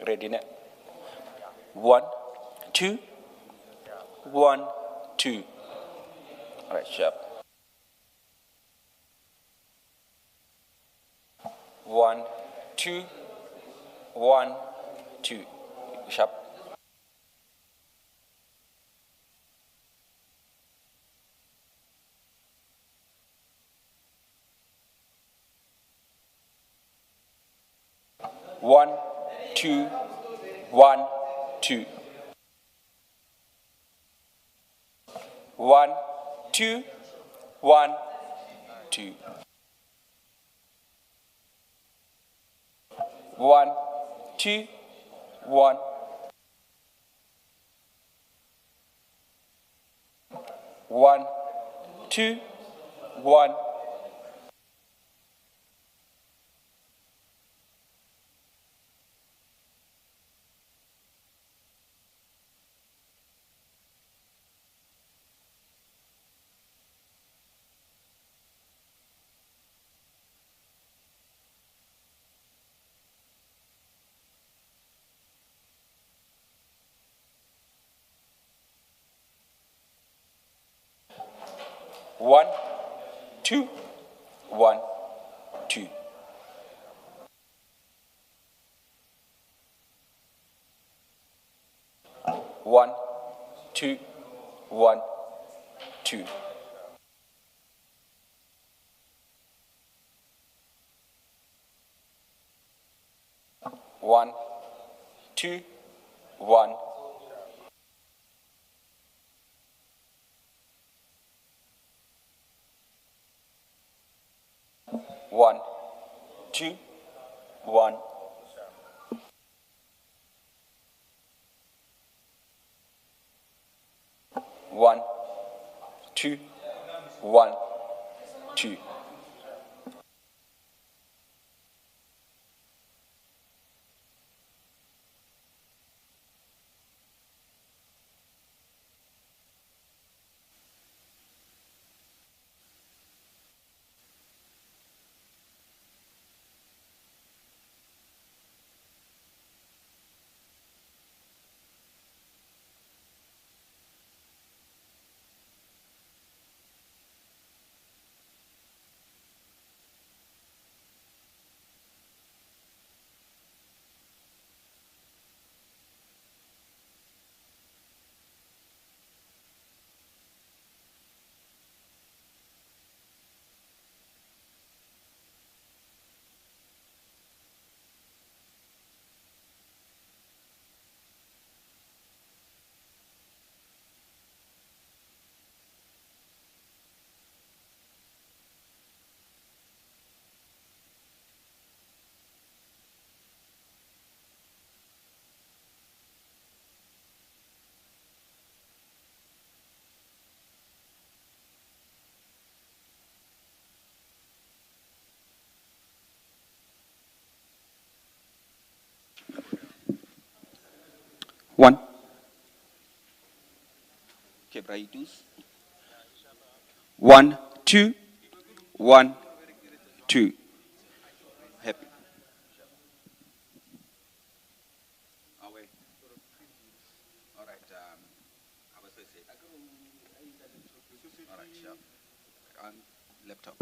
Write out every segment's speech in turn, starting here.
Ready now? 1, 2, 1, 2. All right, sharp. 1, 2, 1, 2. Sharp. 1, 2, 1, 2. 1, 2, 1, 2. 1, 2, 1. 1, 2, 1. 1, 2, 1, 2. 1, 2, 1, 2. 1, 2, 1. 1, 2, 1. 1, 2, 1, 2. 1. Quebra aí, 1, 2, 1, 2. Happy. Away. All right. I was going to say. All right, sharp. On laptop.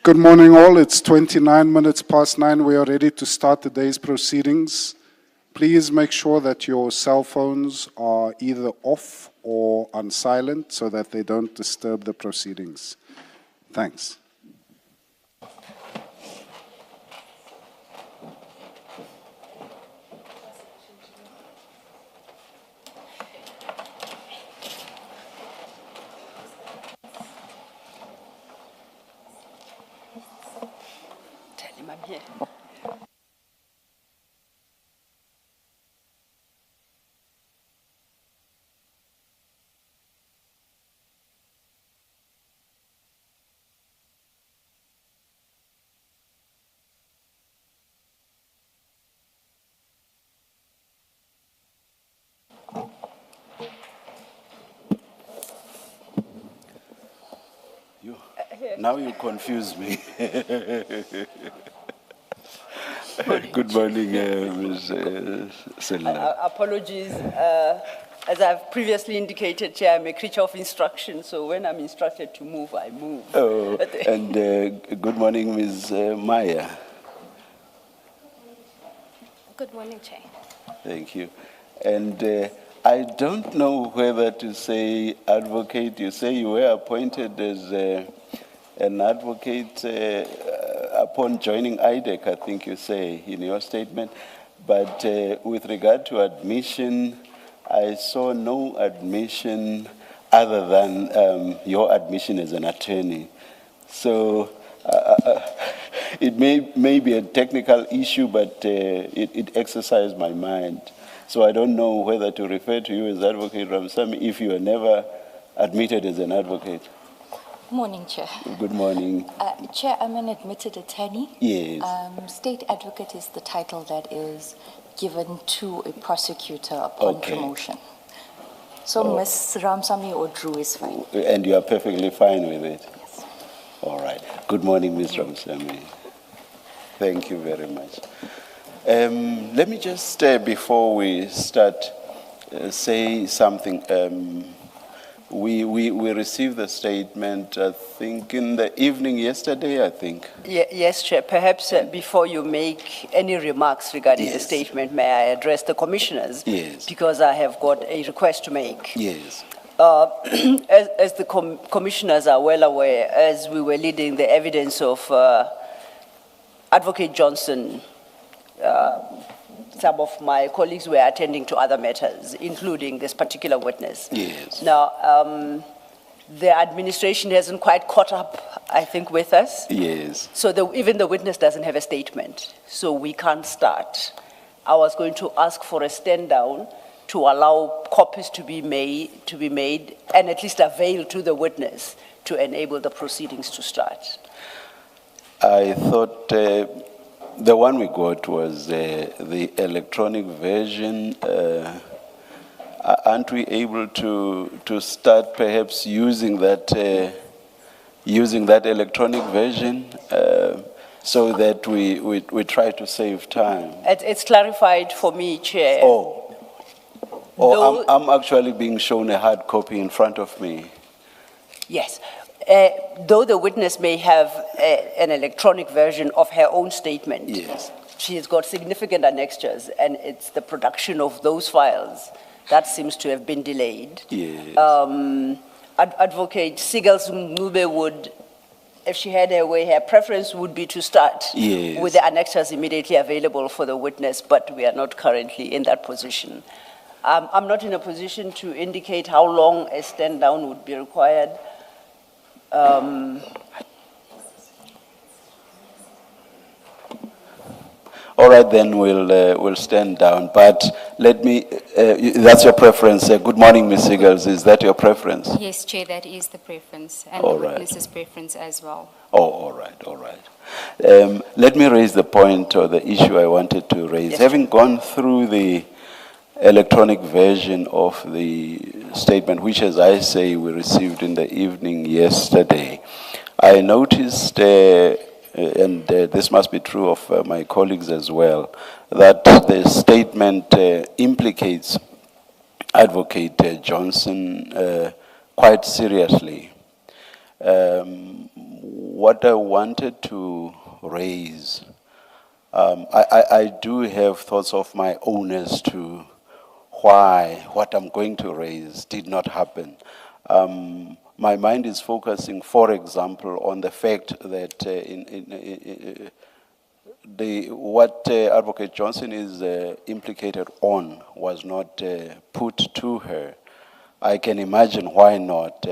Good morning, all. It's 29 minutes past 9. We are ready to start the day's proceedings. Please make sure that your cell phones are either off or on silent so that they don't disturb the proceedings. Thanks. Tell him I'm here. Now you confuse me. Good morning, Ms. Selina. Apologies. As I've previously indicated, Chair, I'm a creature of instruction, so when I'm instructed to move, I move. Oh, and good morning, Ms. Maya. Good morning, Chair. Thank you. And I don't know whether to say advocate. You say you were appointed as an advocate upon joining IDEC, I think you say in your statement. But with regard to admission, I saw no admission other than your admission as an attorney. So it may be a technical issue, but it exercised my mind. So I don't know whether to refer to you as Advocate Ramsamy if you were never admitted as an advocate. Morning, Chair. Good morning. Chair, I'm an admitted attorney. Yes. State advocate is the title that is given to a prosecutor upon promotion. So Ms. Ramsamy or Drew is fine. And you are perfectly fine with it? Yes. All right. Good morning, Ms. Ramsamy. Thank you very much. Let me just, before we start, say something. We received the statement, I think, in the evening yesterday, I think. Yes, Chair. Perhaps before you make any remarks regarding the statement, may I address the commissioners? Yes. Because I have got a request to make. Yes. As the commissioners are well aware, as we were leading the evidence of Advocate Johnson, some of my colleagues were attending to other matters, including this particular witness. Yes. Now, the administration hasn't quite caught up, I think, with us. Yes. So even the witness doesn't have a statement, so we can't start. I was going to ask for a stand down to allow copies to be made and at least avail to the witness to enable the proceedings to start. I thought the one we got was the electronic version. Aren't we able to start perhaps using that electronic version so that we try to save time? It's clarified for me, Chair. I'm actually being shown a hard copy in front of me. Yes. Though the witness may have an electronic version of her own statement, yes, she has got significant annexures, and it's the production of those files that seems to have been delayed. Yes. Advocate Sigals Ngube would, if she had her way, her preference would be to start with the annexures immediately available for the witness, but we are not currently in that position. I'm not in a position to indicate how long a stand down would be required. All right, then we'll stand down. But let me. That's your preference. Good morning, Ms. Sigals. Is that your preference? Yes, Chair. That is the preference, and all the right. witness's preference as well. Oh, all right, all right. Let me raise the point or the issue I wanted to raise. Yes. Having gone through the electronic version of the statement, which, as I say, we received in the evening yesterday, I noticed, and this must be true of my colleagues as well, that the statement implicates Advocate Johnson quite seriously. What I wanted to raise, I do have thoughts of my own as to why what I'm going to raise did not happen. My mind is focusing, for example, on the fact that what Advocate Johnson is implicated on was not put to her. I can imagine why not,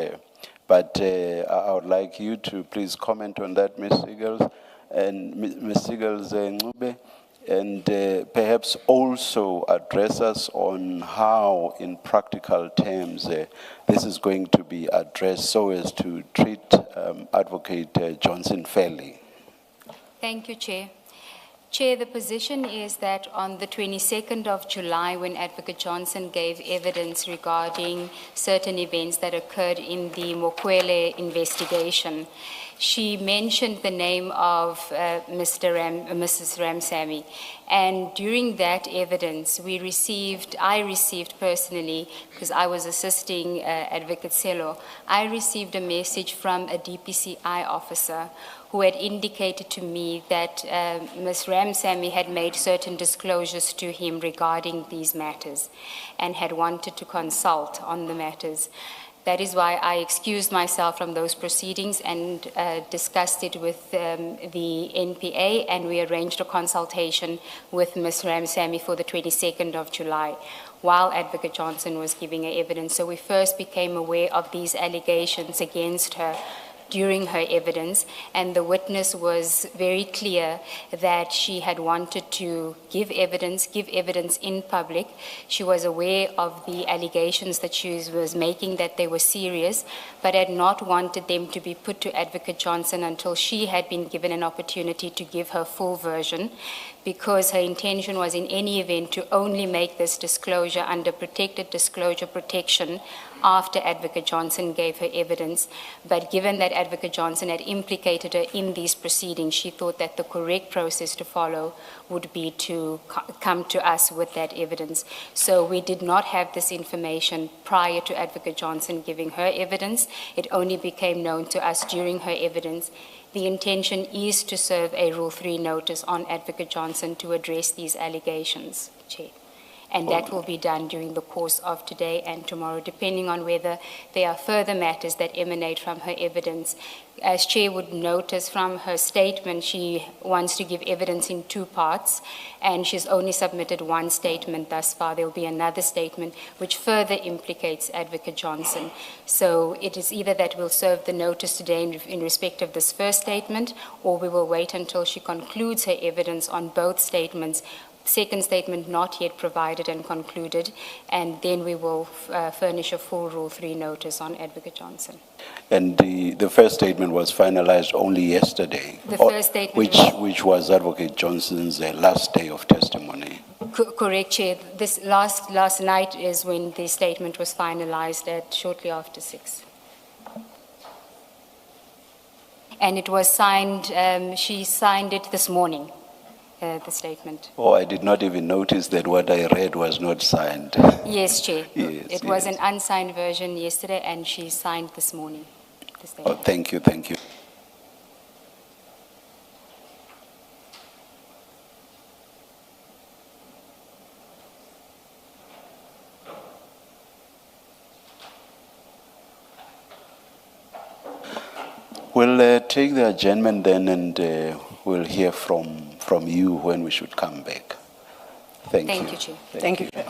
but I would like you to please comment on that, Ms. Siegels, and Ms. Siegels Ncube, and perhaps also address us on how, in practical terms, this is going to be addressed so as to treat Advocate Johnson fairly. Thank you, Chair. Chair, the position is that on the 22nd of July, when Advocate Johnson gave evidence regarding certain events that occurred in the Mokwele investigation, she mentioned the name of Mrs. Ramsamy. And during that evidence, I received personally, because I was assisting Advocate Selo, I received a message from a DPCI officer who had indicated to me that Ms. Ramsamy had made certain disclosures to him regarding these matters and had wanted to consult on the matters. That is why I excused myself from those proceedings and discussed it with the NPA, and we arranged a consultation with Ms. Ramsamy for the 22nd of July while Advocate Johnson was giving her evidence. So we first became aware of these allegations against her during her evidence, and the witness was very clear that she had wanted to give evidence in public. She was aware of the allegations that she was making, that they were serious, but had not wanted them to be put to Advocate Johnson until she had been given an opportunity to give her full version, because her intention was in any event to only make this disclosure under protected disclosure protection after Advocate Johnson gave her evidence. But given that Advocate Johnson had implicated her in these proceedings, she thought that the correct process to follow would be to come to us with that evidence. So we did not have this information prior to Advocate Johnson giving her evidence. It only became known to us during her evidence. The intention is to serve a Rule 3 notice on Advocate Johnson to address these allegations, Chair. And that will be done during the course of today and tomorrow, depending on whether there are further matters that emanate from her evidence. As Chair would notice from her statement, she wants to give evidence in two parts, and she's only submitted one statement thus far. There will be another statement which further implicates Advocate Johnson. So it is either that we'll serve the notice today in respect of this first statement, or we will wait until she concludes her evidence on both statements. Second statement not yet provided and concluded, and then we will furnish a full Rule 3 notice on Advocate Johnson. And the first statement was finalized only yesterday, The first statement which was Advocate Johnson's last day of testimony. Correct, Chair. This last night is when the statement was finalized at shortly after 6. And it was signed, she signed it this morning. The statement. Oh, I did not even notice that what I read was not signed. Yes, Chair. Yes, it was an unsigned version yesterday, and she signed this morning. Oh, thank you, thank you. We'll take the adjournment then, and we'll hear from you when we should come back. Thank you. Thank you, Chair. Thank you, Chair.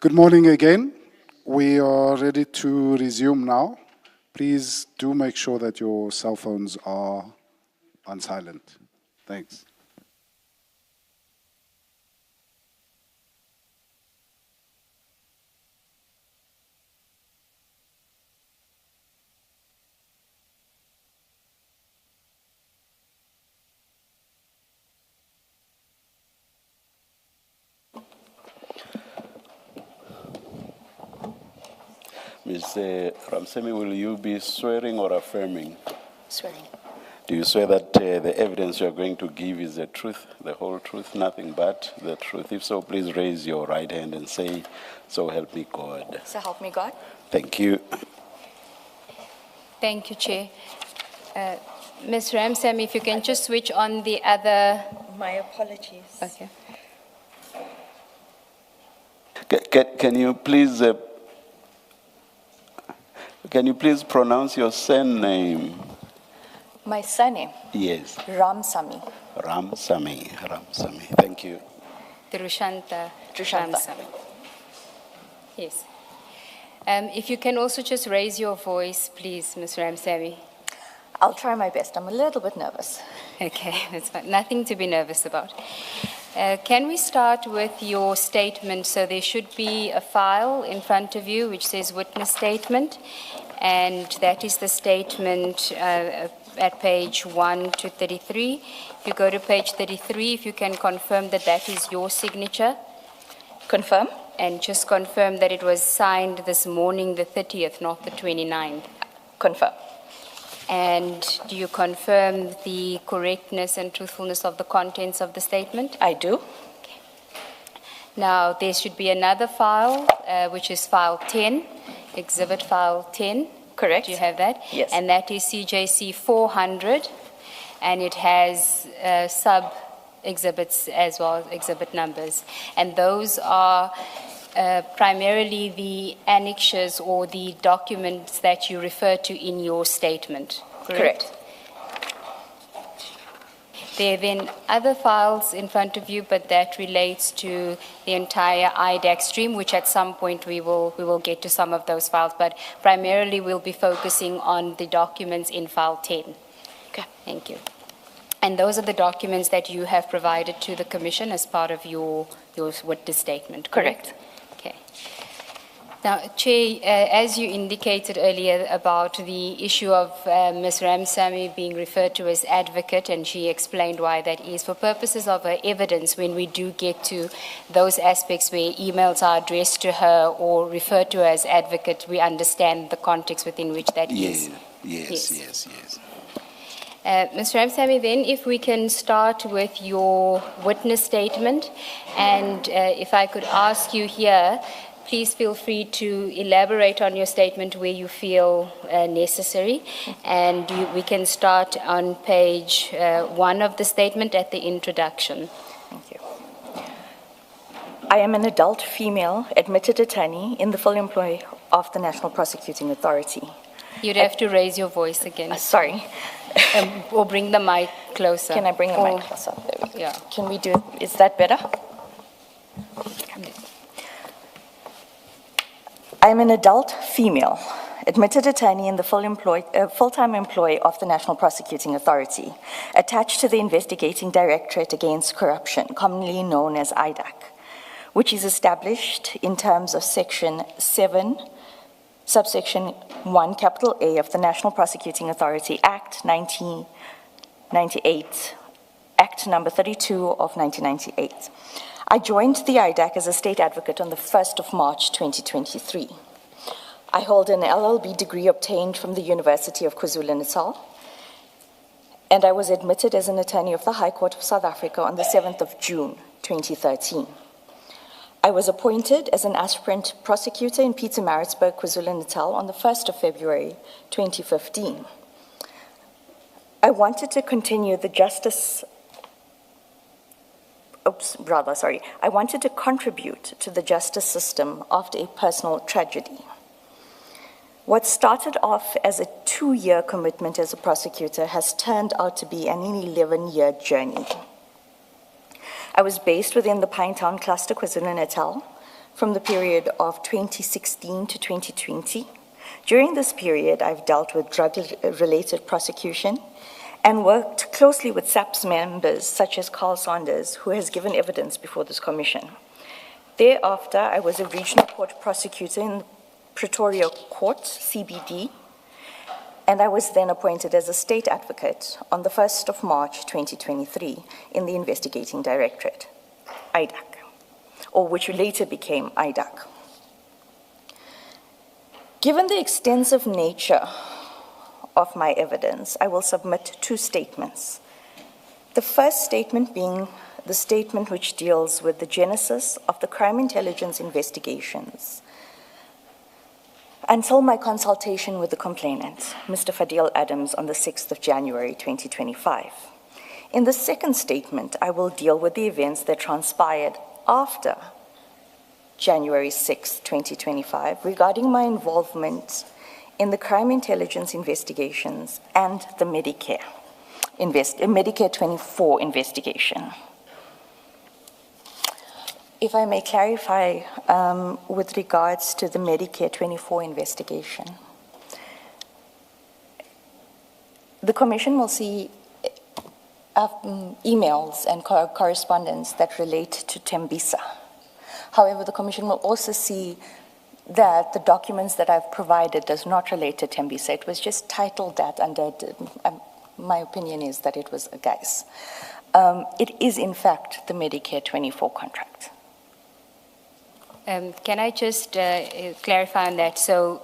Good morning again. We are ready to resume now. Please do make sure that your cell phones are on silent. Thanks. Ms. Ramsemi, will you be swearing or affirming? Swearing. Do you swear that the evidence you are going to give is the truth, the whole truth, nothing but the truth? If so, please raise your right hand and say, "So help me God." So help me God. Thank you. Thank you, Chair. Ms. Ramsamy, if you can just switch on the other. My apologies. Okay. Can you please pronounce your surname? My surname, Yes, Ramsamy. Ramsamy. Thank you. Drushanta Drushanta. Ramsamy. Yes. If you can also just raise your voice, please, Ms. Ramsamy. I'll try my best. I'm a little bit nervous. Okay, that's fine. Nothing to be nervous about. Can we start with your statement? So there should be a file in front of you which says witness statement, and that is the statement at page 1 to 33. If you go to page 33, if you can confirm that that is your signature. Confirm? And just confirm that it was signed this morning, the 30th, not the 29th. Confirm. And do you confirm the correctness and truthfulness of the contents of the statement? I do. Now, there should be another file, which is file 10, exhibit file 10. Correct. Do you have that? Yes. And that is CJC 400, and it has sub-exhibits as well as exhibit numbers. And those are primarily the annexures or the documents that you refer to in your statement, correct? There are then other files in front of you, but that relates to the entire IDAC stream, which at some point we will get to some of those files, but primarily we'll be focusing on the documents in file 10. Okay. Thank you. And those are the documents that you have provided to the Commission as part of your witness statement, correct? Okay. Now, Chair, as you indicated earlier about the issue of Ms. Ramsamy being referred to as advocate, and she explained why that is, for purposes of her evidence, when we do get to those aspects where emails are addressed to her or referred to her as advocate, we understand the context within which that is. Yes. Ms. Ramsamy, then if we can start with your witness statement, and if I could ask you here, please feel free to elaborate on your statement where you feel necessary, and we can start on page 1 of the statement at the introduction. Thank you. I am an adult female admitted attorney in the full employ of the National Prosecuting Authority. You'd have to raise your voice again. Sorry. Or bring the mic closer. Can I bring the mic closer? There we go. Yeah. Can we do, is that better? I am an adult female, admitted attorney in the full-time employ of the National Prosecuting Authority, attached to the Investigating Directorate Against Corruption, commonly known as IDAC, which is established in terms of Section 7, subsection 1, capital A of the National Prosecuting Authority Act 1998, Act number 32 of 1998. I joined the IDAC as a state advocate on the 1st of March 2023. I hold an LLB degree obtained from the University of KwaZulu-Natal, and I was admitted as an attorney of the High Court of South Africa on the 7th of June 2013. I was appointed as an aspirant prosecutor in Pietermaritzburg, KwaZulu-Natal on the 1st of February 2015. I wanted to continue the I wanted to contribute to the justice system after a personal tragedy. What started off as a 2-year commitment as a prosecutor has turned out to be an 11-year journey. I was based within the Pinetown cluster, KwaZulu-Natal, from the period of 2016 to 2020. During this period, I've dealt with drug-related prosecution and worked closely with SAPS members such as Carl Saunders, who has given evidence before this commission. Thereafter, I was a regional court prosecutor in Pretoria Court, CBD, and I was then appointed as a state advocate on the 1st of March 2023 in the Investigating Directorate, IDAC, or which later became IDAC. Given the extensive nature of my evidence, I will submit two statements. The first statement being the statement which deals with the genesis of the crime intelligence investigations until my consultation with the complainant, Mr. Fadil Adams, on the 6th of January 2025. In the second statement, I will deal with the events that transpired after January 6, 2025, regarding my involvement in the crime intelligence investigations and the Medicare 24 investigation. If I may clarify with regards to the Medicare 24 investigation, the Commission will see emails and correspondence that relate to Tembisa. However, the Commission will also see that the documents that I've provided does not relate to Tembisa. It was just titled that under, my opinion is that it was a guise. It is in fact the Medicare 24 contract. Can I just clarify on that? So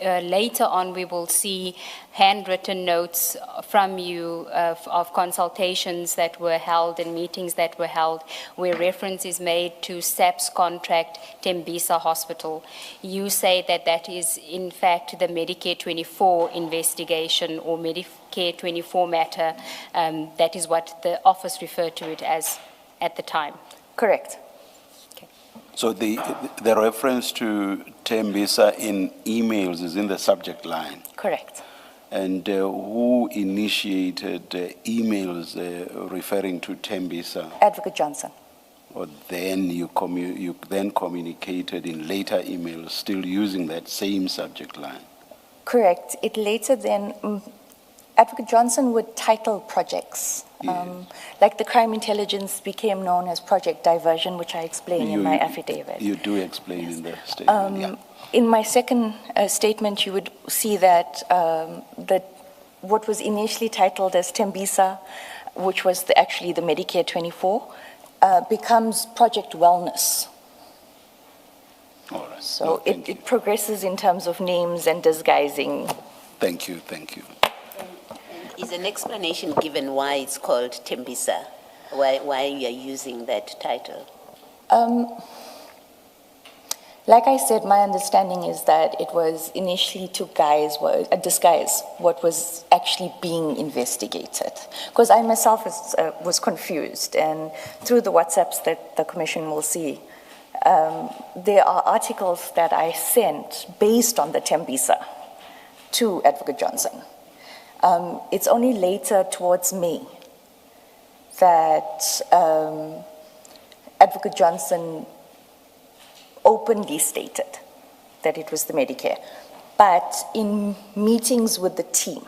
later on we will see handwritten notes from you of consultations that were held and meetings that were held where reference is made to SAP's contract, Tembisa Hospital. You say that that is in fact the Medicare 24 investigation or Medicare 24 matter. That is what the office referred to it as at the time. Correct. So the reference to Tembisa in emails is in the subject line. Correct. And who initiated emails referring to Tembisa? Advocate Johnson. Or then you then communicated in later emails still using that same subject line? Correct. It later then, Advocate Johnson would title projects. Like the crime intelligence became known as Project Diversion, which I explain in my affidavit. You do explain in the statement, In my second statement, you would see that, what was initially titled as Tembisa, which was actually the Medicare 24, becomes Project Wellness. All right. So it progresses in terms of names and disguising. Thank you, thank you. Is an explanation given why it's called Tembisa? Why you are using that title? Like I said, my understanding is that it was initially to disguise what was actually being investigated. Because I myself was confused, and through the WhatsApps that the Commission will see, there are articles that I sent based on the Tembisa to Advocate Johnson. It's only later towards May that Advocate Johnson openly stated that it was the Medicare. But in meetings with the team,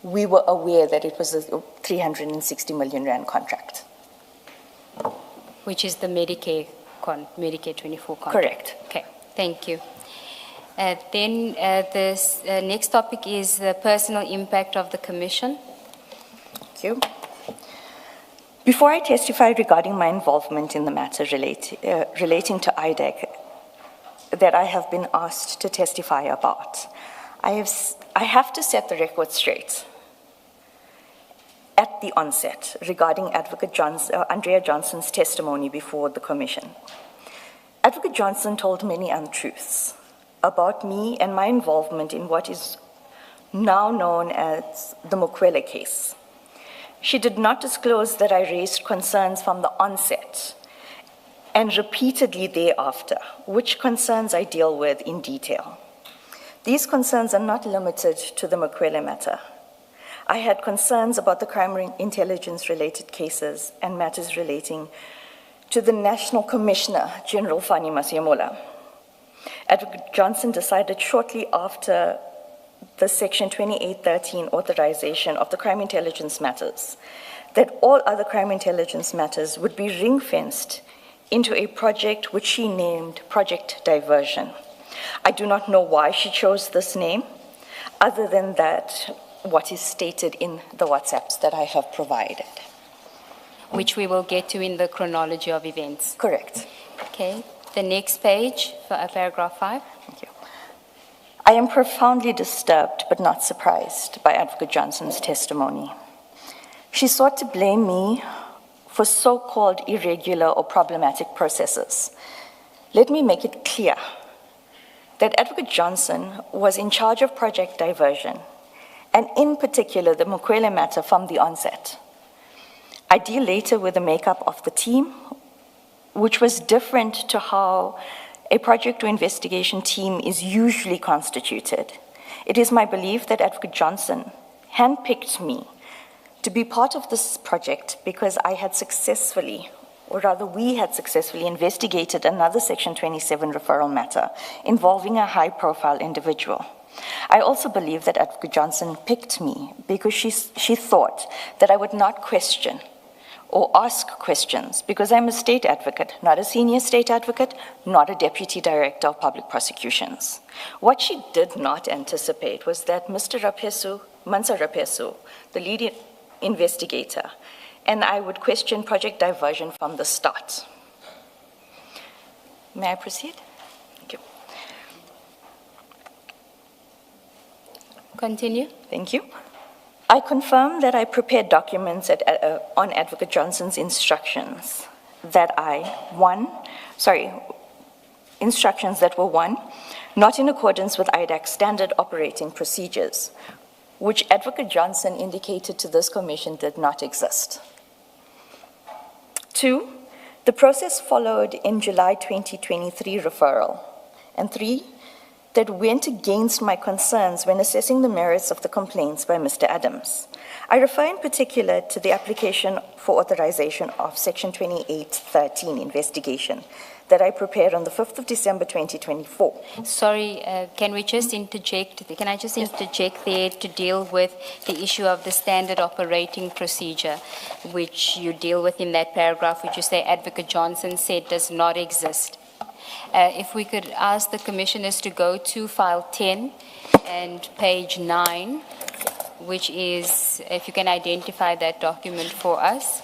we were aware that it was a 360 million rand contract. Which is the Medicare 24 contract. Correct. Okay, thank you. Then this next topic is the personal impact of the Commission. Thank you. Before I testify regarding my involvement in the matter relating to IDAC that I have been asked to testify about, I have to set the record straight at the onset regarding Advocate Andrea Johnson's testimony before the Commission. Advocate Johnson told many untruths about me and my involvement in what is now known as the Mokwele case. She did not disclose that I raised concerns from the onset and repeatedly thereafter, which concerns I deal with in detail. These concerns are not limited to the Mokwele matter. I had concerns about the crime intelligence related cases and matters relating to the National Commissioner, General Fani Masiamola. Advocate Johnson decided shortly after the Section 2813 authorization of the crime intelligence matters that all other crime intelligence matters would be ring-fenced into a project which she named Project Diversion. I do not know why she chose this name, other than that what is stated in the WhatsApps that I have provided. Which we will get to in the chronology of events. Correct. Okay, the next page for paragraph 5. Thank you. I am profoundly disturbed but not surprised by Advocate Johnson's testimony. She sought to blame me for so-called irregular or problematic processes. Let me make it clear that Advocate Johnson was in charge of Project Diversion, and in particular the Mukwele matter from the onset. I deal later with the makeup of the team, which was different to how a project or investigation team is usually constituted. It is my belief that Advocate Johnson handpicked me to be part of this project because I had successfully, or rather we had successfully investigated another Section 27 referral matter involving a high-profile individual. I also believe that Advocate Johnson picked me because she thought that I would not question or ask questions because I'm a state advocate, not a senior state advocate, not a deputy director of public prosecutions. What she did not anticipate was that Mr. Mansa Rapesu, the lead investigator, and I would question Project Diversion from the start. May I proceed? Thank you. Continue. Thank you. I confirm that I prepared documents on Advocate Johnson's instructions that instructions that were one, not in accordance with IDAC's standard operating procedures, which Advocate Johnson indicated to this commission did not exist. 2, the process followed in July 2023 referral. And 3, that went against my concerns when assessing the merits of the complaints by Mr. Adams. I refer in particular to the application for authorization of Section 2813 investigation that I prepared on the 5th of December 2024. Sorry, can we just interject? Can I just interject there to deal with the issue of the standard operating procedure, which you deal with in that paragraph, which you say Advocate Johnson said does not exist. If we could ask the commissioners to go to file 10 and page 9, which is, if you can identify that document for us,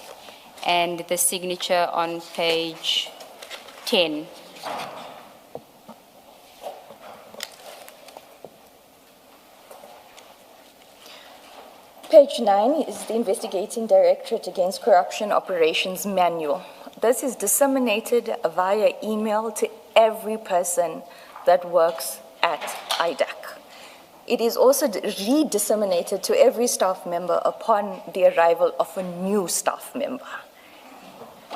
and the signature on page 10. Page 9 is the Investigating Directorate Against Corruption Operations Manual. This is disseminated via email to every person that works at IDAC. It is also re-disseminated to every staff member upon the arrival of a new staff member.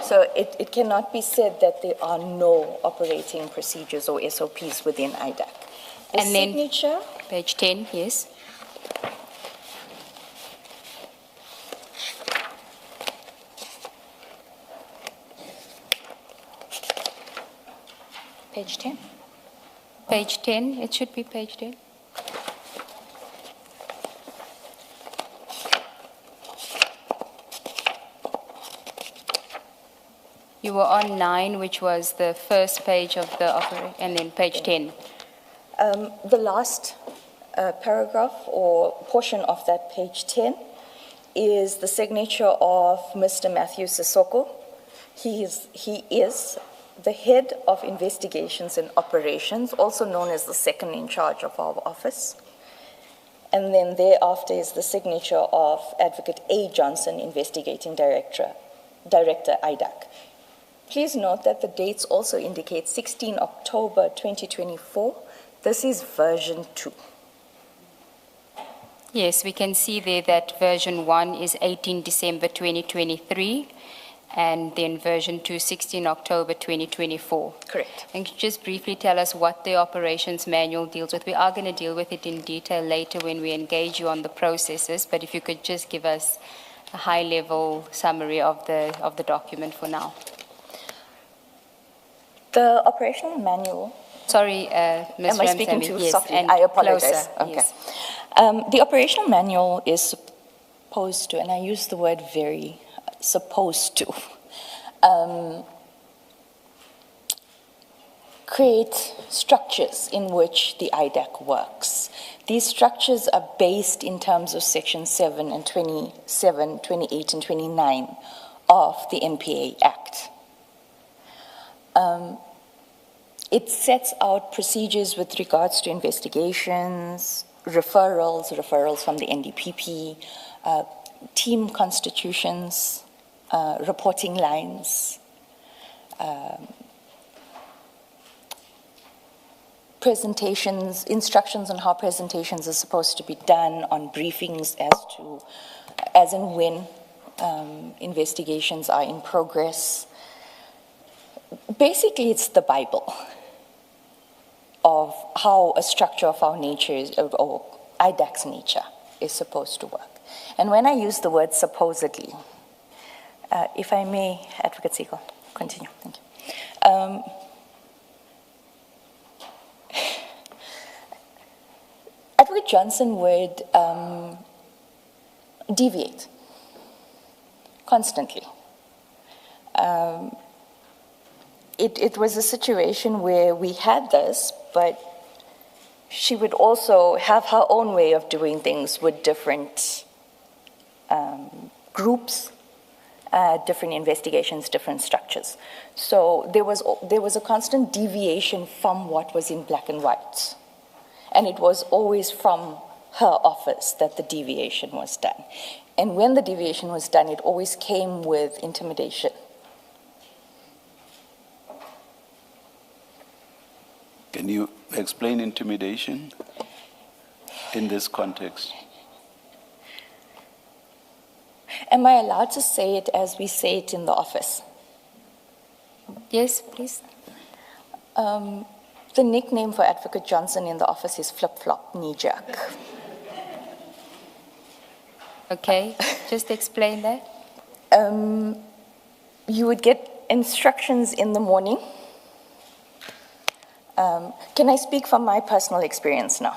So it cannot be said that there are no operating procedures or SOPs within IDAC. The And then signature, page 10, yes. page 10. Page 10, it should be page 10. You were on 9, which was the first page of the operation, and then page 10. The last paragraph or portion of that page 10 is the signature of Mr. Matthew Sissoko. He is the head of investigations and operations, also known as the second in charge of our office. And then thereafter is the signature of Advocate A. Johnson, Investigating Director IDAC. Please note that the dates also indicate 16 October 2024. This is version 2. Yes, we can see there that version 1 is 18 December 2023, and then version 2, 16 October 2024. Correct. And could you just briefly tell us what the operations manual deals with? We are going to deal with it in detail later when we engage you on the processes, but if you could just give us a high-level summary of the document for now. The operational manual. Sorry, Ms. Am I speaking Ramsamy, too yes, softly? and I apologize. closer, Okay. yes. The operational manual is supposed to, and I use the word very, supposed to, create structures in which the IDAC works. These structures are based in terms of Section 7 and 27, 28, and 29 of the NPA Act. It sets out procedures with regards to investigations, referrals from the NDPP, team constitutions, reporting lines, presentations, instructions on how presentations are supposed to be done, on briefings as and when investigations are in progress. Basically, it's the Bible of how a structure of our nature is, or IDAC's nature is supposed to work. And when I use the word supposedly, if I may, Advocate Siegel, continue, thank you. Advocate Johnson would deviate constantly. It was a situation where we had this, but she would also have her own way of doing things with different groups, different investigations, different structures. So there was a constant deviation from what was in black and white. And it was always from her office that the deviation was done. And when the deviation was done, it always came with intimidation. Can you explain intimidation in this context? Am I allowed to say it as we say it in the office? Yes, please. The nickname for Advocate Johnson in the office is flip-flop, knee-jerk. Okay, just explain that. You would get instructions in the morning. Can I speak from my personal experience now?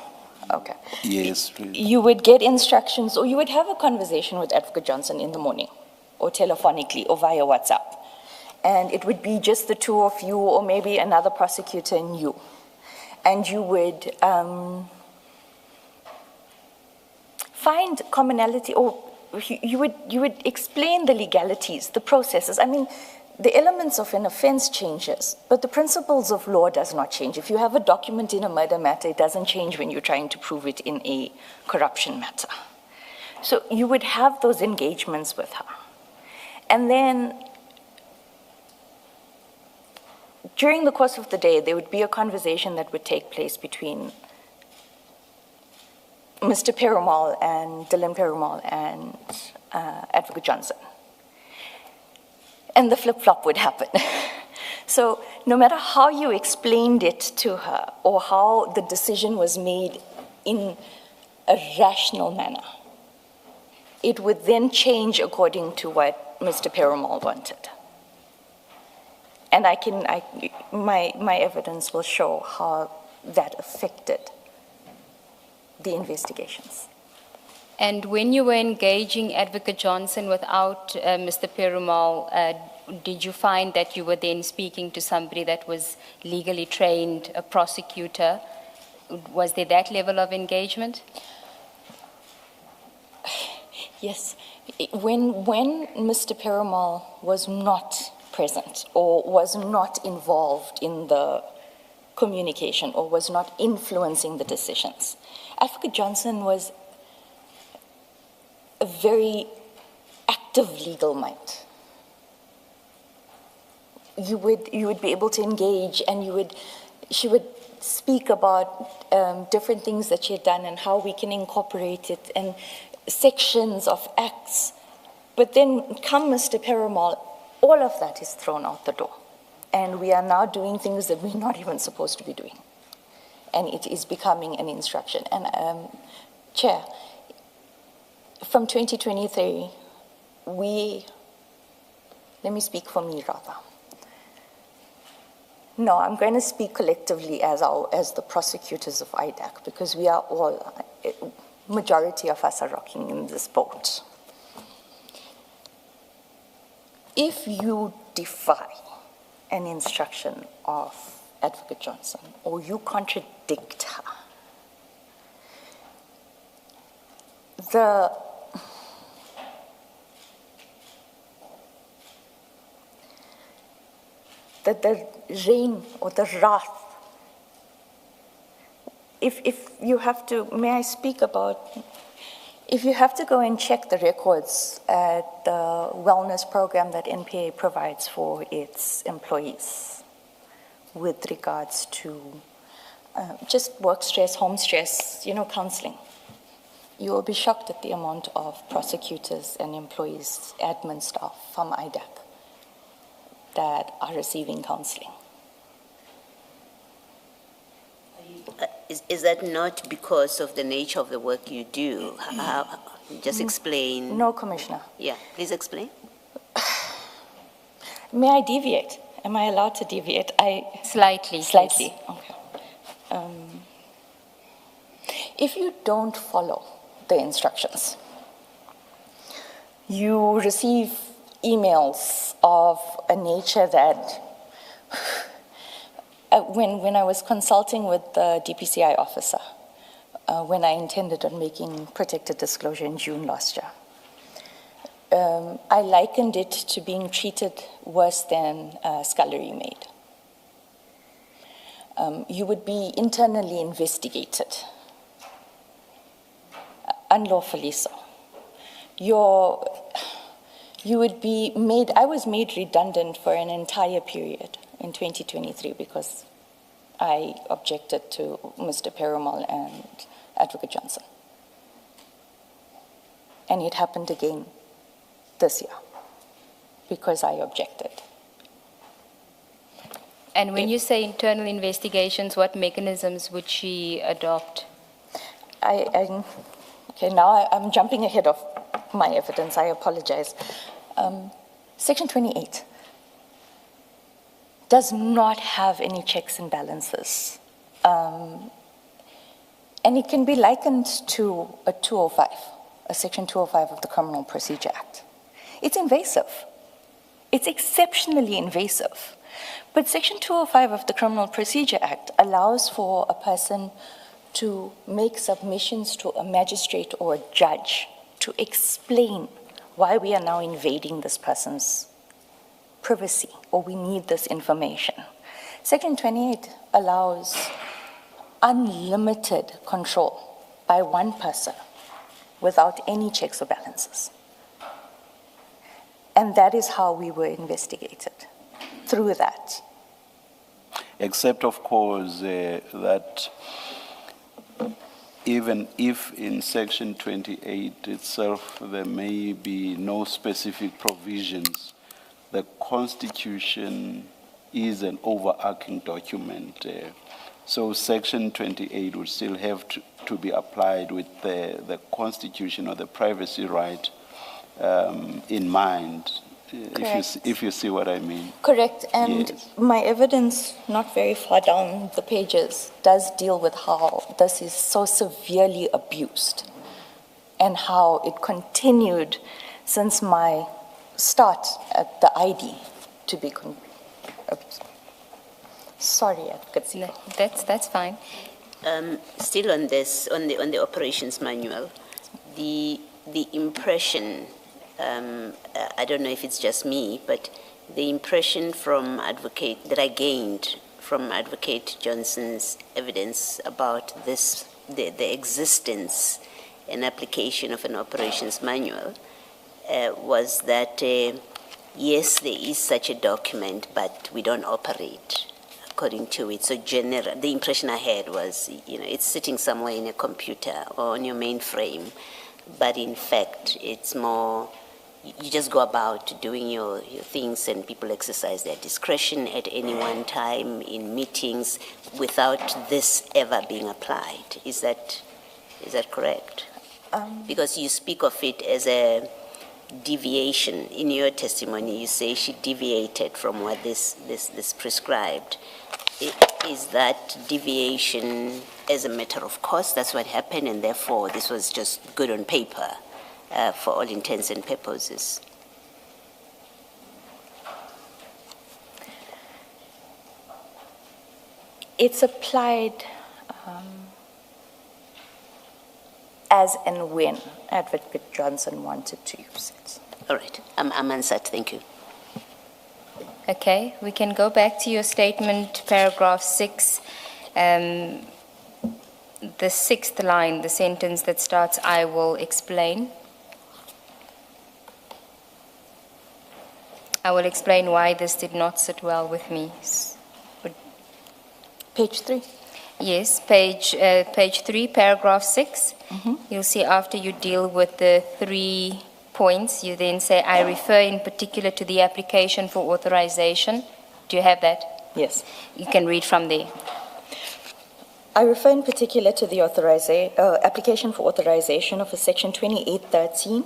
Okay. Yes, please. You would get instructions, or you would have a conversation with Advocate Johnson in the morning, or telephonically, or via WhatsApp. And it would be just the two of you, or maybe another prosecutor and you. And you would find commonality, or you would explain the legalities, the processes. I mean, the elements of an offense changes, but the principles of law does not change. If you have a document in a murder matter, it doesn't change when you're trying to prove it in a corruption matter. So you would have those engagements with her. And then during the course of the day, there would be a conversation that would take place between Mr. Perumal and Dylan Perumal and Advocate Johnson. And the flip-flop would happen. So no matter how you explained it to her or how the decision was made in a rational manner, it would then change according to what Mr. Perumal wanted. And my evidence will show how that affected the investigations. And when you were engaging Advocate Johnson without Mr. Perumal, did you find that you were then speaking to somebody that was legally trained, a prosecutor? Was there that level of engagement? Yes. When Mr. Perumal was not present or was not involved in the communication or was not influencing the decisions, Advocate Johnson was a very active legal mind. You would be able to engage, and she would speak about different things that she had done and how we can incorporate it and sections of acts. But then come Mr. Perumal, all of that is thrown out the door. And we are now doing things that we're not even supposed to be doing. And it is becoming an instruction. And Chair, from 2023, let me speak for me rather. No, I'm going to speak collectively as the prosecutors of IDAC, because we are all, majority of us are rocking in this boat. If you defy an instruction of Advocate Johnson, or you contradict her, the reign or the wrath, if you have to, may I speak about, if you have to go and check the records at the wellness program that NPA provides for its employees with regards to just work stress, home stress, counseling, you will be shocked at the amount of prosecutors and employees, admin staff from IDAC that are receiving counseling. Is that not because of the nature of the work you do? Just explain. No, Commissioner. Yeah, please explain. May I deviate? Am I allowed to deviate? Slightly. Slightly, okay. If you don't follow the instructions, you receive emails of a nature that, when I was consulting with the DPCI officer, when I intended on making protected disclosure in June last year, I likened it to being treated worse than a scullery maid. You would be internally investigated, unlawfully so. You would be made, I was made redundant for an entire period in 2023 because I objected to Mr. Perumal and Advocate Johnson. And it happened again this year because I objected. And when you say internal investigations, what mechanisms would she adopt? Okay, now I'm jumping ahead of my evidence, I apologize. Section 28 does not have any checks and balances. And it can be likened to a 205, a Section 205 of the Criminal Procedure Act. It's invasive. It's exceptionally invasive. But Section 205 of the Criminal Procedure Act allows for a person to make submissions to a magistrate or a judge to explain why we are now invading this person's privacy, or we need this information. Section 28 allows unlimited control by one person without any checks or balances. And that is how we were investigated, through that. Except, of course, that even if in Section 28 itself there may be no specific provisions, the Constitution is an overarching document. So Section 28 would still have to be applied with the Constitution or the privacy right in mind, if you see what I mean. Correct, and yes. My evidence, not very far down the pages, does deal with how this is so severely abused and how it continued since my start at the ID to be sorry, Advocate. No, that's fine. Still on this, on the operations manual, the impression, I don't know if it's just me, but the impression from that I gained from Advocate Johnson's evidence about this, the existence and application of an operations manual, was that yes, there is such a document, but we don't operate according to it. So the impression I had was, it's sitting somewhere in a computer or on your mainframe, but in fact, it's more, you just go about doing your things, and people exercise their discretion at any one time in meetings without this ever being applied. Is that correct? Because you speak of it as deviation. In your testimony, you say she deviated from what this prescribed. Is that deviation as a matter of course? That's what happened, and therefore this was just good on paper for all intents and purposes? It's applied as and when Advocate Johnson wanted to use it. All right, I'm answered. Thank you. Okay, we can go back to your statement, paragraph 6, the 6th line, the sentence that starts, I will explain. I will explain why this did not sit well with me. Page 3. Yes, page 3, paragraph 6. You'll see after you deal with the 3 points, you then say, I refer in particular to the application for authorization. Do you have that? Yes. You can read from there. I refer in particular to the application for authorization of a Section 2813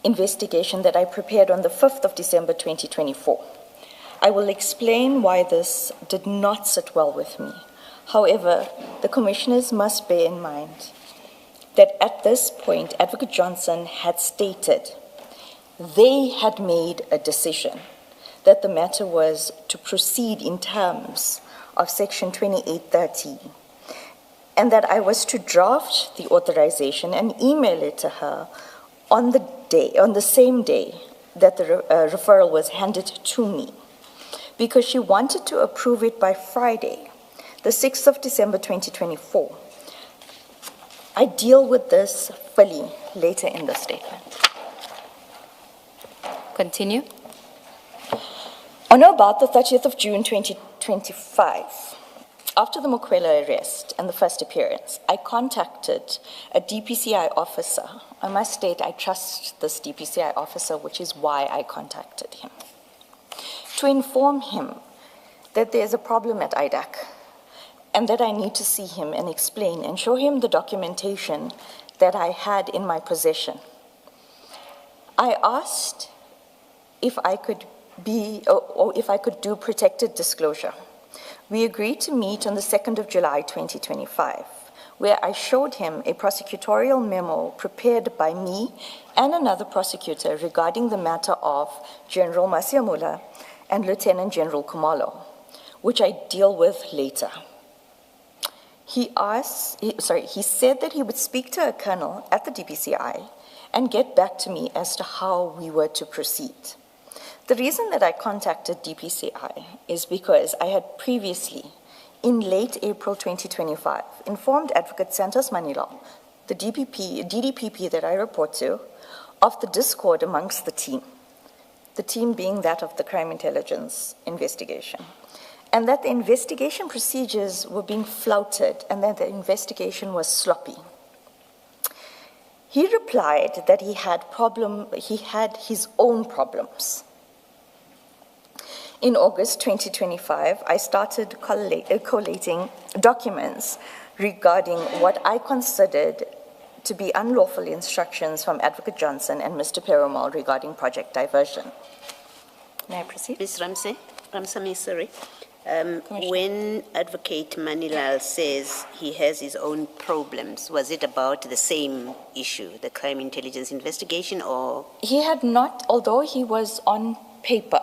investigation that I prepared on the 5th of December 2024. I will explain why this did not sit well with me. However, the commissioners must bear in mind that at this point, Advocate Johnson had stated they had made a decision that the matter was to proceed in terms of Section 2813, and that I was to draft the authorization and email it to her on the same day that the referral was handed to me, because she wanted to approve it by Friday, the 6th of December 2024. I deal with this fully later in the statement. Continue. On or about the 30th of June 2025, after the Mokwela arrest and the first appearance, I contacted a DPCI officer. I must state I trust this DPCI officer, which is why I contacted him, to inform him that there's a problem at IDAC and that I need to see him and explain and show him the documentation that I had in my possession. I asked if I could do protected disclosure. We agreed to meet on the 2nd of July 2025, where I showed him a prosecutorial memo prepared by me and another prosecutor regarding the matter of General Masiamula and Lieutenant General Kumalo, which I deal with later. He said that he would speak to a colonel at the DPCI and get back to me as to how we were to proceed. The reason that I contacted DPCI is because I had previously, in late April 2025, informed Advocate Santos Manilo, the DDPP that I report to, of the discord amongst the team being that of the crime intelligence investigation, and that the investigation procedures were being flouted and that the investigation was sloppy. He replied that he had his own problems. In August 2025, I started collating documents regarding what I considered to be unlawful instructions from Advocate Johnson and Mr. Perumal regarding project diversion. May I proceed? Ms. Ramsamy, sorry. When Advocate Manilal says he has his own problems, was it about the same issue, the crime intelligence investigation, or? He had not, although he was on paper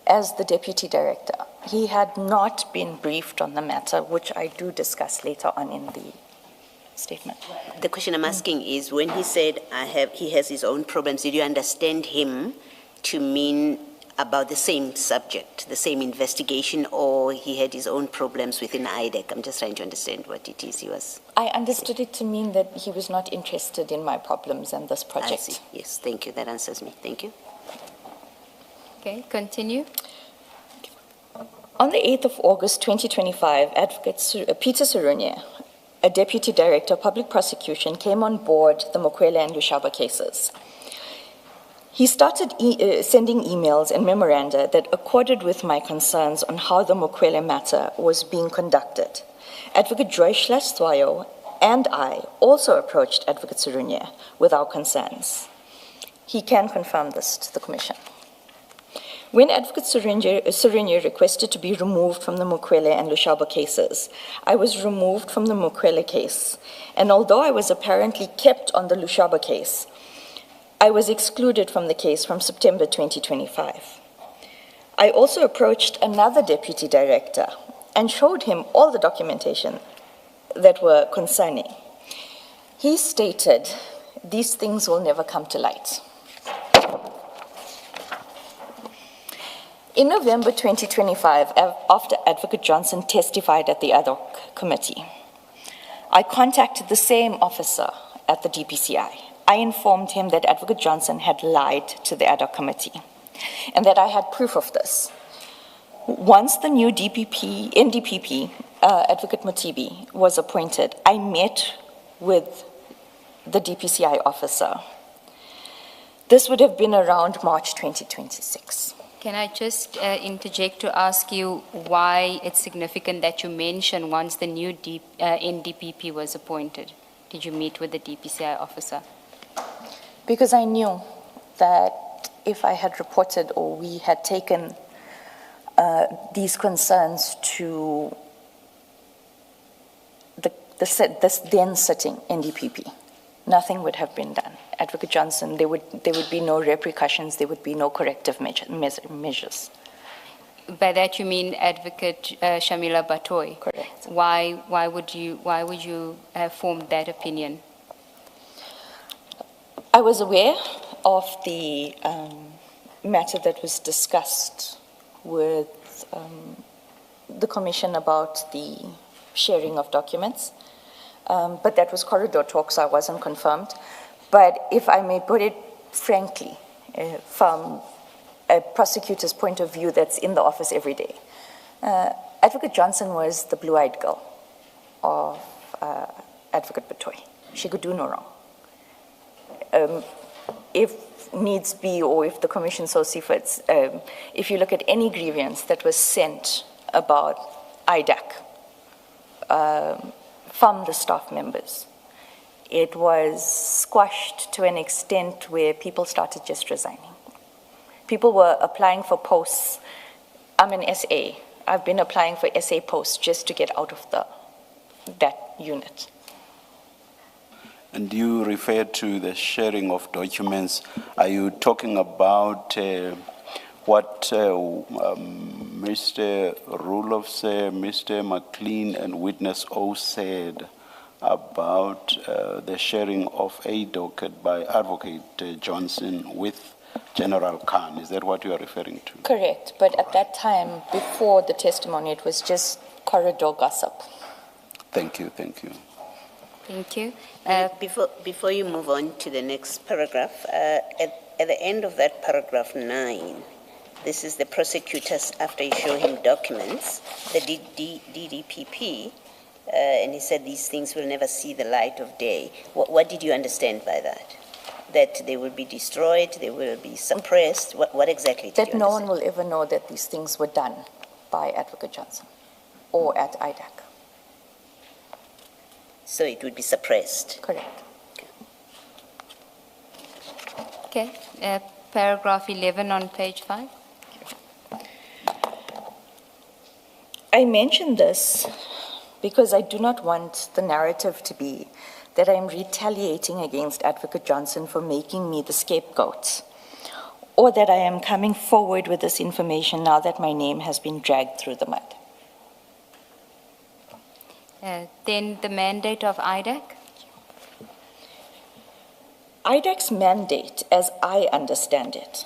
as the deputy director, he had not been briefed on the matter, which I do discuss later on in the statement. The question I'm asking is, when he said he has his own problems, did you understand him to mean about the same subject, the same investigation, or he had his own problems within IDEC? I'm just trying to understand what it is he was. I understood it to mean that he was not interested in my problems and this project. I see. Yes, thank you. That answers me. Thank you. Okay, continue. On the 8th of August 2025, Advocate Peter Surunye, a Deputy Director of Public Prosecution, came on board the Mokwela and Lushaba cases. He started sending emails and memoranda that accorded with my concerns on how the Mokwela matter was being conducted. Advocate Joyce Swayo and I also approached Advocate Surunye with our concerns. He can confirm this to the Commission. When Advocate Surunye requested to be removed from the Mukwele and Lushaba cases, I was removed from the Mukwele case, and although I was apparently kept on the Lushaba case, I was excluded from the case from September 2025. I also approached another deputy director and showed him all the documentation that were concerning. He stated, these things will never come to light. In November 2025, after Advocate Johnson testified at the ad hoc committee, I contacted the same officer at the DPCI. I informed him that Advocate Johnson had lied to the ad hoc committee and that I had proof of this. Once the new NDPP, Advocate Mutibi, was appointed, I met with the DPCI officer. This would have been around March 2026. Can I just interject to ask you why it's significant that you mention once the new NDPP was appointed? Did you meet with the DPCI officer? Because I knew that if I had reported or we had taken these concerns to this then sitting NDPP, nothing would have been done. Advocate Johnson, there would be no repercussions, there would be no corrective measures. By that you mean Advocate Shamila Batoy? Correct. Why would you have formed that opinion? I was aware of the matter that was discussed with the Commission about the sharing of documents, but that was corridor talk, so I wasn't confirmed. But if I may put it frankly, from a prosecutor's point of view that's in the office every day, Advocate Johnson was the blue-eyed girl of Advocate Batoy. She could do no wrong. If needs be, or if the Commission so sees fit, if you look at any grievance that was sent about IDAC from the staff members, it was squashed to an extent where people started just resigning. People were applying for posts. I'm an SA. I've been applying for SA posts just to get out of that unit. And you refer to the sharing of documents. Are you talking about what Mr. Ruloff said, Mr. McLean, and Witness O said about the sharing of a docket by Advocate Johnson with General Khan? Is that what you are referring to? Correct, but at that time, before the testimony, it was just corridor gossip. Thank you, thank you. Thank you. Before you move on to the next paragraph, at the end of that paragraph 9, this is the prosecutors, after you show him documents, the DDPP, and he said these things will never see the light of day. What did you understand by that? That they will be destroyed, they will be suppressed? What exactly did you understand? That no one will ever know that these things were done by Advocate Johnson or at IDAC. So it would be suppressed? Correct. Okay. Paragraph 11 on page 5. I mention this because I do not want the narrative to be that I am retaliating against Advocate Johnson for making me the scapegoat, or that I am coming forward with this information now that my name has been dragged through the mud. Then the mandate of IDAC? IDAC's mandate, as I understand it,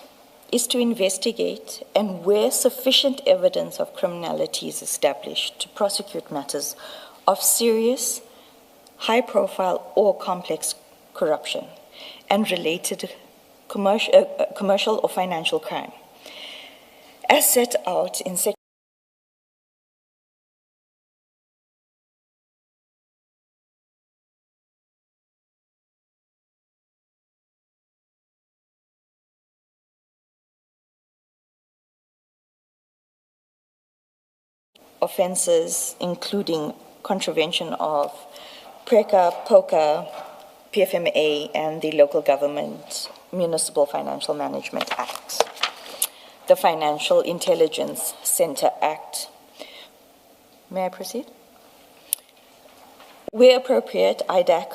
is to investigate and where sufficient evidence of criminality is established to prosecute matters of serious, high-profile or complex corruption and related commercial or financial crime, as set out in Section offences, including contravention of PRECA, POCA, PFMA, and the Local Government Municipal Financial Management Act, the Financial Intelligence Center Act. May I proceed? Where appropriate, IDAC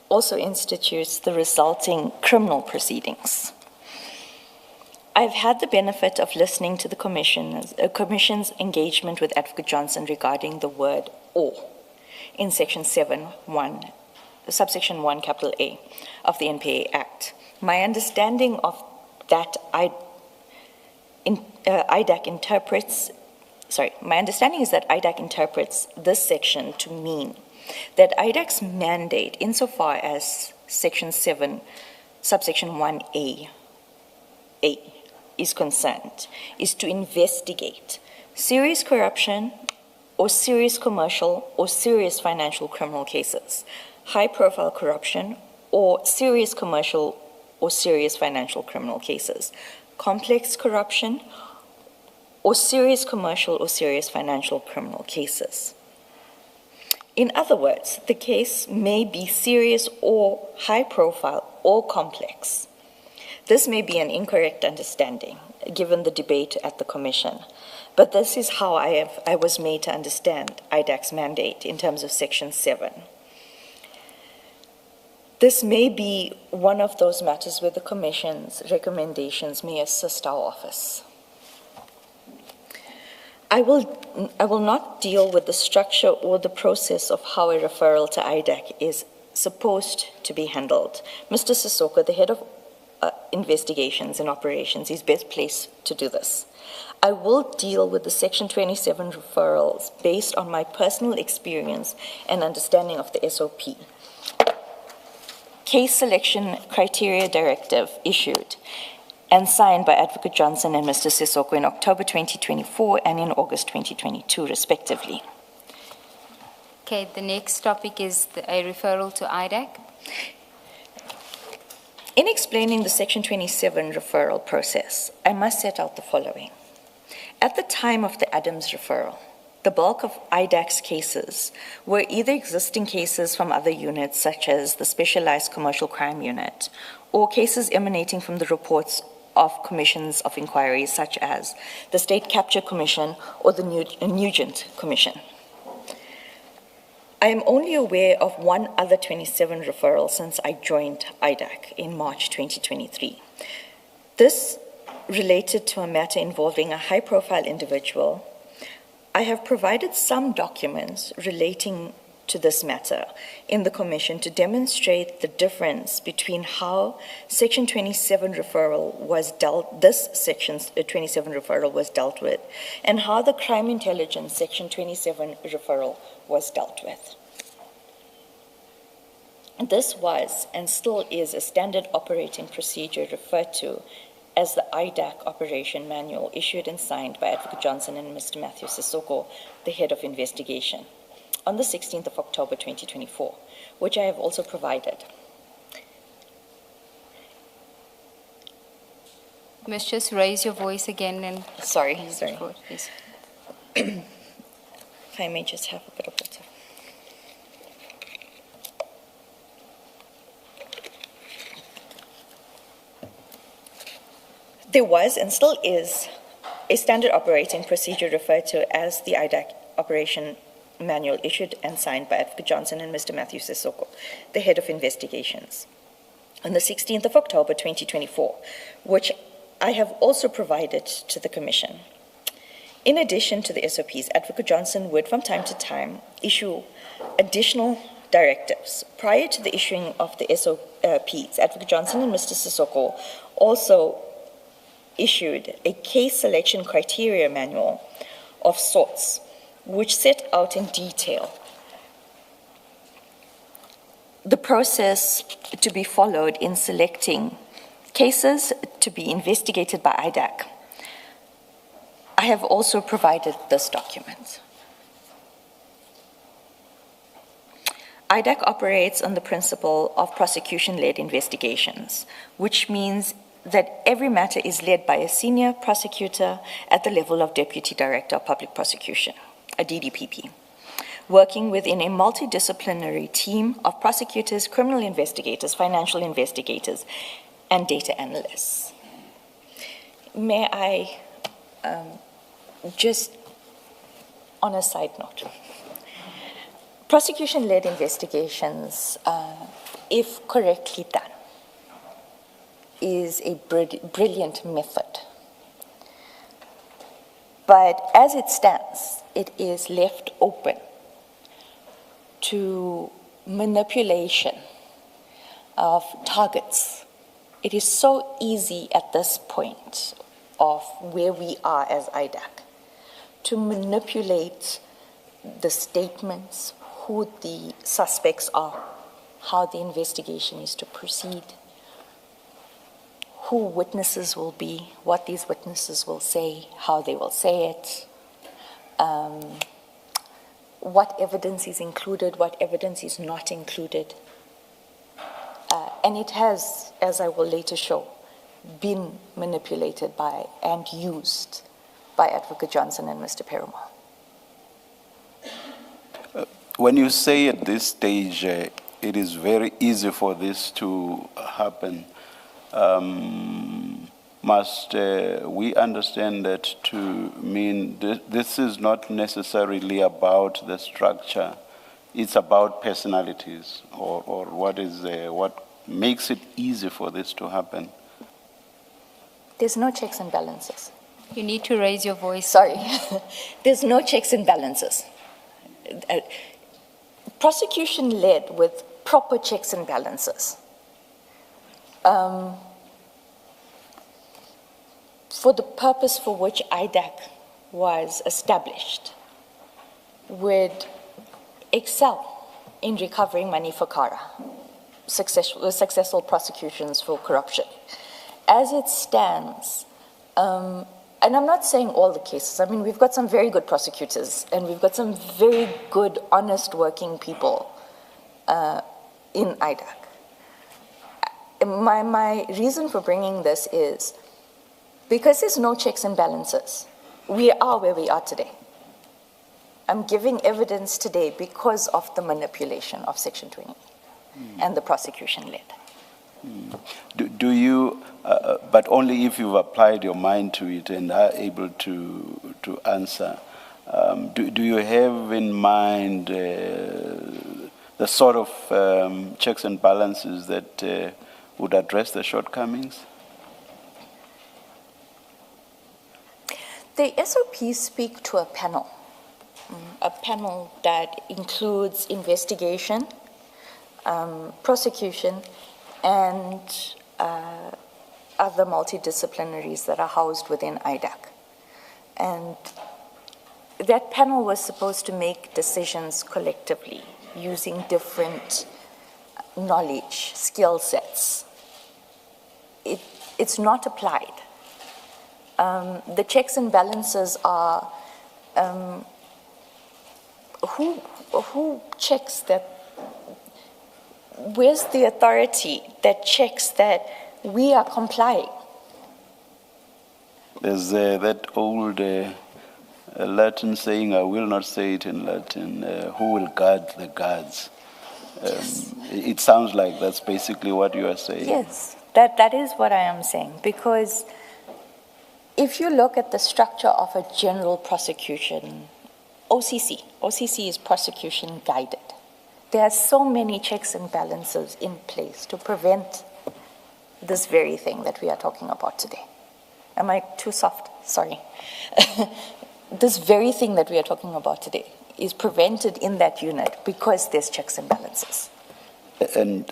also institutes the resulting criminal proceedings. I've had the benefit of listening to the Commission's engagement with Advocate Johnson regarding the word "or" in Section 7(1), subsection 1, capital A, of the NPA Act. My understanding of that IDAC interprets, my understanding is that IDAC interprets this section to mean that IDAC's mandate, insofar as Section 7, subsection 1A, is concerned, is to investigate serious corruption or serious commercial or serious financial criminal cases, high-profile corruption or serious commercial or serious financial criminal cases, complex corruption or serious commercial or serious financial criminal cases. In other words, the case may be serious or high-profile or complex. This may be an incorrect understanding, given the debate at the Commission, but this is how I was made to understand IDAC's mandate in terms of Section 7. This may be one of those matters where the Commission's recommendations may assist our office. I will not deal with the structure or the process of how a referral to IDAC is supposed to be handled. Mr. Sissoko, the head of investigations and operations, is best placed to do this. I will deal with the Section 27 referrals based on my personal experience and understanding of the SOP. Case Selection Criteria Directive issued and signed by Advocate Johnson and Mr. Sissoko in October 2024 and in August 2022, respectively. Okay, the next topic is a referral to IDAC. In explaining the Section 27 referral process, I must set out the following. At the time of the Adams referral, the bulk of IDAC's cases were either existing cases from other units, such as the Specialized Commercial Crime Unit, or cases emanating from the reports of commissions of inquiries, such as the State Capture Commission or the Nugent Commission. I am only aware of one other 27 referral since I joined IDAC in March 2023. This related to a matter involving a high-profile individual. I have provided some documents relating to this matter in the Commission to demonstrate the difference between how Section 27 referral was dealt, this Section 27 referral was dealt with, and how the Crime Intelligence Section 27 referral was dealt with. This was and still is a standard operating procedure referred to as the IDAC Operation Manual, issued and signed by Advocate Johnson and Mr. Matthew Sissoko, the head of investigation, on the 16th of October 2024, which I have also provided. You must just raise your voice again and... Sorry. Please. If I may just have a bit of water. There was and still is a standard operating procedure referred to as the IDAC Operation Manual, issued and signed by Advocate Johnson and Mr. Matthew Sissoko, the head of investigations, on the 16th of October 2024, which I have also provided to the Commission. In addition to the SOPs, Advocate Johnson would from time to time issue additional directives. Prior to the issuing of the SOPs, Advocate Johnson and Mr. Sissoko also issued a case selection criteria manual of sorts, which set out in detail the process to be followed in selecting cases to be investigated by IDAC. I have also provided this document. IDAC operates on the principle of prosecution-led investigations, which means that every matter is led by a senior prosecutor at the level of Deputy Director of Public Prosecution, a DDPP, working within a multidisciplinary team of prosecutors, criminal investigators, financial investigators, and data analysts. May I just, on a side note, prosecution-led investigations, if correctly done, is a brilliant method. But as it stands, it is left open to manipulation of targets. It is so easy at this point of where we are as IDAC to manipulate the statements, who the suspects are, how the investigation is to proceed, who witnesses will be, what these witnesses will say, how they will say it, what evidence is included, what evidence is not included. And it has, as I will later show, been manipulated by and used by Advocate Johnson and Mr. Perumal. When you say at this stage it is very easy for this to happen, must we understand that to mean this is not necessarily about the structure, it's about personalities, or what is what makes it easy for this to happen? There's no checks and balances. You need to raise your voice. Sorry. There's no checks and balances. Prosecution led with proper checks and balances. For the purpose for which IDAC was established, would excel in recovering money for CARA, successful prosecutions for corruption. As it stands, and I'm not saying all the cases, I mean, we've got some very good prosecutors, and we've got some very good, honest working people in IDAC. My reason for bringing this is because there's no checks and balances. We are where we are today. I'm giving evidence today because of the manipulation of Section 20 and the prosecution led. Do you, but only if you've applied your mind to it and are able to answer, do you have in mind the sort of checks and balances that would address the shortcomings? The SOPs speak to a panel that includes investigation, prosecution, and other multidisciplinaries that are housed within IDAC. And that panel was supposed to make decisions collectively using different knowledge, skill sets. It's not applied. The checks and balances are who checks that? Where's the authority that checks that we are complying? There's that old Latin saying, I will not say it in Latin, who will guard the guards? Yes. It sounds like that's basically what you are saying. Yes, that is what I am saying, because if you look at the structure of a general prosecution, OCC is prosecution guided. There are so many checks and balances in place to prevent this very thing that we are talking about today. Am I too soft? Sorry. This very thing that we are talking about today is prevented in that unit because there's checks and balances. And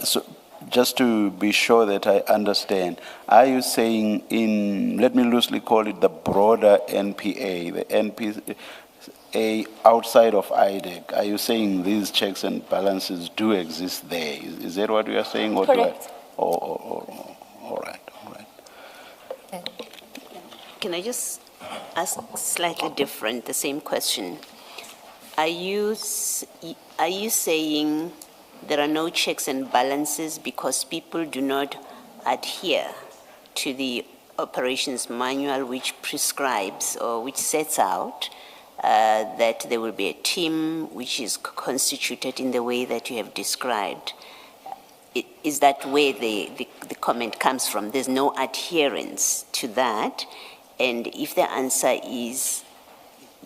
so just to be sure that I understand, are you saying in, let me loosely call it the broader NPA, the NPA outside of IDAC, are you saying these checks and balances do exist there? Is that what you are saying? Or correct. All right. Can I just ask slightly different, the same question? Are you saying there are no checks and balances because people do not adhere to the operations manual which prescribes or which sets out that there will be a team which is constituted in the way that you have described. Is that where the comment comes from? There's no adherence to that? And if the answer is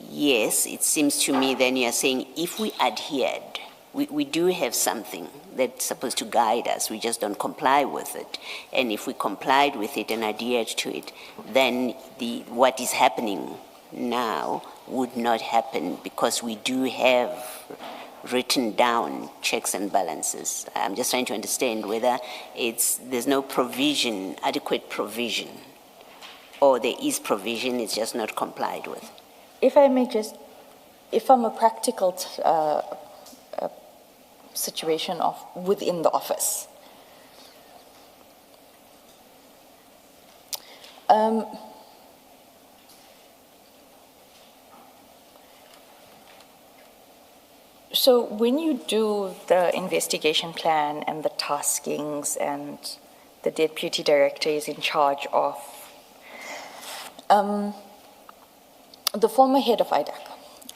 yes, it seems to me then you're saying if we adhered, we do have something that's supposed to guide us, we just don't comply with it. And if we complied with it and adhered to it, then what is happening now would not happen because we do have written down checks and balances. I'm just trying to understand whether there's no provision, adequate provision, or there is provision, it's just not complied with. If I may if I'm a practical situation of within the office, so when you do the investigation plan and the taskings and the deputy director is in charge of the former head of IDAC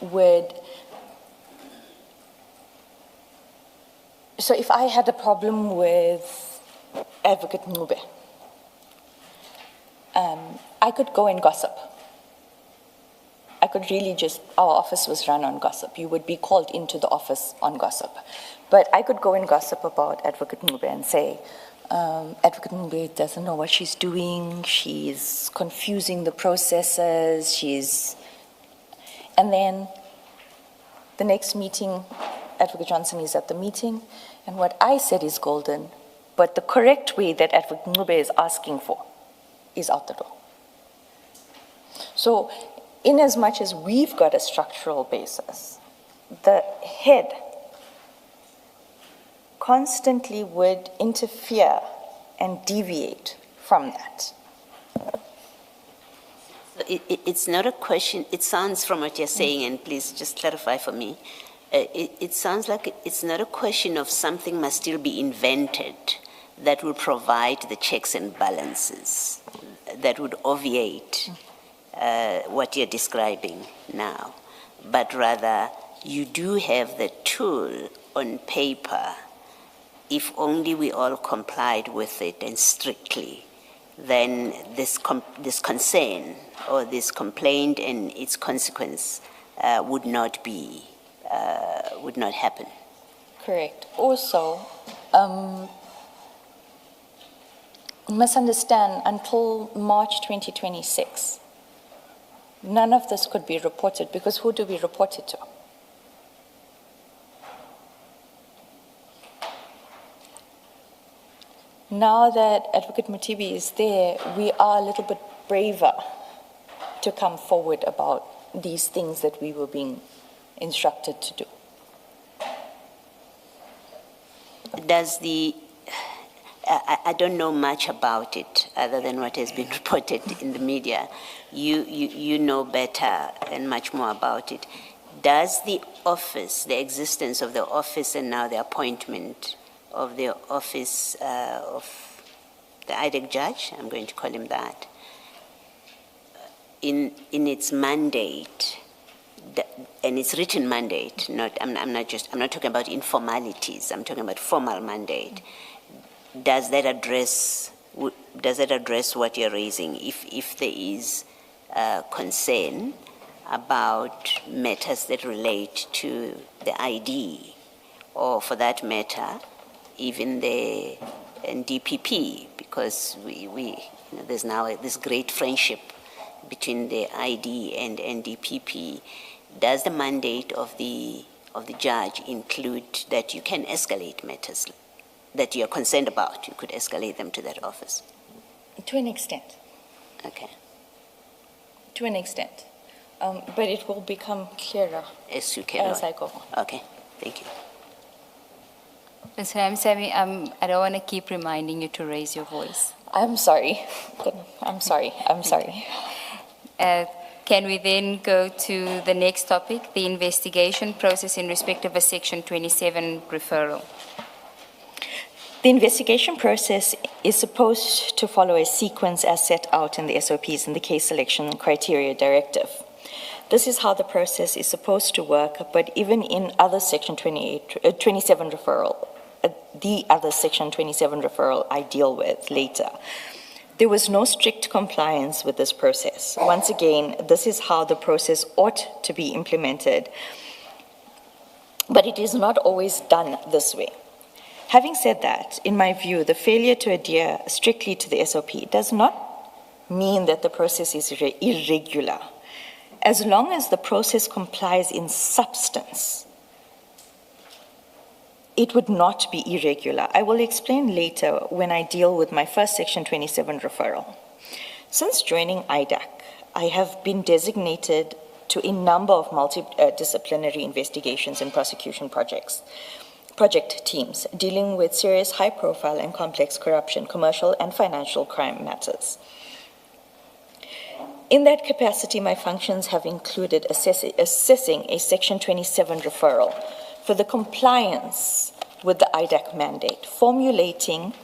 would, so if I had a problem with Advocate Ncube, I could go and gossip. I could really our office was run on gossip. You would be called into the office on gossip. But I could go and gossip about Advocate Ncube and say, Advocate Ncube doesn't know what she's doing, she's confusing the processes, and then the next meeting, Advocate Johnson is at the meeting, and what I said is golden, but the correct way that Advocate Ncube is asking for is out the door. So, in as much as we've got a structural basis, the head constantly would interfere and deviate from that. It's not a question, it sounds from what you're saying, and please just clarify for me, it sounds like it's not a question of something must still be invented that will provide the checks and balances, that would obviate what you're describing now, but rather you do have the tool on paper. If only we all complied with it and strictly, then this concern or this complaint and its consequence would not happen. Correct. Also, you must understand, until March 2026, none of this could be reported, because who do we report it to? Now that Advocate Mutibi is there, we are a little bit braver to come forward about these things that we were being instructed to do. I don't know much about it other than what has been reported in the media. You know better and much more about it. Does the office, the existence of the office and now the appointment of the office of the IDEC judge, I'm going to call him that, in its mandate, and its written mandate, I'm not talking about informalities, I'm talking about formal mandate. Does that address what you're raising? If there is concern about matters that relate to the ID, or for that matter, even the NDPP, because there's now this great friendship between the ID and NDPP. Does the mandate of the judge include that you can escalate matters that you're concerned about? You could escalate them to that office? To an extent. Okay. To an extent. But it will become clearer as I go on. Okay, thank you. Ms. Ramsamy, I don't want to keep reminding you to raise your voice. I'm sorry. I'm sorry. Can we then go to the next topic, the investigation process in respect of a Section 27 referral? The investigation process is supposed to follow a sequence as set out in the SOPs in the Case Selection Criteria Directive. this is how the process is supposed to work, but even in other Section 27 referral, the other Section 27 referral I deal with later, there was no strict compliance with this process. Once again, this is how the process ought to be implemented, but it is not always done this way. Having said that, in my view, the failure to adhere strictly to the SOP does not mean that the process is irregular. As long as the process complies in substance, it would not be irregular. I will explain later when I deal with my first Section 27 referral. Since joining IDAC, I have been designated to a number of multidisciplinary investigations and prosecution project teams dealing with serious, high-profile and complex corruption, commercial and financial crime matters. In that capacity, my functions have included assessing a Section 27 referral for the compliance with the IDAC mandate, formulating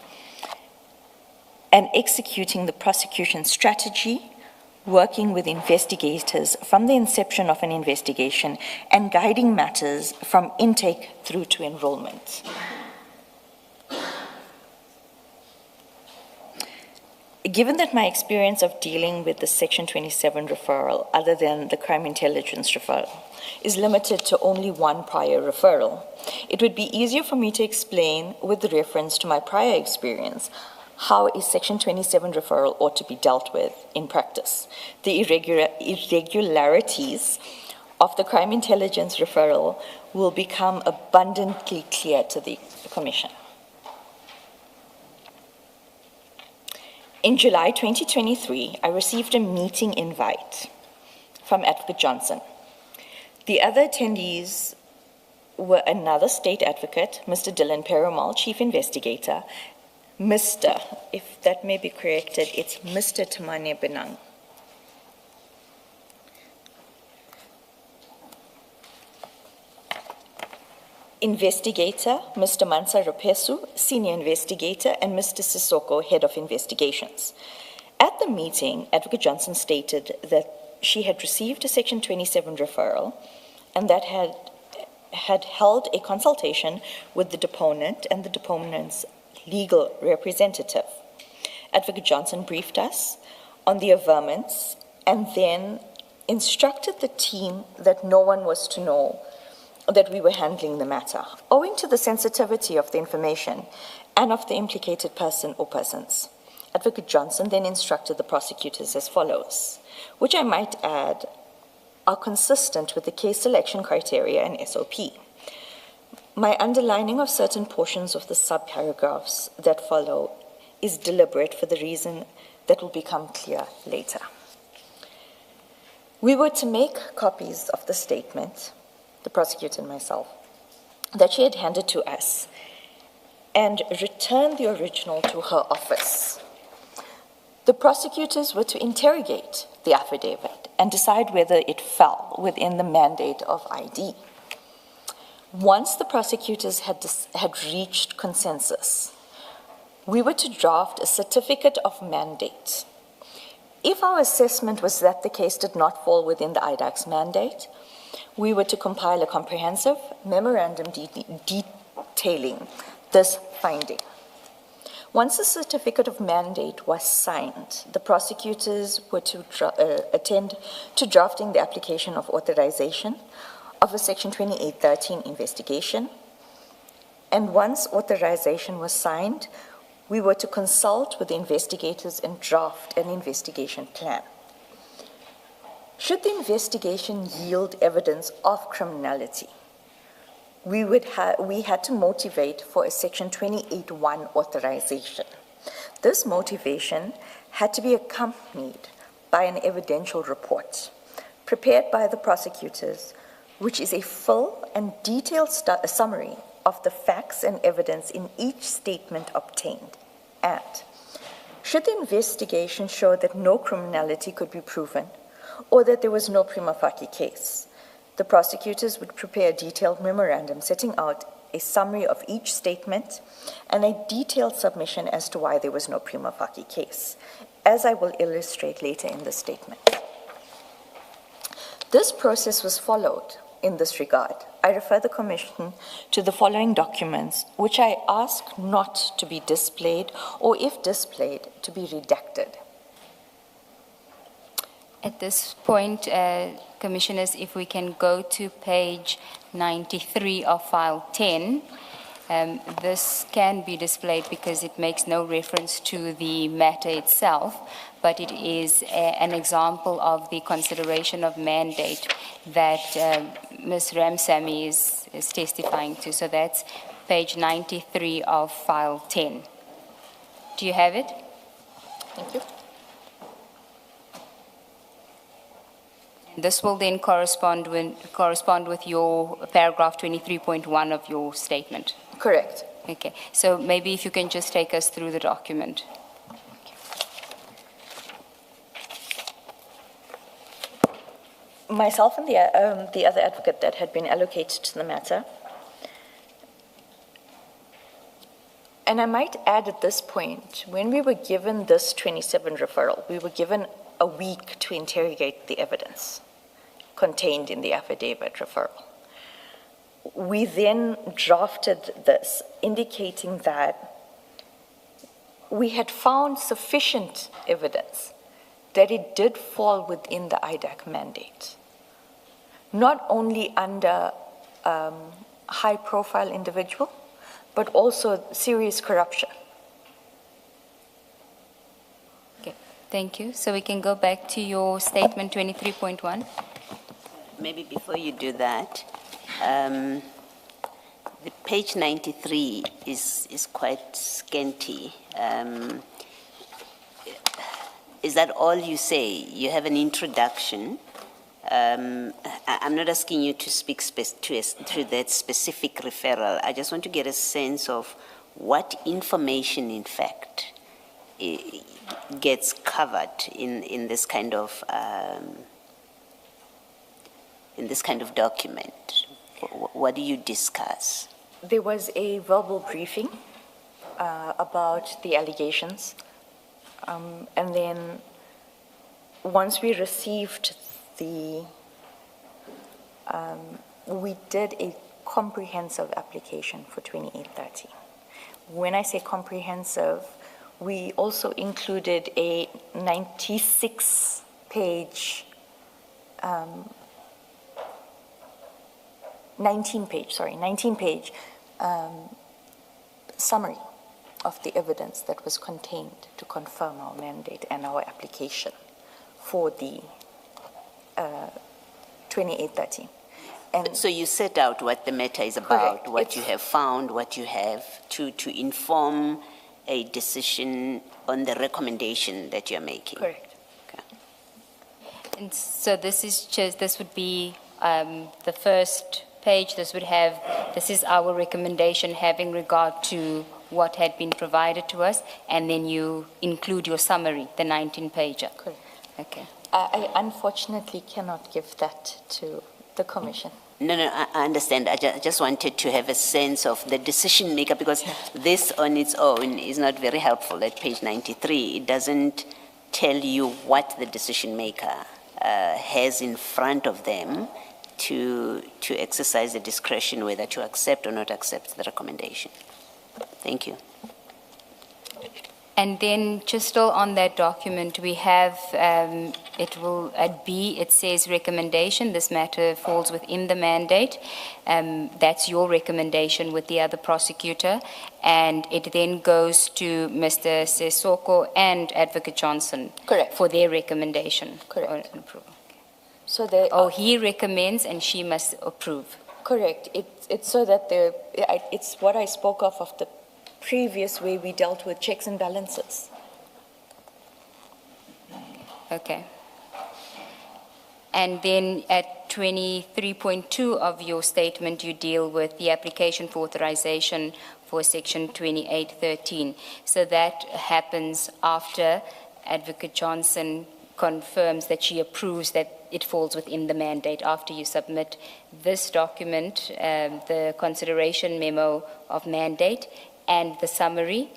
and executing the prosecution strategy, working with investigators from the inception of an investigation, and guiding matters from intake through to enrollment. Given that my experience of dealing with the Section 27 referral, other than the crime intelligence referral, is limited to only one prior referral, it would be easier for me to explain, with reference to my prior experience, how a Section 27 referral ought to be dealt with in practice. The irregularities of the crime intelligence referral will become abundantly clear to the Commission. In July 2023, I received a meeting invite from Advocate Johnson. The other attendees were another state advocate, Mr. Dylan Perumal, Chief Investigator, Mr., if that may be corrected, it's Mr. Tamane Benang. Investigator, Mr. Mansa Rapesu, Senior Investigator, and Mr. Sissoko, Head of Investigations. At the meeting, Advocate Johnson stated that she had received a Section 27 referral and that had held a consultation with the deponent and the deponent's legal representative. Advocate Johnson briefed us on the averments and then instructed the team that no one was to know that we were handling the matter, owing to the sensitivity of the information and of the implicated person or persons. Advocate Johnson then instructed the prosecutors as follows, which I might add are consistent with the case selection criteria and SOP. My underlining of certain portions of the subparagraphs that follow is deliberate for the reason that will become clear later. We were to make copies of the statement, the prosecutor and myself, that she had handed to us and return the original to her office. The prosecutors were to interrogate the affidavit and decide whether it fell within the mandate of ID. Once the prosecutors had reached consensus, we were to draft a certificate of mandate. If our assessment was that the case did not fall within the IDAC's mandate, we were to compile a comprehensive memorandum detailing this finding. Once the certificate of mandate was signed, the prosecutors were to attend to drafting the application of authorization of a Section 2813 investigation. And once authorization was signed, we were to consult with the investigators and draft an investigation plan. Should the investigation yield evidence of criminality, we had to motivate for a Section 28.1 authorization. This motivation had to be accompanied by an evidential report prepared by the prosecutors, which is a full and detailed summary of the facts and evidence in each statement obtained. And should the investigation show that no criminality could be proven, or that there was no prima facie case, the prosecutors would prepare a detailed memorandum setting out a summary of each statement and a detailed submission as to why there was no prima facie case, as I will illustrate later in the statement. This process was followed in this regard. I refer the Commission to the following documents, which I ask not to be displayed, or if displayed, to be redacted. At this point, Commissioners, if we can go to page 93 of file 10, this can be displayed because it makes no reference to the matter itself, but it is an example of the consideration of mandate that Ms. Ramsamy is testifying to. So that's page 93 of file 10. Do you have it? Thank you. This will then correspond with your paragraph 23.1 of your statement. Correct. Okay, so maybe if you can just take us through the document. Myself and the other advocate that had been allocated to the matter. And I might add at this point, when we were given this 27 referral, we were given a week to interrogate the evidence contained in the affidavit referral. We then drafted this, indicating that we had found sufficient evidence that it did fall within the IDAC mandate, not only under high-profile individual, but also serious corruption. Okay, thank you. So we can go back to your statement 23.1. Maybe before you do that, the page 93 is quite scanty. Is that all you say? You have an introduction. I'm not asking you to speak to that specific referral. I just want to get a sense of what information, in fact, gets covered in this kind of document. What do you discuss? There was a verbal briefing about the allegations, and then once we received we did a comprehensive application for 2830. When I say comprehensive, we also included a 19-page summary of the evidence that was contained to confirm our mandate and our application for the 2830. And so you set out what the matter is about, correct. What you have found, what you have to inform a decision on the recommendation that you're making. Correct. Okay. And so this would be the first page. This is our recommendation having regard to what had been provided to us, and then you include your summary, the 19-pager. Correct. Okay. I unfortunately cannot give that to the Commission. No, I understand. I just wanted to have a sense of the decision maker, because this on its own is not very helpful at page 93. It doesn't tell you what the decision maker has in front of them to exercise the discretion whether to accept or not accept the recommendation. Thank you. And then just still on that document, we have, at B, it says recommendation. This matter falls within the mandate. That's your recommendation with the other prosecutor. And it then goes to Mr. Sesoko and Advocate Johnson. Correct. For their recommendation. Correct. Or approval. So he recommends and she must approve. Correct. It's so that it's what I spoke of the previous way we dealt with checks and balances. Okay. And then at 23.2 of your statement, you deal with the application for authorization for Section 2813. So that happens after Advocate Johnson confirms that she approves that it falls within the mandate, after you submit this document, the consideration memo of mandate, and the summary,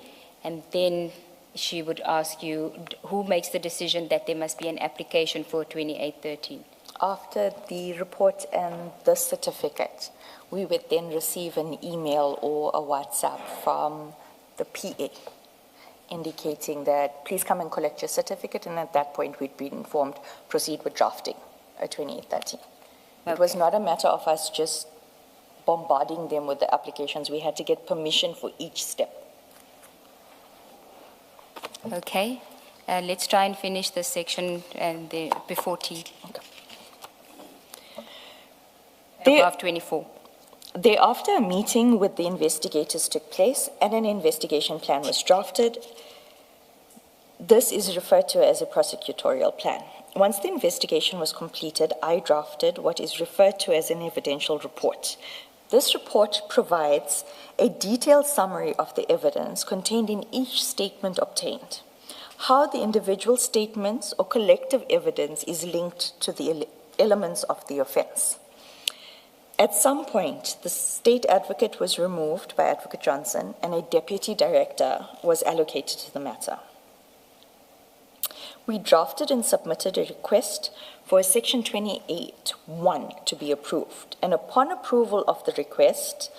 and then she would ask you, who makes the decision that there must be an application for 2813? After the report and the certificate, we would then receive an email or a WhatsApp from the PA indicating that please come and collect your certificate, and at that point we'd be informed, proceed with drafting a 2830. It was not a matter of us just bombarding them with the applications. We had to get permission for each step. Okay, let's try and finish this section and before tea. Above 24. Thereafter, a meeting with the investigators took place and an investigation plan was drafted. This is referred to as a prosecutorial plan. Once the investigation was completed, I drafted what is referred to as an evidential report. This report provides a detailed summary of the evidence contained in each statement obtained, how the individual statements or collective evidence is linked to the elements of the offense. At some point, the state advocate was removed by Advocate Johnson and a deputy director was allocated to the matter. We drafted and submitted a request for Section 28(1) to be approved, and upon approval of the request,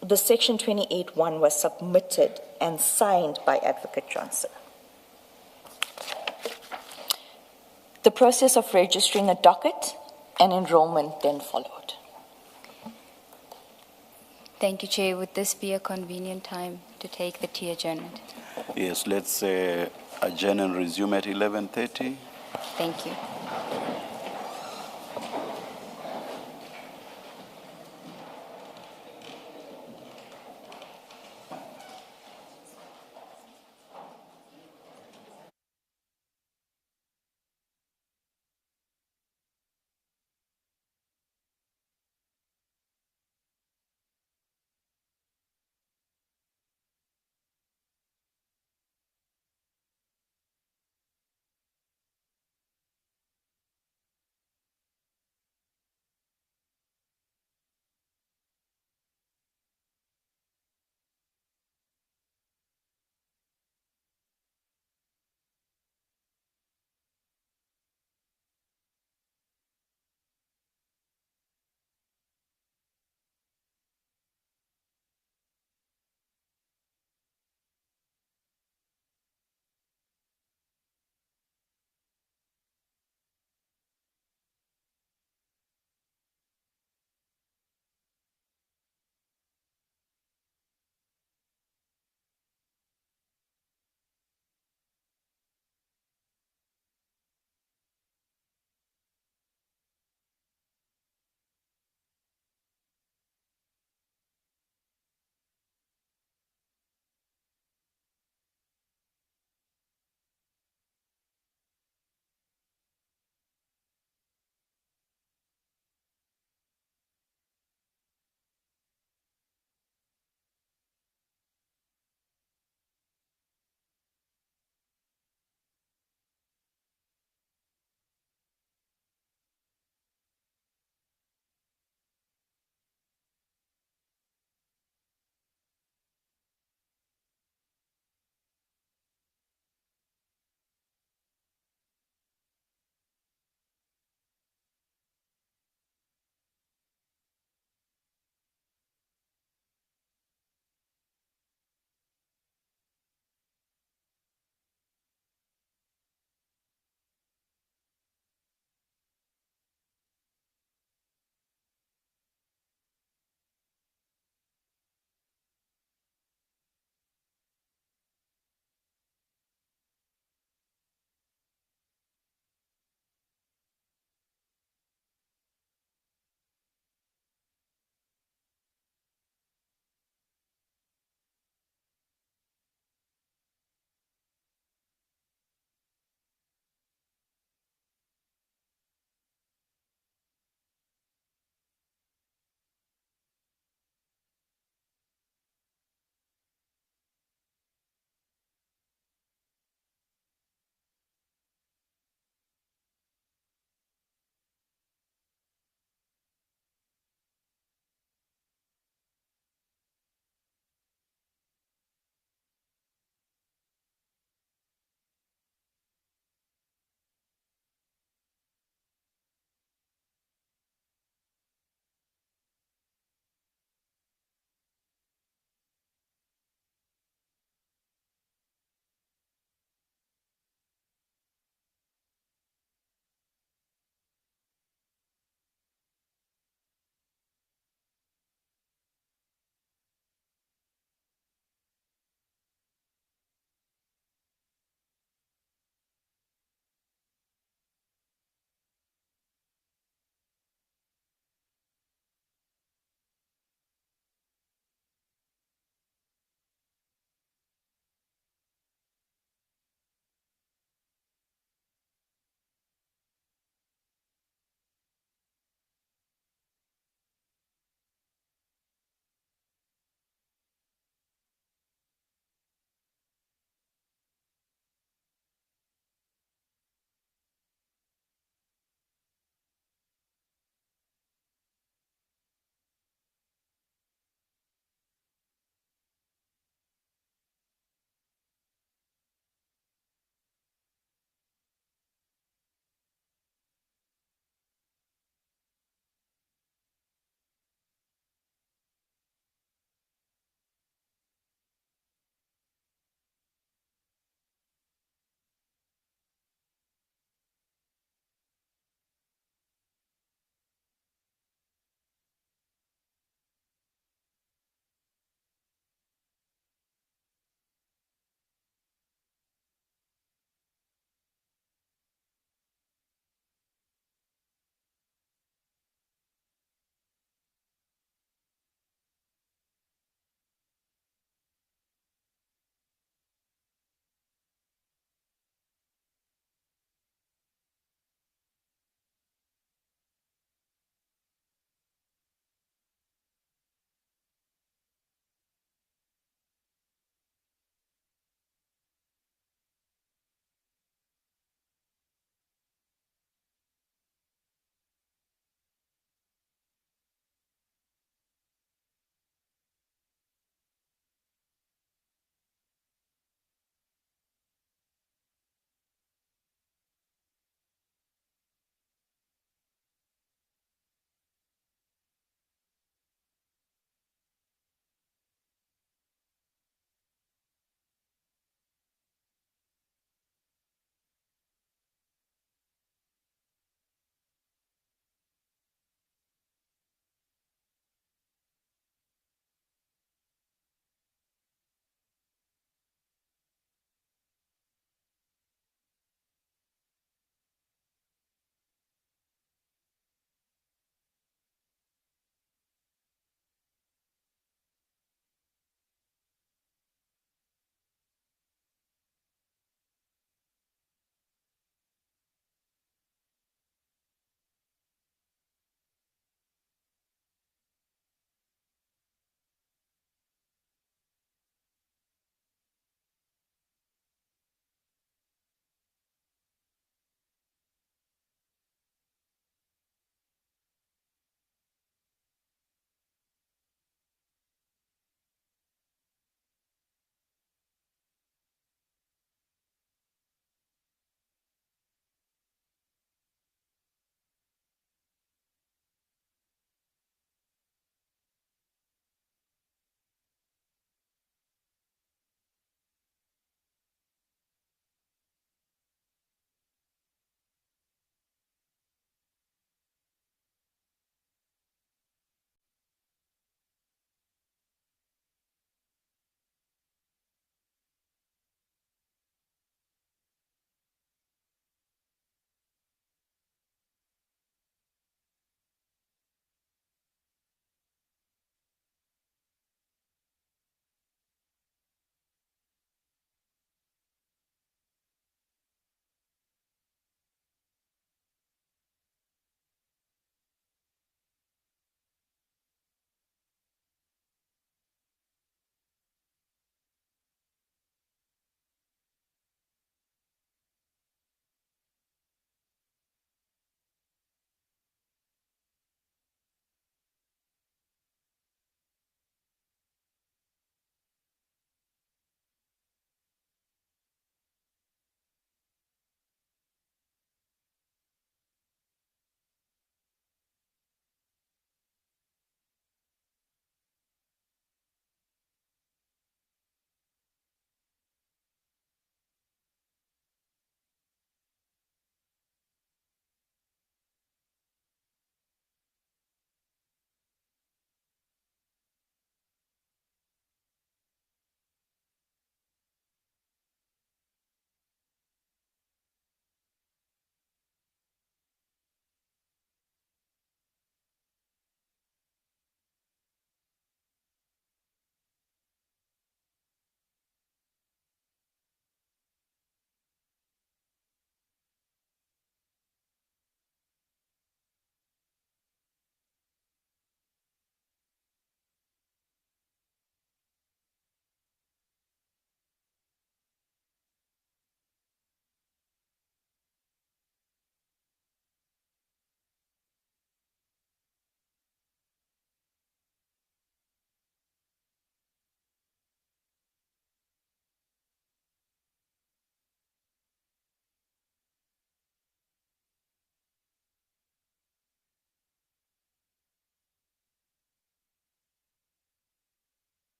the Section 28(1) was submitted and signed by Advocate Johnson. The process of registering a docket and enrollment then followed. Thank you, Chair. Would this be a convenient time to take the tea adjournment? Yes, let's adjourn and resume at 11:30. Thank you.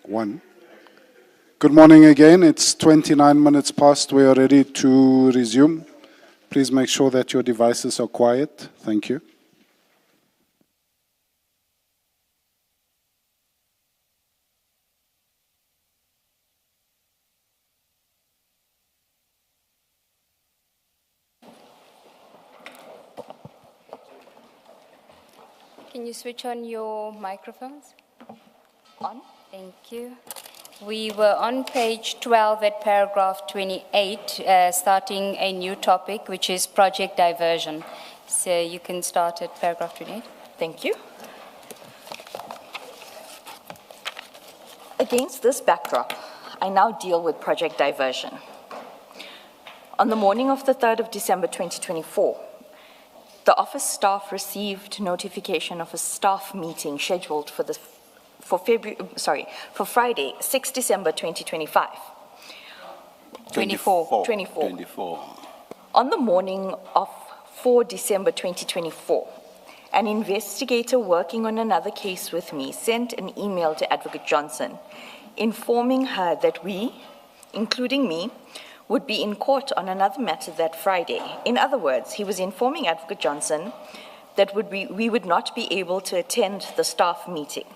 1. Good morning again. It's 29 minutes past. We are ready to resume. Please make sure that your devices are quiet. Thank you. Can you switch on your microphones? On. Thank you. We were on page 12 at paragraph 28, starting a new topic, which is project diversion. So you can start at paragraph 28. Thank you. Against this backdrop, I now deal with project diversion. On the morning of the 3rd of December 2024, the office staff received notification of a staff meeting scheduled for Friday, 6 December 2025. 24. On the morning of 4 December 2024, an investigator working on another case with me sent an email to Advocate Johnson informing her that we, including me, would be in court on another matter that Friday. In other words, he was informing Advocate Johnson that we would not be able to attend the staff meeting.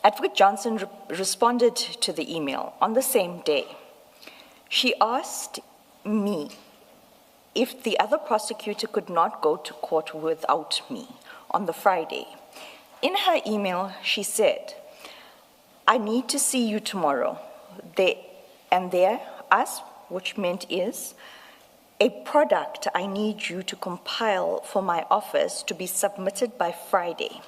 Advocate Johnson responded to the email on the same day. She asked me if the other prosecutor could not go to court without me on the Friday. In her email, she said, "I need to see you tomorrow." Us, which meant is, a product I need you to compile for my office to be submitted by Friday.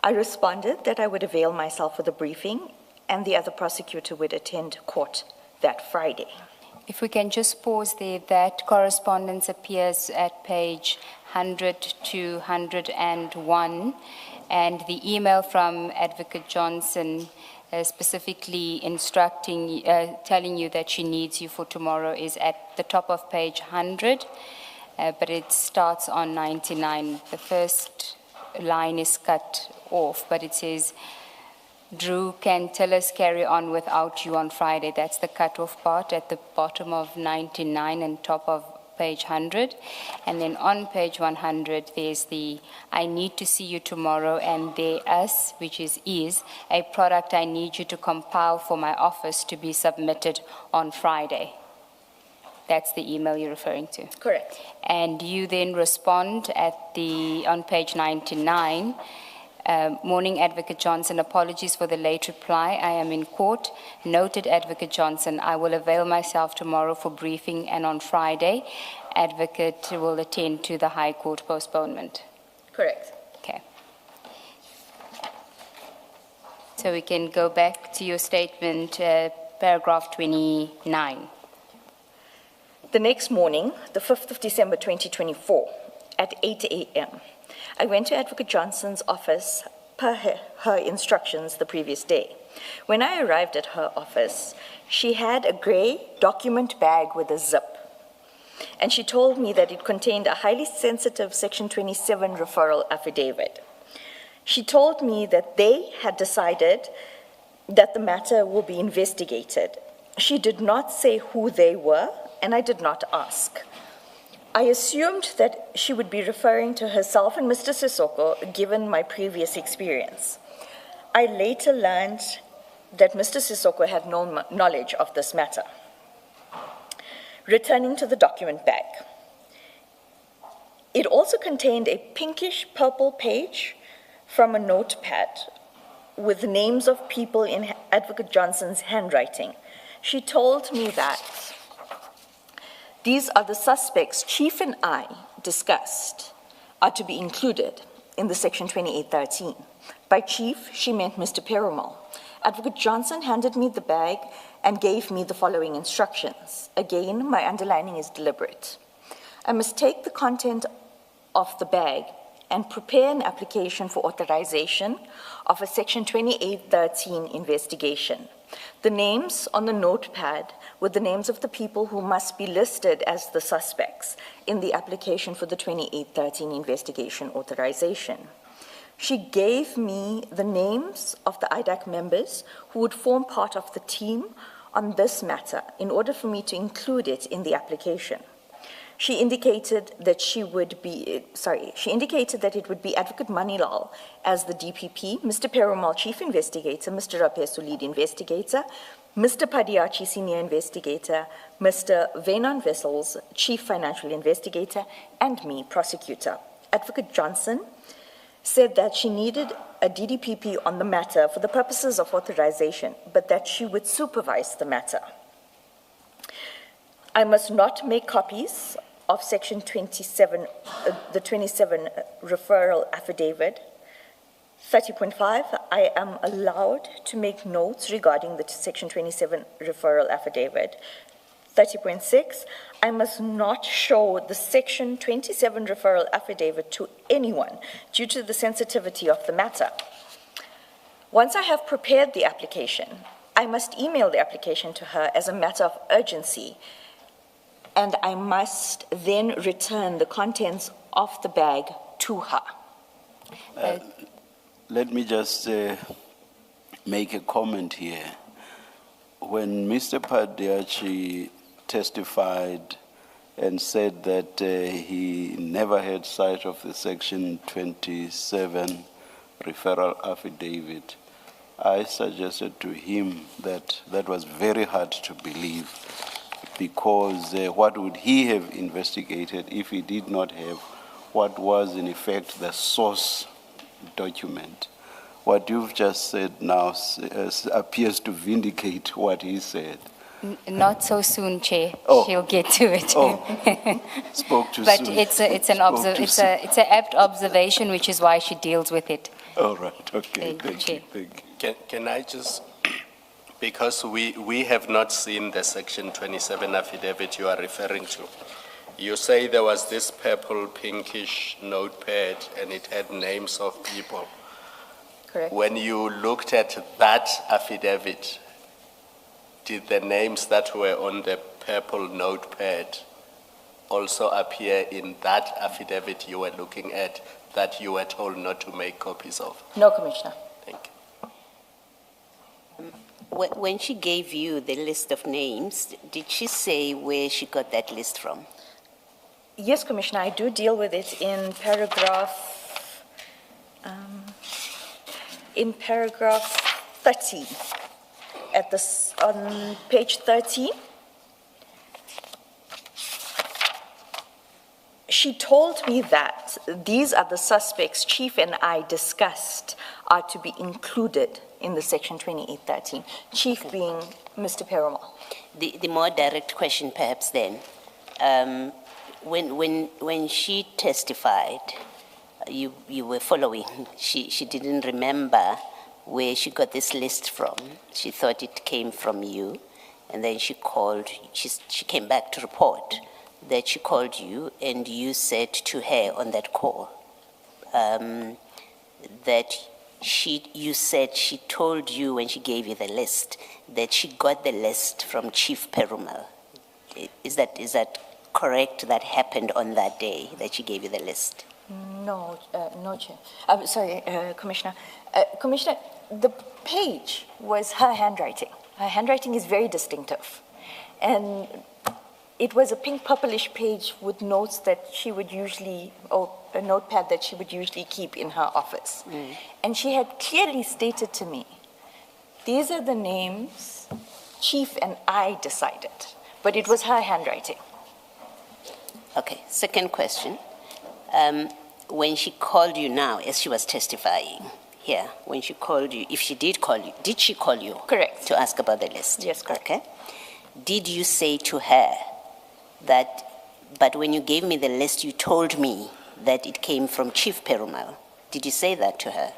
I responded that I would avail myself of the briefing and the other prosecutor would attend court that Friday. If we can just pause there, that correspondence appears at page 100 to 101, and the email from Advocate Johnson specifically instructing, telling you that she needs you for tomorrow is at the top of page 100, but it starts on 99. The first line is cut off, but it says, "Drew, can Tillis carry on without you on Friday?" That's the cut-off part at the bottom of 99 and top of page 100. And then on page 100, there's the "I need to see you tomorrow," and there us, which is a product I need you to compile for my office to be submitted on Friday. That's the email you're referring to. Correct. And you then respond on page 99, "Morning, Advocate Johnson. Apologies for the late reply. I am in court. Noted, Advocate Johnson. I will avail myself tomorrow for briefing, and on Friday, Advocate will attend to the High Court postponement." Correct. Okay. So we can go back to your statement, paragraph 29. The next morning, the 5th of December 2024, at 8 a.m., I went to Advocate Johnson's office per her instructions the previous day. When I arrived at her office, she had a gray document bag with a zip, and she told me that it contained a highly sensitive Section 27 referral affidavit. She told me that they had decided that the matter will be investigated. She did not say who they were, and I did not ask. I assumed that she would be referring to herself and Mr. Sissoko, given my previous experience. I later learned that Mr. Sissoko had no knowledge of this matter. Returning to the document bag, it also contained a pinkish purple page from a notepad with names of people in Advocate Johnson's handwriting. She told me that these are the suspects Chief and I discussed are to be included in the Section 2813. By Chief, she meant Mr. Perumal. Advocate Johnson handed me the bag and gave me the following instructions. Again, my underlining is deliberate. I must take the content of the bag and prepare an application for authorization of a Section 2813 investigation. The names on the notepad were the names of the people who must be listed as the suspects in the application for the 2813 investigation authorization. She gave me the names of the IDAC members who would form part of the team on this matter in order for me to include it in the application. She indicated that it would be Advocate Manilal as the DPP, Mr. Perumal, Chief Investigator, Mr. Rapesu, Lead Investigator, Mr. Padiachi, Senior Investigator, Mr. Venan Vessels, Chief Financial Investigator, and me, Prosecutor. Advocate Johnson said that she needed a DDPP on the matter for the purposes of authorization, but that she would supervise the matter. I must not make copies of Section 27, the 27 referral affidavit. 30.5, I am allowed to make notes regarding the Section 27 referral affidavit. 30.6, I must not show the Section 27 referral affidavit to anyone due to the sensitivity of the matter. Once I have prepared the application, I must email the application to her as a matter of urgency, and I must then return the contents of the bag to her. Let me just make a comment here. When Mr. Padiachi testified and said that he never had sight of the Section 27 referral affidavit, I suggested to him that that was very hard to believe, because what would he have investigated if he did not have what was in effect the source document? What you've just said now appears to vindicate what he said. Not so soon, Chair. Oh. She'll get to it. Oh, spoke too But soon. it's an apt observation, which is why she deals with it. All right, okay, Thank you, Chair. thank you. Can I just, because we have not seen the Section 27 affidavit you are referring to. You say there was this purple pinkish notepad and it had names of people. Correct. When you looked at that affidavit, did the names that were on the purple notepad also appear in that affidavit you were looking at that you were told not to make copies of? No, Commissioner. Thank you. When she gave you the list of names, did she say where she got that list from? Yes, Commissioner, I do deal with it in paragraph 30, on page 13. She told me that these are the suspects Chief and I discussed are to be included in the Section 2813, Chief being Mr. Perumal. The more direct question perhaps then, when she testified, you were following. She didn't remember where she got this list from. She thought it came from you, and then she called. She came back to report that she called you, and you said to her on that call that you said she told you when she gave you the list that she got the list from Chief Perumal. Is that correct? That happened on that day that she gave you the list? No, no, Chair. I'm sorry, Commissioner. Commissioner, the page was her handwriting. Her handwriting is very distinctive. And it was a pink purplish page with notes that she would usually, or a notepad that she would usually keep in her office. And she had clearly stated to me, these are the names Chief and I decided, but it was her handwriting. Okay, second question. When she called you now, as she was testifying here, when she called you, if she did call you, did she call you? Correct. To ask about the list? Yes, correct. Okay. Did you say to her that, but when you gave me the list, you told me that it came from Chief Perumal? Did you say that to her?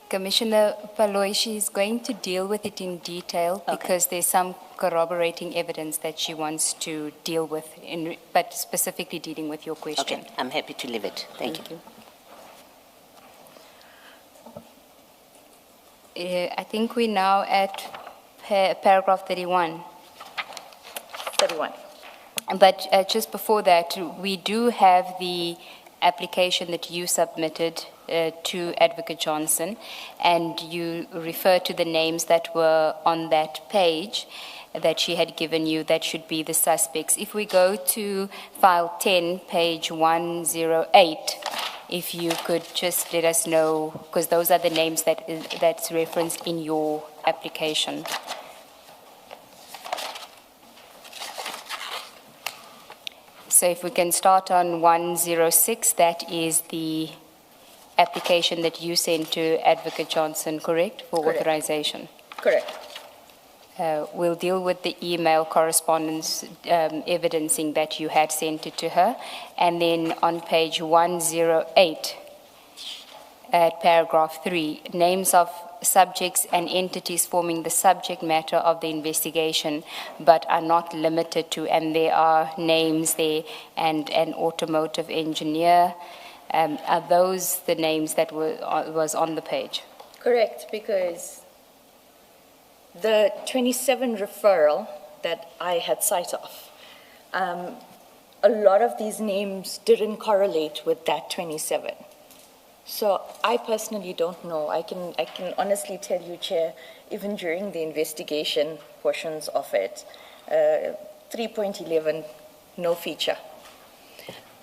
Commissioner Paloy, she's going to deal with it in detail because there's some corroborating evidence that she wants to deal with, but specifically dealing with your question. Okay, I'm happy to leave it. Thank you. I think we're now at paragraph 31. 31. But just before that, we do have the application that you submitted to Advocate Johnson, and you refer to the names that were on that page that she had given you, that should be the suspects. If we go to file 10, page 108, if you could just let us know, because those are the names that's referenced in your application. So if we can start on 106, that is the application that you sent to Advocate Johnson, correct, for Correct. authorization? Correct. We'll deal with the email correspondence evidencing that you had sent it to her. And then on page 108, at paragraph 3, names of subjects and entities forming the subject matter of the investigation, but are not limited to, and there are names there, and an automotive engineer. Are those the names that was on the page? Correct, because the 27 referral that I had sight of, a lot of these names didn't correlate with that 27. So I personally don't know. I can honestly tell you, Chair, even during the investigation portions of it, 3.11, no feature.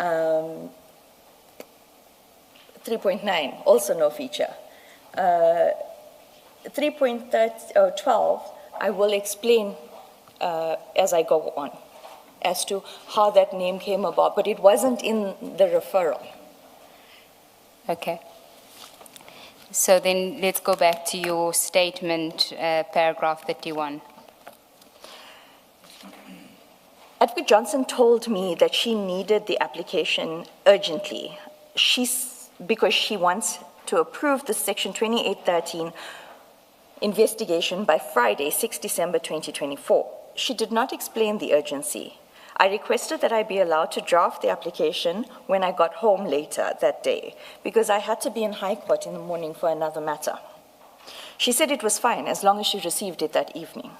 3.9, also no feature. 3.12, I will explain as I go on as to how that name came about, but it wasn't in the referral. Okay. So then let's go back to your statement, paragraph 31. Advocate Johnson told me that she needed the application urgently. Because she wants to approve the Section 2813 investigation by Friday, 6 December 2024. She did not explain the urgency. I requested that I be allowed to draft the application when I got home later that day, because I had to be in High Court in the morning for another matter. She said it was fine as long as she received it that evening.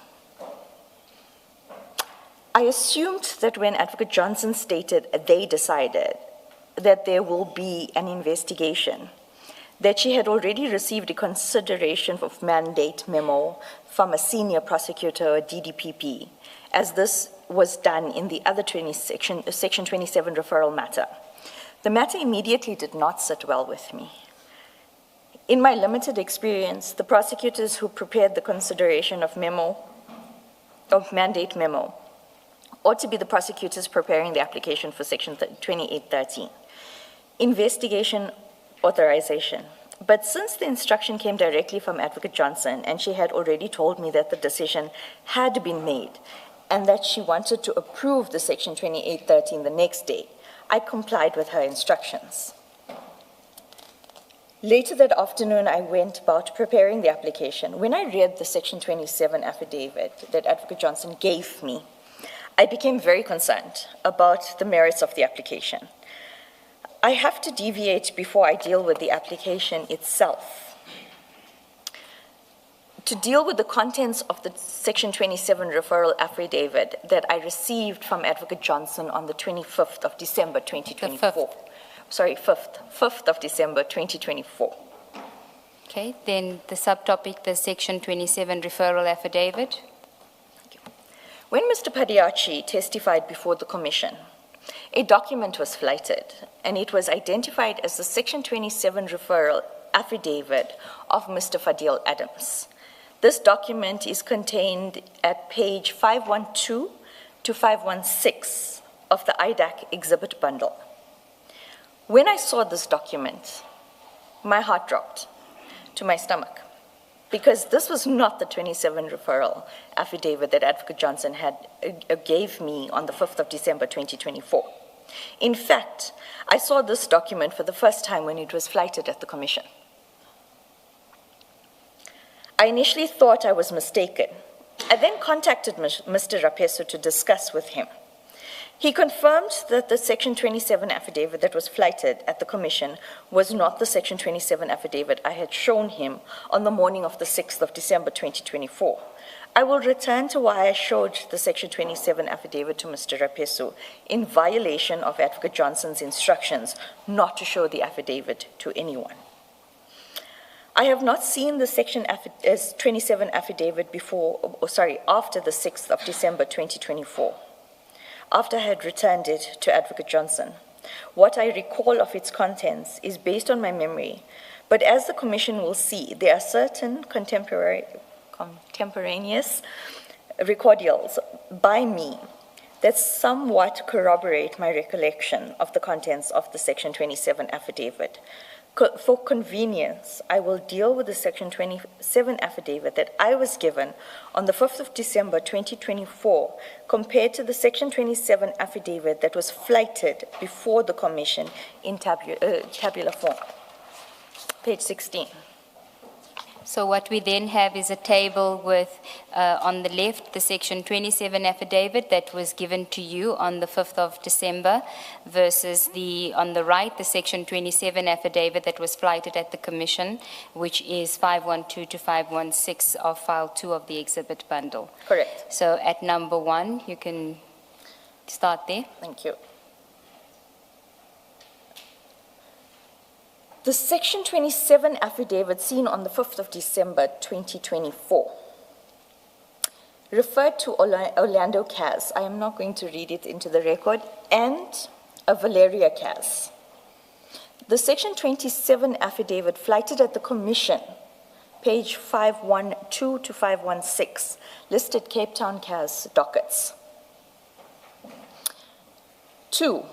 I assumed that when Advocate Johnson stated they decided that there will be an investigation, that she had already received a consideration of mandate memo from a senior prosecutor or DDPP, as this was done in the other Section 27 referral matter. The matter immediately did not sit well with me. In my limited experience, the prosecutors who prepared the consideration of mandate memo, ought to be the prosecutors preparing the application for Section 2813. Investigation authorization. But since the instruction came directly from Advocate Johnson, and she had already told me that the decision had been made and that she wanted to approve the Section 2813 the next day, I complied with her instructions. Later that afternoon, I went about preparing the application. When I read the Section 27 affidavit that Advocate Johnson gave me, I became very concerned about the merits of the application. I have to deviate before I deal with the application itself. To deal with the contents of the Section 27 referral affidavit that I received from Advocate Johnson on the 25th of December 2024. Sorry, 5th of December 2024. Okay, then the subtopic, the Section 27 referral affidavit. When Mr. Padiachi testified before the commission, a document was flighted, and it was identified as the Section 27 referral affidavit of Mr. Fadil Adams. This document is contained at page 512 to 516 of the IDAC exhibit bundle. When I saw this document, my heart dropped to my stomach, because this was not the 27 referral affidavit that Advocate Johnson gave me on the 5th of December 2024. In fact, I saw this document for the first time when it was flighted at the commission. I initially thought I was mistaken. I then contacted Mr. Rapeso to discuss with him. He confirmed that the Section 27 affidavit that was flighted at the commission was not the Section 27 affidavit I had shown him on the morning of the 6th of December 2024. I will return to why I showed the Section 27 affidavit to Mr. Rapesu in violation of Advocate Johnson's instructions not to show the affidavit to anyone. I have not seen the Section 27 affidavit after the 6th of December 2024, after I had returned it to Advocate Johnson. What I recall of its contents is based on my memory, but as the Commission will see, there are certain contemporaneous recordials by me that somewhat corroborate my recollection of the contents of the Section 27 affidavit. For convenience, I will deal with the Section 27 affidavit that I was given on the 5th of December 2024 compared to the Section 27 affidavit that was flighted before the Commission in tabular form. Page 16. So what we then have is a table with, on the left, the Section 27 affidavit that was given to you on the 5th of December versus on the right, the Section 27 affidavit that was flighted at the Commission, which is 512 to 516 of File 2 of the exhibit bundle. Correct. So at number 1, you can start there. Thank you. The Section 27 affidavit seen on the 5th of December 2024 referred to Orlando Kaz. I am not going to read it into the record, and a Valeria Kaz. The Section 27 affidavit flighted at the Commission, page 512 to 516, listed Cape Town Kaz dockets. 2.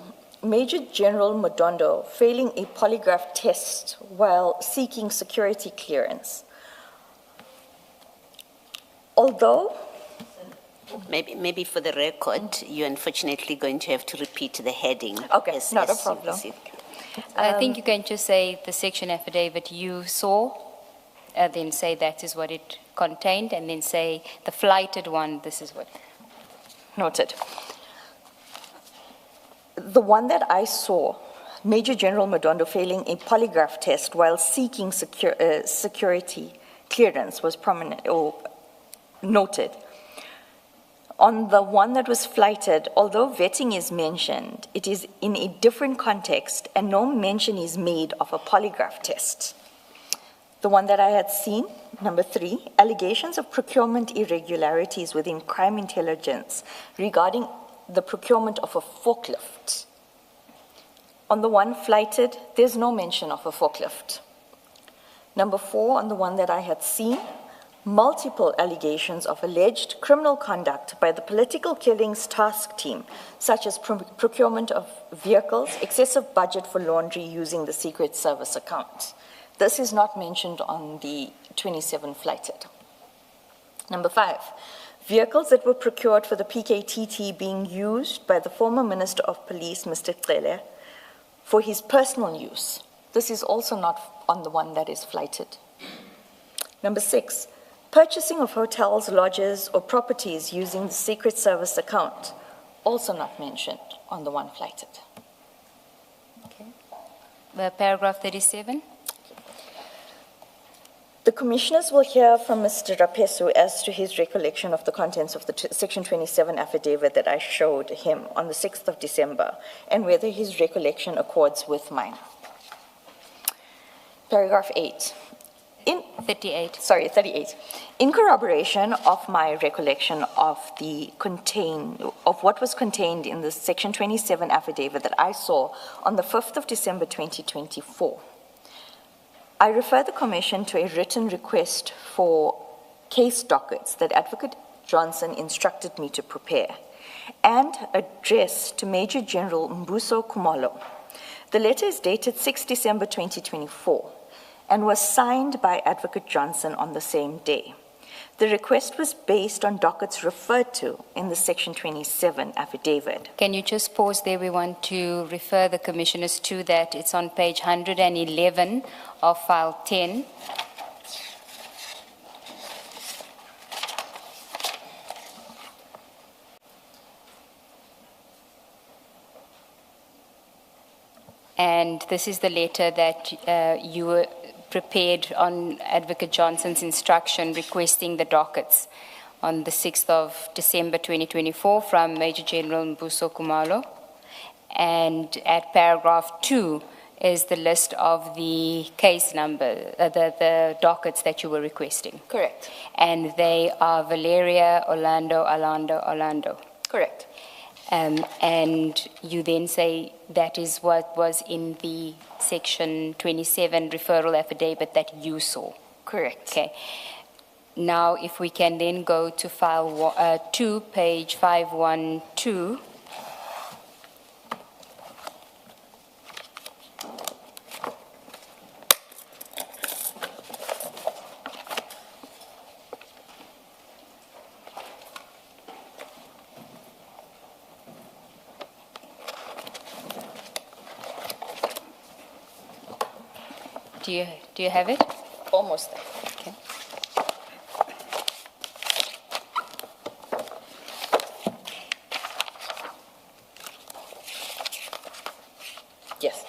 Major General Madondo failing a polygraph test while seeking security clearance. Although... Maybe for the record, you're unfortunately going to have to repeat the heading. Okay, not a problem. I think you can just say the section affidavit you saw, then say that is what it contained, and then say the flighted one, this is what. Noted. The one that I saw, Major General Madondo failing a polygraph test while seeking security clearance was prominent or noted. On the one that was flighted, although vetting is mentioned, it is in a different context and no mention is made of a polygraph test. The one that I had seen, number 3, allegations of procurement irregularities within crime intelligence regarding the procurement of a forklift. On the one flighted, there's no mention of a forklift. Number 4, on the one that I had seen, multiple allegations of alleged criminal conduct by the political killings task team, such as procurement of vehicles, excessive budget for laundry using the Secret Service account. This is not mentioned on the 27 flighted. Number 5, vehicles that were procured for the PKTT being used by the former Minister of Police, Mr. Cele, for his personal use. This is also not on the one that is flighted. Number 6, purchasing of hotels, lodges, or properties using the Secret Service account, also not mentioned on the one flighted. Okay. Paragraph 37. The commissioners will hear from Mr. Rapesu as to his recollection of the contents of the Section 27 affidavit that I showed him on the 6th of December and whether his recollection accords with mine. Paragraph 8. 38. In corroboration of my recollection of what was contained in the Section 27 affidavit that I saw on the 5th of December 2024, I refer the Commission to a written request for case dockets that Advocate Johnson instructed me to prepare and addressed to Major General Mbuso Kumalo. The letter is dated 6 December 2024 and was signed by Advocate Johnson on the same day. The request was based on dockets referred to in the Section 27 affidavit. Can you just pause there? We want to refer the commissioners to that. It's on page 111 of file 10. And this is the letter that you were prepared on Advocate Johnson's instruction requesting the dockets on the 6th of December 2024 from Major General Mbuso Kumalo. And at paragraph 2 is the list of the case number, the dockets that you were requesting. Correct. And they are Valeria, Orlando. Correct. And you then say that is what was in the section 27 referral affidavit that you saw. Correct. Okay. Now, if we can then go to file 2, page 512. Do you have it? Almost there. Okay. Yes.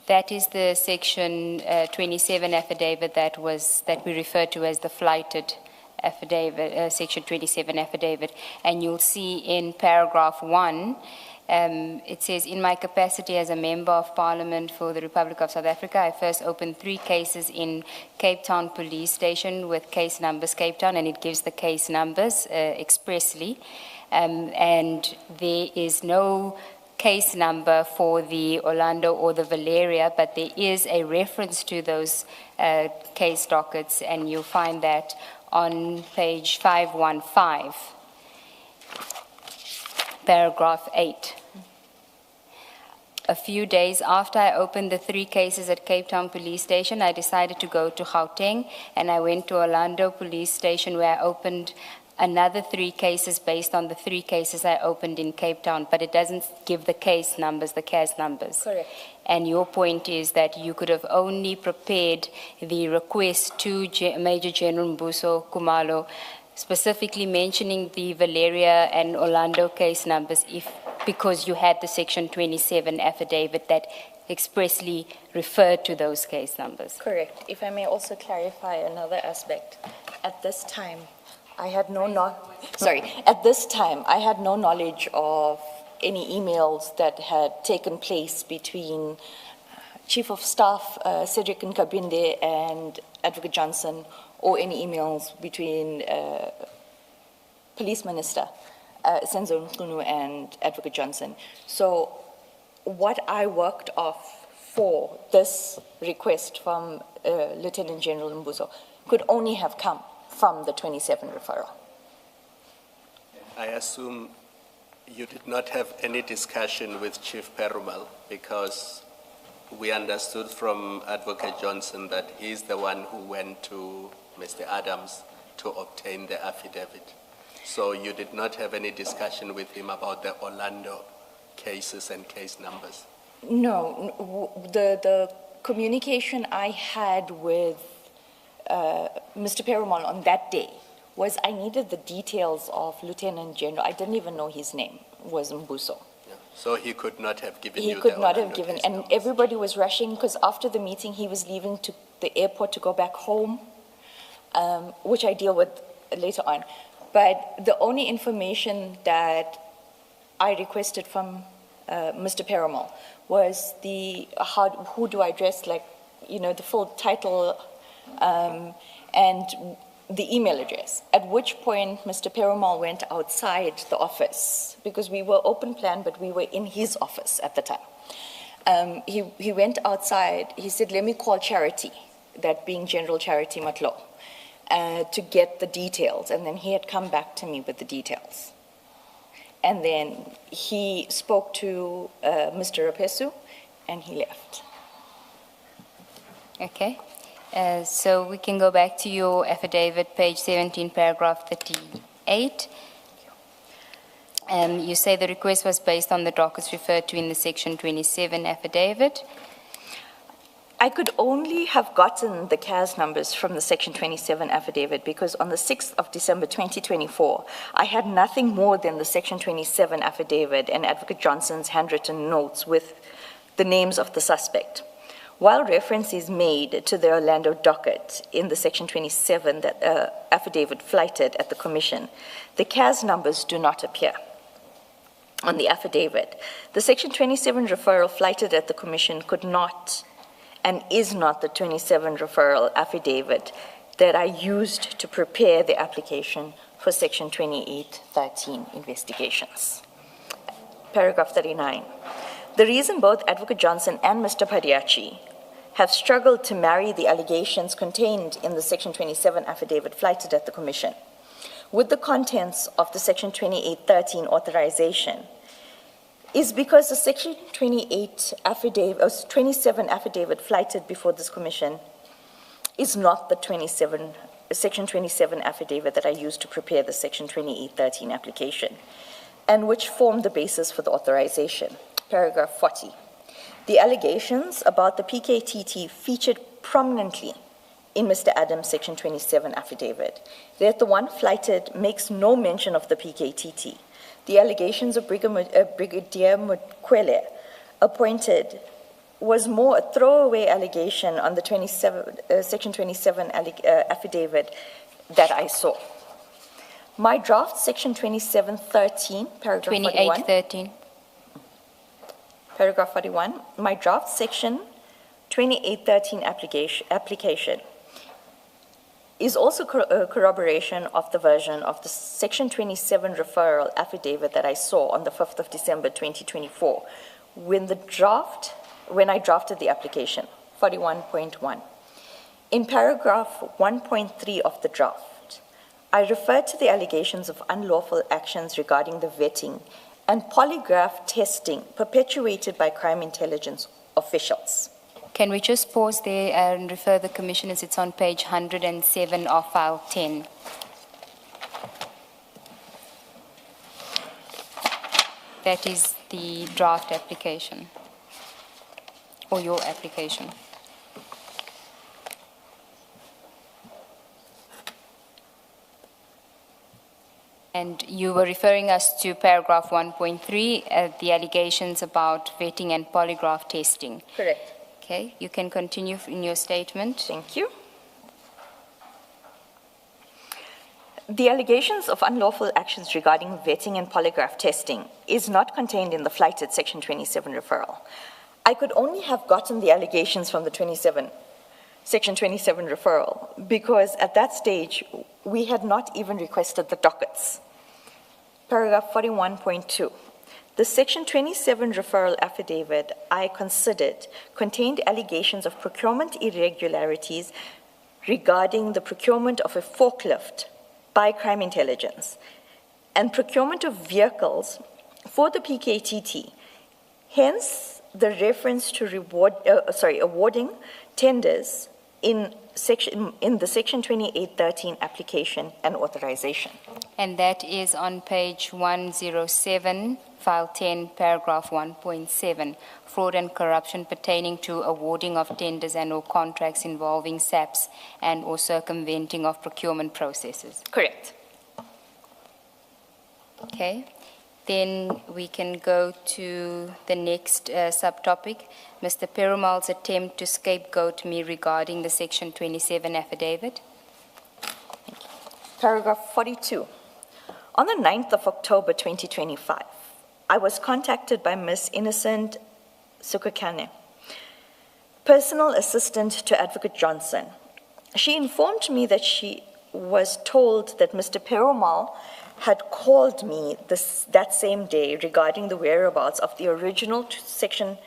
That is the section 27 affidavit that we refer to as the flighted affidavit, section 27 affidavit, and you'll see in paragraph 1. It says, in my capacity as a member of Parliament for the Republic of South Africa, I first opened 3 cases in Cape Town Police Station with case numbers Cape Town, and it gives the case numbers expressly. And there is no case number for the Orlando or the Valeria, but there is a reference to those case dockets, and you'll find that on page 515. Paragraph 8. A few days after I opened the 3 cases at Cape Town Police Station, I decided to go to Gauteng, and I went to Orlando Police Station where I opened another 3 cases based on the 3 cases I opened in Cape Town, but it doesn't give the case numbers, the CAS numbers. Correct. And your point is that you could have only prepared the request to Major General Mbuso Kumalo, specifically mentioning the Valeria and Orlando case numbers because you had the section 27 affidavit that expressly referred to those case numbers. Correct. If I may also clarify another aspect. At this time, I had no knowledge of any emails that had taken place between Chief of Staff Cedric Nkabinde and Advocate Johnson, or any emails between Police Minister Senzo Mkhunu and Advocate Johnson. So what I worked off for this request from Lieutenant General Mbuso could only have come from the 27 referral. I assume you did not have any discussion with Chief Perumal, because we understood from Advocate Johnson that he's the one who went to Mr. Adams to obtain the affidavit. So you did not have any discussion with him about the Orlando cases and case numbers? No, the communication I had with Mr. Perumal on that day was I needed the details of Lieutenant General. I didn't even know his name was Mbuso. Yeah. So he could not have given you the He could not Orlando have given, case and numbers. everybody was rushing because after the meeting he was leaving to the airport to go back home, which I deal with later on. But the only information that I requested from Mr. Perumal was who do I address, like, the full title and the email address, at which point Mr. Perumal went outside the office because we were open plan, but we were in his office at the time. He went outside, he said, let me call Charity, that being General Charity Matlo, to get the details, and then he had come back to me with the details. And then he spoke to Mr. Rapesu, and he left. Okay. So we can go back to your affidavit, page 17, paragraph 38. You say the request was based on the dockets referred to in the section 27 affidavit. I could only have gotten the CAS numbers from the section 27 affidavit because on the 6th of December 2024, I had nothing more than the section 27 affidavit and Advocate Johnson's handwritten notes with the names of the suspect. While reference is made to the Orlando docket in the Section 27 that, affidavit flighted at the Commission, the CAS numbers do not appear on the affidavit. The Section 27 referral flighted at the Commission could not and is not the 27 referral affidavit that I used to prepare the application for Section 2813 investigations. Paragraph 39. The reason both Advocate Johnson and Mr. Padiachi have struggled to marry the allegations contained in the Section 27 affidavit flighted at the Commission with the contents of the Section 2813 authorization is because the Section 27 affidavit flighted before this Commission is not the Section 27 affidavit that I used to prepare the Section 2813 application, and which formed the basis for the authorization. Paragraph 40. The allegations about the PKTT featured prominently in Mr. Adams' Section 27 affidavit, yet the one flighted makes no mention of the PKTT. The allegations of Brigadier Mukwele appointed was more a throwaway allegation on the Section 27 affidavit that I saw. My draft Section 2713, paragraph 2813. Paragraph 41, my draft Section 2813 application is also a corroboration of the version of the Section 27 referral affidavit that I saw on the 5th of December 2024 when I drafted the application, 41.1. In paragraph 1.3 of the draft, I referred to the allegations of unlawful actions regarding the vetting and polygraph testing perpetuated by crime intelligence officials. Can we just pause there and refer the commissioners? It's on page 107 of file 10. That is the draft application, or your application. And you were referring us to paragraph 1.3, the allegations about vetting and polygraph testing. Correct. Okay, you can continue in your statement. Thank you. The allegations of unlawful actions regarding vetting and polygraph testing is not contained in the flighted Section 27 referral. I could only have gotten the allegations from the Section 27 referral because at that stage, we had not even requested the dockets. Paragraph 41.2. The Section 27 referral affidavit I considered contained allegations of procurement irregularities regarding the procurement of a forklift by crime intelligence and procurement of vehicles for the PKTT. Hence, the reference to awarding tenders in the Section 2813 application and authorization. And that is on page 107, file 10, paragraph 1.7, fraud and corruption pertaining to awarding of tenders and or contracts involving SAPs and or circumventing of procurement processes. Correct. Okay. Then we can go to the next subtopic, Mr. Perumal's attempt to scapegoat me regarding the Section 27 affidavit. Paragraph 42. On the 9th of October 2025, I was contacted by Ms. Innocent Sukakane, personal assistant to Advocate Johnson. She informed me that she was told that Mr. Perumal had called me that same day regarding the whereabouts of the original Section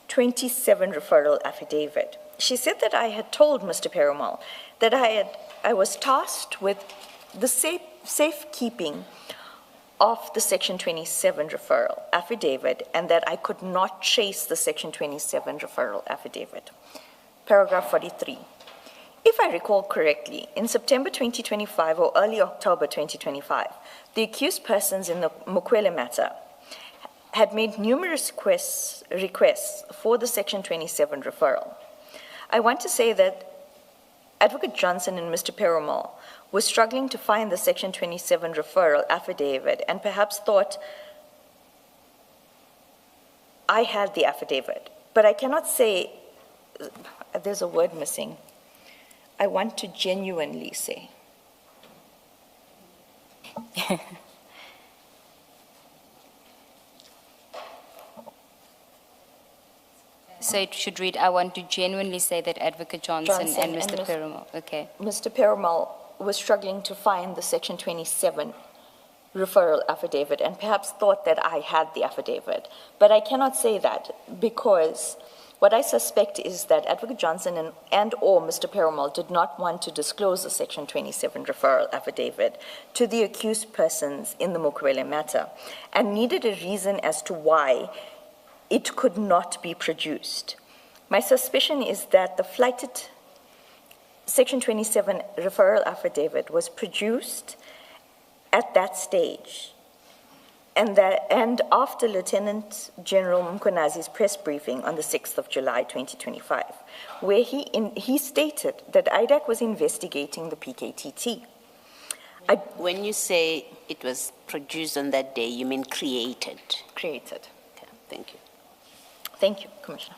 27 referral affidavit. She said that I had told Mr. Perumal that I was tasked with the safekeeping of the Section 27 referral affidavit and that I could not chase the Section 27 referral affidavit. Paragraph 43. If I recall correctly, in September 2025 or early October 2025, the accused persons in the Mukwele matter had made numerous requests for the Section 27 referral. I want to say that Advocate Johnson and Mr. Perumal were struggling to find the Section 27 referral affidavit and perhaps thought I had the affidavit, but I cannot say there's a word missing. I want to genuinely say. So it should read, I want to genuinely say that Advocate Johnson and Mr. Perumal. Okay. Mr. Perumal was struggling to find the Section 27 referral affidavit and perhaps thought that I had the affidavit. But I cannot say that because what I suspect is that Advocate Johnson and or Mr. Perumal did not want to disclose the Section 27 referral affidavit to the accused persons in the Mukwele matter and needed a reason as to why it could not be produced. My suspicion is that the flighted Section 27 referral affidavit was produced at that stage, and after Lieutenant General Mkonazi's press briefing on the 6th of July 2025, where he stated that IDAC was investigating the PKTT. When you say it was produced on that day, you mean created? Created. Okay, thank you. Thank you, Commissioner.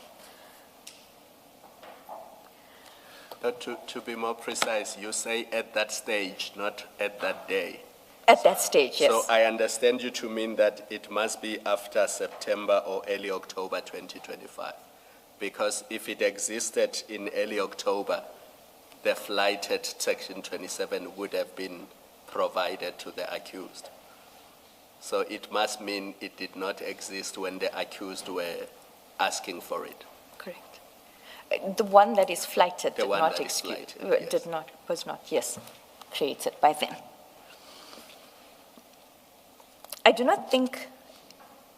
To be more precise, you say at that stage, not at that day. At that stage, yes. So I understand you to mean that it must be after September or early October 2025. Because if it existed in early October, the flighted Section 27 would have been provided to the accused. So it must mean it did not exist when the accused were asking for it. Correct. The one that is flighted The did one not that is flighted, yes. was not, yes, created by then. I do not think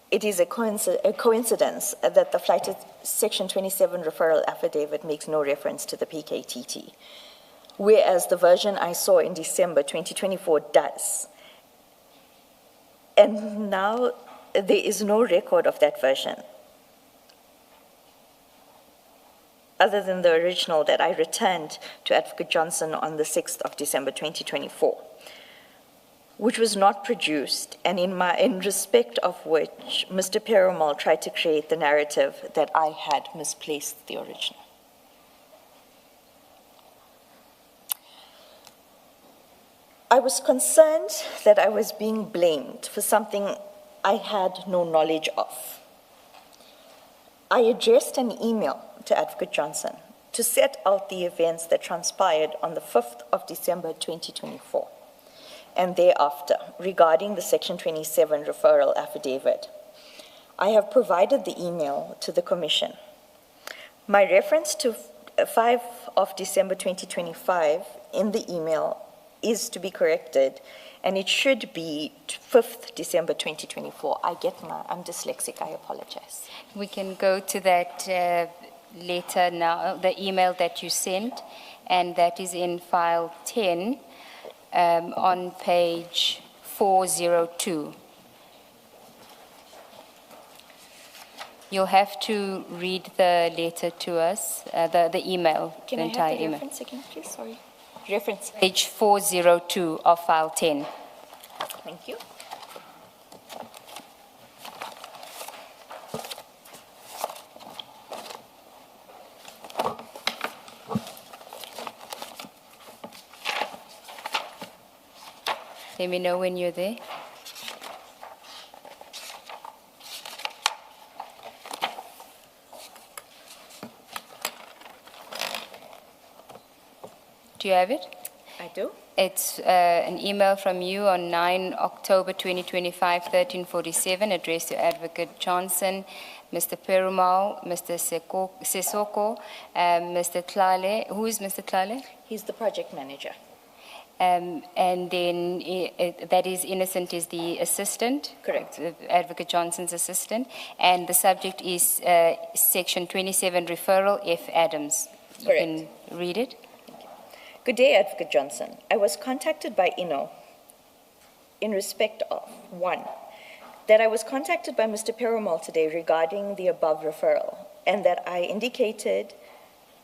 it is a coincidence that the flighted Section 27 referral affidavit makes no reference to the PKTT, whereas the version I saw in December 2024 does. And now there is no record of that version, other than the original that I returned to Advocate Johnson on the 6th of December 2024, which was not produced, and in respect of which Mr. Perumal tried to create the narrative that I had misplaced the original. I was concerned that I was being blamed for something I had no knowledge of. I addressed an email to Advocate Johnson to set out the events that transpired on the 5th of December 2024 and thereafter regarding the Section 27 referral affidavit. I have provided the email to the Commission. My reference to 5 of December 2025 in the email is to be corrected, and it should be 5th December 2024. I'm dyslexic, I apologize. We can go to that later now, the email that you sent, and that is in file 10 on page 402. You'll have to read the letter to us, the email, Can the I entire have the email. reference again, please? Sorry. Reference. Page 402 of file 10. Thank you. Let me know when you're there. Do you have it? I do. It's an email from you on 9 October 2025, 1347, addressed to Advocate Johnson, Mr. Perumal, Mr. Sesoko, Mr. Tlale. Who is Mr. Tlale? He's the project manager. And then that is Innocent is the assistant. Correct. Advocate Johnson's assistant. And the subject is Section 27 referral, F. Adams. You Correct. can read it. Good day, Advocate Johnson. I was contacted by INO in respect of, 1, that I was contacted by Mr. Perumal today regarding the above referral, and that I indicated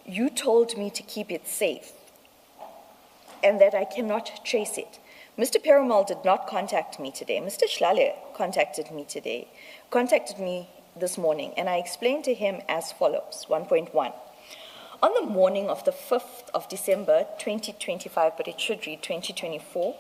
you told me to keep it safe and that I cannot trace it. Mr. Perumal did not contact me today. Mr. Shlale contacted me this morning, and I explained to him as follows. 1.1. On the morning of the 5th of December 2025, but it should read 2024,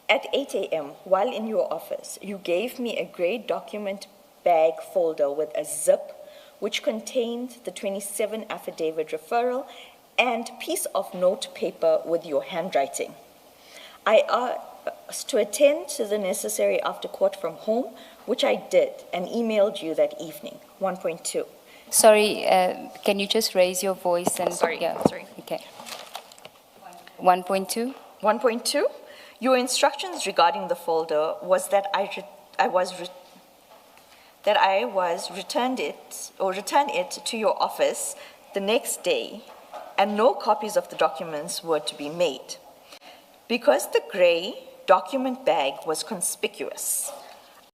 at 8 a.m., while in your office, you gave me a grey document bag folder with a zip which contained the 27 affidavit referral and piece of note paper with your handwriting. I asked to attend to the necessary after court from home, which I did, and emailed you that evening. 1.2. Sorry, can you just raise your voice and... Sorry. Okay. 1.2? 1.2. Your instructions regarding the folder was that return it to your office the next day, and no copies of the documents were to be made. Because the grey document bag was conspicuous,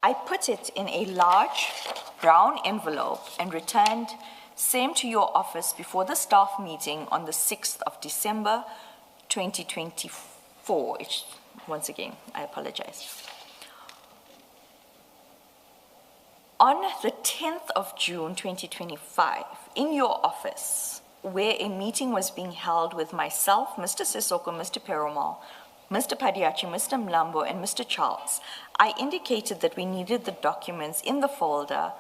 I put it in a large brown envelope and returned same to your office before the staff meeting on the 6th of December 2024. Once again, I apologize. On the 10th of June 2025, in your office, where a meeting was being held with myself, Mr. Sissoko, Mr. Perumal, Mr. Padiachi, Mr. Mlambo, and Mr. Charles, I indicated that we needed the documents in the folder.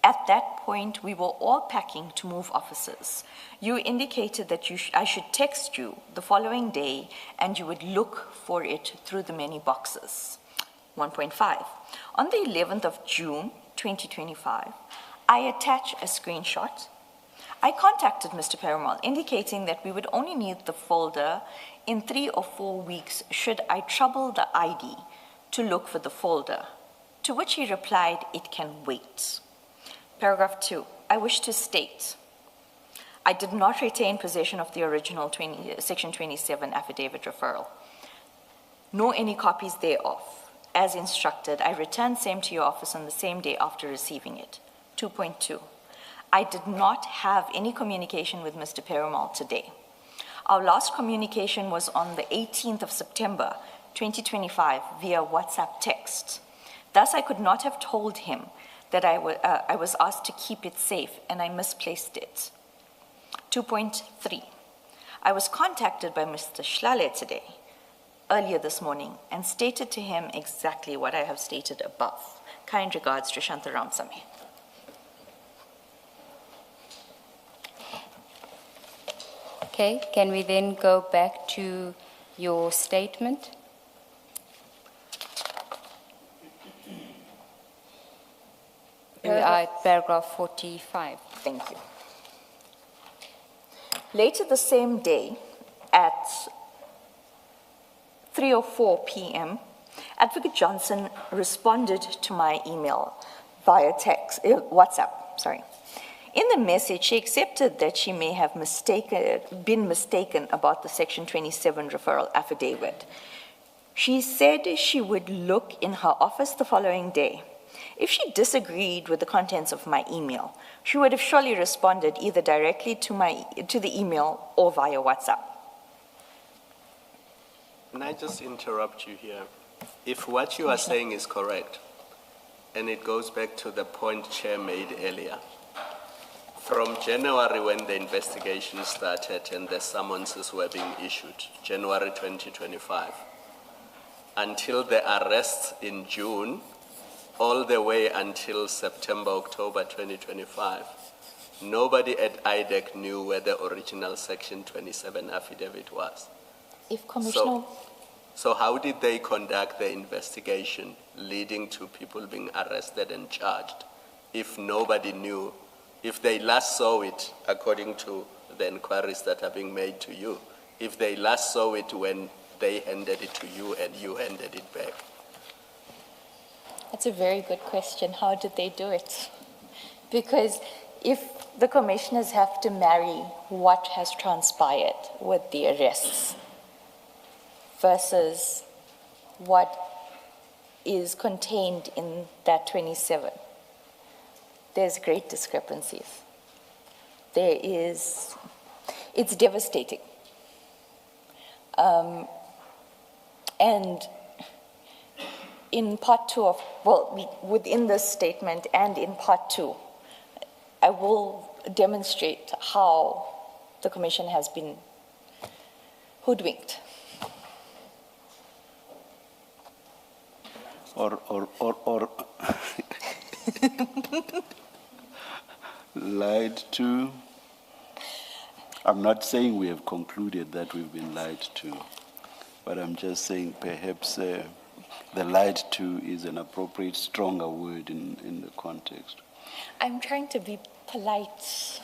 At that point, we were all packing to move offices. You indicated that I should text you the following day and you would look for it through the many boxes. 1.5. On the 11th of June 2025, I attach a screenshot. I contacted Mr. Perumal indicating that we would only need the folder in 3 or 4 weeks should I trouble the ID to look for the folder, to which he replied, it can wait. Paragraph 2, I wish to state, I did not retain possession of the original Section 27 affidavit referral, nor any copies thereof. As instructed, I returned same to your office on the same day after receiving it. 2.2, I did not have any communication with Mr. Perumal today. Our last communication was on the 18th of September 2025 via WhatsApp text. Thus, I could not have told him that I was asked to keep it safe and I misplaced it. 2.3, I was contacted by Mr. Shlale today, earlier this morning, and stated to him exactly what I have stated above. Kind regards, Trishanta Ramsamy. Okay, can we then go back to your statement? We are at paragraph 45. Thank you. Later the same day, at 3:04 p.m., Advocate Johnson responded to my email via WhatsApp. In the message, she accepted that she may have been mistaken about the Section 27 referral affidavit. She said she would look in her office the following day. If she disagreed with the contents of my email, she would have surely responded either directly to the email or via WhatsApp. Can I just interrupt you here? If what you are saying is correct, and it goes back to the point Chair made earlier, from January when the investigation started and the summonses were being issued, January 2025, until the arrests in June, all the way until September, October 2025, nobody at IDEC knew where the original Section 27 affidavit was. If Commissioner... So how did they conduct the investigation leading to people being arrested and charged if nobody knew? If they last saw it, according to the inquiries that are being made to you, if they last saw it when they handed it to you and you handed it back? That's a very good question. How did they do it? Because if the commissioners have to marry what has transpired with the arrests versus what is contained in that 27, there's great discrepancies. It's devastating. And in part 2 of, within this statement and in part 2, I will demonstrate how the Commission has been hoodwinked. Or lied to. I'm not saying we have concluded that we've been lied to, but I'm just saying perhaps the lied to is an appropriate, stronger word in the context. I'm trying to be polite.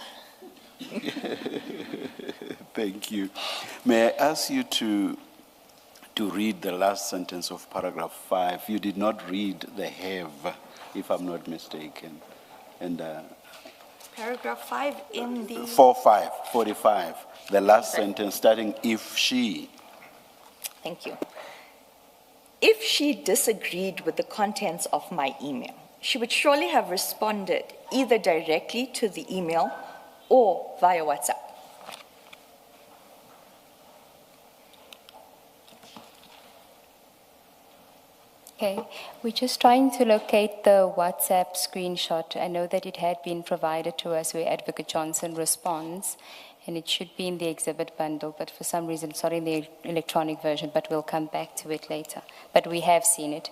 Thank you. May I ask you to read the last sentence of paragraph 5? You did not read the have, if I'm not mistaken. And Paragraph 5 in the... 45, the last sentence starting if she. Thank you. If she disagreed with the contents of my email, she would surely have responded either directly to the email or via WhatsApp. Okay, we're just trying to locate the WhatsApp screenshot. I know that it had been provided to us where Advocate Johnson responds, and it should be in the exhibit bundle, but for some reason it's not in the electronic version, but we'll come back to it later. But we have seen it.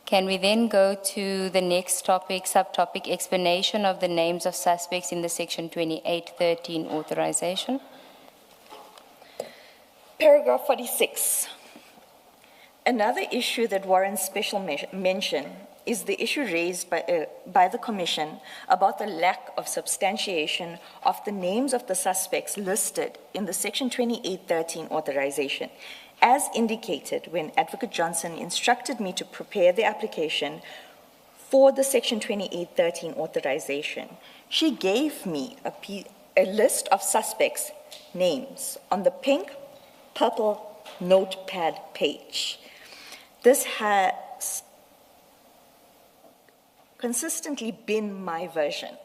Can we then go to the next topic, subtopic, explanation of the names of suspects in the Section 2813 authorization? Paragraph 46. Another issue that warrants special mention is the issue raised by the Commission about the lack of substantiation of the names of the suspects listed in the Section 2813 authorization, as indicated when Advocate Johnson instructed me to prepare the application for the Section 2813 authorization. She gave me a list of suspects' names on the pink, purple notepad page. This has consistently been my version.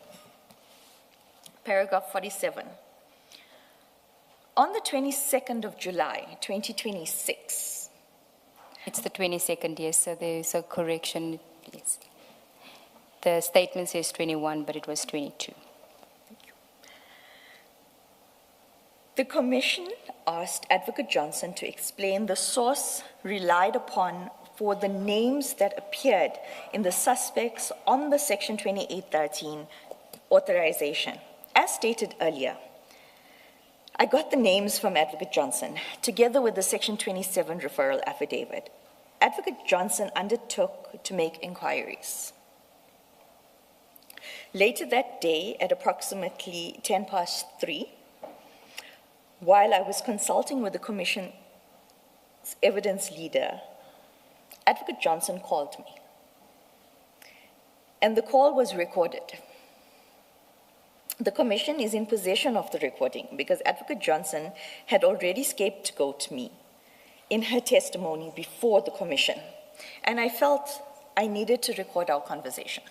Paragraph 47. On the 22nd of July, 2026. It's the 22nd, yes, so there's a correction. Yes. The statement says 21, but it was 22. Thank you. The Commission asked Advocate Johnson to explain the source relied upon for the names that appeared in the suspects on the Section 2813 authorization. As stated earlier, I got the names from Advocate Johnson, together with the Section 27 referral affidavit. Advocate Johnson undertook to make inquiries. Later that day, at approximately 3:10, while I was consulting with the Commission's evidence leader, Advocate Johnson called me, and the call was recorded. The Commission is in possession of the recording because Advocate Johnson had already scapegoated me in her testimony before the Commission, and I felt I needed to record our conversation.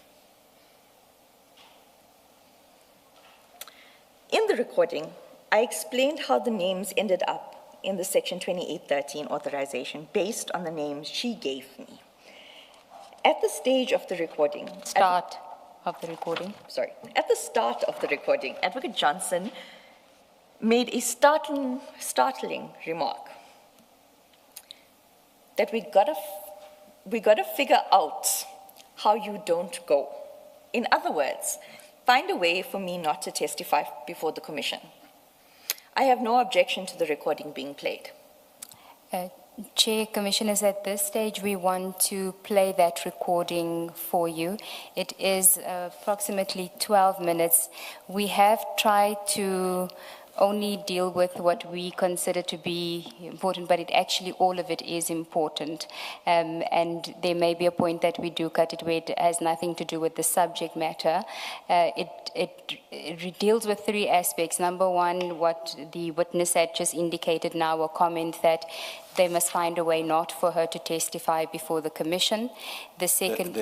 In the recording, I explained how the names ended up in the Section 2813 authorization based on the names she gave me. At the stage of the recording... At the start of the recording, Advocate Johnson made a startling remark that we gotta figure out how you don't go. In other words, find a way for me not to testify before the Commission. I have no objection to the recording being played. Chair, Commissioners, at this stage we want to play that recording for you. It is approximately 12 minutes. We have tried to only deal with what we consider to be important, but all of it is important. And there may be a point that we do cut it where it has nothing to do with the subject matter. It deals with three aspects. Number one, what the witness had just indicated now, a comment that they must find a way not for her to testify before the Commission. The second...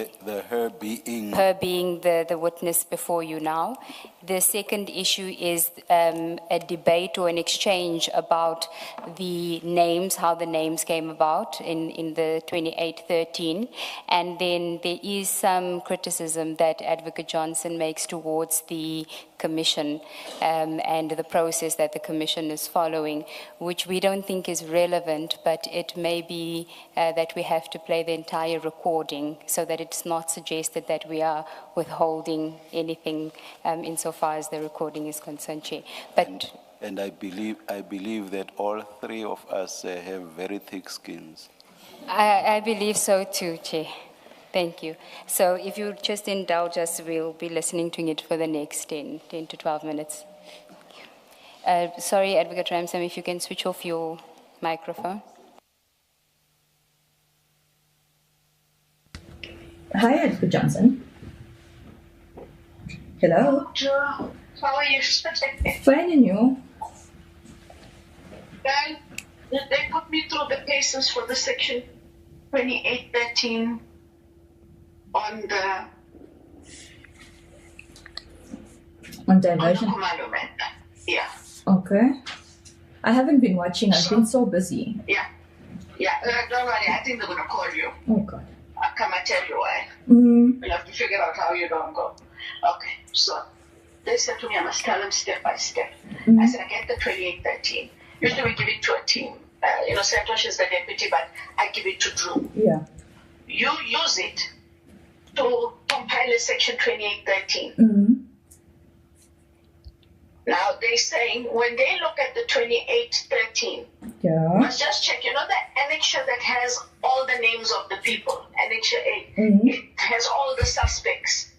Her being... Her being the witness before you now. The second issue is a debate or an exchange about the names, how the names came about in the 2813. And then there is some criticism that Advocate Johnson makes towards the Commission and the process that the Commission is following, which we don't think is relevant, but it may be that we have to play the entire recording so that it's not suggested that we are withholding anything insofar as the recording is concerned, Chair. But And I believe that all three of us have very thick skins. I believe so too, Chair. Thank you. So if you just indulge us, we'll be listening to it for the next 10 to 12 minutes. Sorry, Advocate Ramsam, if you can switch off your microphone. Hi, Advocate Johnson. Hello. How are you? Fine, and you? Well, they put me through the paces for the section 2813 on the diversion. Khumalo matter. Yeah. Okay. I haven't been watching. I've been so busy. Yeah. Yeah. Don't worry. I think they're going to call you. Oh, God. I'll come and tell you why. Mm. We'll have to figure out how you don't go. Okay. So they said to me, I must tell them step by step. I said, I get the 2813. Usually we give it to a team. Santosh is the deputy, but I give it to Drew. Yeah. You use it to compile a section 2813. Mm. Now they're saying when they look at the 2813, Yeah. must just check, the annexure that has all the names of the people, annexure 8, it has all the suspects.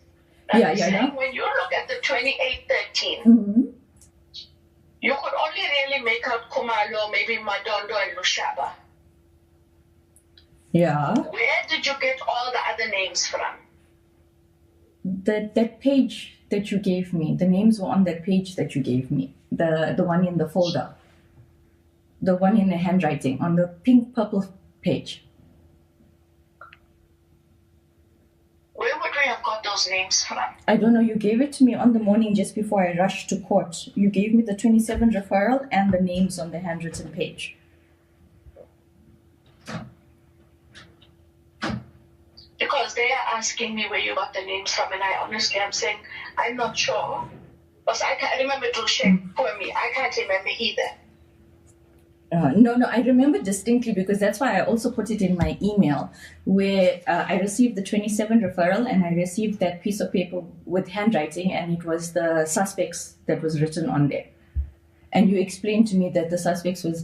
Yeah. When you look at the 2813, you could only really make out Khumalo, maybe Madondo and Lushaba. Yeah. Where did you get all the other names from? That page that you gave me, the names were on that page that you gave me, the one in the folder, the one in the handwriting on the pink purple page. Where would we have got those names from? I don't know, you gave it to me on the morning just before I rushed to court. You gave me the 27 referral and the names on the handwritten page. Because they are asking me where you got the names from, and I'm saying, I'm not sure. Because I can't remember to share for me. I can't remember either. No, I remember distinctly because that's why I also put it in my email where I received the 27 referral and I received that piece of paper with handwriting and it was the suspects that was written on there. And you explained to me that the suspects was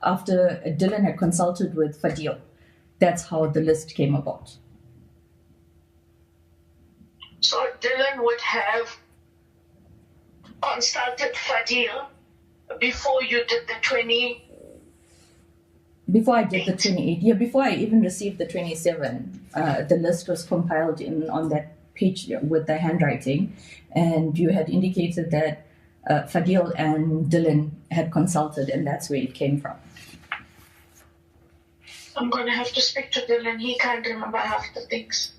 after Dylan had consulted with Fadil. That's how the list came about. So Dylan would have consulted Fadil before you did the 20? Before I did the 28, yeah, before I even received the 27, the list was compiled on that page with the handwriting, and you had indicated that Fadil and Dylan had consulted, and that's where it came from. I'm going to have to speak to Dylan. He can't remember half the things.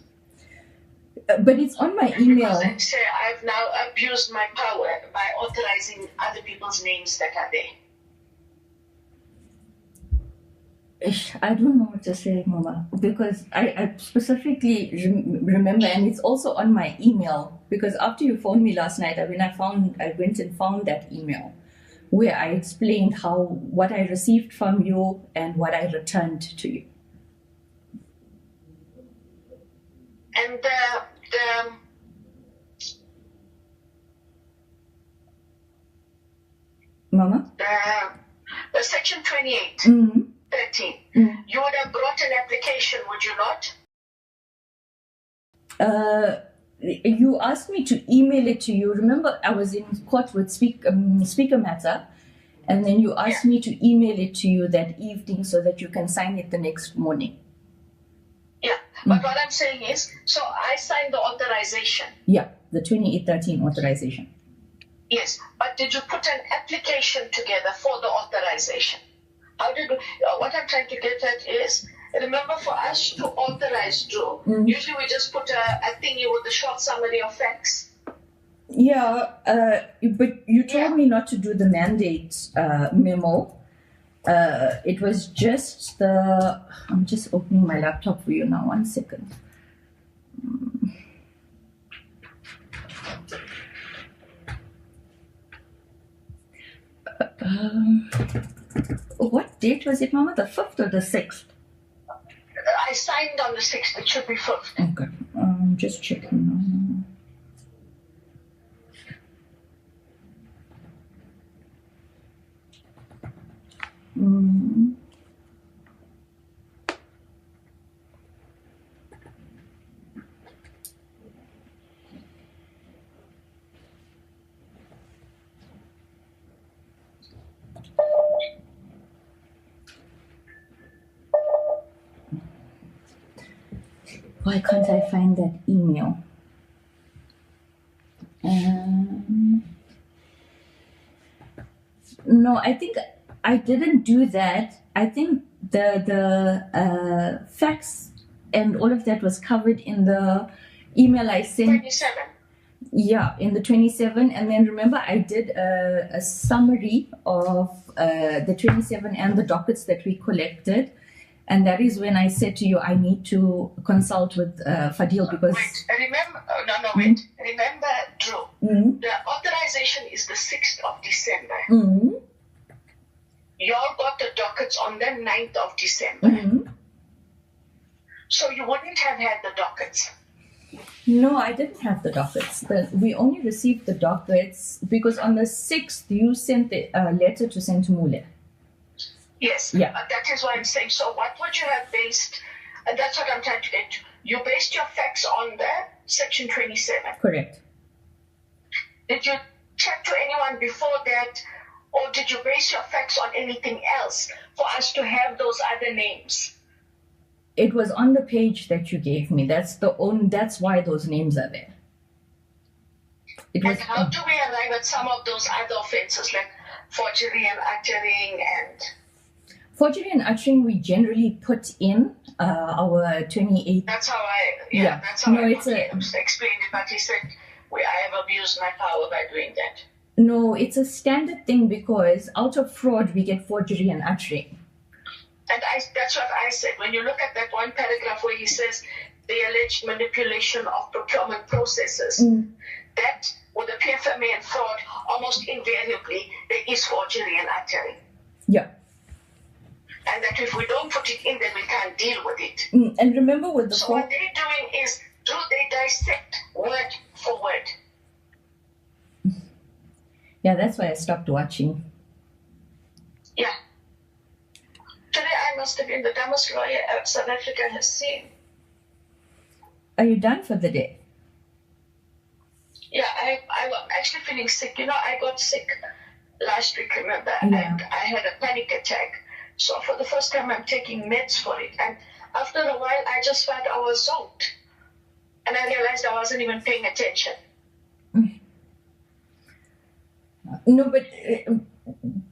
But it's on my email. Because I say I've now abused my power by authorizing other people's names that are there. I don't know what to say, Mama, because I specifically remember, and it's also on my email, because after you phoned me last night, I went and found that email where I explained what I received from you and what I returned to you. And Mama? The section 28, 13, you would have brought an application, would you not? You asked me to email it to you. Remember, I was in court with Speaker Matter, and then you asked me to email it to you that evening so that you can sign it the next morning. Yeah, but what I'm saying is, so I signed the authorization. Yeah, the 2813 authorization. Yes, but did you put an application together for the authorization? How did what I'm trying to get at is, remember, for us to authorize Drew, usually we just put a thingy with a short summary of facts. Yeah, but you told me not to do the mandate memo. It was just I'm just opening my laptop for you now. 1 second. What date was it, Mama? The 5th or the 6th? I signed on the 6th. It should be 5th. Okay. Just checking now. Why can't I find that email? No, I think I didn't do that. I think the facts and all of that was covered in the email I sent. 27. Yeah, in the 27. And then remember, I did a summary of the 27 and the dockets that we collected. And that is when I said to you, I need to consult with Fadil because... Wait, remember, wait. Remember, Drew, the authorization is the 6th of December. Y'all got the dockets on the 9th of December. So you wouldn't have had the dockets. No, I didn't have the dockets. We only received the dockets because on the 6th, you sent the letter to Sentumule. Yes, yeah. That is what I'm saying. So what would you have based, and that's what I'm trying to get to. You based your facts on the section 27. Correct. Did you check to anyone before that, or did you base your facts on anything else for us to have those other names? It was on the page that you gave me. That's why those names are there. And how do we arrive at some of those other offenses like forgery and uttering and... Forgery and uttering, we generally put in our 28. That's how that's how I explained it. But he said, I have abused my power by doing that. No, it's a standard thing because out of fraud, we get forgery and uttering. And that's what I said. When you look at that one paragraph where he says the alleged manipulation of procurement processes, that with the PFMA and fraud, almost invariably, there is forgery and uttering. Yeah. And that if we don't put it in, then we can't deal with it. And remember with the So what they're doing is, do they dissect word for word? Yeah, that's why I stopped watching. Yeah. Today I must have been the dumbest lawyer South Africa has seen. Are you done for the day? Yeah, I'm actually feeling sick. You know, I got sick last week, remember? And I had a panic attack. So for the first time, I'm taking meds for it. And after a while, I just felt I was zoned. And I realized I wasn't even paying attention. No, but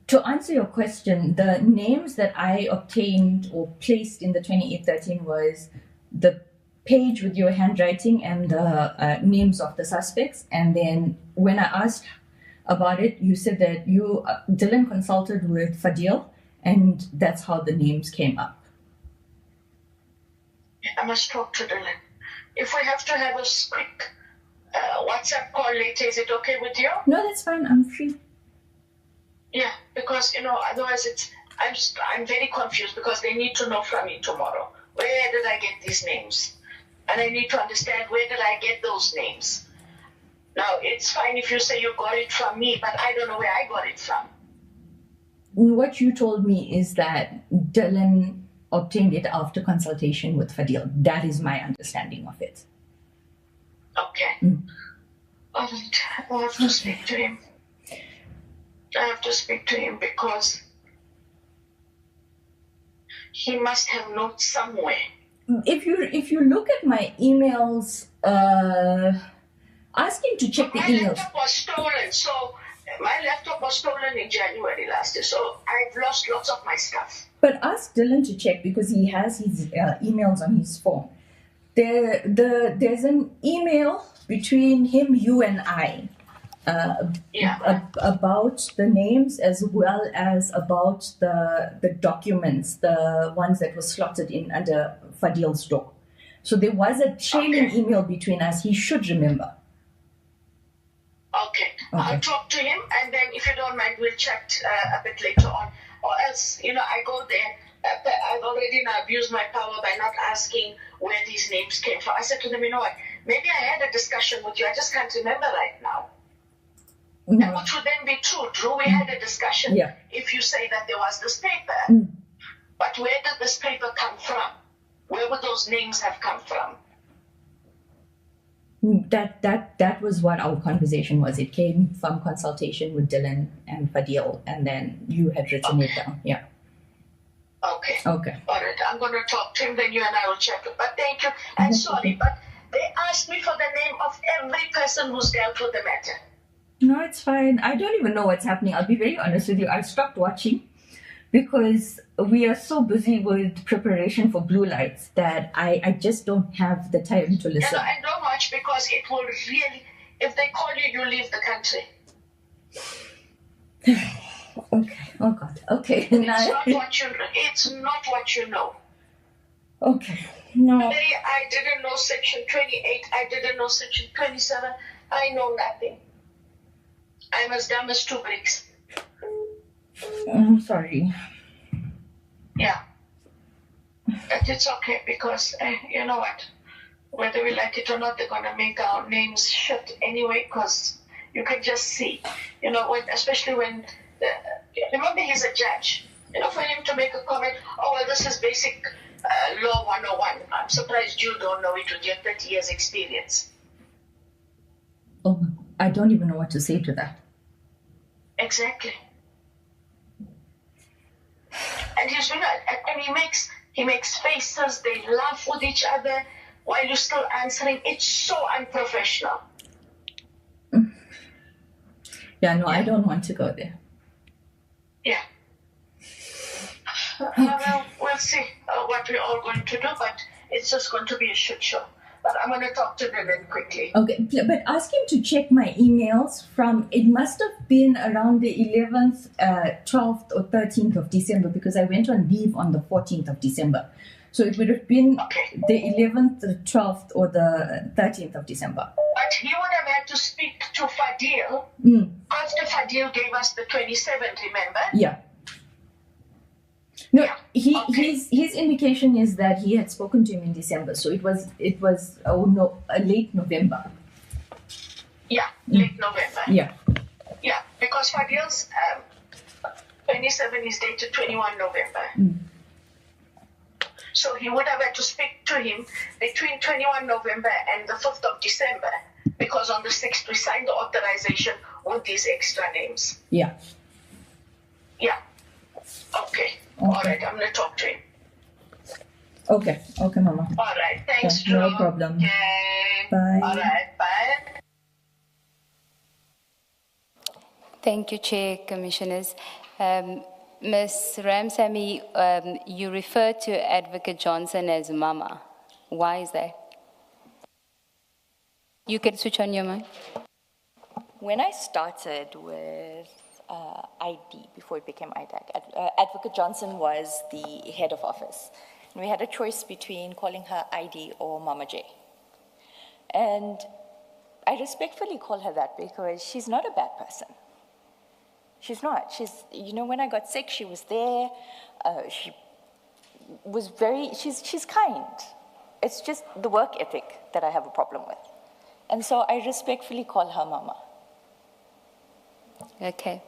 to answer your question, the names that I obtained or placed in the 2813 was the page with your handwriting and the names of the suspects. And then when I asked about it, you said that Dylan consulted with Fadil, and that's how the names came up. I must talk to Dylan. If we have to have a quick WhatsApp call later, is it okay with you? No, that's fine. I'm free. Yeah, because, otherwise I'm very confused because they need to know from me tomorrow. Where did I get these names? And I need to understand where did I get those names. Now, it's fine if you say you got it from me, but I don't know where I got it from. What you told me is that Dylan obtained it after consultation with Fadil. That is my understanding of it. Okay. All right. I'll have to speak to him. I have to speak to him because he must have notes somewhere. If you look at my emails, ask him to check the emails. My laptop was stolen, so my laptop was stolen in January last year, so I've lost lots of my stuff. But ask Dylan to check because he has his emails on his phone. There's an email between him, you, and I about the names as well as about the documents, the ones that were slotted in under Fadil's door. So there was a trailing email between us. He should remember. Okay. I'll talk to him, and then if you don't mind, we'll chat a bit later on. Or else, I go there. I've already now abused my power by not asking where these names came from. I said to them, you know what? Maybe I had a discussion with you. I just can't remember right now. And which would then be true. Drew, we had a discussion. Yeah. If you say that there was this paper. But where did this paper come from? Where would those names have come from? That was what our conversation was. It came from consultation with Dylan and Fadil, and then you had written it down. Yeah. Okay. Okay. All right. I'm going to talk to him, then you and I will check it. But thank you. I'm sorry, but they asked me for the name of every person who's dealt with the matter. No, it's fine. I don't even know what's happening. I'll be very honest with you. I stopped watching because we are so busy with preparation for blue lights that I just don't have the time to listen. And don't watch because it will really, if they call you, you leave the country. Okay. Oh God. Okay. It's not what you know. Okay. No. Today I didn't know section 28. I didn't know section 27. I know nothing. I'm as dumb as two bricks. I'm sorry. Yeah. But it's okay because, you know what? Whether we like it or not, they're going to make our names shit anyway because you can just see. Especially when, remember he's a judge. For him to make a comment, oh, well, this is basic law 101. I'm surprised you don't know it with your 30 years experience. Oh, I don't even know what to say to that. Exactly. And he makes faces, they laugh with each other while you're still answering. It's so unprofessional. Yeah, no, I don't want to go there. Yeah. We'll see what we're all going to do, but it's just going to be a shit show. But I'm going to talk to Dylan quickly. Okay, but ask him to check my emails from, it must have been around the 11th, 12th or 13th of December because I went on leave on the 14th of December. So it would have been the 11th, the 12th or the 13th of December. But he would have had to speak to Fadil after Fadil gave us the 27th, remember? Yeah. No, his indication is that he had spoken to him in December, so it was late November. Yeah, late November. Yeah. Yeah, because Fadil's 27 is dated 21 November. So he would have had to speak to him between 21 November and the 5th of December, because on the 6th we signed the authorization with these extra names. Yeah. Yeah. Okay. All right, I'm going to talk to him. Okay, Mama. All right, thanks, Drew. No problem. Okay. Bye. All right, bye. Thank you, Chair, Commissioners. Ms. Ramsamy, you refer to Advocate Johnson as Mama. Why is that? You can switch on your mic. When I started with ID, before it became IDAC, Advocate Johnson was the head of office. And we had a choice between calling her ID or Mama J. And I respectfully call her that because she's not a bad person. She's not. When I got sick, she was there. She was she's kind. It's just the work ethic that I have a problem with. And so I respectfully call her Mama. Okay.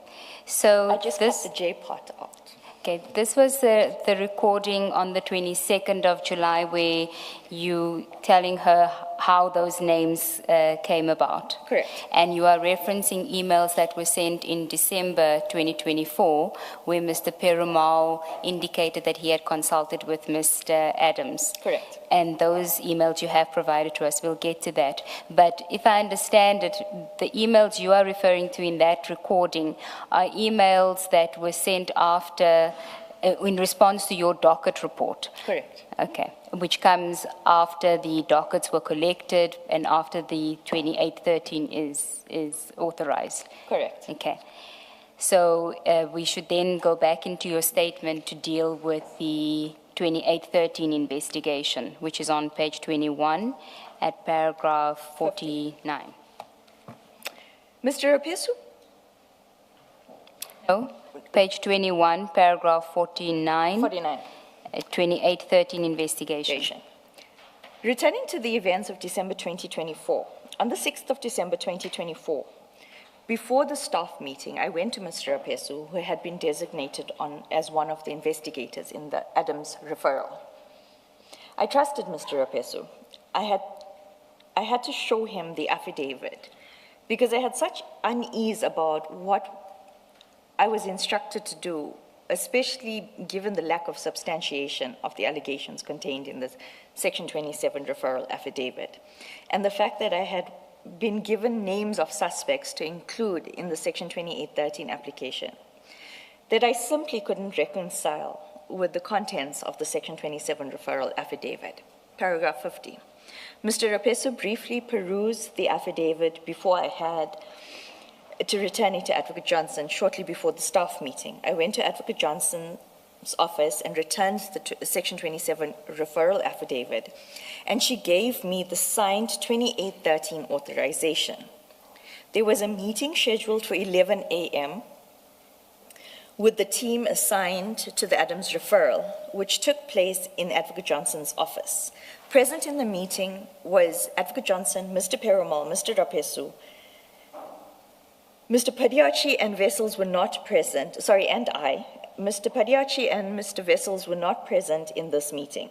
So I just cut the J part out. Okay, this was the recording on the 22nd of July where you telling her how those names came about. Correct. And you are referencing emails that were sent in December 2024 where Mr. Perumal indicated that he had consulted with Mr. Adams. Correct. And those emails you have provided to us, we'll get to that. But if I understand it, the emails you are referring to in that recording are emails that were sent after, in response to your docket report. Correct. Okay, which comes after the dockets were collected and after the 2813 is authorized. Correct. Okay. So we should then go back into your statement to deal with the 2813 investigation, which is on page 21 at paragraph 49. Mr. Rapesu? No. Page 21, paragraph 49. 49. 2813 investigation. Returning to the events of December 2024, on the 6th of December 2024, before the staff meeting, I went to Mr. Rapesu, who had been designated as one of the investigators in the Adams referral. I trusted Mr. Rapesu. I had to show him the affidavit because I had such unease about what I was instructed to do, especially given the lack of substantiation of the allegations contained in this Section 27 referral affidavit, and the fact that I had been given names of suspects to include in the Section 2813 application, that I simply couldn't reconcile with the contents of the Section 27 referral affidavit. Paragraph 50. Mr. Rapesu briefly perused the affidavit before I had to return it to Advocate Johnson shortly before the staff meeting. I went to Advocate Johnson's office and returned the Section 27 referral affidavit, and she gave me the signed 2813 authorization. There was a meeting scheduled for 11 a.m. with the team assigned to the Adams referral, which took place in Advocate Johnson's office. Present in the meeting was Advocate Johnson, Mr. Perumal, Mr. Rapesu, Mr. Padiachi and Vessels were not present, and I. Mr. Padiachi and Mr. Vessels were not present in this meeting.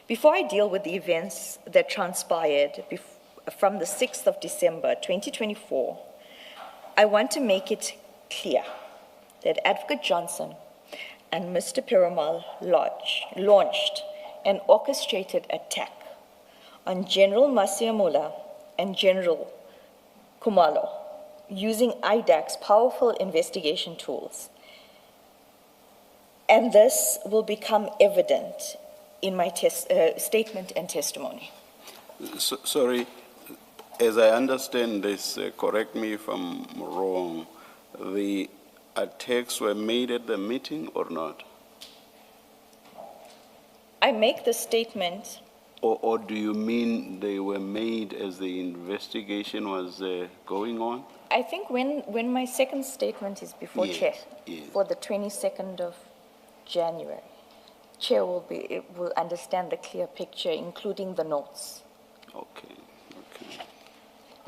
Before I deal with the events that transpired from the 6th of December 2024, I want to make it clear that Advocate Johnson and Mr. Perumal launched an orchestrated attack on General Masiamula and General Kumalo using IDAC's powerful investigation tools. And this will become evident in my statement and testimony. Sorry, as I understand this, correct me if I'm wrong, the attacks were made at the meeting or not? I make the statement. Or do you mean they were made as the investigation was going on? I think when my second statement is before Chair, for the 22nd of January, Chair will understand the clear picture, including the notes. Okay.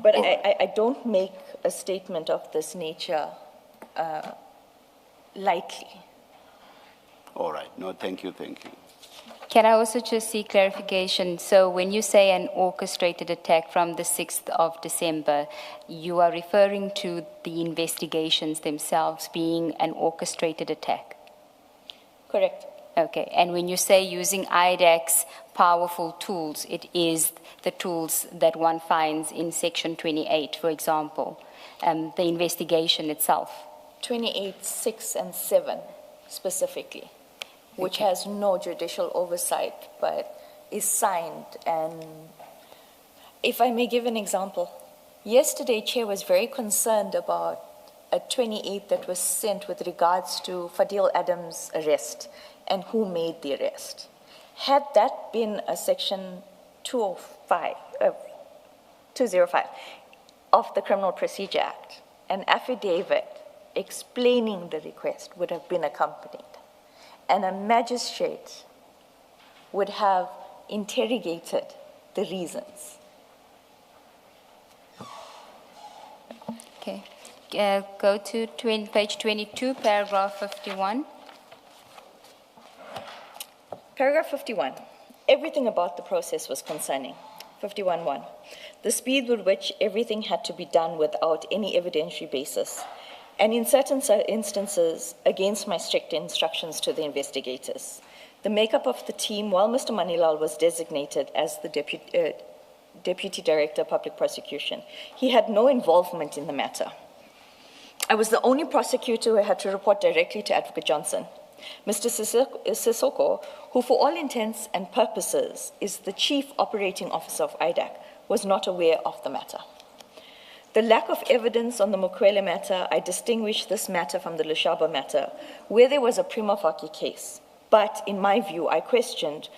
But I don't make a statement of this nature lightly. All right. No, thank you. Can I also just seek clarification? So when you say an orchestrated attack from the 6th of December, you are referring to the investigations themselves being an orchestrated attack? Correct. Okay. And when you say using IDAC's powerful tools, it is the tools that one finds in Section 28, for example, the investigation itself? 28, 6, and 7 specifically, which has no judicial oversight, but is signed. And if I may give an example, yesterday, Chair was very concerned about a 28 that was sent with regards to Fadil Adams' arrest and who made the arrest. Had that been a Section 205 of the Criminal Procedure Act, an affidavit explaining the request would have been accompanied, and a magistrate would have interrogated the reasons. Okay. Go to page 22, paragraph 51. Paragraph 51. Everything about the process was concerning. 51.1. The speed with which everything had to be done without any evidentiary basis, and in certain instances, against my strict instructions to the investigators. The makeup of the team, while Mr. Manilal was designated as the Deputy Director of Public Prosecution, he had no involvement in the matter. I was the only prosecutor who had to report directly to Advocate Johnson. Mr. Sissoko, who for all intents and purposes is the Chief Operating Officer of IDAC, was not aware of the matter. The lack of evidence on the Mukwele matter, I distinguish this matter from the Lushaba matter, where there was a prima facie case. But in my view, I questioned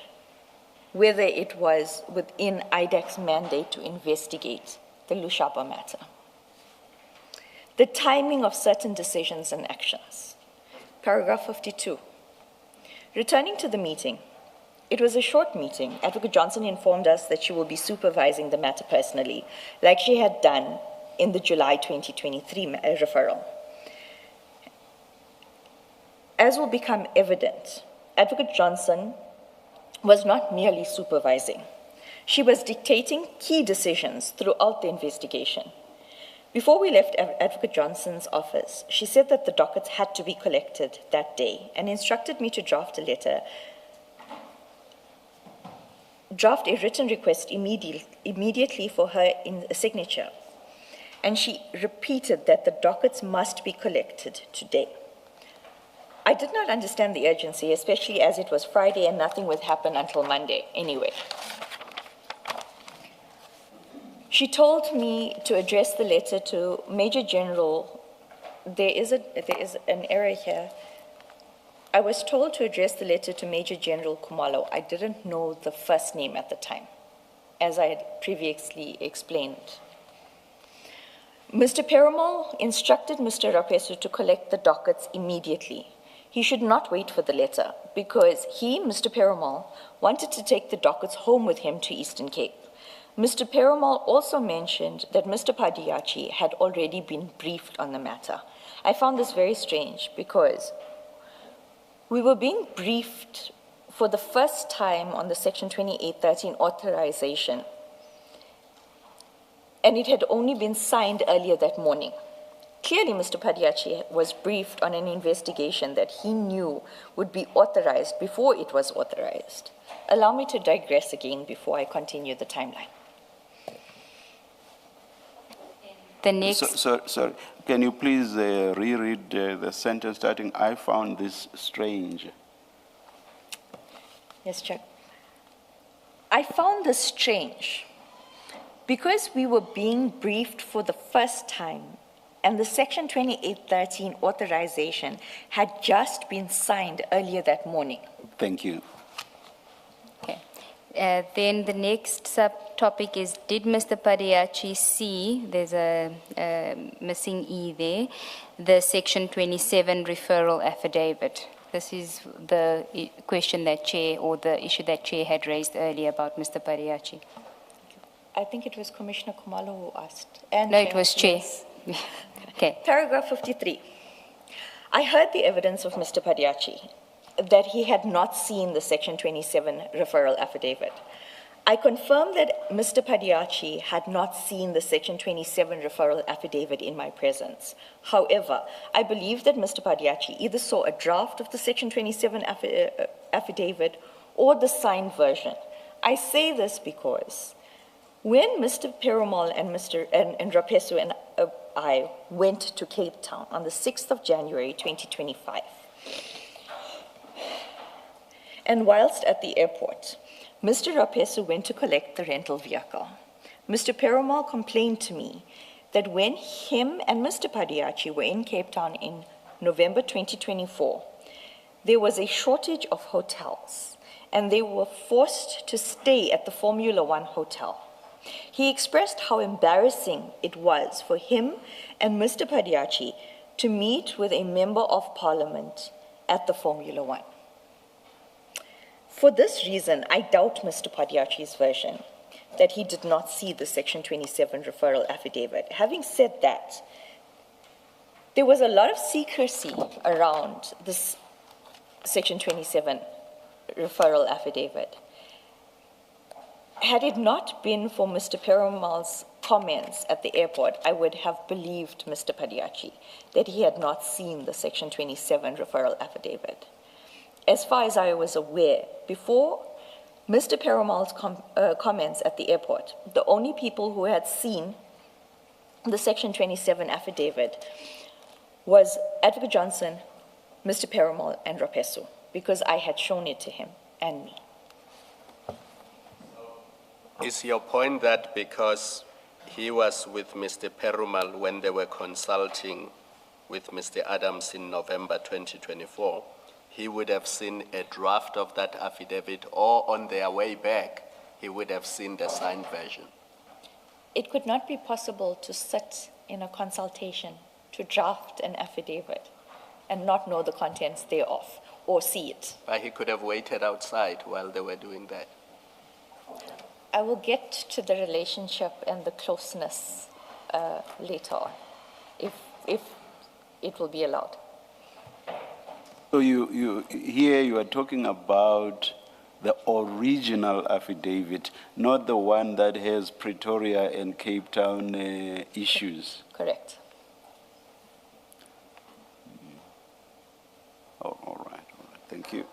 whether it was within IDAC's mandate to investigate the Lushaba matter. the timing of certain decisions and actions. Paragraph 52. Returning to the meeting, it was a short meeting. Advocate Johnson informed us that she will be supervising the matter personally, like she had done in the July 2023 referral. As will become evident, Advocate Johnson was not merely supervising. She was dictating key decisions throughout the investigation. Before we left Advocate Johnson's office, she said that the dockets had to be collected that day and instructed me to draft a written request immediately for her signature. And she repeated that the dockets must be collected today. I did not understand the urgency, especially as it was Friday and nothing would happen until Monday anyway. She told me to address the letter to Major General. There is an error here. I was told to address the letter to Major General Kumalo. I didn't know the first name at the time, as I had previously explained. Mr. Perumal instructed Mr. Rapesu to collect the dockets immediately. He should not wait for the letter because he, Mr. Perumal, wanted to take the dockets home with him to Eastern Cape. Mr. Perumal also mentioned that Mr. Padiachi had already been briefed on the matter. I found this very strange because we were being briefed for the first time on the Section 2813 authorization, and it had only been signed earlier that morning. Clearly, Mr. Padiachi was briefed on an investigation that he knew would be authorized before it was authorized. Allow me to digress again before I continue the timeline. The next... Sorry, can you please reread the sentence starting, I found this strange? Yes, Chair. I found this strange because we were being briefed for the first time and the Section 2813 authorization had just been signed earlier that morning. Thank you. Okay. Then the next subtopic is, did Mr. Padiachi see, there's a missing E there, the Section 27 referral affidavit? This is the question that Chair, or the issue that Chair had raised earlier about Mr. Padiachi. I think it was Commissioner Kumalo who asked. And no, it was Chair. Yes. Okay. Paragraph 53. I heard the evidence of Mr. Padiachi that he had not seen the Section 27 referral affidavit. I confirm that Mr. Padiachi had not seen the Section 27 referral affidavit in my presence. However, I believe that Mr. Padiachi either saw a draft of the Section 27 affidavit or the signed version. I say this because when Mr. Perumal and Rapesu and I went to Cape Town on the 6th of January 2025, and whilst at the airport, Mr. Rapesu went to collect the rental vehicle. Mr. Perumal complained to me that when him and Mr. Padiachi were in Cape Town in November 2024, there was a shortage of hotels, and they were forced to stay at the Formula One hotel. He expressed how embarrassing it was for him and Mr. Padiachi to meet with a member of parliament at the Formula One. For this reason, I doubt Mr. Padiachi's version that he did not see the Section 27 referral affidavit. Having said that, there was a lot of secrecy around this Section 27 referral affidavit. Had it not been for Mr. Perumal's comments at the airport, I would have believed Mr. Padiachi that he had not seen the Section 27 referral affidavit. As far as I was aware, before Mr. Perumal's comments at the airport, the only people who had seen the Section 27 affidavit was Advocate Johnson, Mr. Perumal, and Rapesu, because I had shown it to him and me. Is your point that because he was with Mr. Perumal when they were consulting with Mr. Adams in November 2024, he would have seen a draft of that affidavit, or on their way back, he would have seen the signed version? It could not be possible to sit in a consultation to draft an affidavit and not know the contents thereof or see it. But he could have waited outside while they were doing that. I will get to the relationship and the closeness later on, if it will be allowed. So here you are talking about the original affidavit, not the one that has Pretoria and Cape Town issues. Correct. Oh, all right, thank you.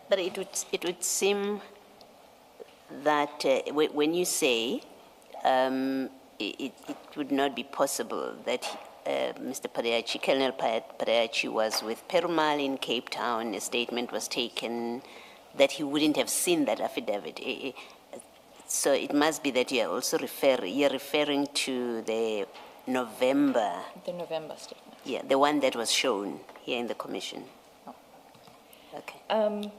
But it would seem that when you say it would not be possible that Mr. Pareachi, Colonel Pareachi was with Perumal in Cape Town, a statement was taken that he wouldn't have seen that affidavit. So it must be that you're also referring to the November. The November statement. Yeah, the one that was shown here in the commission. Oh. Okay.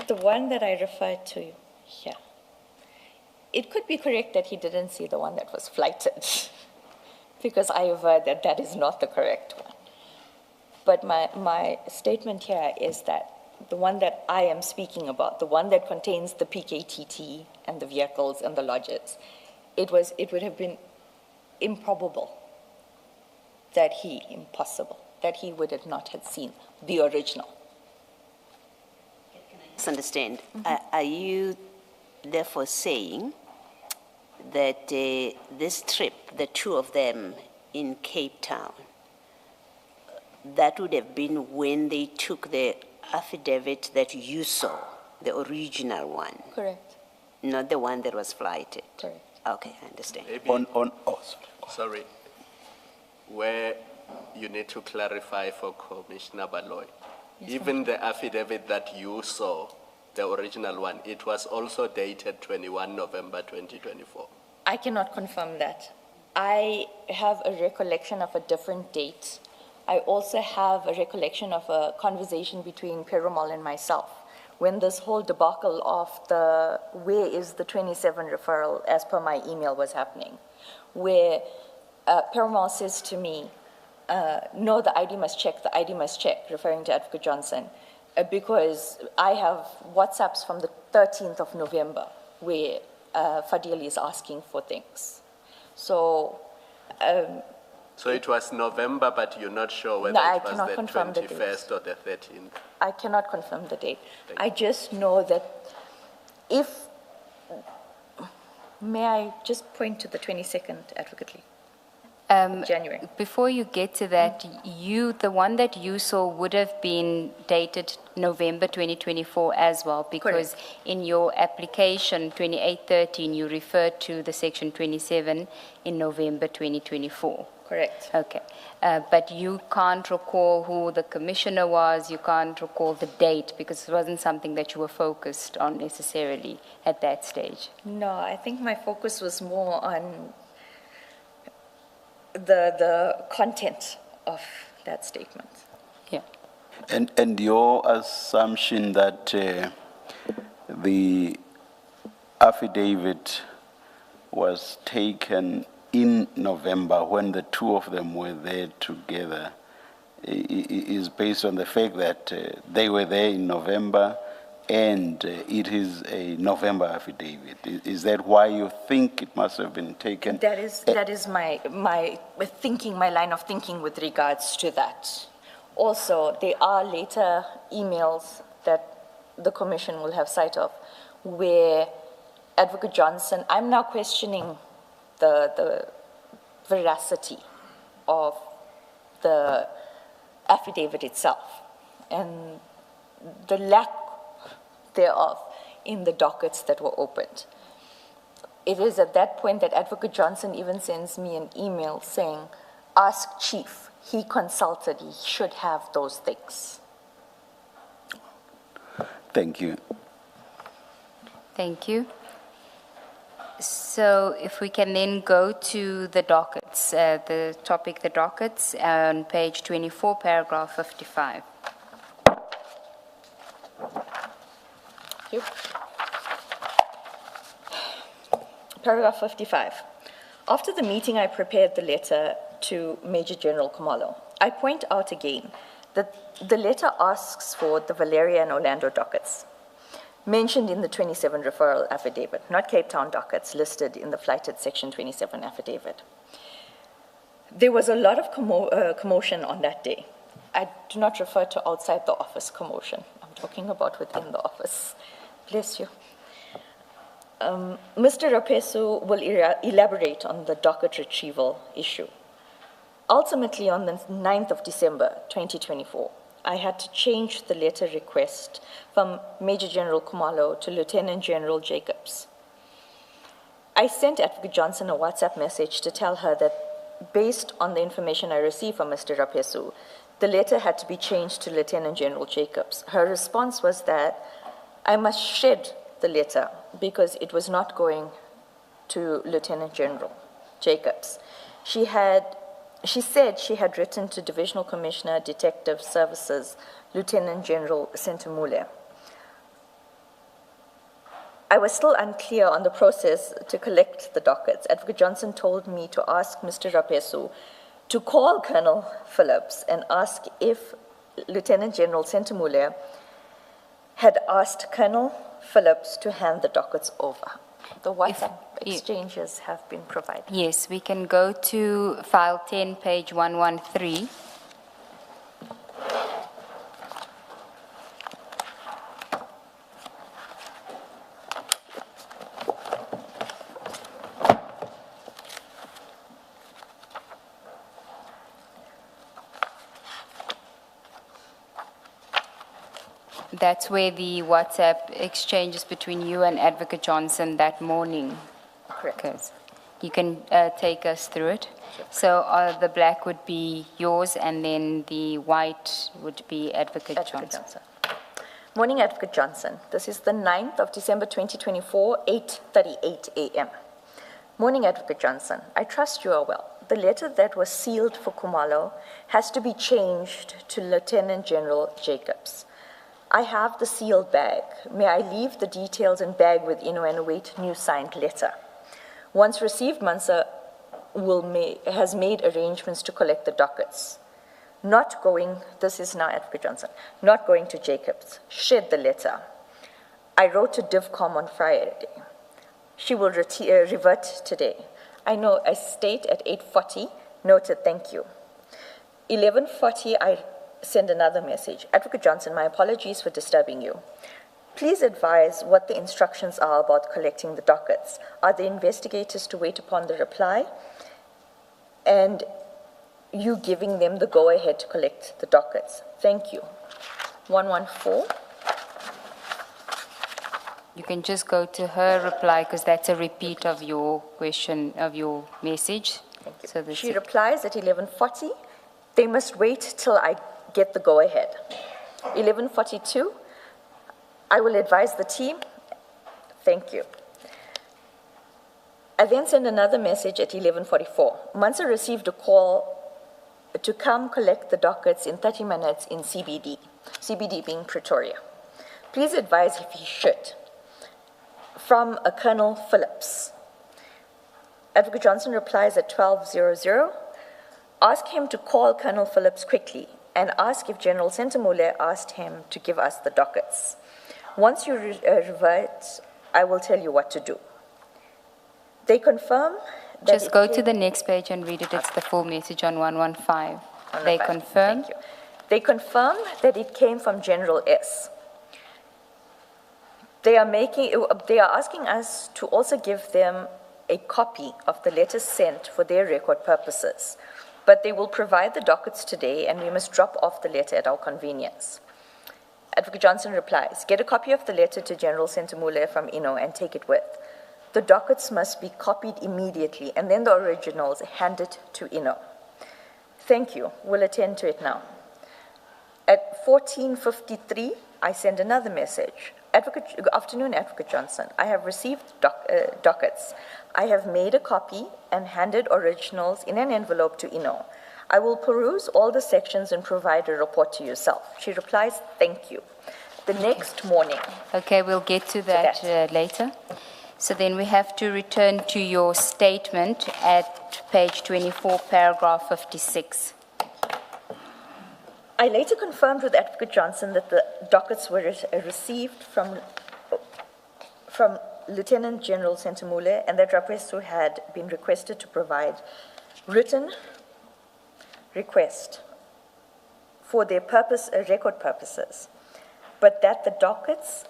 The one that I referred to here, it could be correct that he didn't see the one that was flighted, because I have heard that that is not the correct one. But my statement here is that the one that I am speaking about, the one that contains the PKTT and the vehicles and the lodges, it would have been improbable impossible that he would have not had seen the original. Understand. Are you therefore saying that this trip, the two of them in Cape Town, that would have been when they took the affidavit that you saw, the original one? Correct. Not the one that was flighted? Correct. Okay, I understand. Maybe, sorry. Where you need to clarify for Commissioner Baloy. Yes, even the affidavit that you saw, the original one, it was also dated 21 November 2024. I cannot confirm that. I have a recollection of a different date. I also have a recollection of a conversation between Perumal and myself when this whole debacle of the where is the 27 referral as per my email was happening, where Perumal says to me, no, the ID must check, referring to Advocate Johnson, because I have WhatsApps from the 13th of November where Fadil is asking for things. So it was November, but you're not sure whether no, it was the 21st or the 13th? I cannot confirm the date. I just know that may I just point to the 22nd, Advocate Lee? January. Before you get to that, the one that you saw would have been dated November 2024 as well, because Correct. in your application 2813 you referred to the section 27 in November 2024. Correct. Okay. But you can't recall who the commissioner was, you can't recall the date, because it wasn't something that you were focused on necessarily at that stage. No, I think my focus was more on the content of that statement. Yeah. And your assumption that the affidavit was taken in November when the two of them were there together is based on the fact that they were there in November and it is a November affidavit. Is that why you think it must have been taken? That is my thinking, my line of thinking with regards to that. Also, there are later emails that the commission will have sight of where Advocate Johnson, I'm now questioning the veracity of the affidavit itself and the lack thereof in the dockets that were opened. It is at that point that Advocate Johnson even sends me an email saying, ask Chief, he consulted, he should have those things. Thank you. Thank you. So if we can then go to the dockets, the topic, the dockets, on page 24, paragraph 55. Paragraph 55. After the meeting, I prepared the letter to Major General Khumalo. I point out again that the letter asks for the Valeria and Orlando dockets mentioned in the 27 referral affidavit, not Cape Town dockets listed in the flighted Section 27 affidavit. There was a lot of commotion on that day. I do not refer to outside the office commotion. I'm talking about within the office. Bless you. Mr. Rapesu will elaborate on the docket retrieval issue. Ultimately, on the 9th of December 2024, I had to change the letter request from Major General Khumalo to Lieutenant General Jacobs. I sent Advocate Johnson a WhatsApp message to tell her that based on the information I received from Mr. Rapesu, the letter had to be changed to Lieutenant General Jacobs. Her response was that I must shed the letter because it was not going to Lieutenant General Jacobs. She said she had written to Divisional Commissioner, Detective Services, Lieutenant General Sentumule. I was still unclear on the process to collect the dockets. Advocate Johnson told me to ask Mr. Rapesu to call Colonel Phillips and ask if Lieutenant General Sentumule had asked Colonel Phillips to hand the dockets over. The WhatsApp exchanges have been provided. Yes, we can go to file 10, page 113. That's where the WhatsApp exchanges between you and Advocate Johnson that morning. Correct. You can take us through it. So the black would be yours, and then the white would be Advocate Johnson. Morning, Advocate Johnson. This is the 9th of December 2024, 8:38 a.m. Morning, Advocate Johnson. I trust you are well. The letter that was sealed for Khumalo has to be changed to Lieutenant General Jacobs. I have the sealed bag. May I leave the details in bag with Ino and await new signed letter? Once received, Mansa has made arrangements to collect the dockets. Not going, this is now Advocate Johnson, not going to Jacobs. Shed the letter. I wrote to DivCom on Friday. She will revert today. I state at 8:40, noted, thank you. 11:40, I send another message. Advocate Johnson, my apologies for disturbing you. Please advise what the instructions are about collecting the dockets. Are the investigators to wait upon the reply and you giving them the go-ahead to collect the dockets? Thank you. 114. You can just go to her reply because that's a repeat of your question, of your message. Thank you. So she replies at 11:40. They must wait till I get the go-ahead. 11:42, I will advise the team. Thank you. I then send another message at 11:44. Mansa received a call to come collect the dockets in 30 minutes in CBD, CBD being Pretoria. Please advise if he should. From a Colonel Phillips. Advocate Johnson replies at 12:00. Ask him to call Colonel Phillips quickly and ask if General Sentumule asked him to give us the dockets. Once you revert, I will tell you what to do. They confirm that... Just go to the next page and read it. It's the full message on 115. They confirm. Thank you. They confirm that it came from General S. They are asking us to also give them a copy of the letter sent for their record purposes. But they will provide the dockets today, and we must drop off the letter at our convenience. Advocate Johnson replies, get a copy of the letter to General Sentumule from Ino and take it with. The dockets must be copied immediately, and then the originals handed to Ino. Thank you. We'll attend to it now. At 14:53, I send another message. Good afternoon, Advocate Johnson. I have received dockets. I have made a copy and handed originals in an envelope to Ino. I will peruse all the sections and provide a report to yourself. She replies, thank you. The next morning. Okay, we'll get to that later. So then we have to return to your statement at page 24, paragraph 56. I later confirmed with Advocate Johnson that the dockets were received from Lieutenant General Sentamule and that Rapesu had been requested to provide written request for their purpose, record purposes, but that the dockets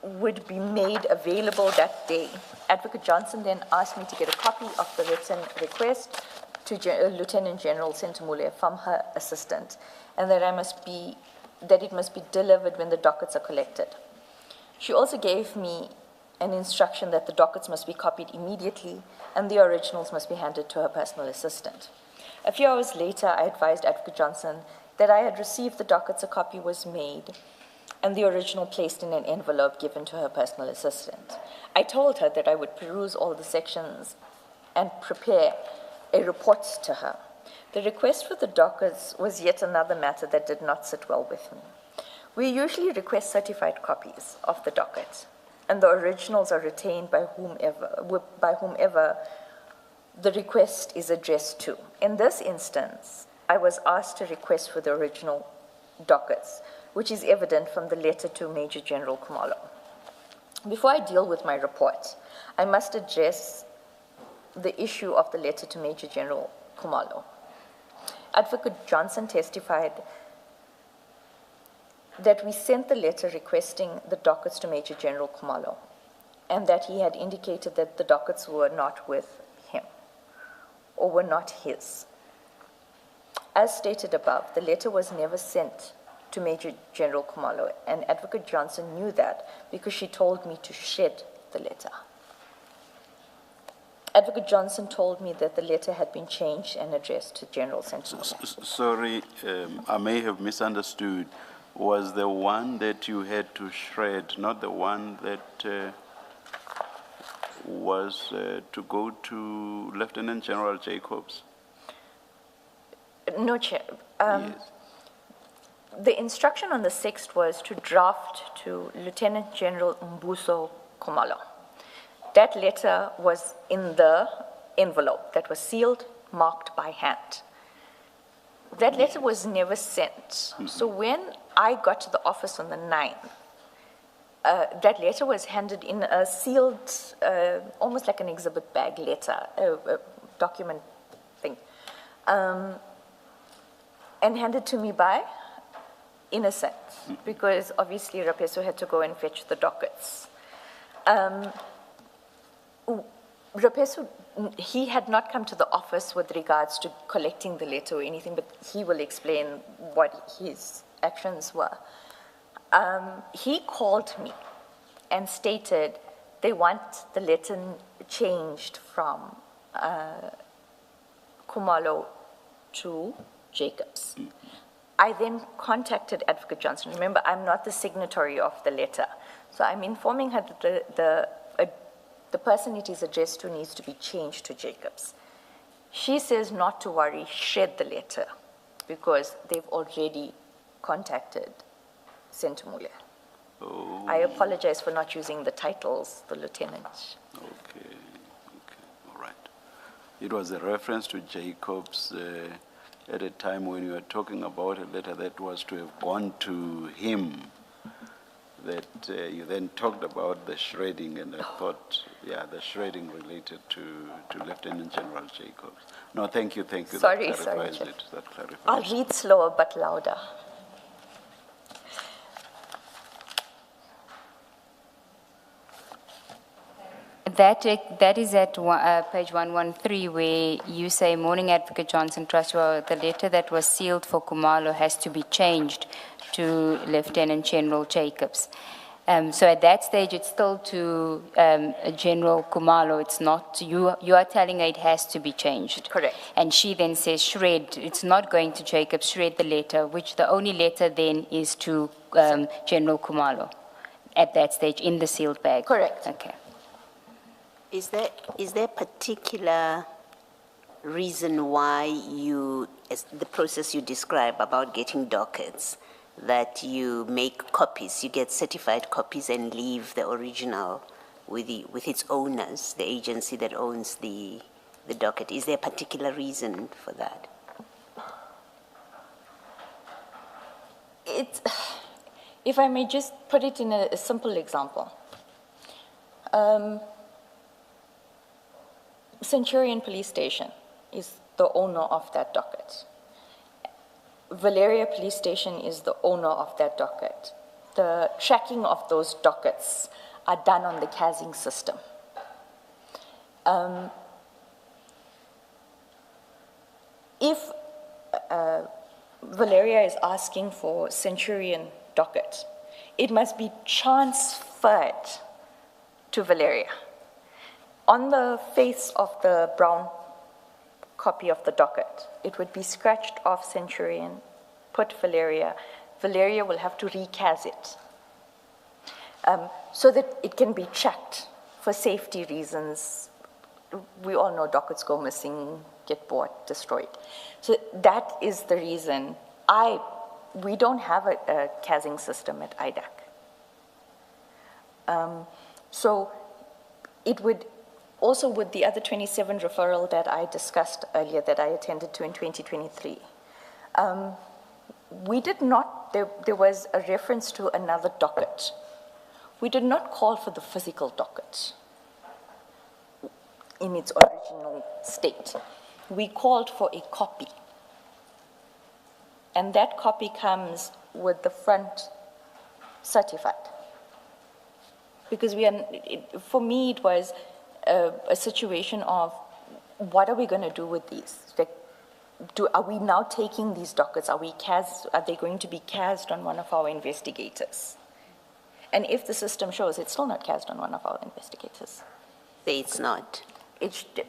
would be made available that day. Advocate Johnson then asked me to get a copy of the written request to Lieutenant General Sentamule from her assistant, and that it must be delivered when the dockets are collected. She also gave me an instruction that the dockets must be copied immediately and the originals must be handed to her personal assistant. A few hours later, I advised Advocate Johnson that I had received the dockets, a copy was made, and the original placed in an envelope given to her personal assistant. I told her that I would peruse all the sections and prepare a report to her. The request for the dockets was yet another matter that did not sit well with me. We usually request certified copies of the docket, and the originals are retained by whomever the request is addressed to. In this instance, I was asked to request for the original dockets, which is evident from the letter to Major General Khumalo. Before I deal with my report, I must address the issue of the letter to Major General Khumalo. Advocate Johnson testified that we sent the letter requesting the dockets to Major General Khumalo, and that he had indicated that the dockets were not with him or were not his. As stated above, the letter was never sent to Major General Khumalo, and Advocate Johnson knew that because she told me to shed the letter. Advocate Johnson told me that the letter had been changed and addressed to General Sentamule. Sorry, I may have misunderstood. Was the one that you had to shred not the one that was to go to Lieutenant General Jacobs? No, Chair. Yes. The instruction on the 6th was to draft to Lieutenant General Mbuso Khumalo. That letter was in the envelope that was sealed, marked by hand. That letter was never sent. So when I got to the office on the 9th, that letter was handed in a sealed, almost like an exhibit bag letter, a document thing, and handed to me by Innocent, because obviously Rapesu had to go and fetch the dockets. Rapesu, he had not come to the office with regards to collecting the letter or anything, but he will explain what his actions were. He called me and stated they want the letter changed from Khumalo to Jacobs. I then contacted Advocate Johnson. Remember, I'm not the signatory of the letter. So I'm informing her that the person it is addressed to needs to be changed to Jacobs. She says not to worry, shred the letter, because they've already contacted Sentamule. Oh. I apologize for not using the titles, the lieutenant. Okay, all right. It was a reference to Jacobs at a time when you were talking about a letter that was to have gone to him, that you then talked about the shredding, and I thought, yeah, the shredding related to Lieutenant General Jacobs. No, thank you. Sorry, that clarifies it. That clarifies I'll read slower but louder. That is at page 113, where you say, Morning Advocate Johnson, trust the letter that was sealed for Khumalo has to be changed to Lieutenant General Jacobs. So at that stage, it's still to General Khumalo. It's not, you are telling her it has to be changed. Correct. And she then says, shred, it's not going to Jacobs, shred the letter, which the only letter then is to General Khumalo at that stage in the sealed bag. Correct. Okay. Is there particular reason why the process you describe about getting dockets, that you make copies, you get certified copies and leave the original with its owners, the agency that owns the docket? Is there a particular reason for that? If I may just put it in a simple example. Centurion Police Station is the owner of that docket. Valeria Police Station is the owner of that docket. The tracking of those dockets are done on the CASing system. If Valeria is asking for Centurion docket, it must be transferred to Valeria. On the face of the brown copy of the docket, it would be scratched off Centurion, put Valeria. Valeria will have to recast it so that it can be checked for safety reasons. We all know dockets go missing, get bought, destroyed. So that is the reason we don't have a CASing system at IDAC. So it would also, with the other 27 referral that I discussed earlier that I attended to in 2023, we did not, there was a reference to another docket. We did not call for the physical docket in its original state. We called for a copy. And that copy comes with the front certified. Because for me, it was a situation of what are we going to do with these? Like, are we now taking these dockets? Are they going to be cast on one of our investigators? And if the system shows it's still not cast on one of our investigators. It's not.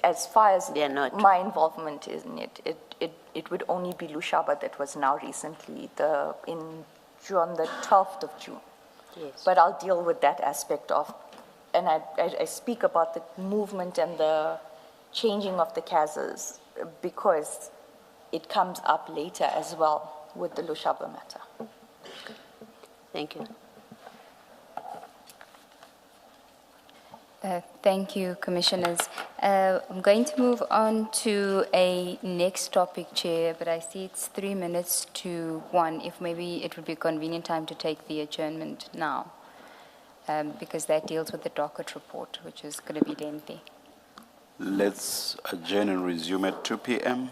As far as they are not. My involvement in it would only be Lushaba that was now recently on the 12th of June. Yes. But I'll deal with that aspect of, and I speak about the movement and the changing of the CASs because it comes up later as well with the Lushaba matter. Thank you. Thank you, Commissioners. I'm going to move on to a next topic, Chair, but I see it's 3 minutes to 1. If maybe it would be a convenient time to take the adjournment now, because that deals with the docket report, which is going to be lengthy. Let's adjourn and resume at 2 p.m.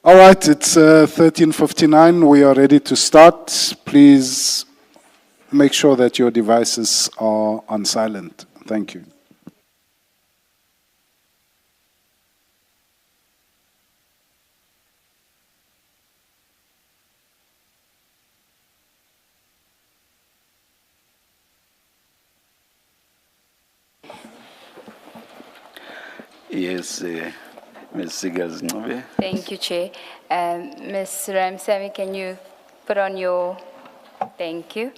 All right, it's 13:59. We are ready to start. Please make sure that your devices are on silent. Thank you. Yes, Ms. Sigaz-Ncube. Thank you, Chair. Ms. Ramsamy, can you put on your, thank you.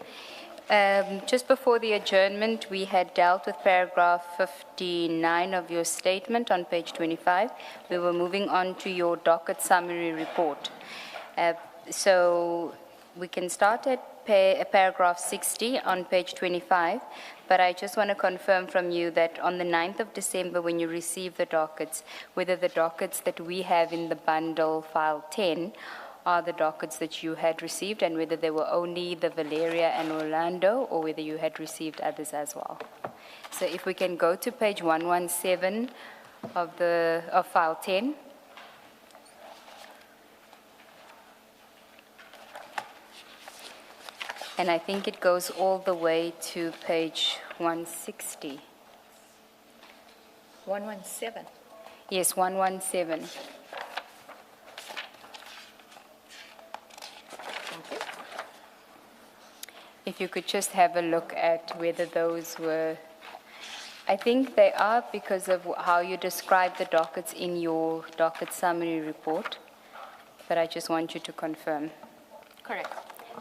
Just before the adjournment, we had dealt with paragraph 59 of your statement on page 25. We were moving on to your docket summary report. So we can start at paragraph 60 on page 25, but I just want to confirm from you that on the 9th of December, when you received the dockets, whether the dockets that we have in the bundle file 10 are the dockets that you had received, and whether they were only the Valeria and Orlando, or whether you had received others as well. So if we can go to page 117 of file 10. And I think it goes all the way to page 160. 117. Yes, 117. Thank you. If you could just have a look at whether those were, I think they are because of how you describe the dockets in your docket summary report, but I just want you to confirm. Correct.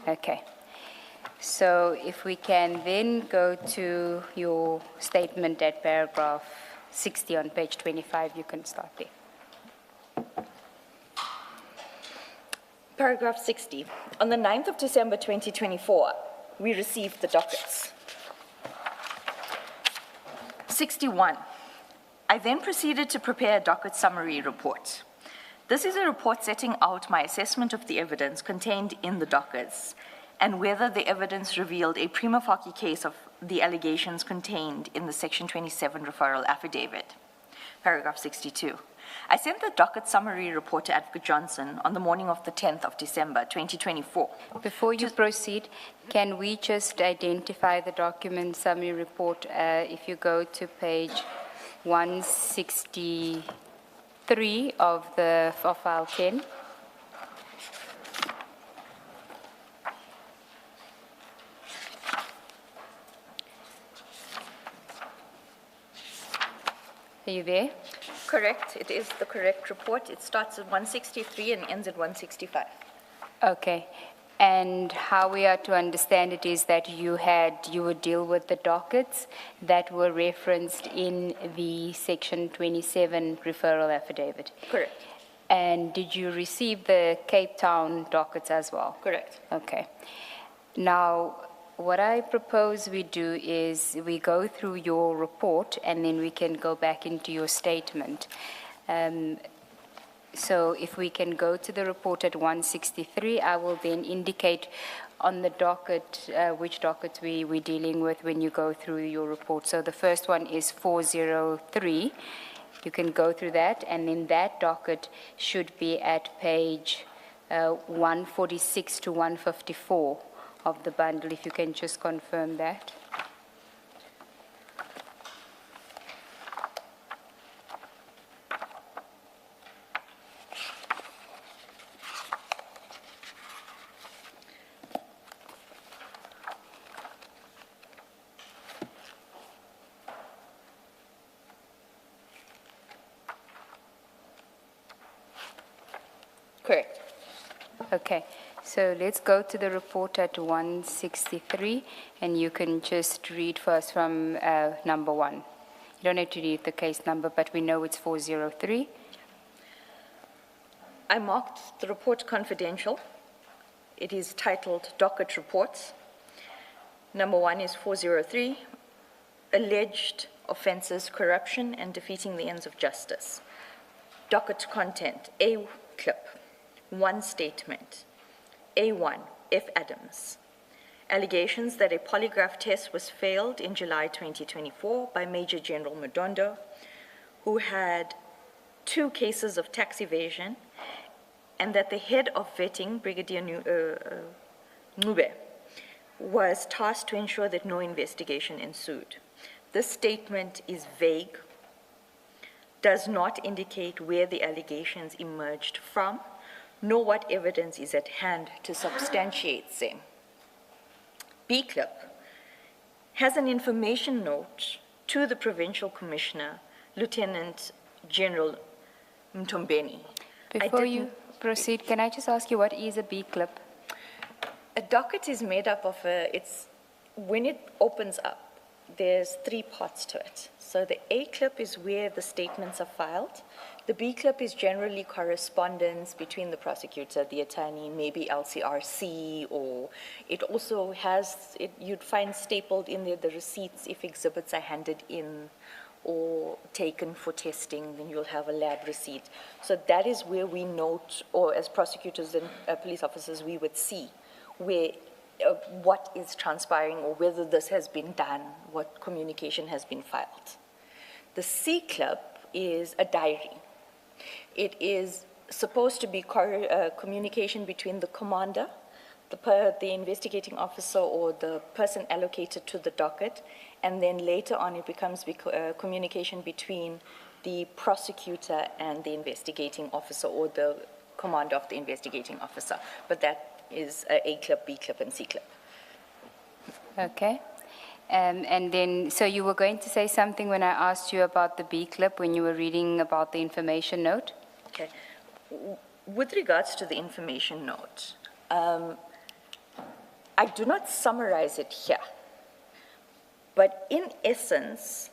Okay. So if we can then go to your statement at paragraph 60 on page 25, you can start there. Paragraph 60. On the 9th of December 2024, we received the dockets. 61. I then proceeded to prepare a docket summary report. This is a report setting out my assessment of the evidence contained in the dockets and whether the evidence revealed a prima facie case of the allegations contained in the Section 27 referral affidavit. Paragraph 62. I sent the docket summary report to Advocate Johnson on the morning of the 10th of December 2024. Before you proceed, can we just identify the document summary report? If you go to page 163 of file 10. Are you there? Correct. It is the correct report. It starts at 163 and ends at 165. Okay. And how we are to understand it is that you would deal with the dockets that were referenced in the Section 27 referral affidavit. Correct. And did you receive the Cape Town dockets as well? Correct. Okay. Now, what I propose we do is we go through your report and then we can go back into your statement. So if we can go to the report at 163, I will then indicate on the docket which docket we're dealing with when you go through your report. So the first one is 403. You can go through that, and then that docket should be at page 146 to 154 of the bundle, if you can just confirm that. Correct. Okay. So let's go to the report at 163, and you can just read first from number 1. You don't have to read the case number, but we know it's 403. I marked the report confidential. It is titled Docket Reports. Number 1 is 403, Alleged Offences, Corruption, and Defeating the Ends of Justice. Docket content, A clip, 1 statement. A1, F. Adams. Allegations that a polygraph test was failed in July 2024 by Major General Madondo, who had 2 cases of tax evasion and that the head of vetting, Brigadier Ncube, was tasked to ensure that no investigation ensued. This statement is vague, does not indicate where the allegations emerged from, nor what evidence is at hand to substantiate them. B-Clip has an information note to the Provincial Commissioner, Lieutenant General Mtombeni. Before you proceed, can I just ask you, what is a B-Clip? A docket is made up of when it opens up, there's 3 parts to it. So the A clip is where the statements are filed. The B clip is generally correspondence between the prosecutor, the attorney, maybe LCRC, or it also has, you'd find stapled in there the receipts if exhibits are handed in or taken for testing, then you'll have a lab receipt. So that is where we note, or as prosecutors and police officers, we would see where what is transpiring or whether this has been done, what communication has been filed. The C clip is a diary. It is supposed to be communication between the commander, the investigating officer, or the person allocated to the docket, and then later on it becomes communication between the prosecutor and the investigating officer or the commander of the investigating officer. But that is A clip, B clip, and C clip. Okay. And then, so you were going to say something when I asked you about the B clip when you were reading about the information note? Okay. With regards to the information note, I do not summarize it here. But in essence,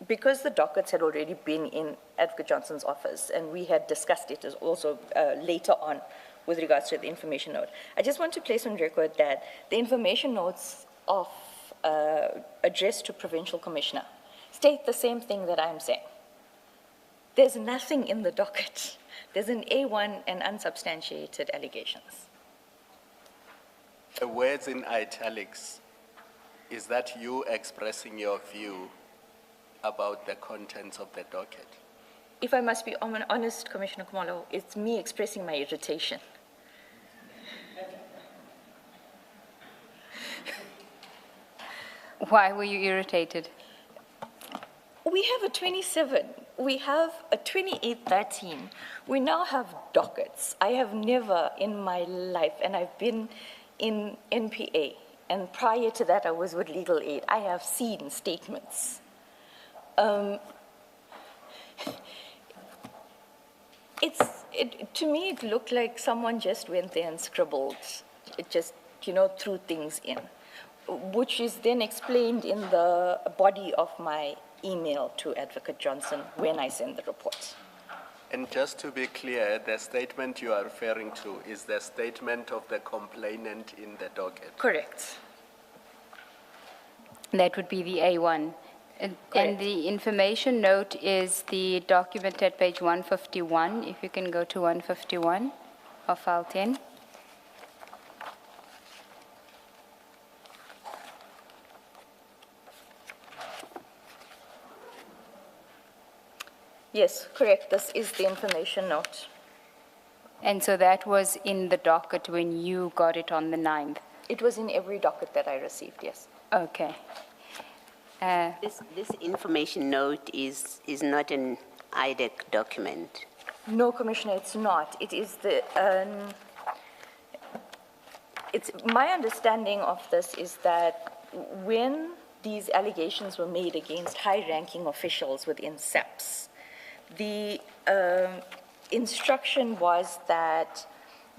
because the dockets had already been in Advocate Johnson's office and we had discussed it as also later on with regards to the information note, I just want to place on record that the information notes of addressed to Provincial Commissioner state the same thing that I'm saying. There's nothing in the docket. There's an A1 and unsubstantiated allegations. The words in italics, is that you expressing your view about the contents of the docket? If I must be honest, Commissioner Kumalo, it's me expressing my irritation. Why were you irritated? We have a 27, we have a 2813. We now have dockets. I have never in my life, and I've been in NPA, and prior to that I was with Legal Aid, I have seen statements. To me, it looked like someone just went there and scribbled, it just, threw things in, which is then explained in the body of my email to Advocate Johnson when I send the report. And just to be clear, the statement you are referring to is the statement of the complainant in the docket? Correct. That would be the A1. And the information note is the document at page 151, if you can go to 151 of file 10. Yes, correct. This is the information note. And so that was in the docket when you got it on the 9th? It was in every docket that I received, yes. Okay. This information note is not an IDEC document. No, Commissioner, it's not. It is the, it's my understanding of this is that when these allegations were made against high-ranking officials within SAPS, the instruction was that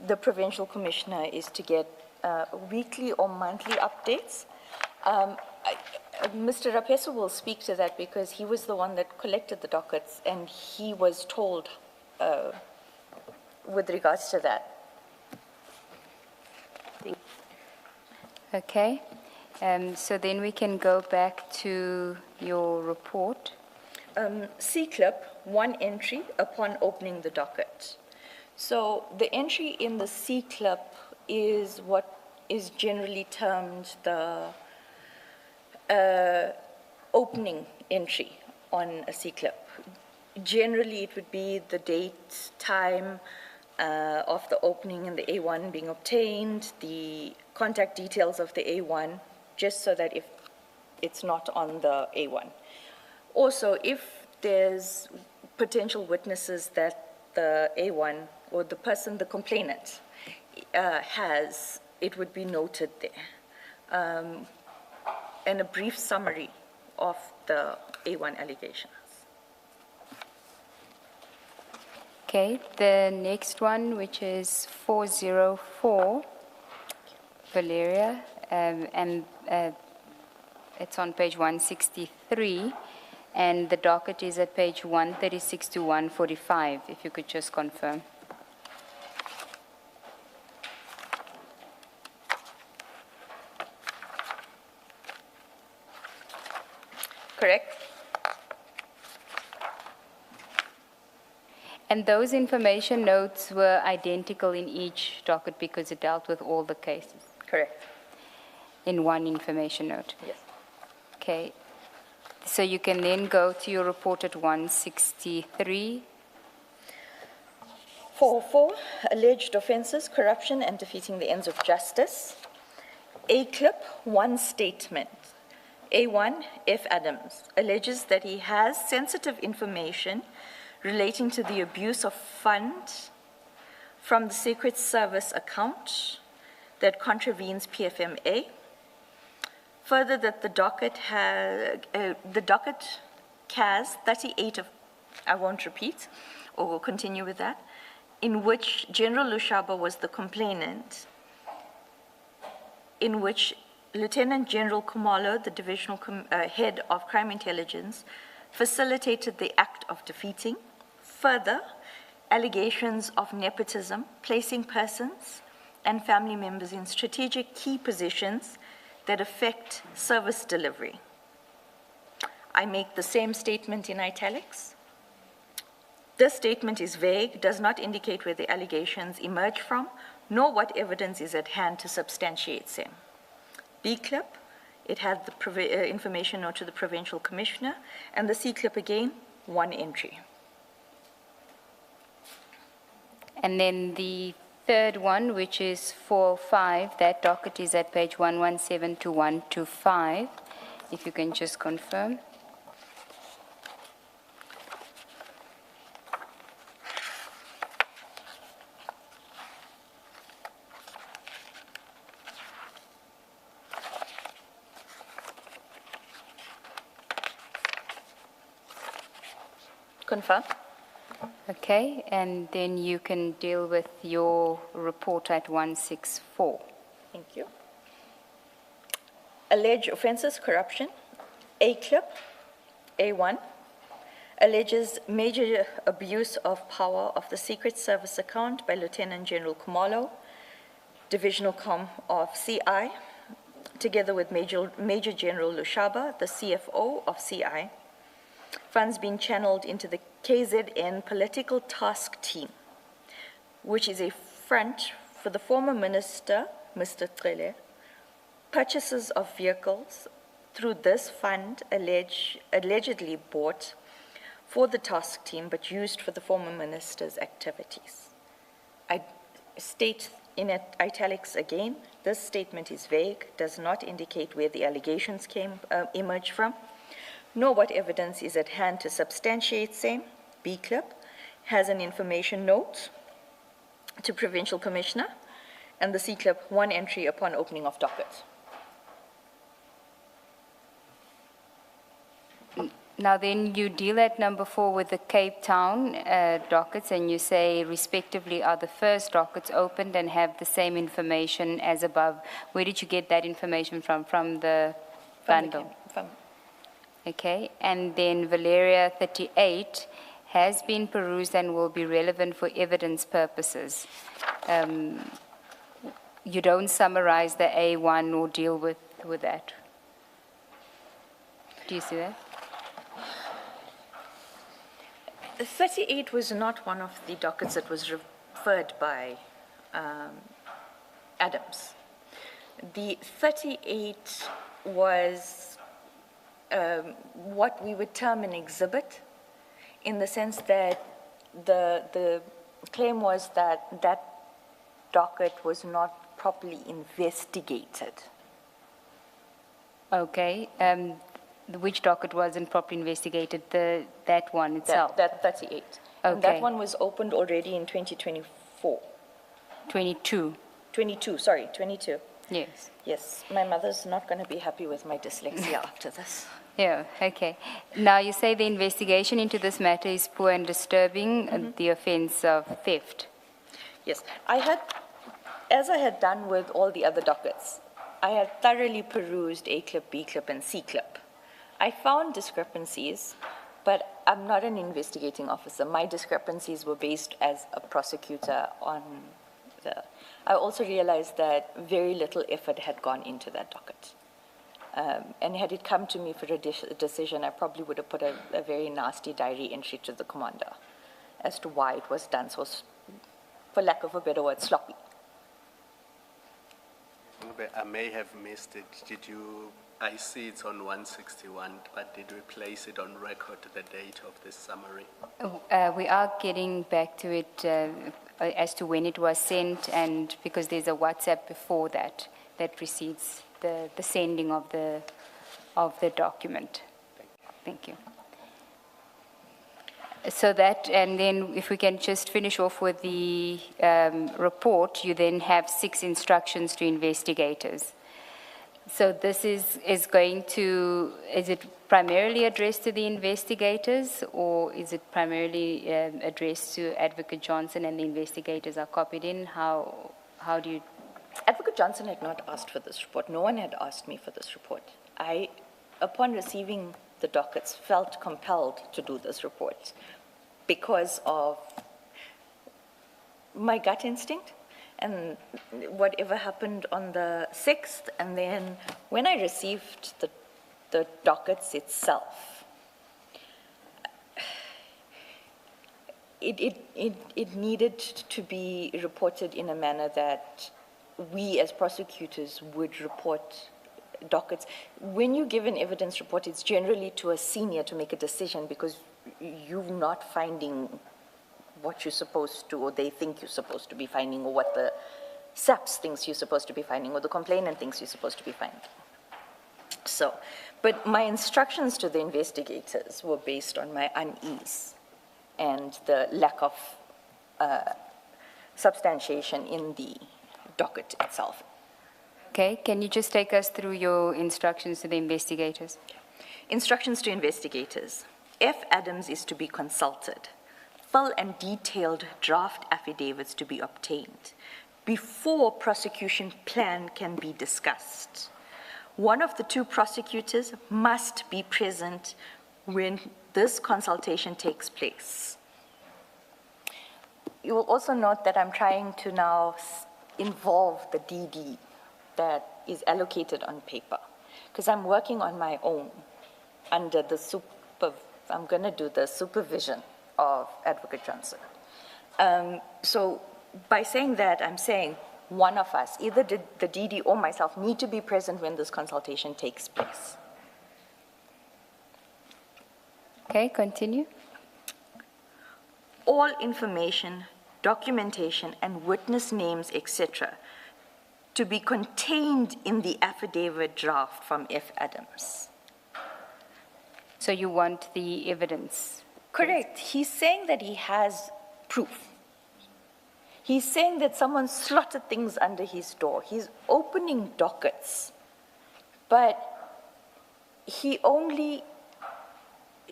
the Provincial Commissioner is to get weekly or monthly updates. Mr. Rapeso will speak to that because he was the one that collected the dockets and he was told with regards to that. Okay. So then we can go back to your report. C-clip, one entry upon opening the docket. So the entry in the C-clip is what is generally termed the opening entry on a C-clip. Generally, it would be the date, time, of the opening and the A1 being obtained, the contact details of the A1, just so that if it's not on the A1. Also, if there's potential witnesses that the A1 or the person, the complainant, has, it would be noted there. And a brief summary of the A1 allegations. Okay, the next one, which is 404, Valeria, and it's on page 163, and the docket is at page 136 to 145, if you could just confirm. Correct? And those information notes were identical in each docket because it dealt with all the cases Correct. in one information note. Yes. Okay. So you can then go to your report at 163. 404, alleged offenses, corruption and defeating the ends of justice. A clip, one statement. A1, F. Adams, alleges that he has sensitive information relating to the abuse of funds from the Secret Service account that contravenes PFMA. Further, that the docket CAS 38 of, I won't repeat, or will continue with that, in which General Lushaba was the complainant, in which Lieutenant General Kumalo, the divisional head of crime intelligence, facilitated the act of defeating. Further, allegations of nepotism, placing persons and family members in strategic key positions that affect service delivery. I make the same statement in italics. This statement is vague, does not indicate where the allegations emerge from, nor what evidence is at hand to substantiate them. B clip, it had the information note to the provincial commissioner, and the C clip again, one entry. And then the third one, which is 405, that docket is at page 117 to 125. If you can just confirm. Confirm. Okay, and then you can deal with your report at 164. Thank you. Alleged offenses, corruption. A clip, A1, alleges major abuse of power of the Secret Service account by Lieutenant General Kumalo, Divisional Com of CI, together with Major General Lushaba, the CFO of CI. Funds being channeled into the KZN Political Task Team, which is a front for the former minister, Mr. Trele, purchases of vehicles through this fund allegedly bought for the task team but used for the former minister's activities. I state in italics again, this statement is vague, does not indicate where the allegations emerge from, nor what evidence is at hand to substantiate same. B clip has an information note to provincial commissioner, and the C clip, one entry upon opening of docket. Now then you deal at number 4 with the Cape Town dockets, and you say respectively are the first dockets opened and have the same information as above. Where did you get that information from? From the bundle? Okay, and then Valeria 38 has been perused and will be relevant for evidence purposes. You don't summarize the A1 or deal with that. Do you see that? The 38 was not one of the dockets that was referred by Adams. The 38 was what we would term an exhibit, in the sense that the claim was that that docket was not properly investigated. Okay. Which docket wasn't properly investigated? That one itself? That 38. And Okay. that one was opened already in 2024. 22. 22. Yes. Yes, my mother's not going to be happy with my dyslexia after this. Yeah, okay. Now, you say the investigation into this matter is poor and disturbing, the offense of theft. Yes, as I had done with all the other dockets, I had thoroughly perused A clip, B clip, and C clip. I found discrepancies, but I'm not an investigating officer. My discrepancies were based as a prosecutor on the... I also realized that very little effort had gone into that docket. And had it come to me for a decision, I probably would have put a very nasty diary entry to the commander as to why it was done so, for lack of a better word, sloppy. I may have missed it. I see it's on 161, but did we place it on record, the date of this summary? We are getting back to it as to when it was sent, and because there's a WhatsApp before that precedes the sending of the document. Thank you. So that, and then if we can just finish off with the report, you then have 6 instructions to investigators. So this is going to, is it primarily addressed to the investigators, or is it primarily addressed to Advocate Johnson and the investigators are copied in? How do you? Advocate Johnson had not asked for this report. No one had asked me for this report. I, upon receiving the dockets, felt compelled to do this report because of my gut instinct and whatever happened on the 6th, and then when I received the dockets itself, it needed to be reported in a manner that we as prosecutors would report dockets. When you give an evidence report, it's generally to a senior to make a decision because you're not finding what you're supposed to, or they think you're supposed to be finding, or what the SAPS thinks you're supposed to be finding, or the complainant thinks you're supposed to be finding. So, but my instructions to the investigators were based on my unease and the lack of substantiation in the docket itself. Okay, can you just take us through your instructions to the investigators? Instructions to investigators. F. Adams is to be consulted. Full and detailed draft affidavits to be obtained before prosecution plan can be discussed. One of the 2 prosecutors must be present when this consultation takes place. You will also note that I'm trying to now involve the DD that is allocated on paper, because I'm working on my own under the I'm going to do the supervision of Advocate Johnson. So by saying that, I'm saying one of us, either the DD or myself, need to be present when this consultation takes place. Okay, continue. All information, documentation, and witness names, etc., to be contained in the affidavit draft from F. Adams. So you want the evidence? Correct. He's saying that he has proof. He's saying that someone slotted things under his door. He's opening dockets, but he only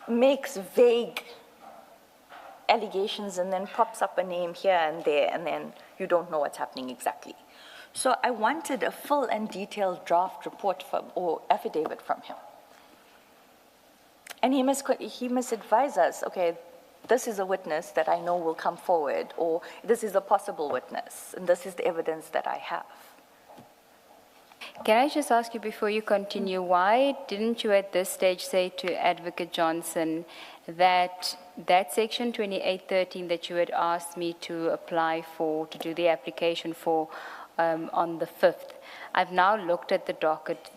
makes vague allegations and then pops up a name here and there, and then you don't know what's happening exactly. So I wanted a full and detailed draft report or affidavit from him. And he must advise us, okay, this is a witness that I know will come forward, or this is a possible witness, and this is the evidence that I have. Can I just ask you before you continue, why didn't you at this stage say to Advocate Johnson that section 2813 that you had asked me to apply for, to do the application for on the 5th, I've now looked at the docket.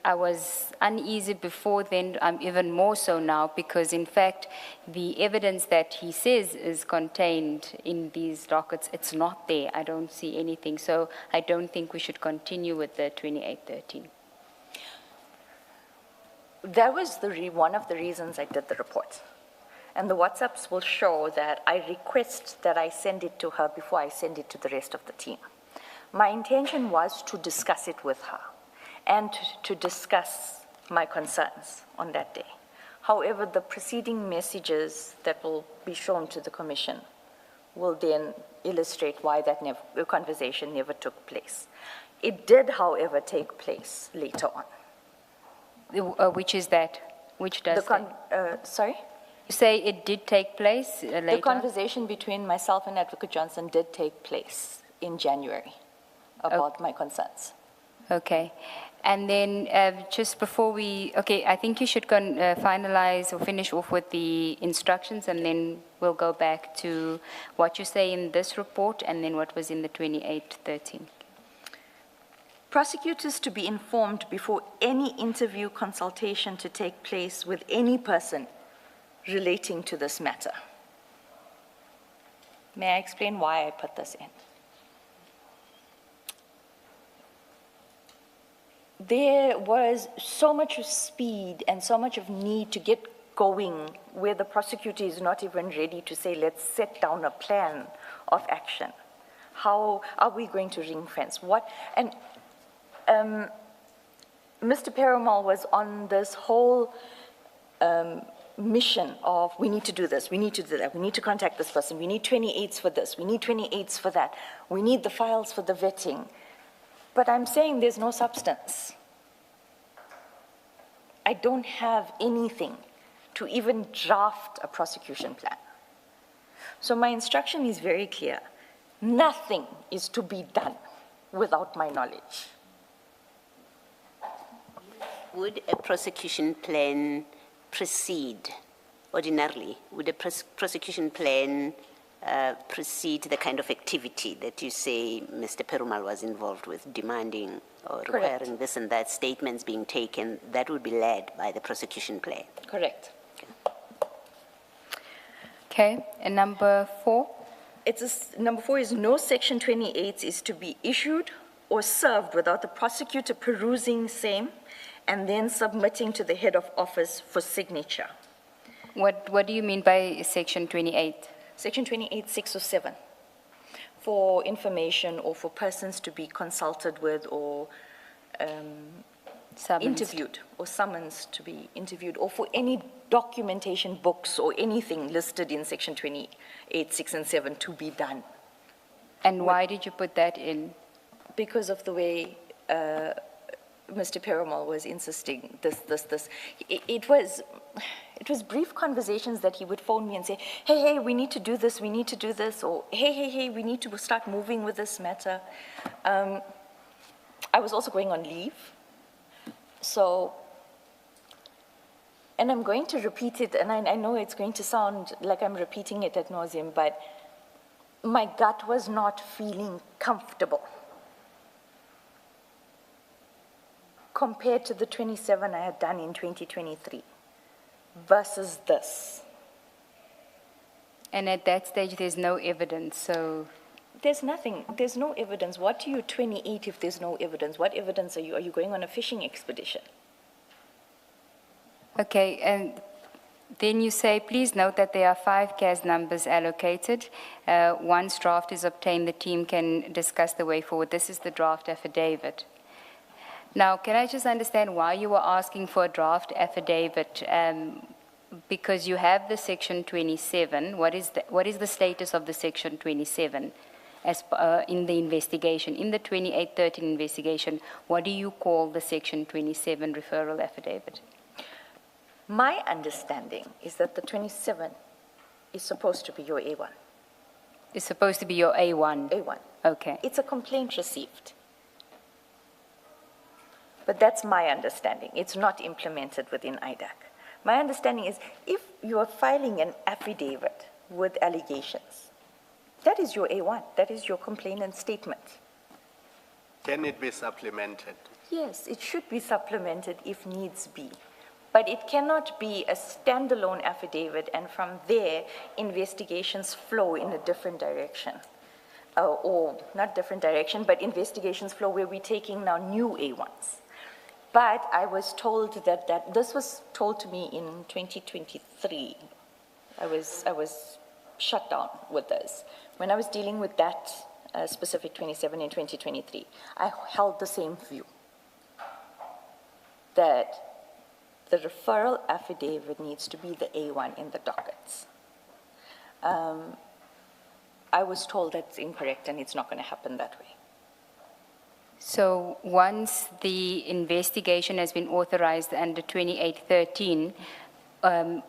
I was uneasy before then, I'm even more so now, because in fact, the evidence that he says is contained in these dockets, it's not there. I don't see anything. So I don't think we should continue with the 2813. That was one of the reasons I did the report. And the WhatsApps will show that I request that I send it to her before I send it to the rest of the team. My intention was to discuss it with her and to discuss my concerns on that day. However, the preceding messages that will be shown to the Commission will then illustrate why that conversation never took place. It did, however, take place later on. Which is that? Which does sorry? You say it did take place later? The conversation between myself and Advocate Johnson did take place in January about my concerns. Okay. And then just before I think you should finalize or finish off with the instructions, and then we'll go back to what you say in this report and then what was in the 2813. Prosecutors to be informed before any interview consultation to take place with any person relating to this matter. May I explain why I put this in? There was so much speed and so much of need to get going where the prosecutor is not even ready to say, let's set down a plan of action. How are we going to ring fence? Mr. Perumal was on this whole mission of, we need to do this, we need to do that, we need to contact this person, we need 28s for this, we need 28s for that, we need the files for the vetting. But I'm saying there's no substance. I don't have anything to even draft a prosecution plan. So my instruction is very clear. Nothing is to be done without my knowledge. Would a prosecution plan precede, ordinarily, would a prosecution plan precede the kind of activity that you say Mr. Perumal was involved with, demanding or requiring this and that, statements being taken, that would be led by the prosecution plan? Correct. Okay, and number 4? Number 4 is no Section 28 is to be issued or served without the prosecutor perusing same and then submitting to the head of office for signature. What do you mean by Section 28? Section 28, 6 or 7, for information or for persons to be consulted with or interviewed, or summons to be interviewed, or for any documentation books or anything listed in Section 28, 6 and 7 to be done. And why did you put that in? Because of the way Mr. Perumal was insisting this. It was brief conversations that he would phone me and say, hey, we need to do this, or hey, we need to start moving with this matter. I was also going on leave. So, and I'm going to repeat it, and I know it's going to sound like I'm repeating it ad nauseum, but my gut was not feeling comfortable compared to the 27 I had done in 2023 versus this. And at that stage, there's no evidence, so... There's nothing, there's no evidence. What do you 28 if there's no evidence? What evidence are you? Are you going on a fishing expedition? Okay, and then you say, please note that there are 5 CAS numbers allocated. Once draft is obtained, the team can discuss the way forward. This is the draft affidavit. Now, can I just understand why you were asking for a draft affidavit? Because you have the Section 27. What is the status of the Section 27 as in the investigation? In the 2813 investigation, what do you call the Section 27 referral affidavit? My understanding is that the 27 is supposed to be your A1. It's supposed to be your A1? A1. Okay. It's a complaint received. But that's my understanding. It's not implemented within IDAC. My understanding is if you are filing an affidavit with allegations, that is your A1. That is your complainant statement. Can it be supplemented? Yes, it should be supplemented if needs be. But it cannot be a standalone affidavit and from there investigations flow in a different direction. Or not different direction, but investigations flow where we're taking now new A1s. But I was told that this was told to me in 2023. I was shut down with this. When I was dealing with that specific 27 in 2023, I held the same view, that the referral affidavit needs to be the A1 in the dockets. I was told that's incorrect and it's not going to happen that way. So once the investigation has been authorized under 2813,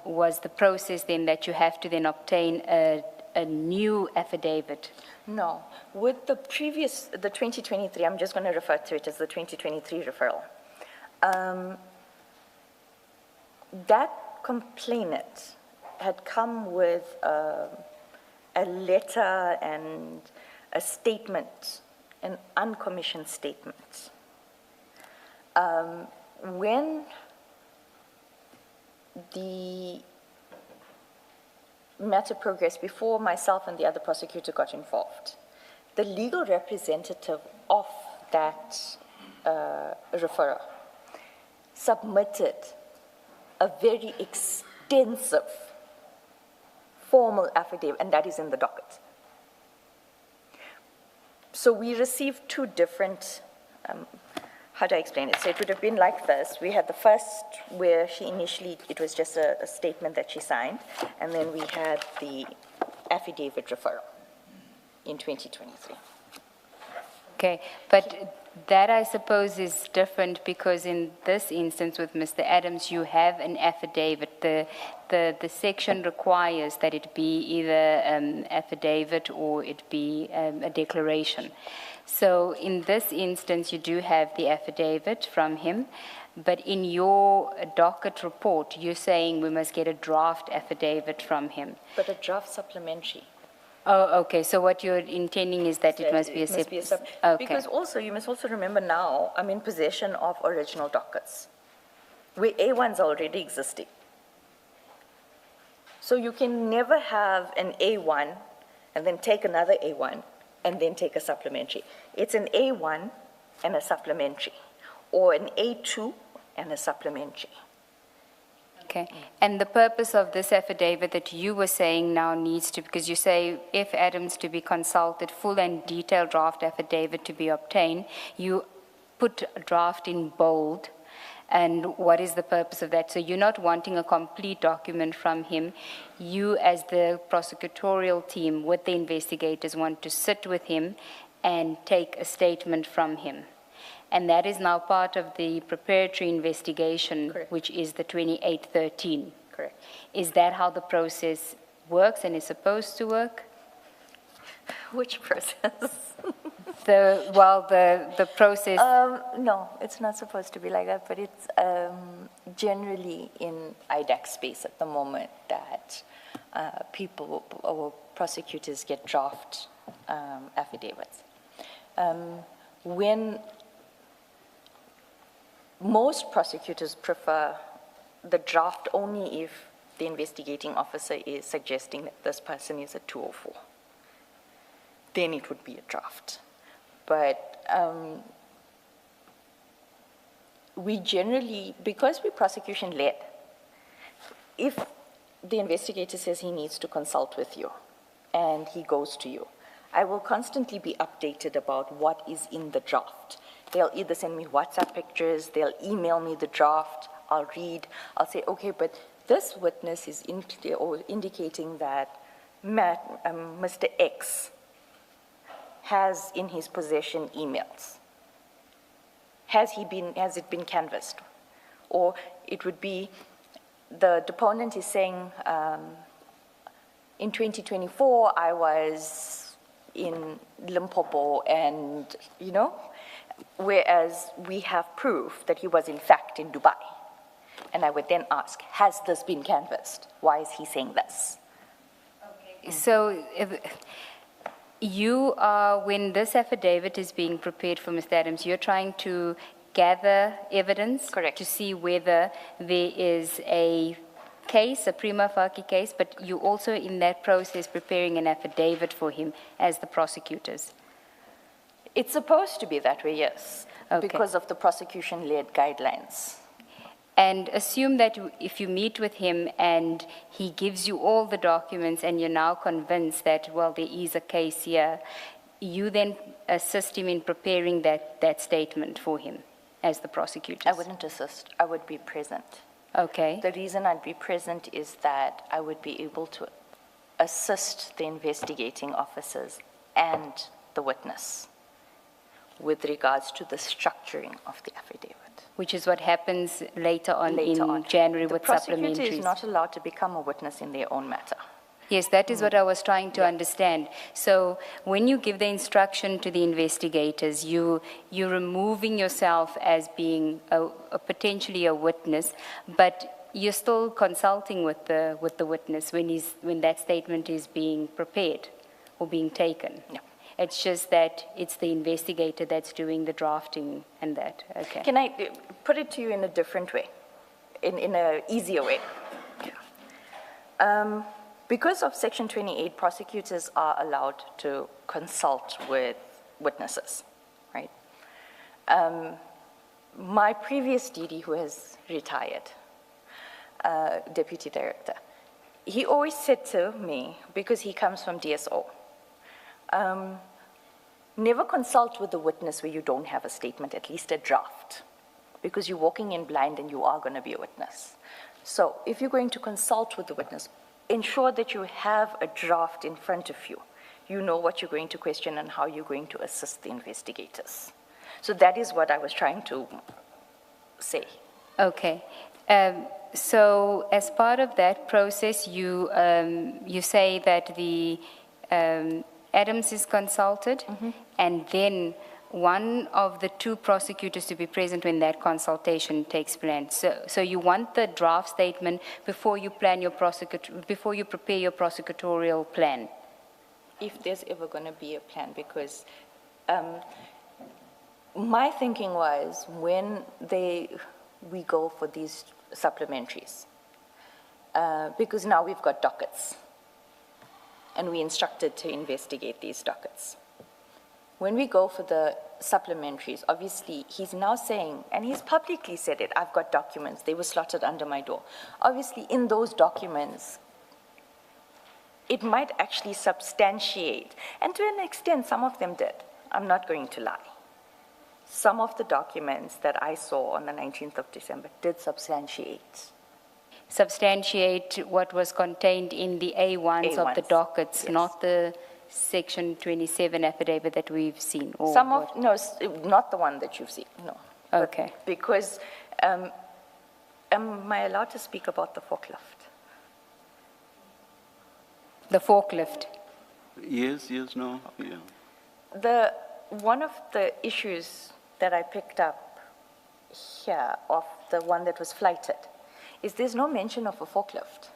was the process then that you have to then obtain a new affidavit? No. With the previous, the 2023, I'm just going to refer to it as the 2023 referral. That complainant had come with a letter and a statement, an uncommissioned statement. When the matter progressed before myself and the other prosecutor got involved, the legal representative of that referrer submitted a very extensive formal affidavit, and that is in the docket. So we received two different, how do I explain it? So it would have been like this. We had the first where she initially, it was just a statement that she signed, and then we had the affidavit referral in 2023. Okay, but that I suppose is different because in this instance with Mr. Adams, you have an affidavit. The section requires that it be either an affidavit or it be a declaration. So in this instance, you do have the affidavit from him, but in your docket report, you're saying we must get a draft affidavit from him. But a draft supplementary. Oh, okay. So what you're intending is that it must be a okay. Because also, you must also remember now, I'm in possession of original dockets, where A1's already existing. So you can never have an A1 and then take another A1 and then take a supplementary. It's an A1 and a supplementary, or an A2 and a supplementary. Okay, and the purpose of this affidavit that you were saying now needs to, because you say if Adams to be consulted, full and detailed draft affidavit to be obtained, you put draft in bold, and what is the purpose of that? So you're not wanting a complete document from him. You as the prosecutorial team with the investigators want to sit with him and take a statement from him. And that is now part of the preparatory investigation, Correct. which is the 2813. Correct. Is that how the process works and is supposed to work? Which process? The process. No, it's not supposed to be like that, but it's generally in IDAC space at the moment that people or prosecutors get draft affidavits. When most prosecutors prefer the draft only if the investigating officer is suggesting that this person is a 204. Then it would be a draft. But we generally, because we're prosecution-led, if the investigator says he needs to consult with you and he goes to you, I will constantly be updated about what is in the draft. They'll either send me WhatsApp pictures, they'll email me the draft, I'll read, I'll say, okay, but this witness is indicating that Mr. X has in his possession emails. Has it been canvassed? Or it would be, the deponent is saying, in 2024, I was in Limpopo and, whereas we have proof that he was in fact in Dubai. And I would then ask, has this been canvassed? Why is he saying this? Okay. So You are, when this affidavit is being prepared for Mr. Adams, you're trying to gather evidence. Correct. To see whether there is a case, a prima facie case, but you also in that process preparing an affidavit for him as the prosecutors. It's supposed to be that way, yes, Okay. because of the prosecution-led guidelines. And assume that if you meet with him and he gives you all the documents and you're now convinced that, well, there is a case here, you then assist him in preparing that statement for him as the prosecutors. I wouldn't assist. I would be present. Okay. The reason I'd be present is that I would be able to assist the investigating officers and the witness with regards to the structuring of the affidavit. Which is what happens later on in January with supplementaries. The prosecutor is not allowed to become a witness in their own matter. Yes, that is what I was trying to understand. So when you give the instruction to the investigators, you're removing yourself as being potentially a witness, but you're still consulting with the witness when that statement is being prepared or being taken. Yeah. It's just that it's the investigator that's doing the drafting and that. Okay. Can I put it to you in a different way, in an easier way? Because of Section 28, prosecutors are allowed to consult with witnesses, right? My previous DD, who has retired, deputy director, he always said to me, because he comes from DSO, never consult with the witness where you don't have a statement, at least a draft, because you're walking in blind and you are going to be a witness. So if you're going to consult with the witness, ensure that you have a draft in front of you. You know what you're going to question and how you're going to assist the investigators. So that is what I was trying to say. Okay. So as part of that process, you say that the Adams is consulted, and then one of the two prosecutors to be present when that consultation takes place. So you want the draft statement before you plan your before you prepare your prosecutorial plan. If there's ever going to be a plan, because my thinking was when we go for these supplementaries, because now we've got dockets, and we're instructed to investigate these dockets. When we go for the supplementaries, obviously he's now saying, and he's publicly said it, I've got documents, they were slotted under my door. Obviously in those documents, it might actually substantiate, and to an extent some of them did, I'm not going to lie. Some of the documents that I saw on the 19th of December did substantiate. Substantiate what was contained in the A1s of the dockets, yes. Not the Section 27 affidavit that we've seen? Or No, not the one that you've seen, no. Okay. But because, am I allowed to speak about the forklift? The forklift. Yes, no, yeah. One of the issues that I picked up here of the one that was flighted is there's no mention of a forklift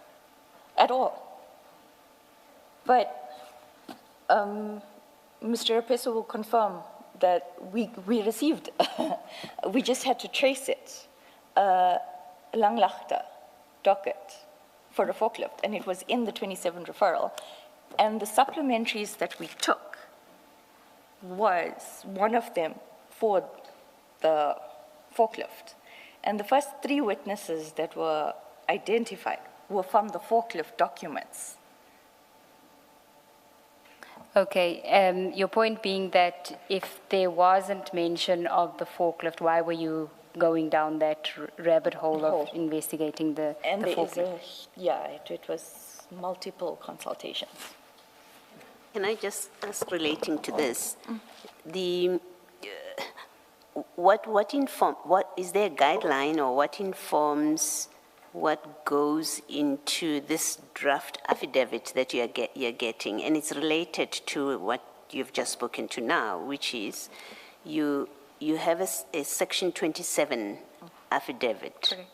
at all. But Mr. Rapeso will confirm that we received, we just had to trace it, Langlachte docket for a forklift, and it was in the 27 referral. And the supplementaries that we took was one of them for the forklift. And the first 3 witnesses that were identified were from the forklift documents. Okay, your point being that if there wasn't mention of the forklift, why were you going down that rabbit hole of investigating the forklift? It was multiple consultations. Can I just ask, relating to this, what is there a guideline, or what informs what goes into this draft affidavit that you're getting? And it's related to what you've just spoken to now, which is you have a Section 27 affidavit. Correct.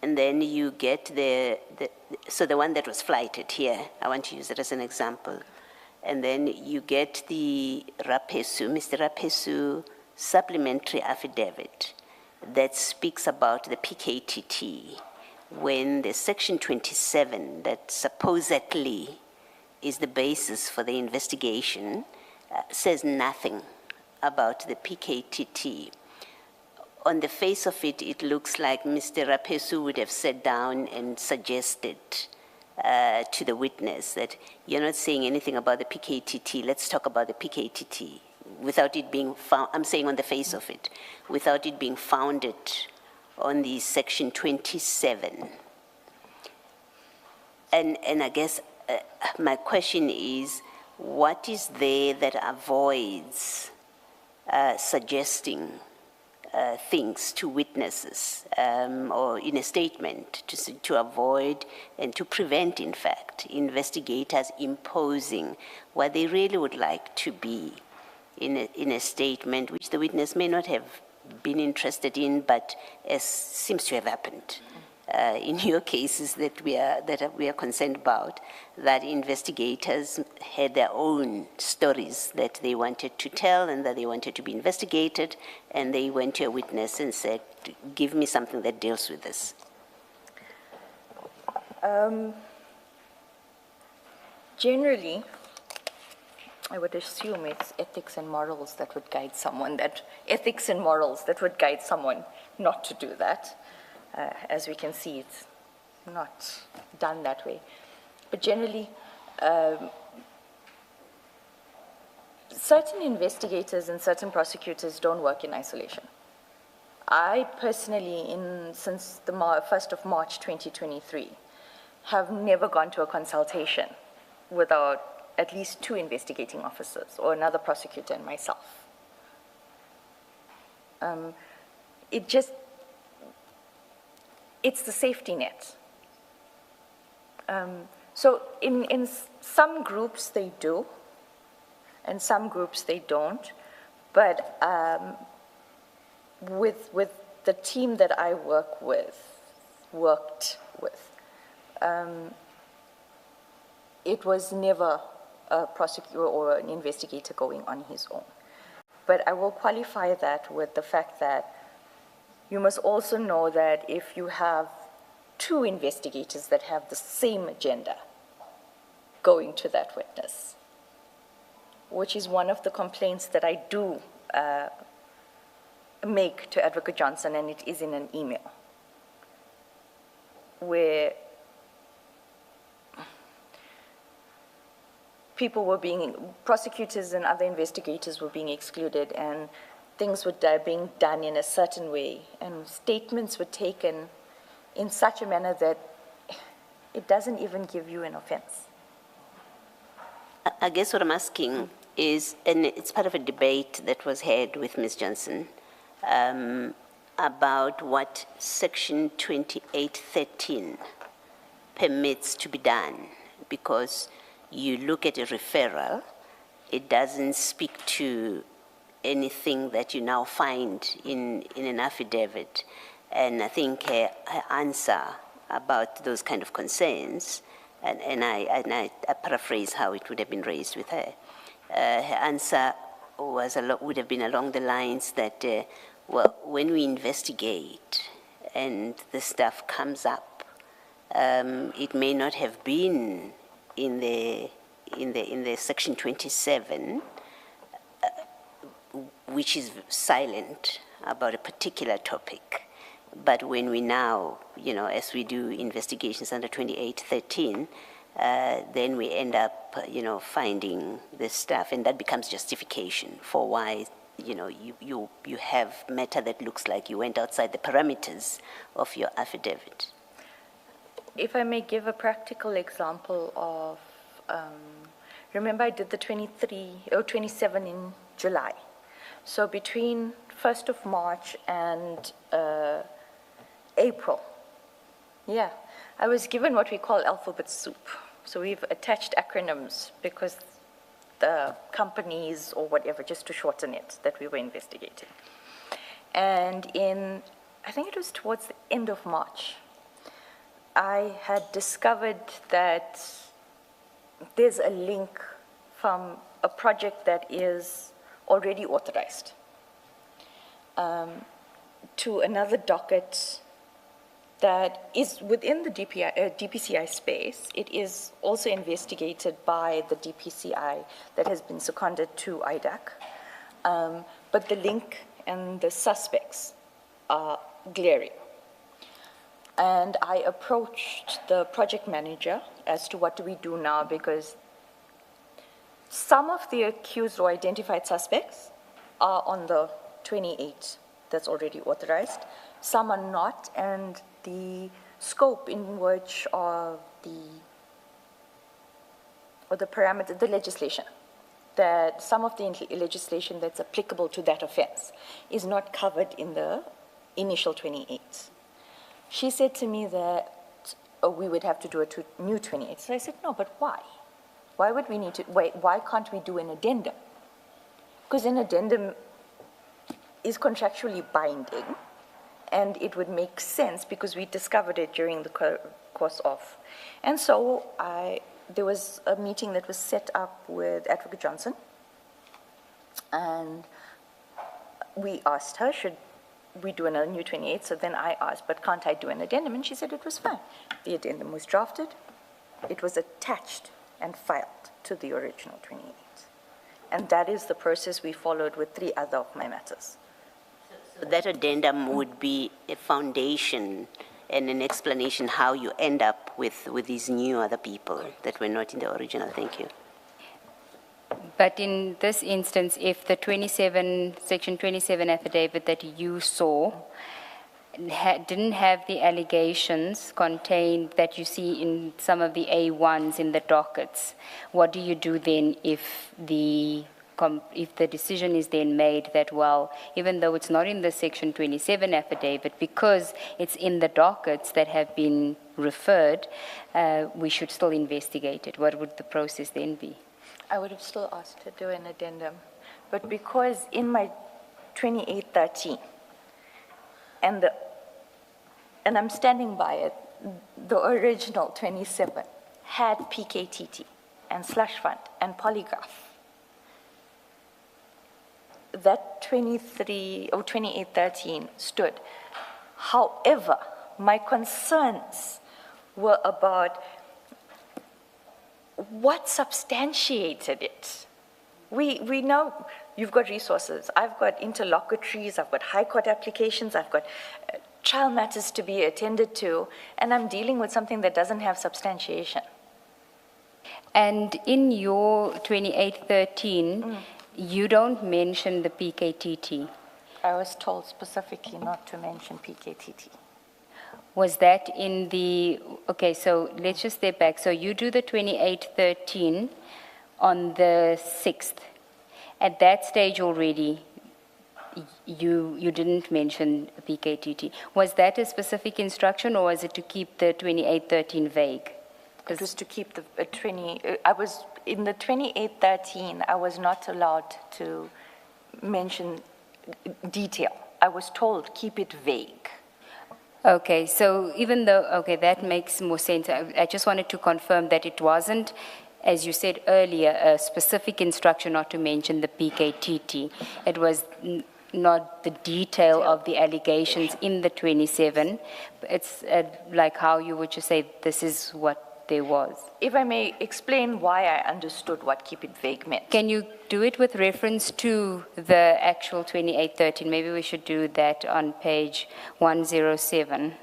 And then you get the one that was flighted here, I want to use it as an example. and then you get the Mr. Rapesu supplementary affidavit that speaks about the PKTT, when the Section 27 that supposedly is the basis for the investigation says nothing about the PKTT. On the face of it, it looks like Mr. Rapesu would have sat down and suggested to the witness that you're not saying anything about the PKTT, let's talk about the PKTT, without it being found, I'm saying on the face of it, without it being founded on the Section 27. And I guess my question is, what is there that avoids suggesting things to witnesses or in a statement to avoid and to prevent, in fact, investigators imposing what they really would like to be in a statement which the witness may not have been interested in, but as seems to have happened in your cases that we are concerned about, that investigators had their own stories that they wanted to tell and that they wanted to be investigated, and they went to a witness and said, give me something that deals with this. Generally, I would assume it's ethics and morals that would guide someone, not to do that. As we can see, it's not done that way. But generally, certain investigators and certain prosecutors don't work in isolation. I personally, since the 1st of March 2023, have never gone to a consultation without at least 2 investigating officers or another prosecutor and myself. It's the safety net. So in some groups they do, and some groups they don't, but with the team that I worked with, it was never a prosecutor or an investigator going on his own. But I will qualify that with the fact that you must also know that if you have 2 investigators that have the same agenda going to that witness, which is one of the complaints that I do make to Advocate Johnson, and it is in an email, where prosecutors and other investigators were being excluded, and things were being done in a certain way, and statements were taken in such a manner that it doesn't even give you an offense. I guess what I'm asking is, and it's part of a debate that was had with Ms. Johnson, about what Section 2813 permits to be done, because you look at a referral, it doesn't speak to anything that you now find in an affidavit. And I think her answer about those kind of concerns, and I paraphrase how it would have been raised with her, her answer would have been along the lines that, well, when we investigate and the stuff comes up, it may not have been in the Section 27, which is silent about a particular topic. But when we now, as we do investigations under 2813, then we end up, finding this stuff, and that becomes justification for why, you have matter that looks like you went outside the parameters of your affidavit. If I may give a practical example of, remember I did the 27 in July. So between 1st of March and April, I was given what we call alphabet soup. So we've attached acronyms because the companies or whatever, just to shorten it, that we were investigating. And I think it was towards the end of March, I had discovered that there's a link from a project that is already authorized to another docket that is within the DPCI space. It is also investigated by the DPCI that has been seconded to IDAC. But the link and the suspects are glaring. And I approached the project manager as to what do we do now, because some of the accused or identified suspects are on the 28 that's already authorized. Some are not, and the scope in which of the parameter, the legislation, that some of the legislation that's applicable to that offense is not covered in the initial 28. She said to me that we would have to do a new 28. So I said, no, but why? Why would we need to, why can't we do an addendum? Because an addendum is contractually binding, and it would make sense because we discovered it during the course of. And so there was a meeting that was set up with Advocate Johnson, and we asked her, should we do a new 28? So then I asked, but can't I do an addendum? And she said it was fine. The addendum was drafted, it was attached and filed to the original 28. And that is the process we followed with 3 other of my matters. So that addendum would be a foundation and an explanation how you end up with these new other people that were not in the original. Thank you. But in this instance, if the Section 27 affidavit that you saw didn't have the allegations contained that you see in some of the A1s in the dockets, what do you do then if the decision is then made that, well, even though it's not in the Section 27 affidavit, because it's in the dockets that have been referred, we should still investigate it? What would the process then be? I would have still asked to do an addendum. But because in my 2813, and I'm standing by it, the original 27 had PKTT and slush fund and polygraph. That 2813 stood. However, my concerns were about what substantiated it. We know you've got resources. I've got interlocutories, I've got high court applications, I've got trial matters to be attended to, and I'm dealing with something that doesn't have substantiation. And in your 2813, you don't mention the PKTT. I was told specifically not to mention PKTT. Was that in the, okay, so let's just step back. So you do the 2813 on the 6th. At that stage already, you didn't mention PKTT. Was that a specific instruction, or was it to keep the 2813 vague? It was to keep the in the 2813, I was not allowed to mention detail. I was told, keep it vague. Okay, so even though, okay, that makes more sense. I just wanted to confirm that it wasn't, as you said earlier, a specific instruction not to mention the PKTT. It was not the detail of the allegations in the 27. It's like how you would just say this is what there was. If I may explain why I understood what keep it vague meant. Can you do it with reference to the actual 2813? Maybe we should do that on page 107.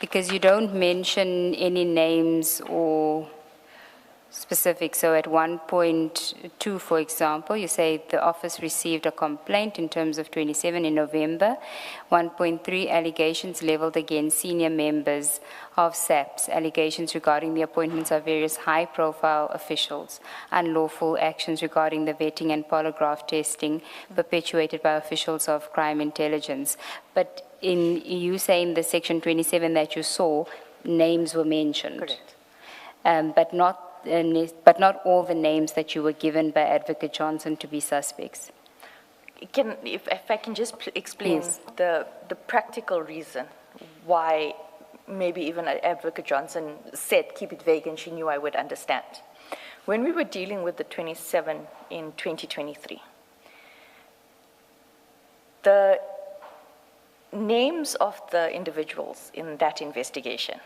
Because you don't mention any names or specific. So at 1.2, for example, you say the office received a complaint in terms of 27 in November. 1.3, allegations leveled against senior members of SAPS, allegations regarding the appointments of various high-profile officials, unlawful actions regarding the vetting and polygraph testing perpetuated by officials of crime intelligence. But in you saying the Section 27 that you saw, names were mentioned. Correct. But not all the names that you were given by Advocate Johnson to be suspects. If I can just explain Yes. the practical reason why maybe even Advocate Johnson said keep it vague and she knew I would understand. When we were dealing with the 27 in 2023, the names of the individuals in that investigation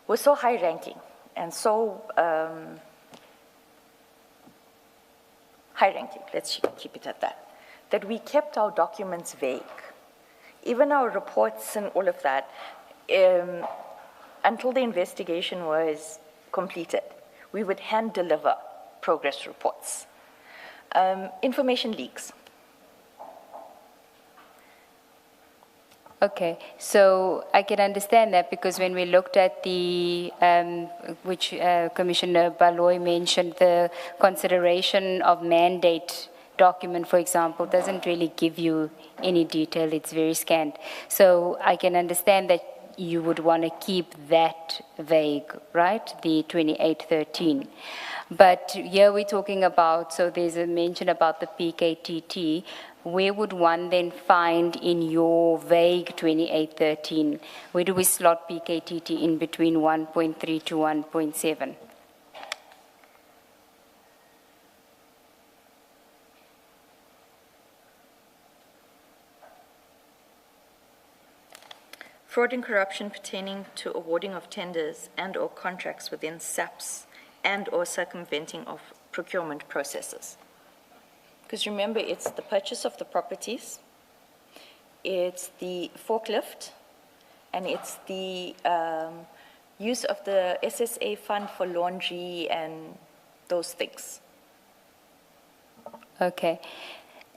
were so high-ranking and so high-ranking, let's keep it at that, that we kept our documents vague. Even our reports and all of that, until the investigation was completed, we would hand deliver progress reports. Information leaks. Okay, so I can understand that because when we looked at the, which Commissioner Baloy mentioned, the consideration of mandate document, for example, doesn't really give you any detail. It's very scant. So I can understand that you would want to keep that vague, right? The 2813. But here we're talking about, so there's a mention about the PKTT. Where would one then find in your vague 2813, where do we slot PKTT in between 1.3 to 1.7? Fraud and corruption pertaining to awarding of tenders and or contracts within SAPs and or circumventing of procurement processes. Because remember, it's the purchase of the properties, it's the forklift, and it's the use of the SSA fund for laundry and those things. Okay.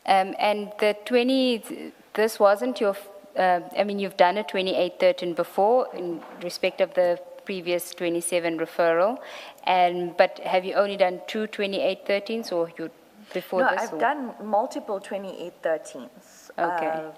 And the 20, this wasn't your, I mean, you've done a 2813 before in respect of the previous 27 referral, but have you only done two 2813s or you before no, this? I've done multiple 2813s. Okay.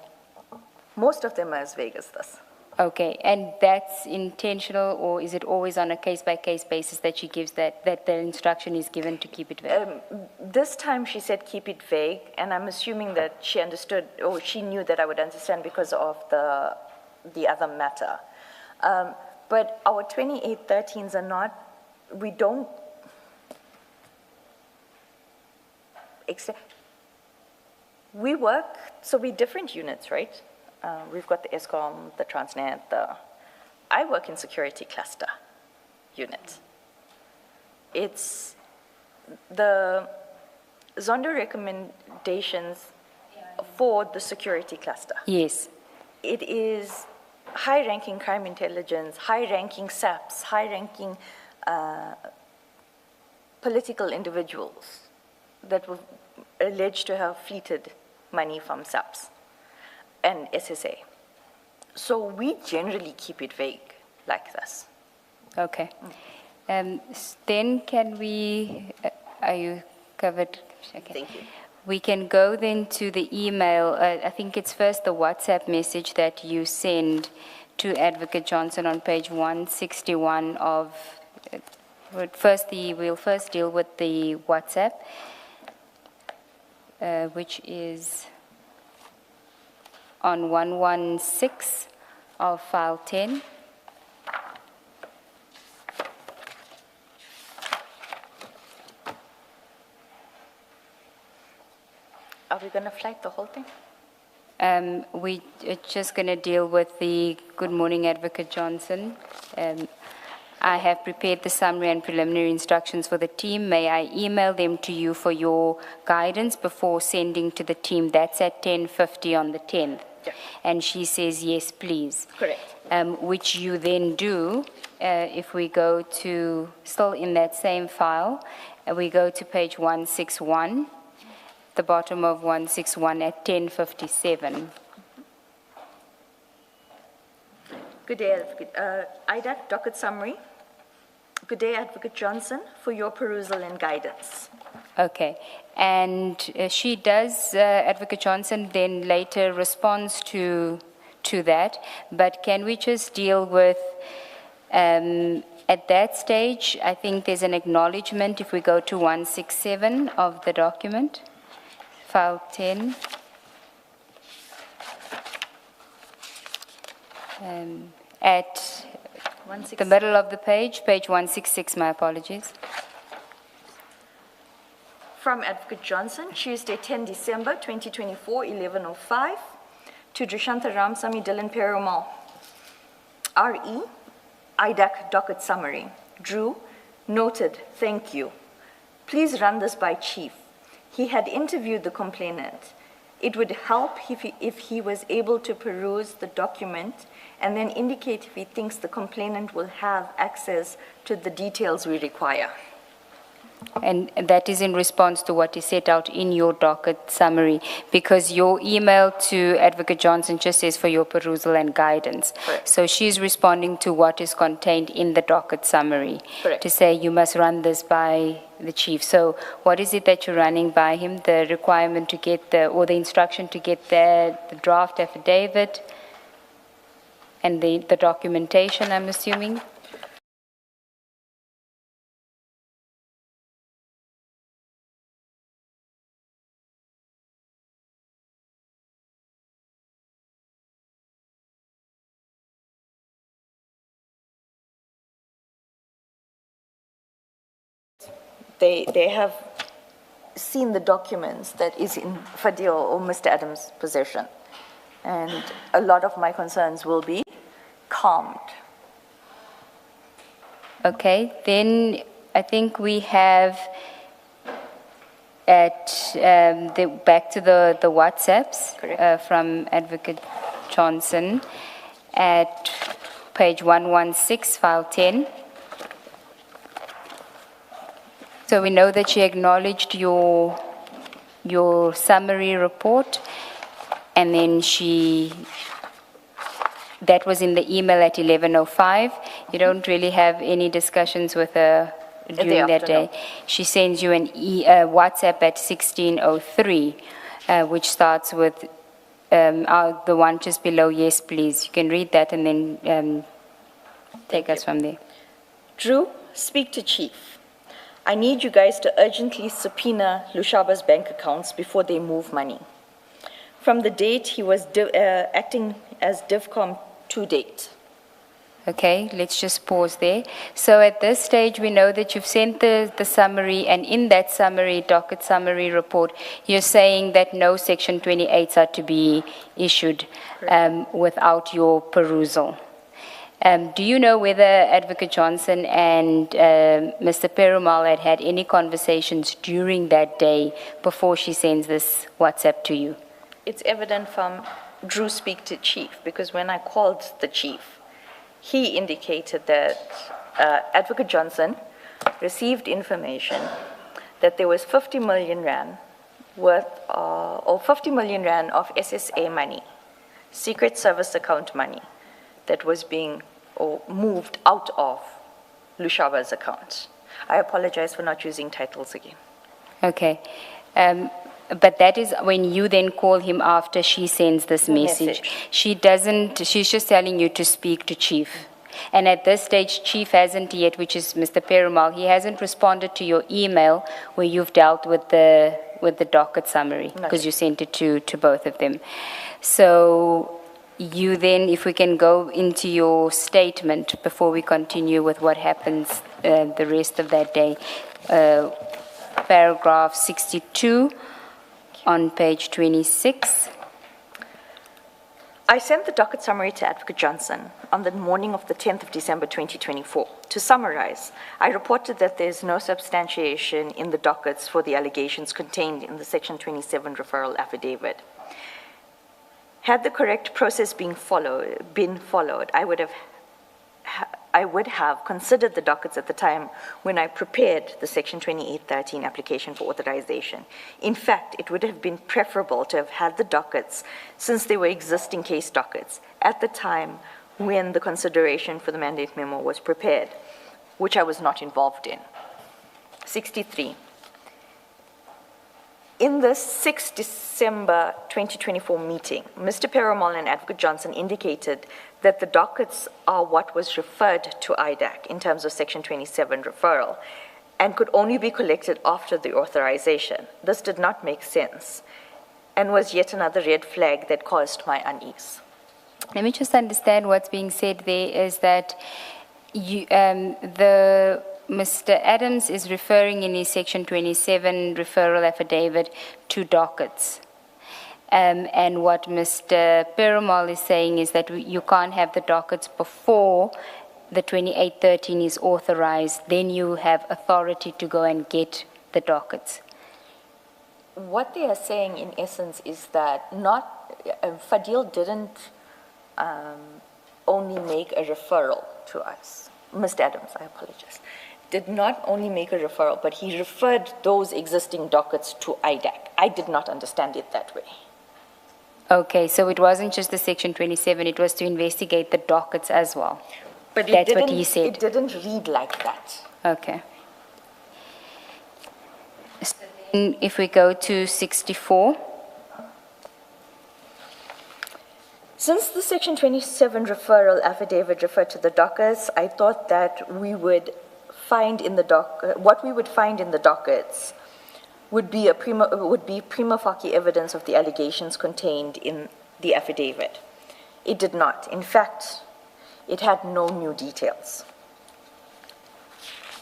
Most of them are as vague as this. Okay, and that's intentional, or is it always on a case-by-case basis that she gives that the instruction is given to keep it vague? This time she said keep it vague, and I'm assuming that she understood, or she knew that I would understand because of the other matter. But our 2813s are not, we don't, we work, so we're different units, right? We've got the ESCOM, the Transnet, I work in security cluster unit. It's the Zondo recommendations for the security cluster. Yes. It is high-ranking crime intelligence, high-ranking SAPs, high-ranking political individuals that were alleged to have fleeted money from SAPs and SSA. So we generally keep it vague like this. Okay. Then can we, are you covered? Okay. Thank you. We can go then to the email. I think it's first the WhatsApp message that you send to Advocate Johnson on page 161 of, we'll first deal with the WhatsApp, which is on 116 of file 10. Are we going to flag the whole thing? We are just going to deal with the good morning, Advocate Johnson. I have prepared the summary and preliminary instructions for the team. May I email them to you for your guidance before sending to the team? That's at 10:50 on the 10th. Yeah. And she says, yes, please. Correct. Which you then do if we go to, still in that same file, we go to page 161, the bottom of 161 at 10:57. Good day, Advocate. IDAC docket summary. Good day, Advocate Johnson, for your perusal and guidance. Okay, and she does, Advocate Johnson then later responds to that, but can we just deal with, at that stage, I think there's an acknowledgement if we go to 167 of the document, file 10. At the middle of the page 166, my apologies. From Advocate Johnson, Tuesday, 10 December 2024, 11:05, to Drishanta Ramsamy Dylan Perumal. RE, IDAC docket summary. Drew, noted, thank you. Please run this by Chief. He had interviewed the complainant. It would help if he was able to peruse the document and then indicate if he thinks the complainant will have access to the details we require. And that is in response to what is set out in your docket summary, because your email to Advocate Johnson just says for your perusal and guidance. Correct. So she's responding to what is contained in the docket summary. Correct. To say you must run this by the chief. So what is it that you're running by him? The requirement to get or the instruction to get the draft affidavit and the documentation, I'm assuming? They have seen the documents that is in Fadil or Mr. Adams' possession. And a lot of my concerns will be calmed. Okay, then I think we have back to the WhatsApps from Advocate Johnson at page 116, file 10. So we know that she acknowledged your summary report, and then that was in the email at 11:05. You don't really have any discussions with her during that day. She sends you an WhatsApp at 16:03, which starts with the one just below, yes, please. You can read that and then take us from there. Drew, speak to Chief. I need you guys to urgently subpoena Lushaba's bank accounts before they move money. From the date he was acting as DivCom to date. Okay, let's just pause there. So at this stage, we know that you've sent the summary, and in that summary, docket summary report, you're saying that no Section 28s are to be issued without your perusal. Do you know whether Advocate Johnson and Mr. Perumal had any conversations during that day before she sends this WhatsApp to you? It's evident from Drew speak to Chief, because when I called the Chief, he indicated that Advocate Johnson received information that there was 50 million rand or 50 million rand of SSA money, Secret Service account money, that was being moved out of Lushaba's account. I apologize for not using titles again. Okay. But that is when you then call him after she sends this message. She's just telling you to speak to Chief. And at this stage, Chief hasn't yet, which is Mr. Perumal, he hasn't responded to your email where you've dealt with the docket summary, because you sent it to both of them. So you then, if we can go into your statement before we continue with what happens the rest of that day. Paragraph 62 on page 26. I sent the docket summary to Advocate Johnson on the morning of the 10th of December 2024. To summarize, I reported that there is no substantiation in the dockets for the allegations contained in the Section 27 referral affidavit. Had the correct process been followed, I would have considered the dockets at the time when I prepared the Section 2813 application for authorization. In fact, it would have been preferable to have had the dockets, since they were existing case dockets, at the time when the consideration for the mandate memo was prepared, which I was not involved in. 63. In the 6 December 2024 meeting, Mr. Perumal and Advocate Johnson indicated that the dockets are what was referred to IDAC in terms of Section 27 referral and could only be collected after the authorization. This did not make sense, and was yet another red flag that caused my unease. Let me just understand what's being said there is that Mr. Adams is referring in his Section 27 referral affidavit to dockets. And what Mr. Perumal is saying is that you can't have the dockets before the 2813 is authorized, then you have authority to go and get the dockets. What they are saying in essence is that Fadil didn't only make a referral to us. Mr. Adams, I apologize, did not only make a referral, but he referred those existing dockets to IDAC. I did not understand it that way. Okay, so it wasn't just the Section 27, it was to investigate the dockets as well. But that's what he said. It didn't read like that. Okay. So then if we go to 64. Since the Section 27 referral affidavit referred to the dockets, I thought that we would find in the what we would find in the dockets would be prima facie evidence of the allegations contained in the affidavit. It did not. In fact, it had no new details.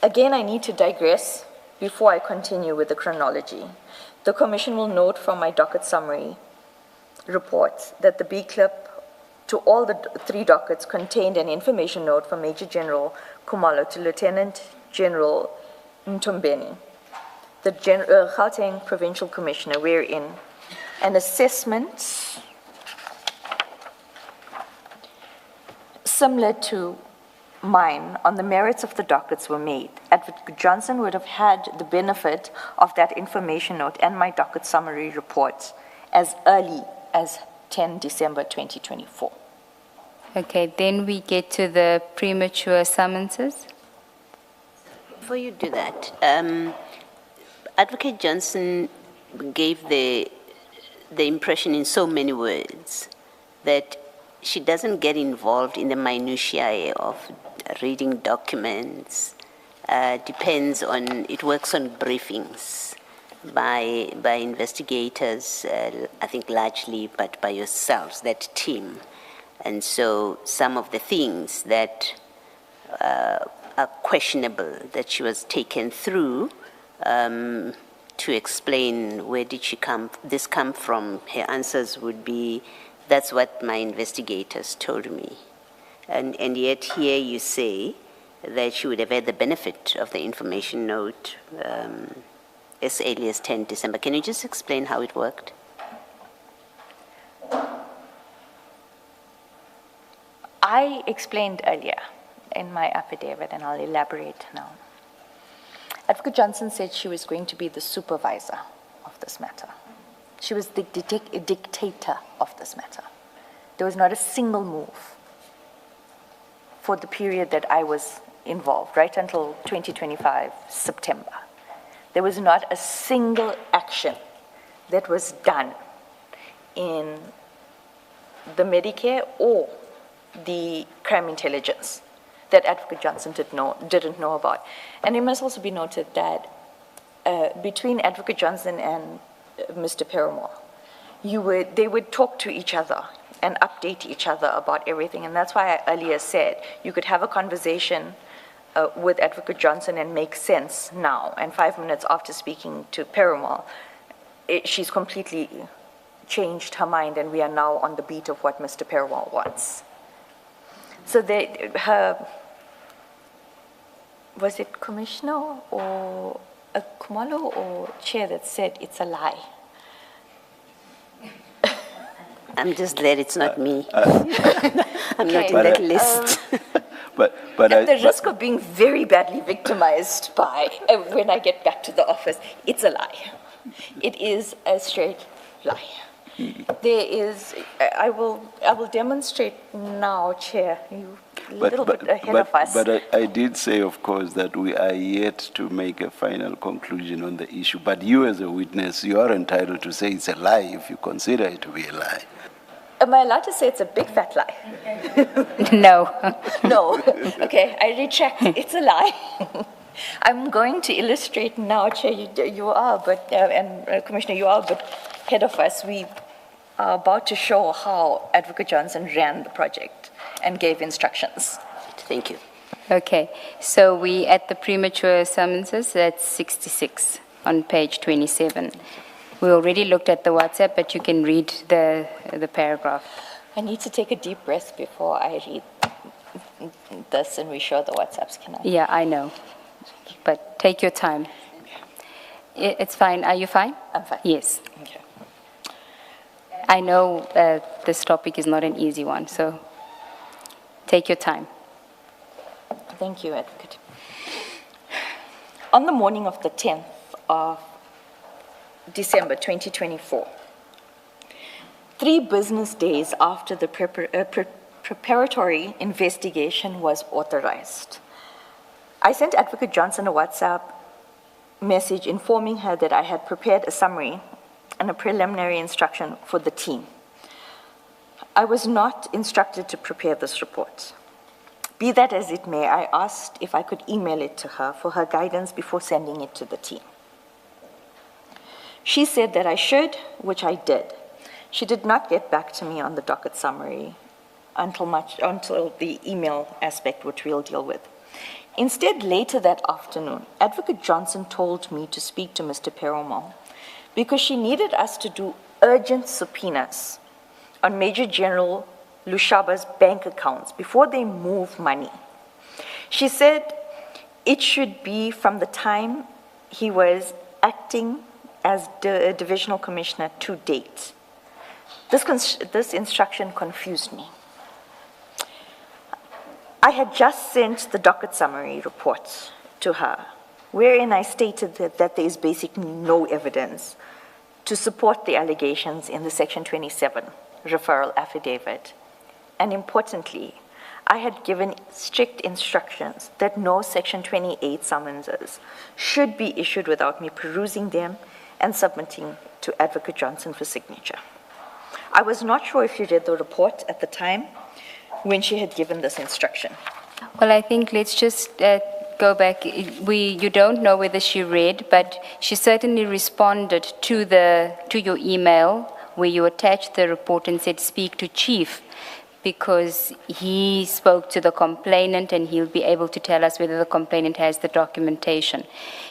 Again, I need to digress before I continue with the chronology. The Commission will note from my docket summary reports that the B clip to all the 3 dockets contained an information note from Major General Kumalo to Lieutenant General Mtombeni, the Gauteng Provincial Commissioner, wherein an assessment similar to mine on the merits of the dockets were made. Advocate Johnson would have had the benefit of that information note and my docket summary reports as early as 10 December 2024. Okay, then we get to the premature summonses. Before you do that, Advocate Johnson gave the impression in so many words that she doesn't get involved in the minutiae of reading documents. It works on briefings by investigators, I think largely, but by yourselves, that team. And so some of the things that are questionable that she was taken through to explain where did this come from, her answers would be, that's what my investigators told me. And yet here you say that she would have had the benefit of the information note as early as 10 December. Can you just explain how it worked? I explained earlier in my affidavit, and I'll elaborate now. Advocate Johnson said she was going to be the supervisor of this matter. She was the dictator of this matter. There was not a single move for the period that I was involved, right until 2025, September. There was not a single action that was done in the Medicare or the crime intelligence that Advocate Johnson didn't know about. And it must also be noted that between Advocate Johnson and Mr. Perumal, they would talk to each other and update each other about everything. And that's why I earlier said you could have a conversation with Advocate Johnson and make sense now. And 5 minutes after speaking to Perumal, she's completely changed her mind, and we are now on the beat of what Mr. Perumal wants. So was it Commissioner or Kumalo or Chair that said it's a lie? I'm just glad it's not me. I'm not in that list. At the risk of being very badly victimized by when I get back to the office, it's a lie. It is a straight lie. There is, I will demonstrate now, Chair. You a little bit ahead of us. But I did say, of course, that we are yet to make a final conclusion on the issue. But you, as a witness, you are entitled to say it's a lie if you consider it to be a lie. Am I allowed to say it's a big fat lie? No. No. Okay, I retract. It's a lie. I'm going to illustrate now, Chair, you are, but, and Commissioner, you are, but ahead of us, we are about to show how Advocate Johnson ran the project and gave instructions. Thank you. Okay, so we at the premature summonses, that's 66 on page 27. We already looked at the WhatsApp, but you can read the paragraph. I need to take a deep breath before I read this and we show the WhatsApps, can I? Yeah, I know, but take your time. It's fine. Are you fine? I'm fine. Yes. Okay. I know this topic is not an easy one, so take your time. Thank you, Advocate. On the morning of the 10th of December 2024, 3 business days after the preparatory investigation was authorized, I sent Advocate Johnson a WhatsApp message informing her that I had prepared a summary and a preliminary instruction for the team. I was not instructed to prepare this report. Be that as it may, I asked if I could email it to her for her guidance before sending it to the team. She said that I should, which I did. She did not get back to me on the docket summary until the email aspect, which we'll deal with. Instead, later that afternoon, Advocate Johnson told me to speak to Mr. Perumal because she needed us to do urgent subpoenas on Major General Lushaba's bank accounts before they move money. She said it should be from the time he was acting as divisional commissioner to date. This instruction confused me. I had just sent the docket summary report to her, wherein I stated that there is basically no evidence to support the allegations in the Section 27 referral affidavit. And importantly, I had given strict instructions that no Section 28 summonses should be issued without me perusing them and submitting to Advocate Johnson for signature. I was not sure if you read the report at the time when she had given this instruction. Well, I think let's just go back. You don't know whether she read, but she certainly responded to your email where you attached the report and said, speak to Chief, because he spoke to the complainant and he'll be able to tell us whether the complainant has the documentation.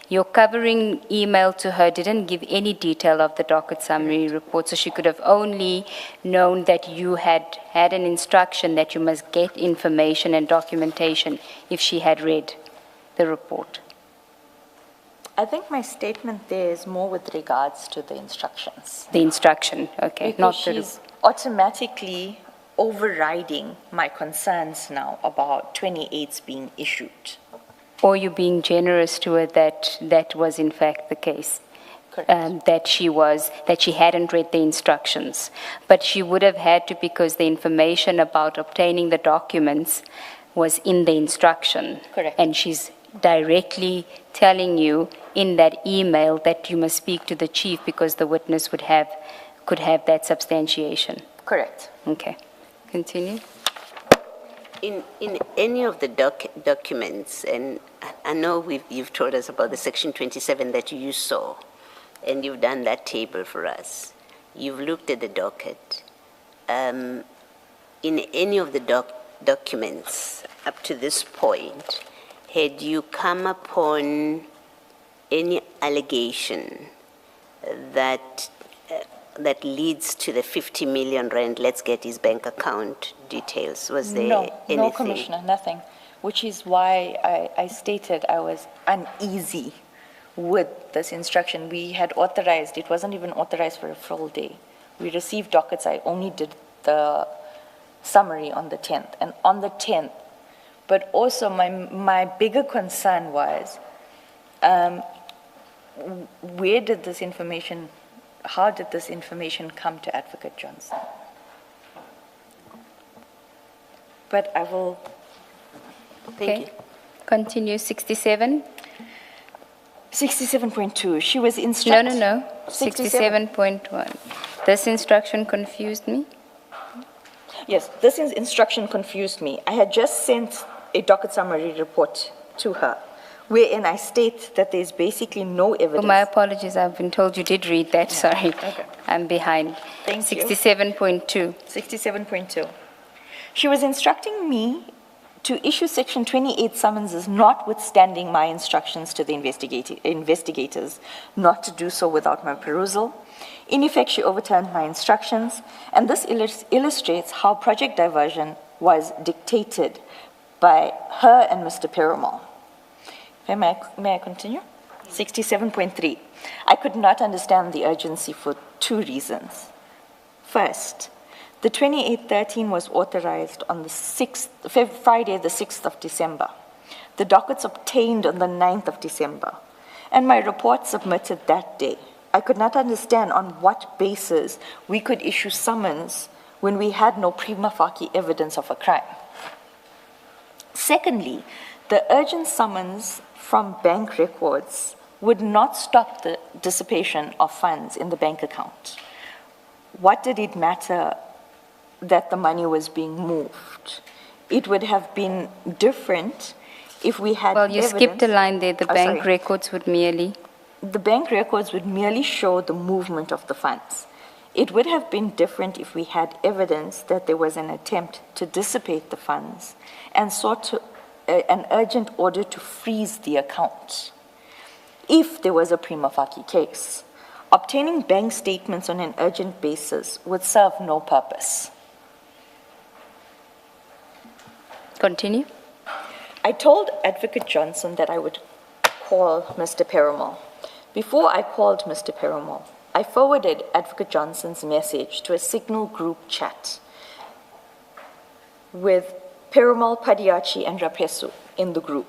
Your covering email to her didn't give any detail of the docket summary report, so she could have only known that you had an instruction that you must get information and documentation if she had read the report. I think my statement there is more with regards to the instructions. The instruction, okay. Because not she's automatically overriding my concerns now about 28s being issued. Or you being generous to her that was in fact the case. Correct. That she hadn't read the instructions. But she would have had to, because the information about obtaining the documents was in the instruction. Correct. And she's directly telling you in that email that you must speak to the chief because the witness could have that substantiation. Correct. Okay. Continue. In any of the documents, and I know you've told us about the Section 27 that you saw, and you've done that table for us. You've looked at the docket. In any of the documents up to this point, had you come upon any allegation that leads to the 50 million rand, let's get his bank account details? Was there anything? No, Commissioner, nothing. Which is why I stated I was uneasy with this instruction. We had authorized, it wasn't even authorized for a full day. We received dockets, I only did the summary on the 10th. And on the 10th, but also my bigger concern was, how did this information come to Advocate Johnson? But I will... Thank you. Continue. 67. 67.2. She was instructed... No. 67.1. This instruction confused me. Yes, this instruction confused me. I had just sent a docket summary report to her, wherein I state that there's basically no evidence. Oh, my apologies, I've been told you did read that, sorry. Okay. I'm behind. Thank you. 67.2. 67.2. She was instructing me to issue Section 28 summonses, notwithstanding my instructions to the investigators not to do so without my perusal. In effect, she overturned my instructions, and this illustrates how Project Diversion was dictated by her and Mr. Perumal. May I continue? 67.3. I could not understand the urgency for two reasons. First, the 2813 was authorized on the Friday, the 6th of December. The dockets obtained on the 9th of December, and my report submitted that day. I could not understand on what basis we could issue summons when we had no prima facie evidence of a crime. Secondly, the urgent summons from bank records would not stop the dissipation of funds in the bank account. What did it matter that the money was being moved? It would have been different if we had Well, you evidence. skipped a line there. The bank sorry. records would merely... The bank records would merely show the movement of the funds. It would have been different if we had evidence that there was an attempt to dissipate the funds and sought an urgent order to freeze the account. If there was a prima facie case, obtaining bank statements on an urgent basis would serve no purpose. Continue. I told Advocate Johnson that I would call Mr. Perumal. Before I called Mr. Perumal, I forwarded Advocate Johnson's message to a Signal group chat with Perumal, Padiachi, and Rapesu in the group.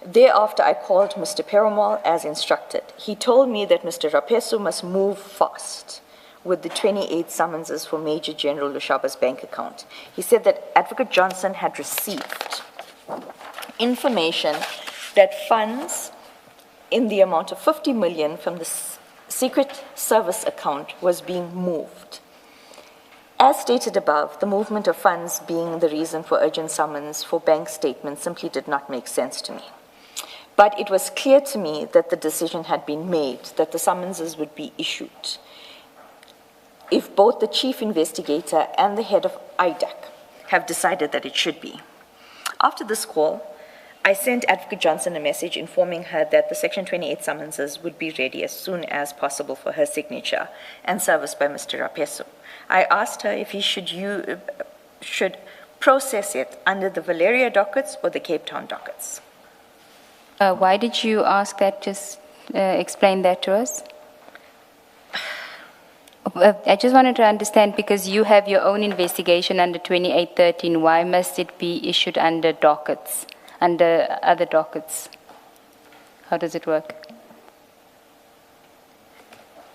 Thereafter, I called Mr. Perumal as instructed. He told me that Mr. Rapesu must move fast with the 28 summonses for Major General Lushaba's bank account. He said that Advocate Johnson had received information that funds in the amount of 50 million from the Secret Service account was being moved. As stated above, the movement of funds being the reason for urgent summons for bank statements simply did not make sense to me. But it was clear to me that the decision had been made that the summonses would be issued if both the chief investigator and the head of IDAC have decided that it should be. After this call, I sent Advocate Johnson a message informing her that the Section 28 summonses would be ready as soon as possible for her signature and service by Mr. Rapesu. I asked her if he should process it under the Valeria dockets or the Cape Town dockets. Why did you ask that? Just explain that to us. I just wanted to understand, because you have your own investigation under 2813, why must it be issued under dockets, under other dockets? How does it work?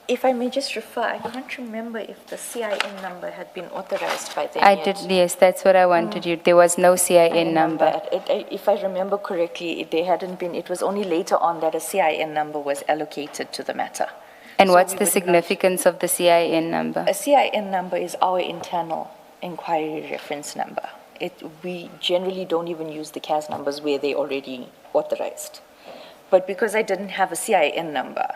If I may just refer, I can't remember if the CIN number had been authorized by them I yet. did, yes, that's what I wanted you. There was no CIN number. If I remember correctly, they hadn't been, it was only later on that a CIN number was allocated to the matter. And So what's we the would significance of the CIN number? A CIN number is our internal inquiry reference number. We generally don't even use the CAS numbers where they already authorized. But because I didn't have a CIN number,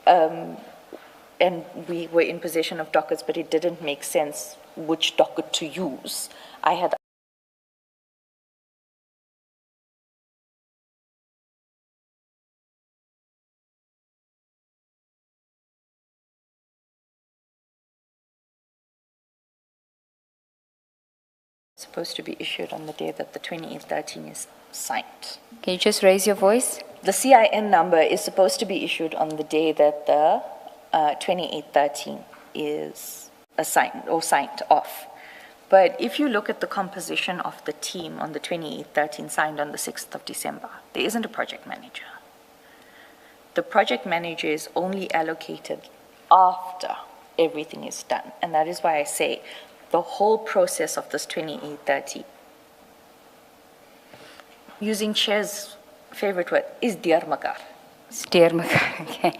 and we were in possession of dockets, but it didn't make sense which docket to use, I had supposed to be issued on the day that the 2813 is signed. Can you just raise your voice? The CIN number is supposed to be issued on the day that the 2813 is assigned or signed off. But if you look at the composition of the team on the 2813 signed on the 6th of December, there isn't a project manager. The project manager is only allocated after everything is done. And that is why I say the whole process of this 2830, using Chair's favorite word, is diermekaar. Steermaker, okay.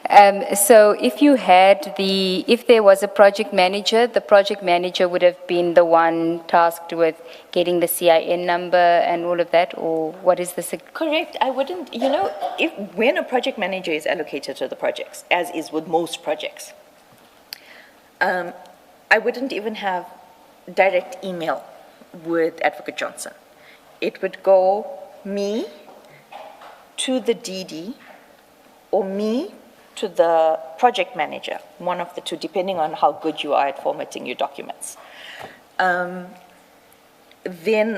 So if there was a project manager, the project manager would have been the one tasked with getting the CIN number and all of that, or what is the... Correct. I wouldn't, when a project manager is allocated to the projects, as is with most projects, I wouldn't even have direct email with Advocate Johnson. It would go me to the DD or me to the project manager, one of the two, depending on how good you are at formatting your documents. Then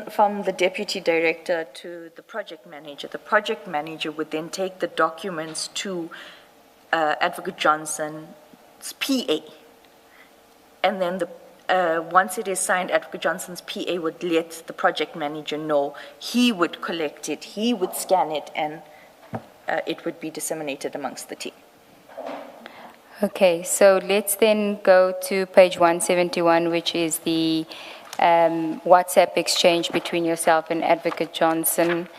from the deputy director to the project manager would then take the documents to Advocate Johnson's PA. And then once it is signed, Advocate Johnson's PA would let the project manager know. He would collect it, he would scan it, and it would be disseminated amongst the team. Okay, so let's then go to page 171, which is the WhatsApp exchange between yourself and Advocate Johnson.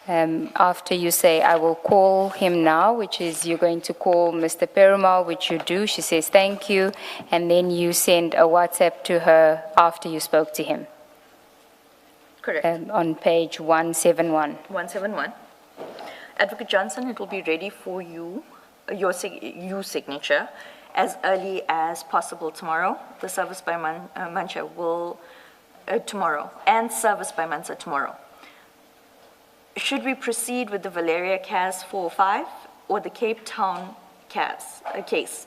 After you say, I will call him now, which is you're going to call Mr. Perumal, which you do. She says, thank you. And then you send a WhatsApp to her after you spoke to him. Correct. On page 171. 171. Advocate Johnson, it will be ready for you, your signature, as early as possible tomorrow. The service by Mancha will, tomorrow, and service by Mansa tomorrow. Should we proceed with the Valeria CAS 405 or the Cape Town CAS case?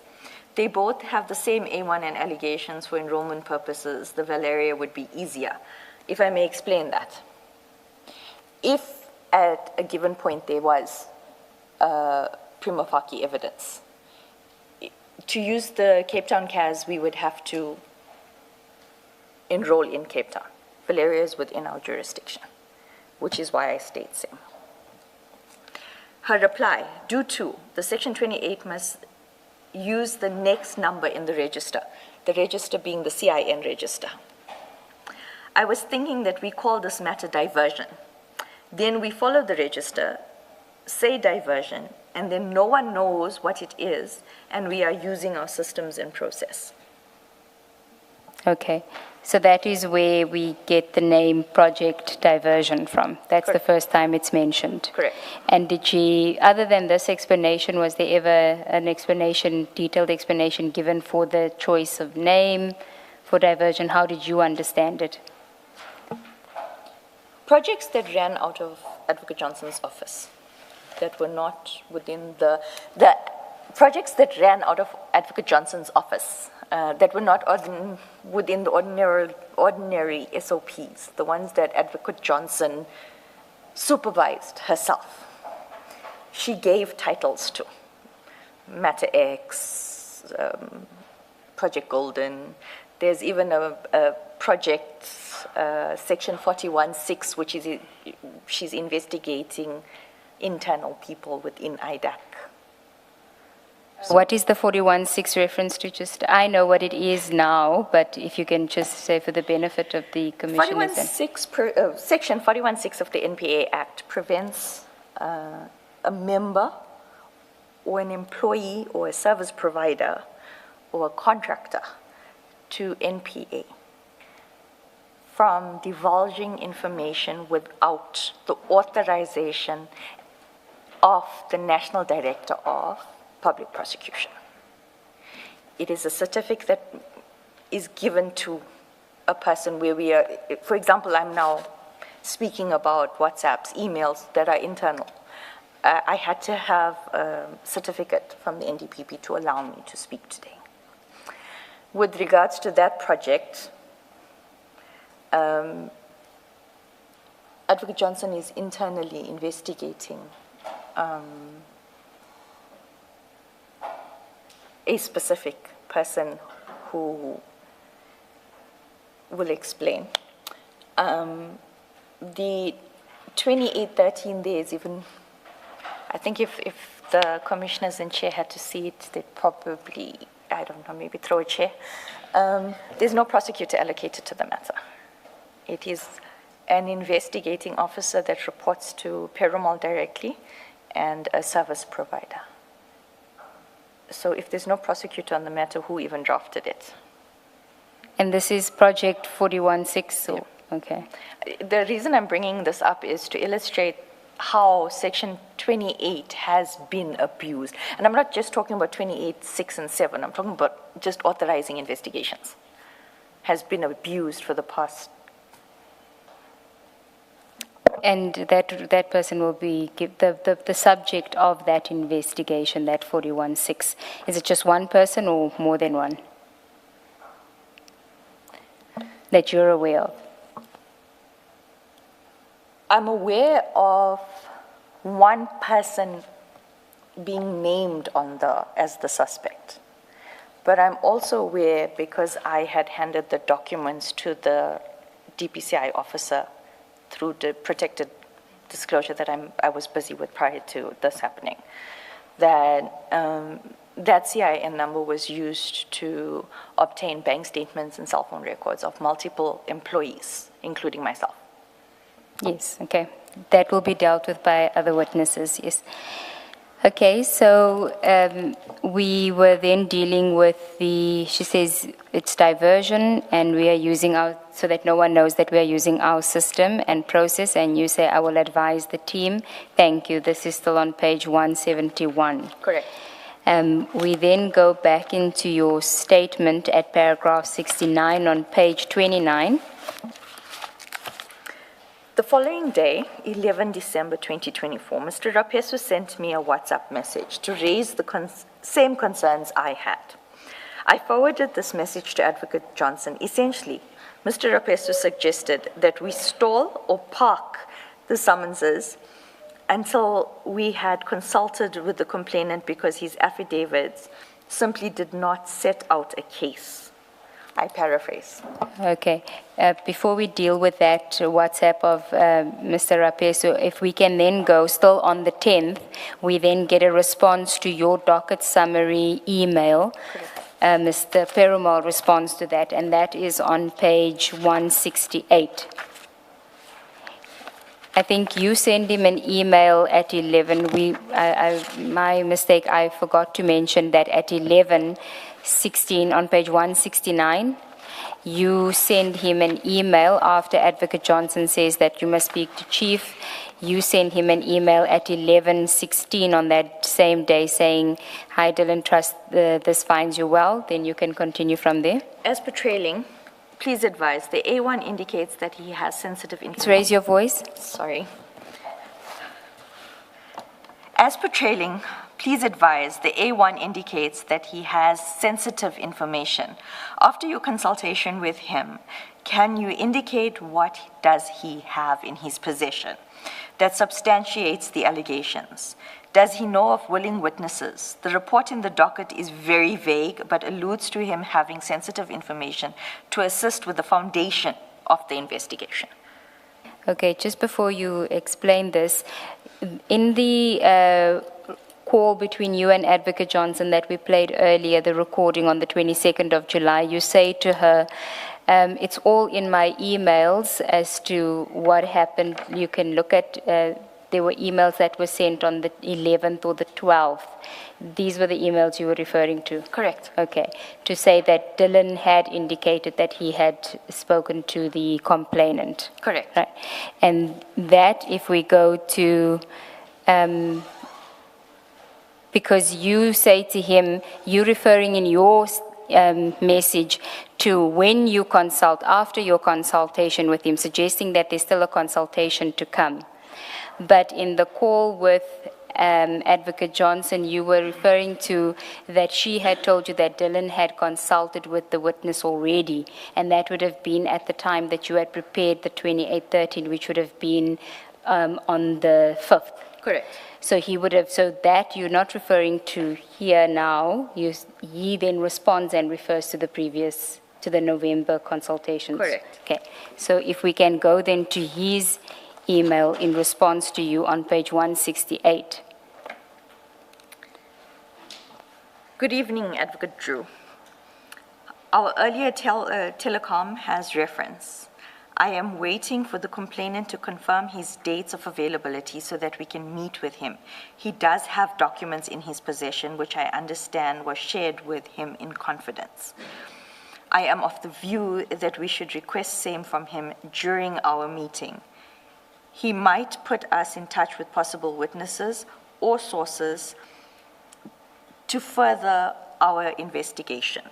They both have the same A1 and allegations for enrollment purposes. The Valeria would be easier. If I may explain that. If at a given point there was prima facie evidence, to use the Cape Town CAS, we would have to enroll in Cape Town. Valeria is within our jurisdiction, which is why I state same. Her reply, due to the section 28 must use the next number in the register being the CIN register. I was thinking that we call this matter diversion. Then we follow the register, say diversion, and then no one knows what it is, and we are using our systems and process. Okay, so that is where we get the name Project Diversion from. That's Correct. The first time it's mentioned. Correct. And did she, other than this explanation, was there ever an explanation, detailed explanation given for the choice of name for diversion? How did you understand it? Projects that ran out of Advocate Johnson's office, that were not within the projects that ran out of Advocate Johnson's office, that were not within the ordinary SOPs, the ones that Advocate Johnson supervised herself. She gave titles to Matter X, Project Golden. There's even a project, section 41.6, which is she's investigating internal people within IDAC. What is the 41.6 reference to? Just, I know what it is now, but if you can just say for the benefit of the commissioners. Section 41.6 of the NPA Act prevents a member or an employee or a service provider or a contractor to NPA from divulging information without the authorization of the National Director of Public Prosecution. It is a certificate that is given to a person where we are, for example, I'm now speaking about WhatsApps, emails that are internal. I had to have a certificate from the NDPP to allow me to speak today. With regards to that project, Advocate Johnson is internally investigating a specific person who will explain. The 2813 there is even, I think if the commissioners and chair had to see it, they'd probably, I don't know, maybe throw a chair. There's no prosecutor allocated to the matter. It is an investigating officer that reports to Perumal directly and a service provider. So if there's no prosecutor on the matter, who even drafted it? And this is project 41.6, so, okay. The reason I'm bringing this up is to illustrate how Section 28 has been abused. And I'm not just talking about 28, 6, and 7. I'm talking about just authorizing investigations. Has been abused for the past. And that person will be the subject of that investigation, that 41.6. Is it just one person or more than one that you're aware of? I'm aware of one person being named as the suspect. But I'm also aware, because I had handed the documents to the DPCI officer through the protected disclosure that I was busy with prior to this happening, that that CIN number was used to obtain bank statements and cell phone records of multiple employees, including myself. Yes, okay. That will be dealt with by other witnesses, yes. Okay, so we were then dealing with she says it's diversion, and we are using so that no one knows that we are using our system and process, and you say, I will advise the team. Thank you. This is still on page 171. Correct. We then go back into your statement at paragraph 69 on page 29. The following day, 11 December 2024, Mr. Rapesu sent me a WhatsApp message to raise the same concerns I had. I forwarded this message to Advocate Johnson. Essentially, Mr. Rapesu suggested that we stall or park the summonses until we had consulted with the complainant, because his affidavits simply did not set out a case. I paraphrase. Okay. Before we deal with that WhatsApp of Mr. Rapesu, if we can then go still on the 10th, we then get a response to your docket summary email. Mr. Perumal responds to that, and that is on page 168. I think you send him an email at 11. My mistake, I forgot to mention that at 11:16 on page 169, you send him an email after Advocate Johnson says that you must speak to Chief. You send him an email at 11:16 on that same day saying, hi Dylan, trust this finds you well. Then you can continue from there. As per trailing, please advise, the A1 indicates that he has sensitive information. Please raise your voice. Sorry. As per trailing, please advise, the A1 indicates that he has sensitive information. After your consultation with him, can you indicate what does he have in his possession that substantiates the allegations? Does he know of willing witnesses? The report in the docket is very vague, but alludes to him having sensitive information to assist with the foundation of the investigation. Okay, just before you explain this, in the call between you and Advocate Johnson that we played earlier, the recording on the 22nd of July, you say to her, it's all in my emails as to what happened. You can look at, there were emails that were sent on the 11th or the 12th. These were the emails you were referring to? Correct. Okay. To say that Dylan had indicated that he had spoken to the complainant. Correct. Right. And that, if we go to, because you say to him, you referring in your message to when you consult, after your consultation with him, suggesting that there's still a consultation to come. But in the call with Advocate Johnson, you were referring to that she had told you that Dylan had consulted with the witness already, and that would have been at the time that you had prepared the 2813, which would have been on the 5th. Correct. So he would have, so that you're not referring to here now, he then responds and refers to the previous, to the November consultations. Correct. Okay, so if we can go then to his email in response to you on page 168. Good evening, Advocate Drew. Our earlier telecom has reference. I am waiting for the complainant to confirm his dates of availability so that we can meet with him. He does have documents in his possession, which I understand was shared with him in confidence. I am of the view that we should request same from him during our meeting. He might put us in touch with possible witnesses or sources to further our investigation.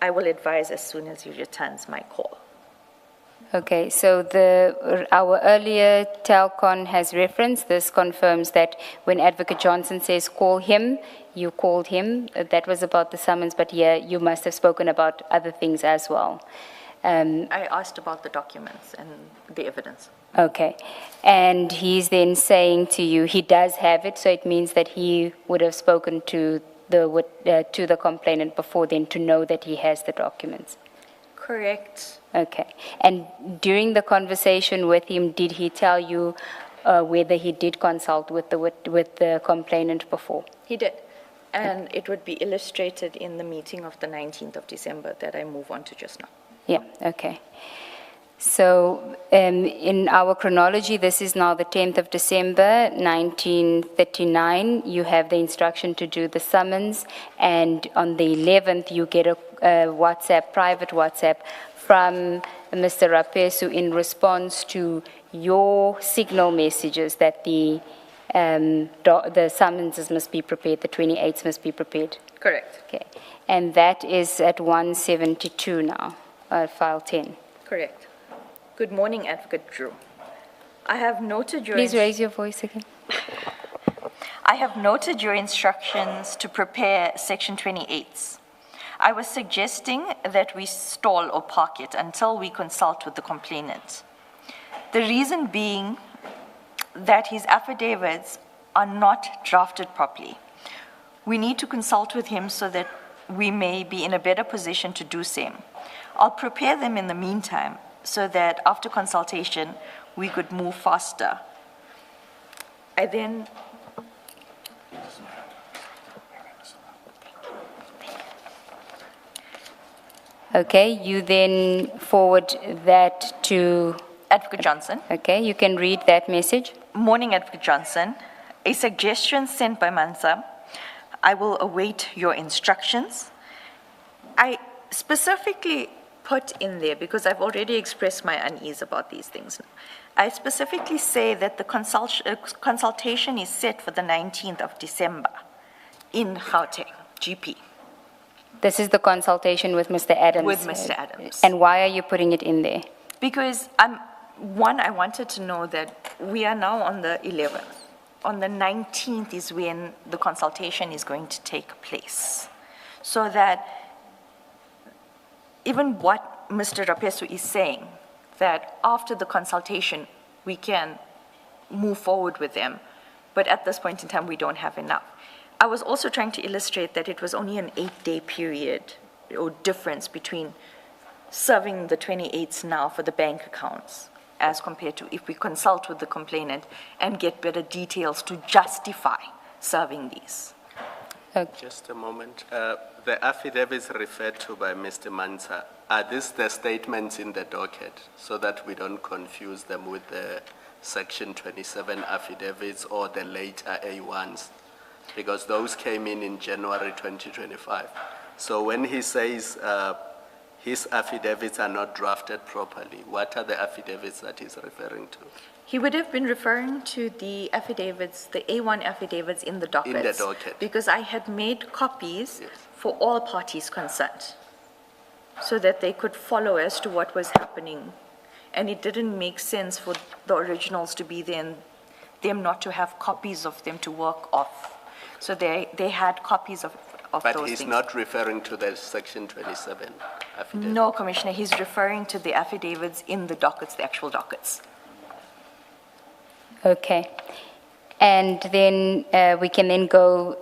I will advise as soon as he returns my call. Okay, so our earlier Telcon has referenced, this confirms that when Advocate Johnson says call him, you called him. That was about the summons, but yeah, you must have spoken about other things as well. I asked about the documents and the evidence. Okay, and he's then saying to you he does have it, so it means that he would have spoken to the complainant before then to know that he has the documents. Correct. Okay. And during the conversation with him, did he tell you whether he did consult with the complainant before? He did. And it would be illustrated in the meeting of the 19th of December that I move on to just now. Yeah, okay. So in our chronology, this is now the 10th of December, 1939. You have the instruction to do the summons, and on the 11th, you get a private WhatsApp from Mr. Rapesu in response to your signal messages that the summonses must be prepared, the 28s must be prepared. Correct. Okay. And that is at 172 now, file 10. Correct. Good morning, Advocate Drew. I have noted your... Please raise your voice again. I have noted your instructions to prepare Section 28s. I was suggesting that we stall or park it until we consult with the complainant. The reason being that his affidavits are not drafted properly. We need to consult with him so that we may be in a better position to do same. I'll prepare them in the meantime so that after consultation, we could move faster. I then... Okay, you then forward that to... Advocate Johnson. Okay, you can read that message. Morning, Advocate Johnson. A suggestion sent by Mansa. I will await your instructions. I specifically put in there, because I've already expressed my unease about these things. I specifically say that the consultation is set for the 19th of December in Gauteng, GP. This is the consultation with Mr. Adams. With Mr. Adams. And why are you putting it in there? Because I wanted to know that we are now on the 11th. On the 19th is when the consultation is going to take place. So that even what Mr. Rapesu is saying, that after the consultation, we can move forward with them. But at this point in time, we don't have enough. I was also trying to illustrate that it was only an 8-day period or difference between serving the 28s now for the bank accounts as compared to if we consult with the complainant and get better details to justify serving these. Just a moment. The affidavits referred to by Mr. Mansa, are these the statements in the docket so that we don't confuse them with the Section 27 affidavits or the later A1s? Because those came in January 2025. So when he says his affidavits are not drafted properly, what are the affidavits that he's referring to? He would have been referring to the affidavits, the A1 affidavits in the docket. In the docket. Because I had made copies for all parties concerned so that they could follow as to what was happening. And it didn't make sense for the originals to be there and them not to have copies of them to work off. So they had copies of those things. But he's not referring to the Section 27 affidavit? No, Commissioner, he's referring to the affidavits in the dockets, the actual dockets. Okay. And then we can then go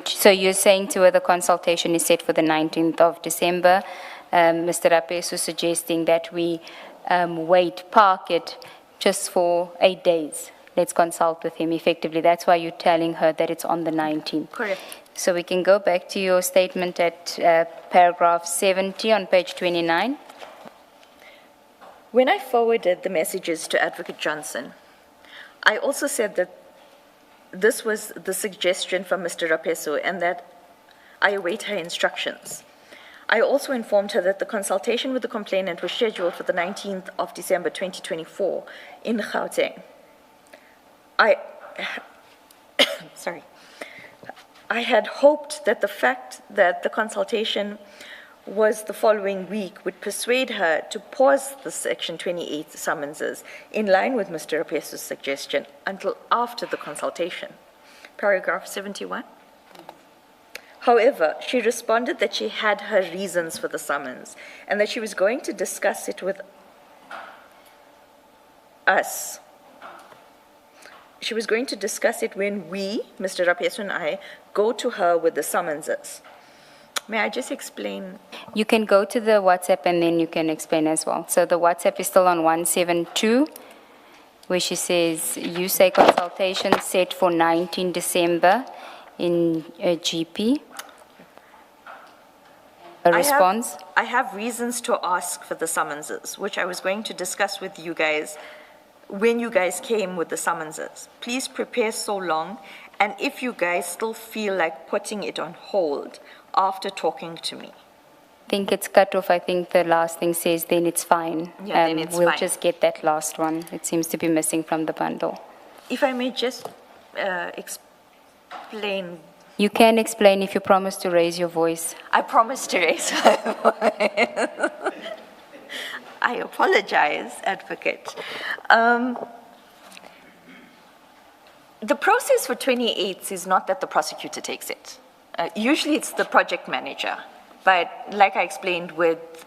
so you're saying to her the consultation is set for the 19th of December. Mr. Rapesu suggesting that we park it just for 8 days. Let's consult with him effectively. That's why you're telling her that it's on the 19th. Correct. So we can go back to your statement at paragraph 70 on page 29. When I forwarded the messages to Advocate Johnson, I also said that this was the suggestion from Mr. Rapeso and that I await her instructions. I also informed her that the consultation with the complainant was scheduled for the 19th of December 2024 in Gauteng. Sorry. I had hoped that the fact that the consultation was the following week would persuade her to pause the Section 28 summonses in line with Mr. Rapeso's suggestion until after the consultation. Paragraph 71. However, she responded that she had her reasons for the summons and that she was going to discuss it with us. She was going to discuss it when we, Mr. Rapeso and I, go to her with the summonses. May I just explain? You can go to the WhatsApp and then you can explain as well. So the WhatsApp is still on 172, where she says, you say consultation set for 19 December in GP. A response? I have reasons to ask for the summonses, which I was going to discuss with you guys when you guys came with the summonses. Please prepare so long, and if you guys still feel like putting it on hold after talking to me. I think it's cut off. I think the last thing says then it's fine. Yeah, then it's we'll fine. just get that last one. It seems to be missing from the bundle. If I may just explain. You can explain if you promise to raise your voice. I promise to raise my voice. I apologize, Advocate. The process for 28s is not that the prosecutor takes it. Usually it's the project manager. But like I explained, with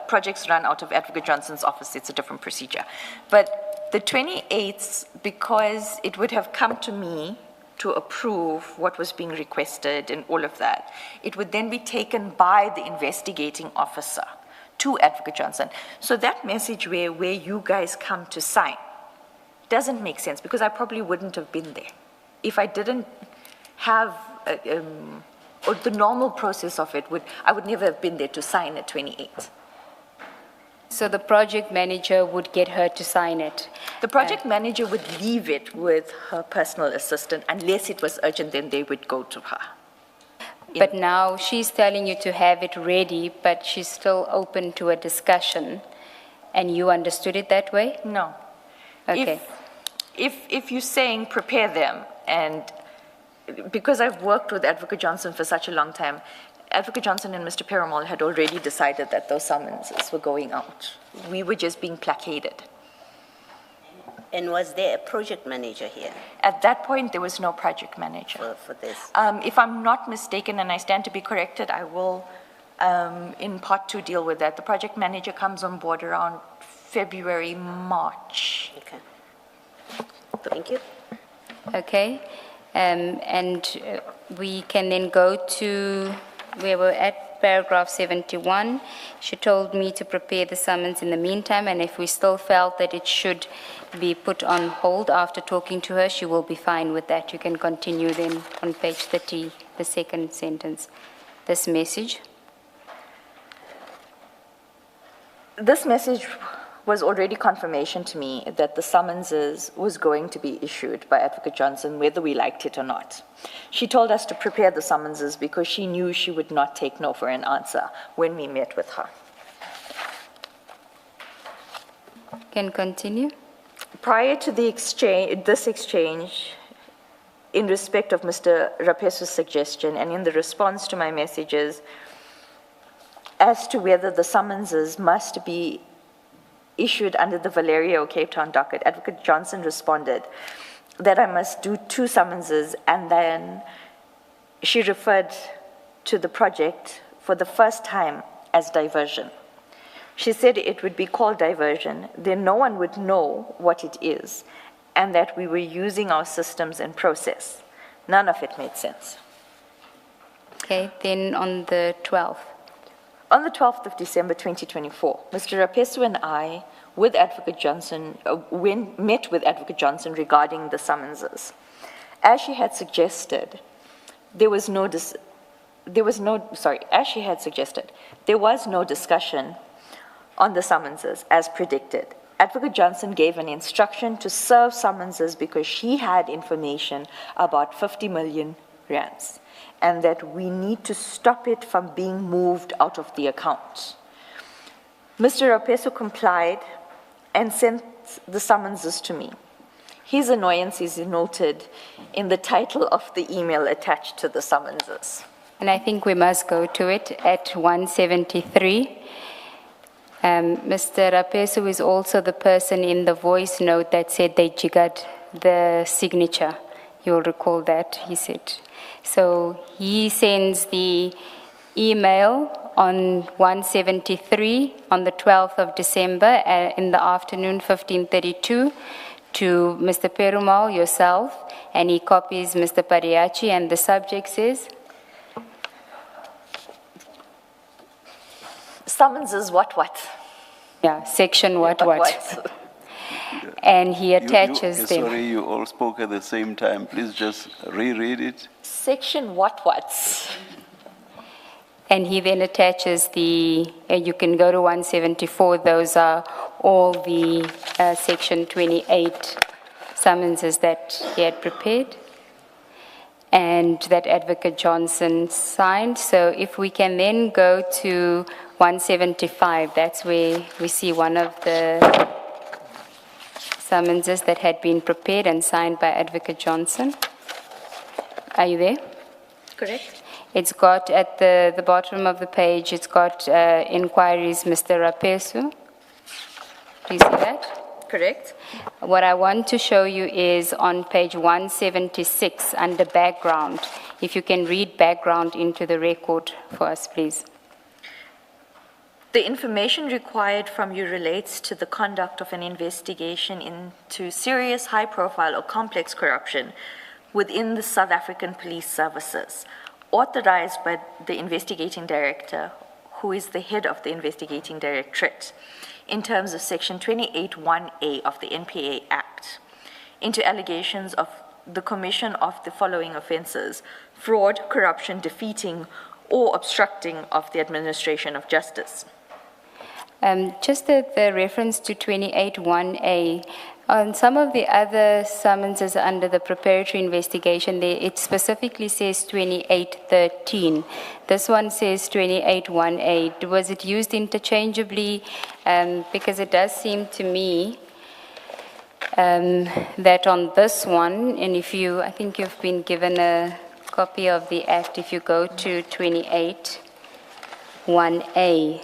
projects run out of Advocate Johnson's office, it's a different procedure. But the 28s, because it would have come to me to approve what was being requested and all of that, it would then be taken by the investigating officer to Advocate Johnson. So that message where you guys come to sign doesn't make sense, because I probably wouldn't have been there. If I didn't have, or the normal process of it, I would never have been there to sign at 28. So the project manager would get her to sign it. The project manager would leave it with her personal assistant. Unless it was urgent, then they would go to her. But now she's telling you to have it ready, but she's still open to a discussion. And you understood it that way? No. Okay. If you're saying prepare them, and because I've worked with Advocate Johnson for such a long time, Advocate Johnson and Mr. Perumal had already decided that those summonses were going out. We were just being placated. And was there a project manager here At that point, there was no project manager. for this? If I'm not mistaken, and I stand to be corrected, I will, in part 2, deal with that. The project manager comes on board around February, March. Okay. Thank you. Okay. We can then go to where we're at, paragraph 71. She told me to prepare the summons in the meantime, and if we still felt that it should be put on hold after talking to her, she will be fine with that. You can continue then on page 30, the second sentence. This message. This message was already confirmation to me that the summonses was going to be issued by Advocate Johnson, whether we liked it or not. She told us to prepare the summonses because she knew she would not take no for an answer when we met with her. Can continue. Prior to this exchange, in respect of Mr. Rapeso's suggestion and in the response to my messages as to whether the summonses must be issued under the Valerio Cape Town docket, Advocate Johnson responded that I must do 2 summonses, and then she referred to the project for the first time as diversion. She said it would be called diversion, then no one would know what it is, and that we were using our systems and process. None of it made sense. Okay, then on the 12th. On the 12th of December 2024, Mr. Rapeso and I, with Advocate Johnson, met with Advocate Johnson regarding the summonses. As she had suggested, there was no discussion on the summonses as predicted. Advocate Johnson gave an instruction to serve summonses because she had information about 50 million rands and that we need to stop it from being moved out of the account. Mr. Rapeso complied and sent the summonses to me. His annoyance is noted in the title of the email attached to the summonses. And I think we must go to it at 173. Mr. Rapeso is also the person in the voice note that said they jiggered the signature. You'll recall that, he said. So he sends the email on 173 on the 12th of December in the afternoon, 15:32, to Mr. Perumal, yourself, and he copies Mr. Pariachi, and the subject says? Summonses what? Yeah, section what. And he attaches them. Sorry, you all spoke at the same time. Please just reread it. Section what? And he then attaches you can go to 174, those are all the section 28 summonses that he had prepared and that Advocate Johnson signed. So if we can then go to 175, that's where we see one of the summonses that had been prepared and signed by Advocate Johnson. Are you there? Correct. It's got at the bottom of the page, it's got inquiries, Mr. Rapesu. Do you see that? Correct. What I want to show you is on page 176 under background. If you can read background into the record for us, please. The information required from you relates to the conduct of an investigation into serious, high-profile or complex corruption within the South African Police Services, authorized by the investigating director, who is the head of the investigating directorate, in terms of Section 28(1)A of the NPA Act, into allegations of the commission of the following offenses: fraud, corruption, defeating, or obstructing of the administration of justice. Just the reference to 28(1)A, on some of the other summonses under the preparatory investigation, it specifically says 2813. This one says 28(1)A. Was it used interchangeably? Because it does seem to me that on this one, and I think you've been given a copy of the Act, if you go to 28(1)A,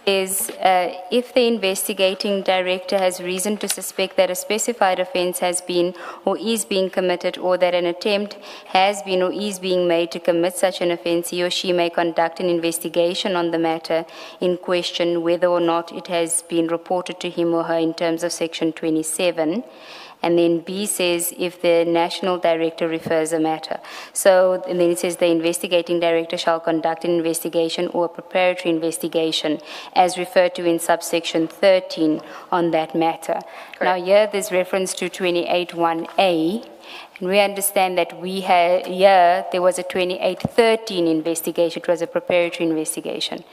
is if the investigating director has reason to suspect that a specified offence has been or is being committed, or that an attempt has been or is being made to commit such an offence, he or she may conduct an investigation on the matter in question, whether or not it has been reported to him or her in terms of Section 27. And then B says if the national director refers a matter. So, and then it says the investigating director shall conduct an investigation or a preparatory investigation as referred to in subsection 13 on that matter. Correct. Now here there's reference to 28(1)A, and we understand that there was a 2813 investigation, it was a preparatory investigation.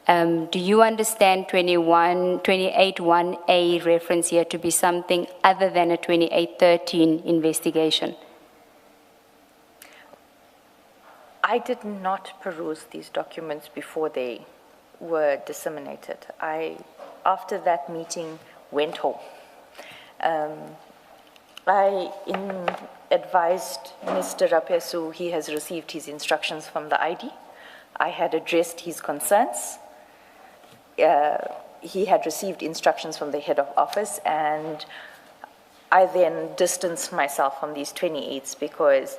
Do you understand 28(1)A reference here to be something other than a 2813 investigation? I did not peruse these documents before they were disseminated. After that meeting, went home. I advised Mr. Rapesu he has received his instructions from the ID. I had addressed his concerns. He had received instructions from the head of office, and I then distanced myself from these 28s because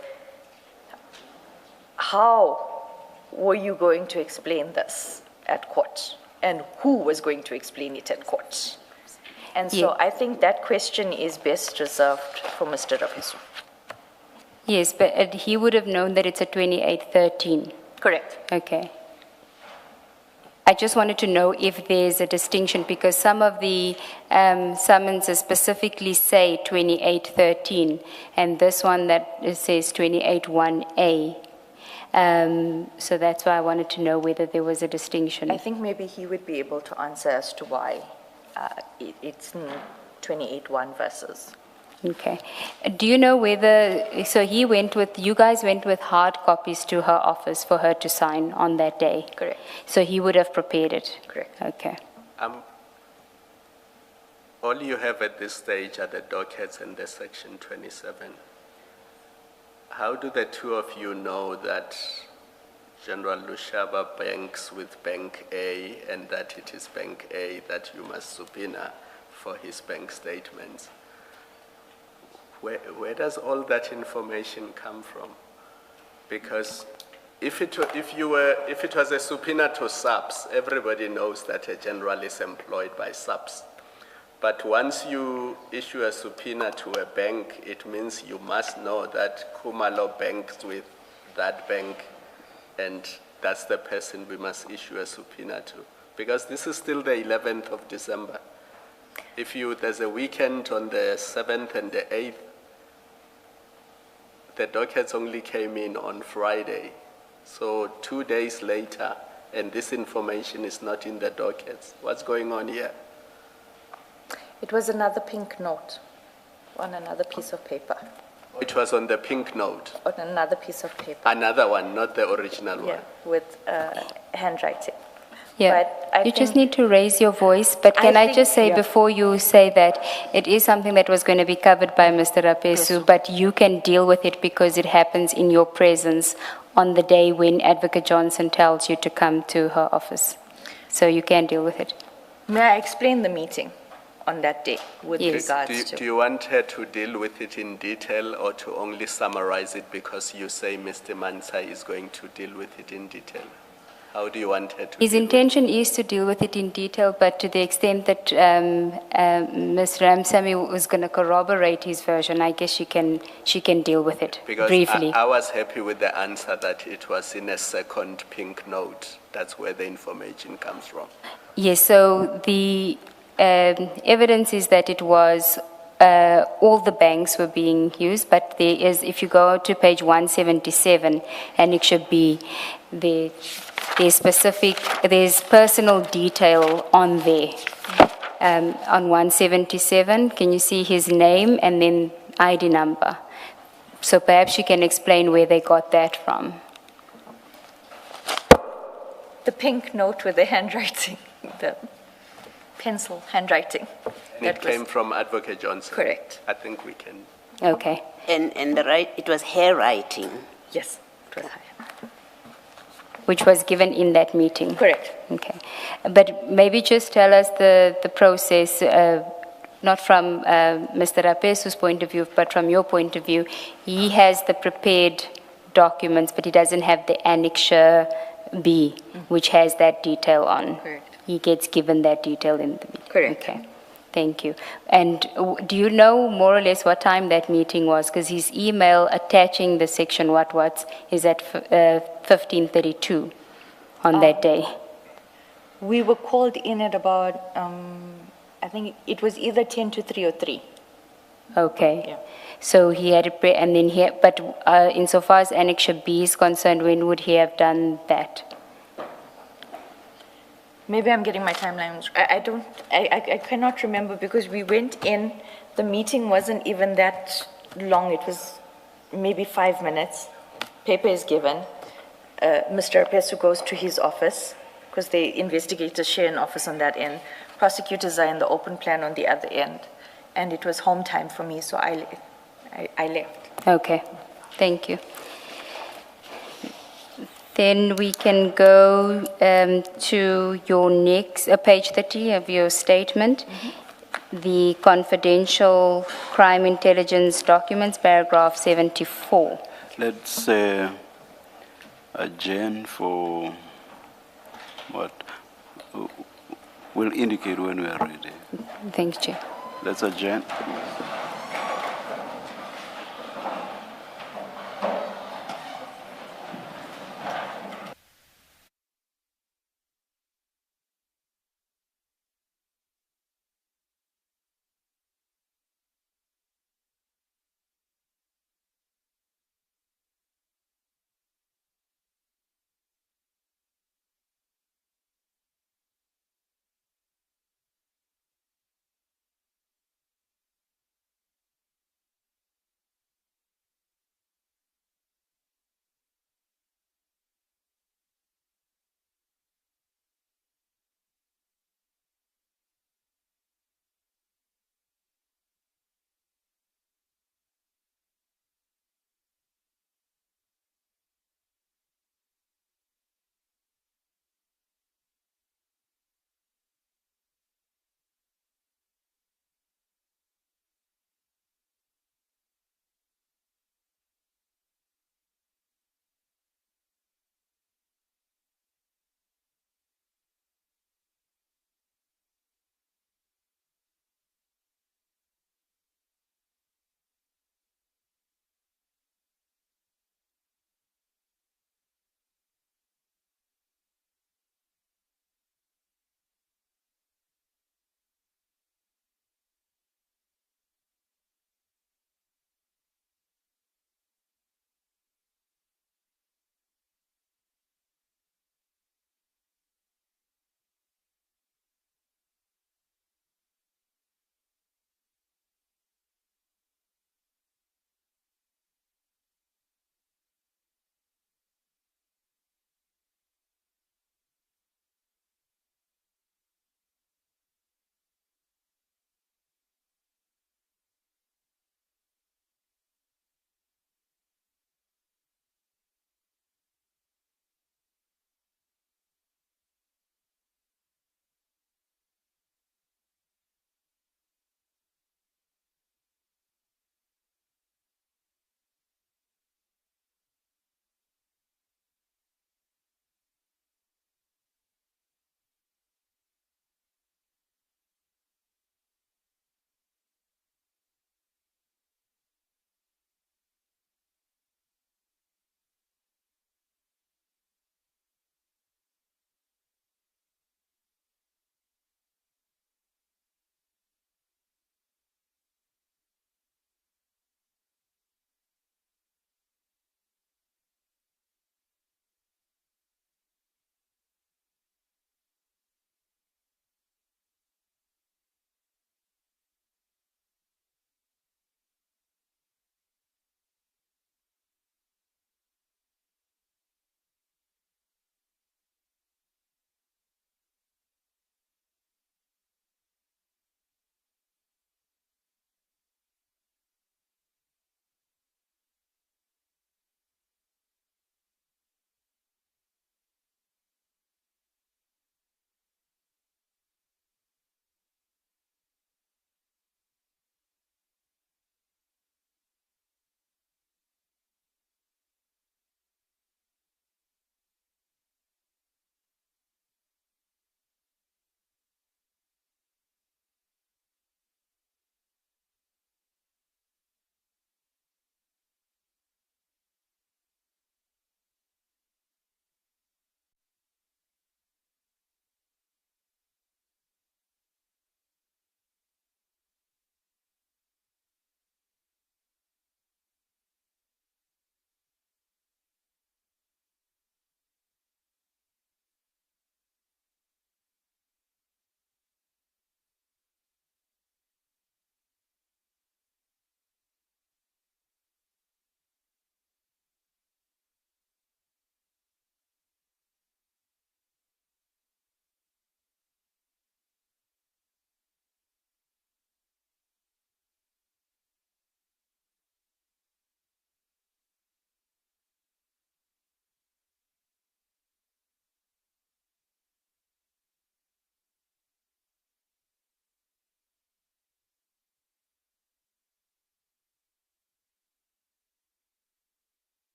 how were you going to explain this at court? And who was going to explain it at court? And so I think that question is best reserved for Mr. Rapesu. Yes, but he would have known that it's a 2813. Correct. Okay. I just wanted to know if there's a distinction, because some of the summonses specifically say 2813, and this one that it says 281A. So that's why I wanted to know whether there was a distinction. I think maybe he would be able to answer as to why it's 28-1 versus. Okay. Do you know whether, so you guys went with hard copies to her office for her to sign on that day? Correct. So he would have prepared it? Correct. Okay. All you have at this stage are the dockets and the section 27. How do the two of you know that General Lushaba banks with Bank A and that it is Bank A that you must subpoena for his bank statements? Where does all that information come from? Because if it was a subpoena to SAPS, everybody knows that a general is employed by SAPS. But once you issue a subpoena to a bank, it means you must know that Kumalo banks with that bank, and that's the person we must issue a subpoena to. Because this is still the 11th of December. If there's a weekend on the 7th and the 8th, the dockets only came in on Friday. So 2 days later, and this information is not in the dockets. What's going on here? It was another pink note on another piece of paper. It was on the pink note? On another piece of paper. Another one, not the original one? Yeah, with handwriting. Yeah, you just need to raise your voice, but can I just say before you say that, it is something that was going to be covered by Mr. Rapesu, but you can deal with it because it happens in your presence on the day when Advocate Johnson tells you to come to her office. So you can deal with it. May I explain the meeting on that day with regards to... Do you want her to deal with it in detail or to only summarize it because you say Mr. Mansa is going to deal with it in detail? How do you want her to? His intention is to deal with it in detail, but to the extent that Ms. Ramsamy was going to corroborate his version, I guess she can deal with it briefly. I was happy with the answer that it was in a second pink note. That's where the information comes from. Yes, so the evidence is that it was all the banks were being used, but there is, if you go to page 177, and it should be there's personal detail on there. On 177, can you see his name and then ID number? So perhaps you can explain where they got that from. The pink note with the handwriting, the pencil handwriting. And it came from Advocate Johnson? Correct. I think we can. Okay. And it was hair writing? Yes, it was which was given in that meeting? Correct. Okay. But maybe just tell us the process, not from Mr. Rapesu's point of view, but from your point of view. He has the prepared documents, but he doesn't have the annexure B, which has that detail on. Correct. He gets given that detail in the meeting. Correct. Okay. Thank you. And do you know more or less what time that meeting was? Because his email attaching the section what's is at 15:32 on that day. We were called in at about, I think it was either 10 to 3 or 3. Okay. Yeah. So he had it, and then but insofar as Annexure B is concerned, when would he have done that? Maybe I'm getting my timelines. I cannot remember because we went in, the meeting wasn't even that long. It was maybe 5 minutes. Paper is given. Mr. Rapesu goes to his office because the investigators share an office on that end. Prosecutors are in the open plan on the other end. And it was home time for me, so I left. Okay. Thank you. Then we can go to your next, page 30 of your statement, the confidential crime intelligence documents, paragraph 74. Let's adjourn for what? We'll indicate when we are ready. Thank you, Chair. Let's adjourn.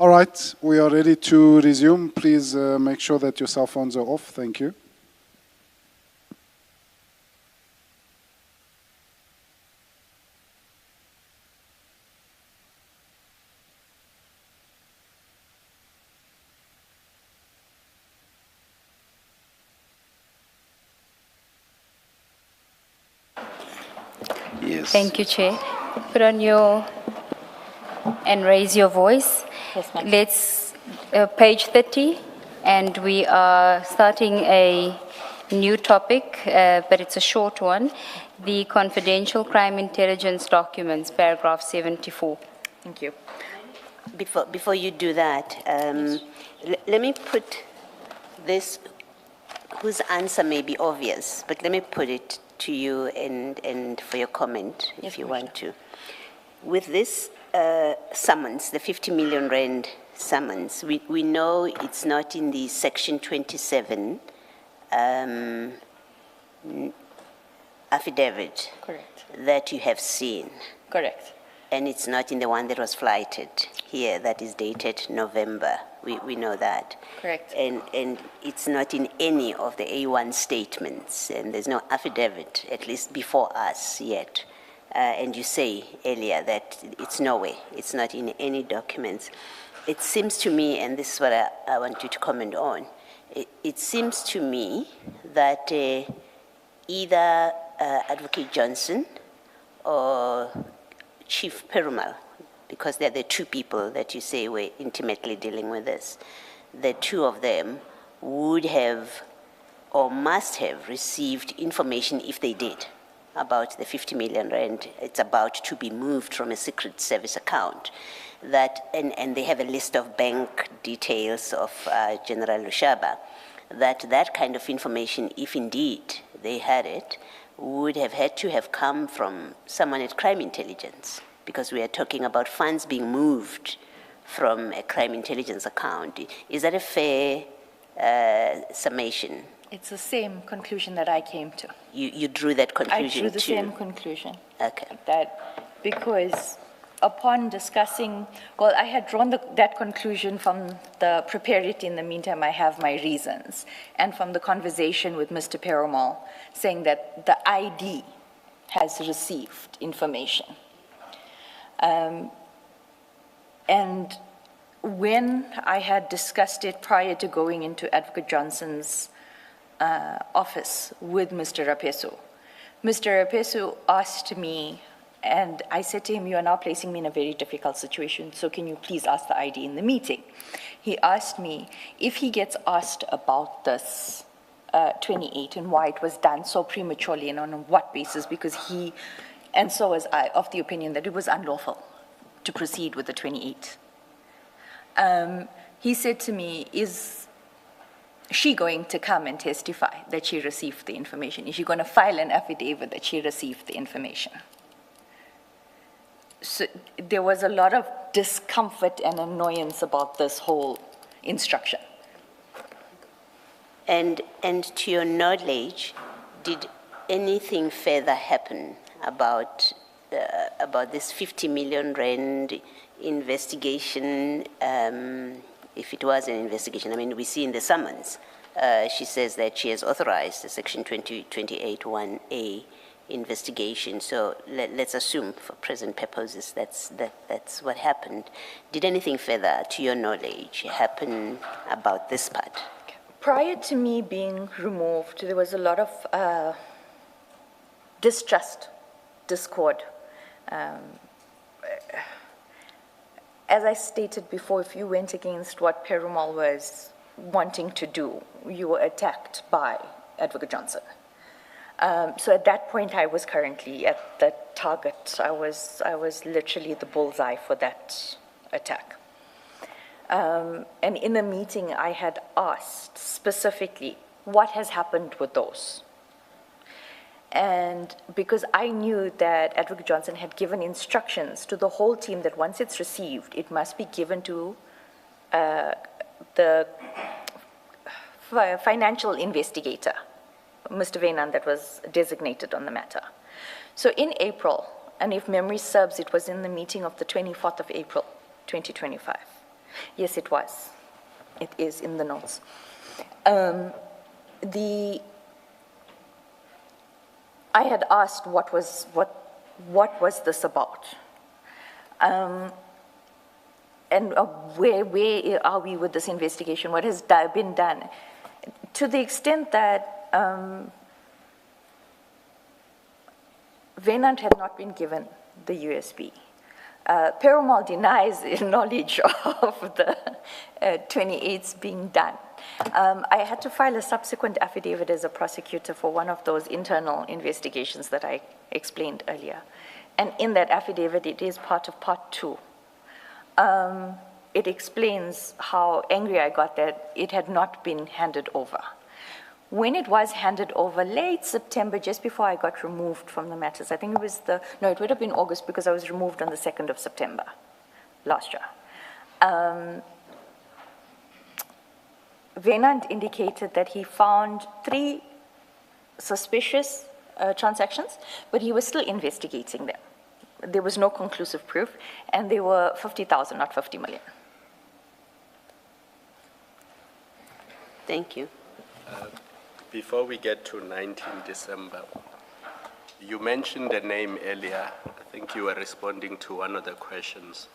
All right, we are ready to resume. Please make sure that your cell phones are off. Thank you. Yes. Thank you, Chair. Put on your and raise your voice. Yes, ma'am. Let's page 30, and we are starting a new topic, but it's a short one. The confidential crime intelligence documents, paragraph 74. Thank you. Before you do that, let me put this, whose answer may be obvious, but let me put it to you and for your comment, if you want to. With this summons, the 50 million rand summons, we know it's not in the section 27 affidavit. Correct. That you have seen. Correct. And it's not in the one that was flighted here, that is dated November. We know that. Correct. And it's not in any of the A1 statements, and there's no affidavit, at least before us yet. And you say earlier that it's nowhere, it's not in any documents. It seems to me, and this is what I want you to comment on, it seems to me that either Advocate Johnson or Chief Perumal, because they're the two people that you say were intimately dealing with this, the two of them would have or must have received information, if they did, about the 50 million rand. It's about to be moved from a secret service account. That, and they have a list of bank details of General Lushaba, that kind of information, if indeed they had it, would have had to have come from someone at crime intelligence, because we are talking about funds being moved from a crime intelligence account. Is that a fair summation? It's the same conclusion that I came to. You drew that conclusion I drew the too? same conclusion. Okay. That because upon discussing, well, I had drawn that conclusion from prepared it in the meantime, I have my reasons, and from the conversation with Mr. Perumal, saying that the ID has received information. And when I had discussed it prior to going into Advocate Johnson's office with Mr. Rapesu, Mr. Rapesu asked me, and I said to him, you are now placing me in a very difficult situation, so can you please ask the ID in the meeting? He asked me if he gets asked about this 28 and why it was done so prematurely and on what basis, because he, and so was I, of the opinion that it was unlawful to proceed with the 28. He said to me, is she going to come and testify that she received the information? Is she going to file an affidavit that she received the information? So there was a lot of discomfort and annoyance about this whole instruction. And to your knowledge, did anything further happen about this 50 million rand investigation, if it was an investigation? I mean, we see in the summons, she says that she has authorized the section 28(1)A investigation. So let's assume for present purposes that's what happened. Did anything further, to your knowledge, happen about this part? Prior to me being removed, there was a lot of distrust, discord. As I stated before, if you went against what Perumal was wanting to do, you were attacked by Advocate Johnson. So at that point, I was currently at the target. I was literally the bullseye for that attack. And in the meeting, I had asked specifically, what has happened with those? And because I knew that Advocate Johnson had given instructions to the whole team that once it's received, it must be given to the financial investigator, Mr. Venan, that was designated on the matter. So in April, and if memory serves, it was in the meeting of the 24th of April, 2025, Yes, it was. It is in the notes. I had asked what was this about? And where are we with this investigation? What has been done? To the extent that Venant had not been given the USB. Perumal denies knowledge of the 28s being done. I had to file a subsequent affidavit as a prosecutor for one of those internal investigations that I explained earlier. And in that affidavit, it is part of part 2. It explains how angry I got that it had not been handed over. When it was handed over late September, just before I got removed from the matters, I think it was it would have been August because I was removed on the 2nd of September last year. Venant indicated that he found 3 suspicious transactions, but he was still investigating them. There was no conclusive proof, and they were 50,000, not 50 million. Thank you. Before we get to 19 December, you mentioned the name earlier. I think you were responding to one of the questions.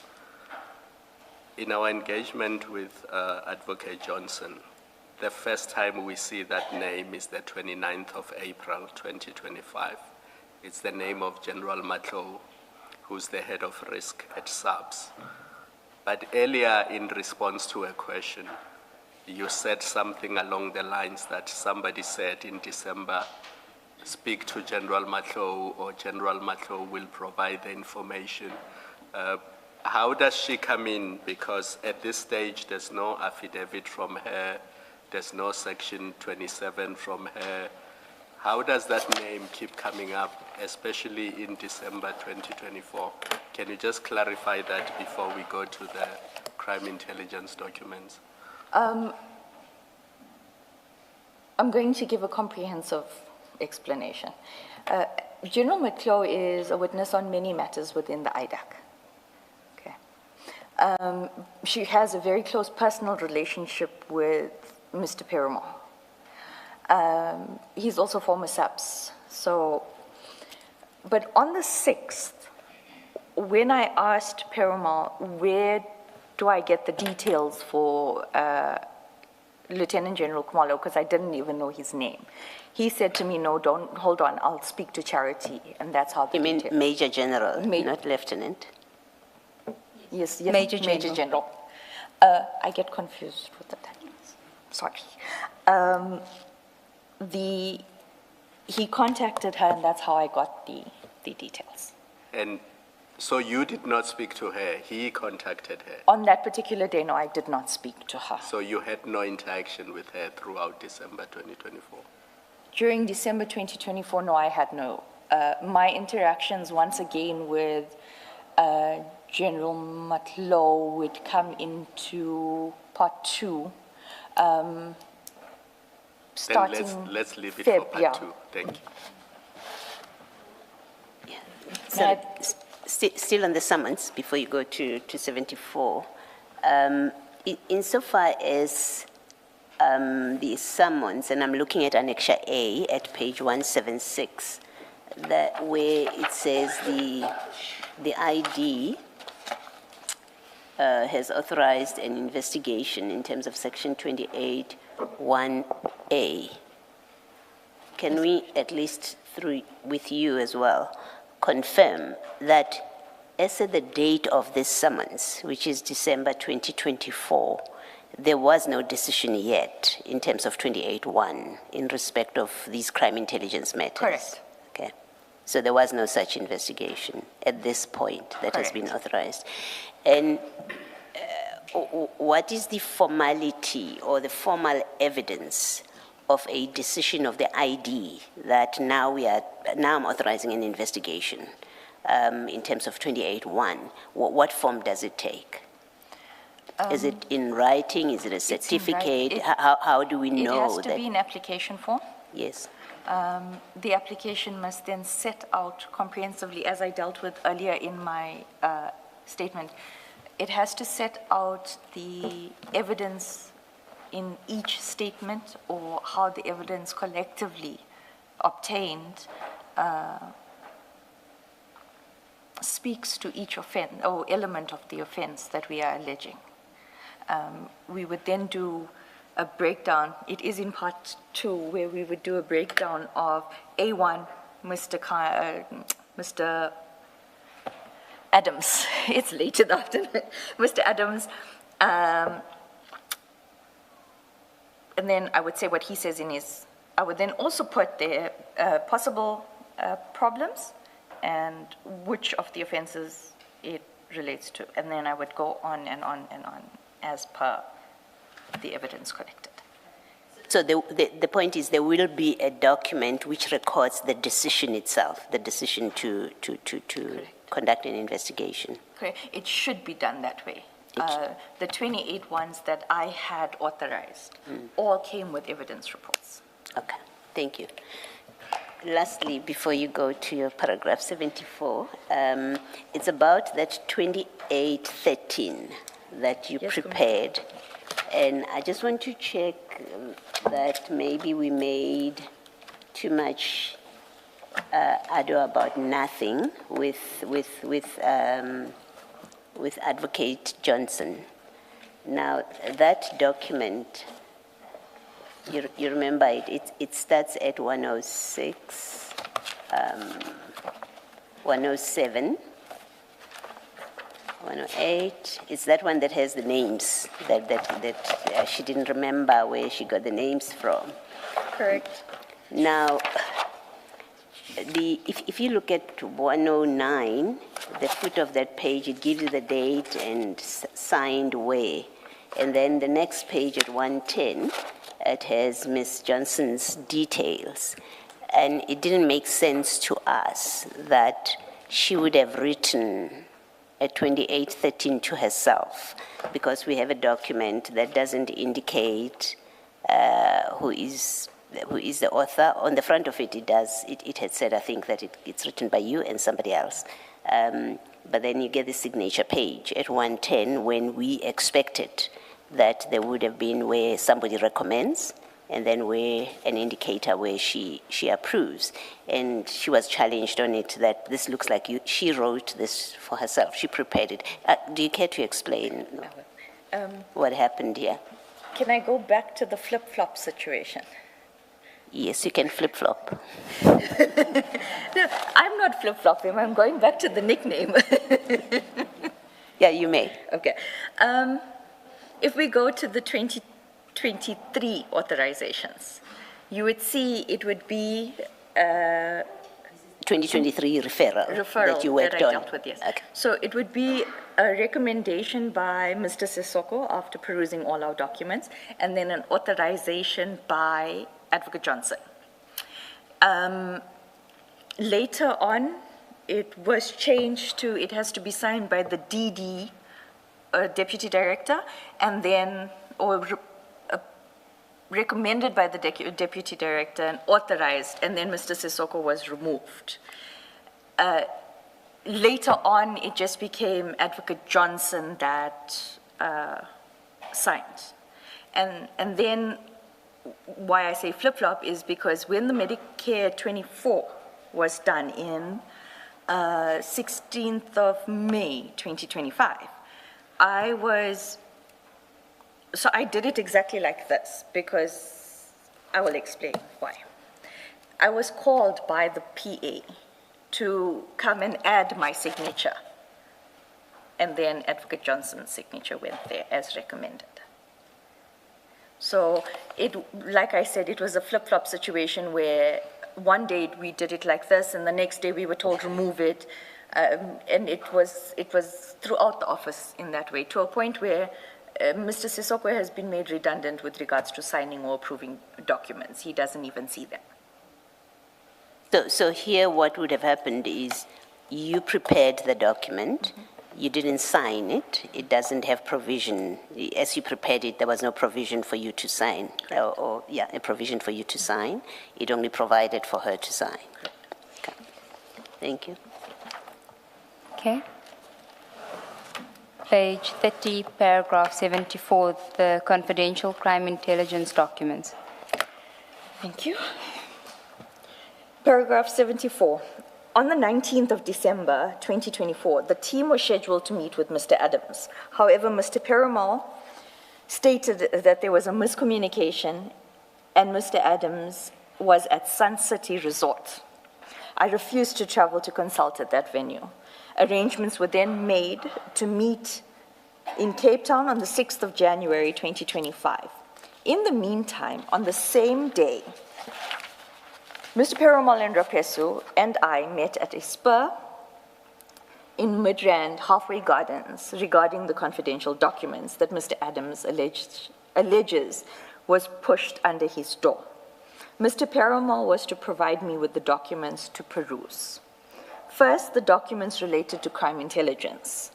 In our engagement with Advocate Johnson, the first time we see that name is the 29th of April, 2025. It's the name of General Matlo, who's the head of risk at SAPS. But earlier in response to a question, you said something along the lines that somebody said in December, speak to General Matlo or General Matlo will provide the information. How does she come in? Because at this stage, there's no affidavit from her, there's no section 27 from her. How does that name keep coming up, especially in December 2024? Can you just clarify that before we go to the crime intelligence documents? I'm going to give a comprehensive explanation. General McClough is a witness on many matters within the IDAC. Okay. She has a very close personal relationship with Mr. Perumal. He's also former SAPS. But on the 6th, when I asked Perumal, where do I get the details for Lieutenant General Kumalo, because I didn't even know his name, he said to me, no, don't, hold on, I'll speak to Charity, and that's how the You mean Major General, not Lieutenant? Yes, Major General. I get confused with the titles. Sorry. He contacted her, and that's how I got the details. And so you did not speak to her, he contacted her? On that particular day, no, I did not speak to her. So you had no interaction with her throughout December 2024? During December 2024, no, I had no. My interactions, once again, with General Matlo would come into part 2. Starting then let's leave it Feb, for part yeah. 2. Thank you. Yeah. So, still on the summons, before you go to 74, insofar as the summons, and I'm looking at Annexure A at page 176, where it says the ID has authorized an investigation in terms of section 28(1)A. Can we, at least with you as well, confirm that as at the date of this summons, which is December 2024, there was no decision yet in terms of 28(1) in respect of these crime intelligence matters? Correct. Okay. So there was no such investigation at this point that has been Correct. authorized. And what is the formality or the formal evidence of a decision of the ID that now I'm authorizing an investigation in terms of 28(1)? What form does it take? Is it in writing? Is it a certificate? How do we know that? It has to be an application form. Yes. The application must then set out comprehensively, as I dealt with earlier in my statement. It has to set out the evidence in each statement or how the evidence collectively obtained speaks to each offense or element of the offense that we are alleging. We would then do a breakdown. It is in part 2 where we would do a breakdown of A1, Mr. Adams. It's late in the afternoon. Mr. Adams. And then I would say what he says in his, I would then also put the possible problems and which of the offenses it relates to. And then I would go on and on and on as per the evidence collected. So the point is there will be a document which records the decision itself, the decision to conduct an investigation. Correct. It should be done that way. The 28 ones that I had authorized all came with evidence reports. Okay, thank you. Lastly, before you go to your paragraph 74, it's about that 2813 that you prepared. And I just want to check that maybe we made too much ado about nothing with Advocate Johnson. Now, that document, you remember it starts at 106, 107, 108. It's that one that has the names that she didn't remember where she got the names from. Correct. Now, if you look at 109, the foot of that page, it gives you the date and signed where. And then the next page at 110, it has Ms. Johnson's details. And it didn't make sense to us that she would have written a 2813 to herself, because we have a document that doesn't indicate who is the author. On the front of it, it had said, I think, that it's written by you and somebody else. But then you get the signature page at 110 when we expected that there would have been where somebody recommends and then where an indicator where she approves. And she was challenged on it that this looks like she wrote this for herself. She prepared it. Do you care to explain what happened here? Can I go back to the flip-flop situation? Yes, you can flip-flop. No, I'm not flip-flopping. I'm going back to the nickname. Yeah, you may. Okay. If we go to the 2023 authorizations, you would see it would be 2023 referral that you worked that I on. dealt with, yes. Okay. So it would be a recommendation by Mr. Sissoko after perusing all our documents, and then an authorization by Advocate Johnson. Later on, it was changed to, it has to be signed by the DD, Deputy Director, and then, recommended by the Deputy Director and authorized, and then Mr. Sissoko was removed. Later on, it just became Advocate Johnson that signed. And then, why I say flip-flop is because when the Medicare 24 was done in 16th of May, 2025, so I did it exactly like this, because I will explain why. I was called by the PA to come and add my signature, and then Advocate Johnson's signature went there as recommended. So like I said, it was a flip-flop situation where one day we did it like this, and the next day we were told remove it, and it was throughout the office in that way, to a point where Mr. Sissoko has been made redundant with regards to signing or approving documents. He doesn't even see them. So here what would have happened is you prepared the document, you didn't sign it, it doesn't have provision. As you prepared it, there was no provision for you to sign, a provision for you to sign. It only provided for her to sign. Okay. Thank you. Okay. Page 30, paragraph 74, the confidential crime intelligence documents. Thank you. Paragraph 74. On the 19th of December 2024, the team was scheduled to meet with Mr. Adams. However, Mr. Perumal stated that there was a miscommunication and Mr. Adams was at Sun City Resort. I refused to travel to consult at that venue. Arrangements were then made to meet in Cape Town on the 6th of January 2025. In the meantime, on the same day, Mr. Perumal and Rapesu and I met at a spur in Midrand Halfway Gardens regarding the confidential documents that Mr. Adams alleges was pushed under his door. Mr. Perumal was to provide me with the documents to peruse. First, the documents related to crime intelligence.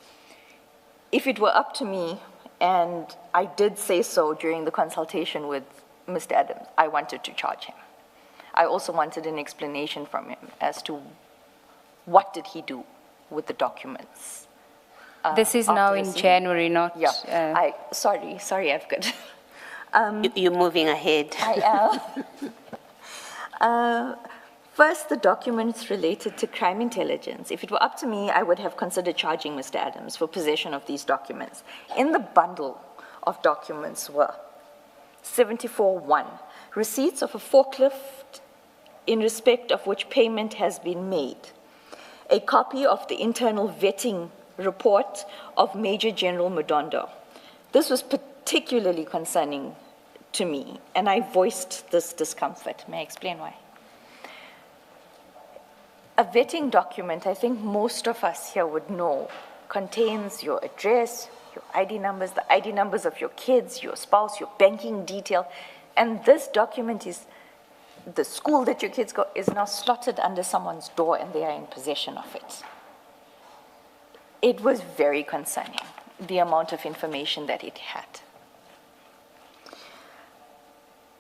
If it were up to me, and I did say so during the consultation with Mr. Adams, I wanted to charge him. I also wanted an explanation from him as to what did he do with the documents. This is now in January, not... Yeah, sorry, Advocate. You're moving ahead. I am. First, the documents related to crime intelligence. If it were up to me, I would have considered charging Mr. Adams for possession of these documents. In the bundle of documents were 74.1, receipts of a forklift in respect of which payment has been made, a copy of the internal vetting report of Major General Mudondo. This was particularly concerning to me, and I voiced this discomfort. May I explain why? A vetting document, I think most of us here would know, contains your address, your ID numbers, the ID numbers of your kids, your spouse, your banking detail, and this document is the school that your kids go is now slotted under someone's door and they are in possession of it. It was very concerning, the amount of information that it had.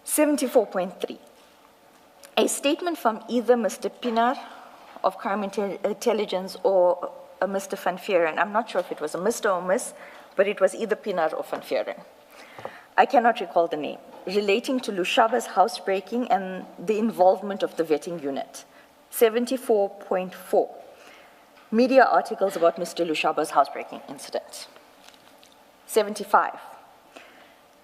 74.3. A statement from either Mr. Pinar of Crime Intelligence or a Mr. Van Vieren. I'm not sure if it was a Mr. or Miss, but it was either Pinar or Van Vieren. I cannot recall the name, relating to Lushaba's housebreaking and the involvement of the vetting unit. 74.4. Media articles about Mr. Lushaba's housebreaking incident. 75.